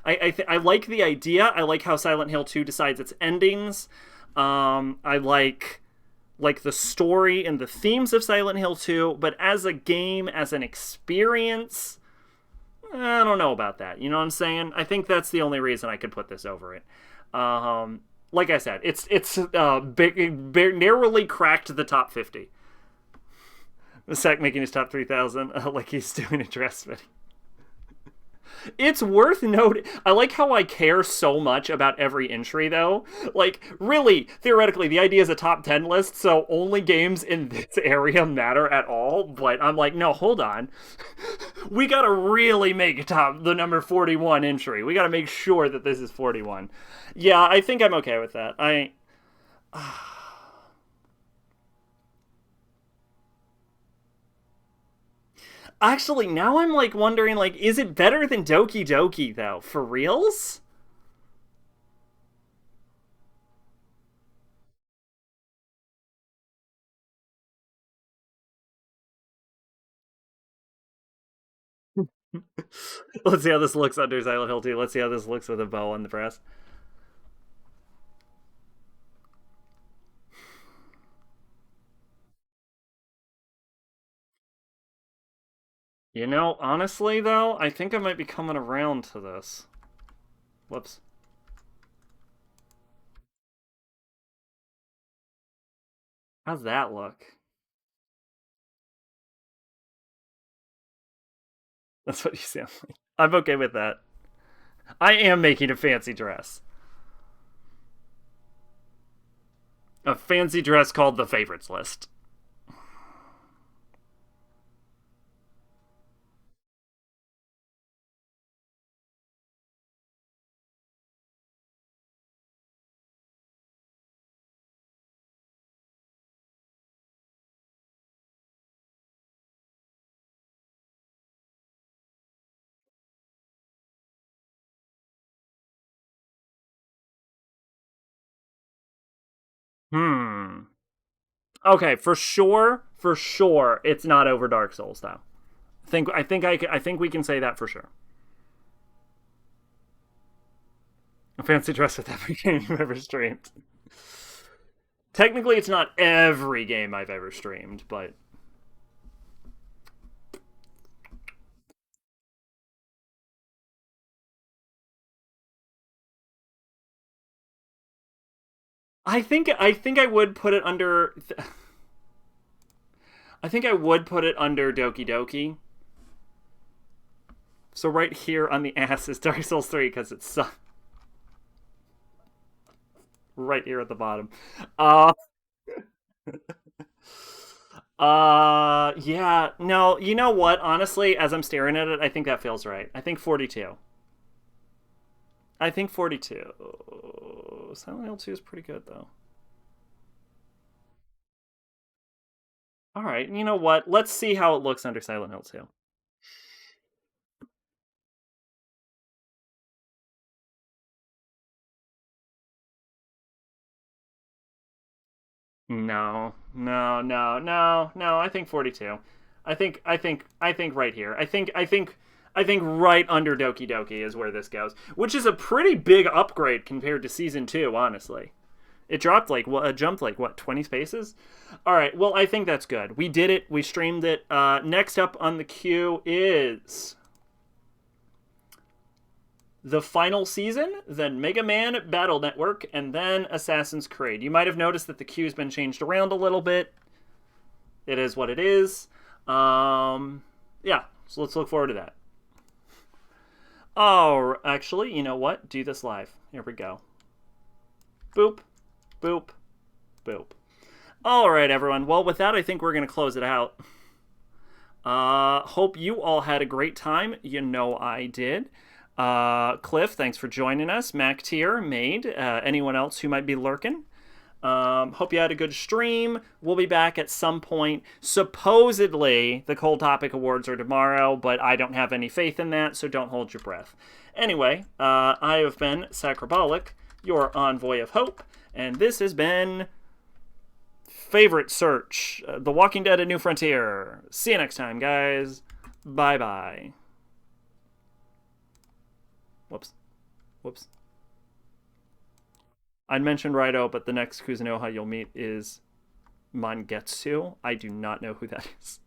I like the idea. I like how Silent Hill 2 decides its endings. I like like the story and the themes of Silent Hill 2, but as a game, as an experience, I don't know about that. You know what I'm saying? I think that's the only reason I could put this over it. Like I said, it's narrowly cracked the top 50. Sack making his top 3,000 like he's doing a dress fitting. It's worth noting. I like how I care so much about every entry, though. Like, really, theoretically, the idea is a top 10 list, so only games in this area matter at all. But I'm like, no, hold on. We gotta really make the number 41 entry. We gotta make sure that this is 41. Yeah, I think I'm okay with that. Actually, now I'm like wondering, like, is it better than Doki Doki though? For reals? Let's see how this looks under Silent Hill 2. Let's see how this looks with a bow on the press. You know, honestly, though, I think I might be coming around to this. Whoops. How's that look? That's what you sound like. I'm okay with that. I am making a fancy dress. A fancy dress called the Favorites List. Okay, for sure, it's not over Dark Souls though. I think we can say that for sure. A fancy dress with every game you've ever streamed. Technically, it's not every game I've ever streamed, but I think I would put it under. I think I would put it under Doki Doki. So right here on the ass is Dark Souls 3 because it's right here at the bottom. Yeah, no, you know what? Honestly, as I'm staring at it, I think that feels right. I think 42. I think 42. Silent Hill 2 is pretty good, though. Alright, you know what? Let's see how it looks under Silent Hill 2. No. I think 42. I think right here. I think right under Doki Doki is where this goes, which is a pretty big upgrade compared to Season 2, honestly. It dropped like jumped like what, 20 spaces? All right, well, I think that's good. We did it. We streamed it. Next up on the queue is the final season, then Mega Man Battle Network, and then Assassin's Creed. You might have noticed that the queue's been changed around a little bit. It is what it is. Yeah, so let's look forward to that. Oh, actually, you know what? Do this live. Here we go. Boop, boop, boop. All right, everyone. Well, with that, I think we're going to close it out. Hope you all had a great time. You know I did. Cliff, thanks for joining us. Mac Tier, Maid, anyone else who might be lurking. Hope you had a good stream. We'll be back at some point. Supposedly, the Cold Topic Awards are tomorrow, but I don't have any faith in that, so don't hold your breath. Anyway, I have been Sacrobolic, your envoy of hope, and this has been Favorite Search, The Walking Dead: A New Frontier. See you next time, guys. Bye-bye. Whoops. I'd mentioned Raito, but the next Kuzunoha you'll meet is Mangetsu. I do not know who that is.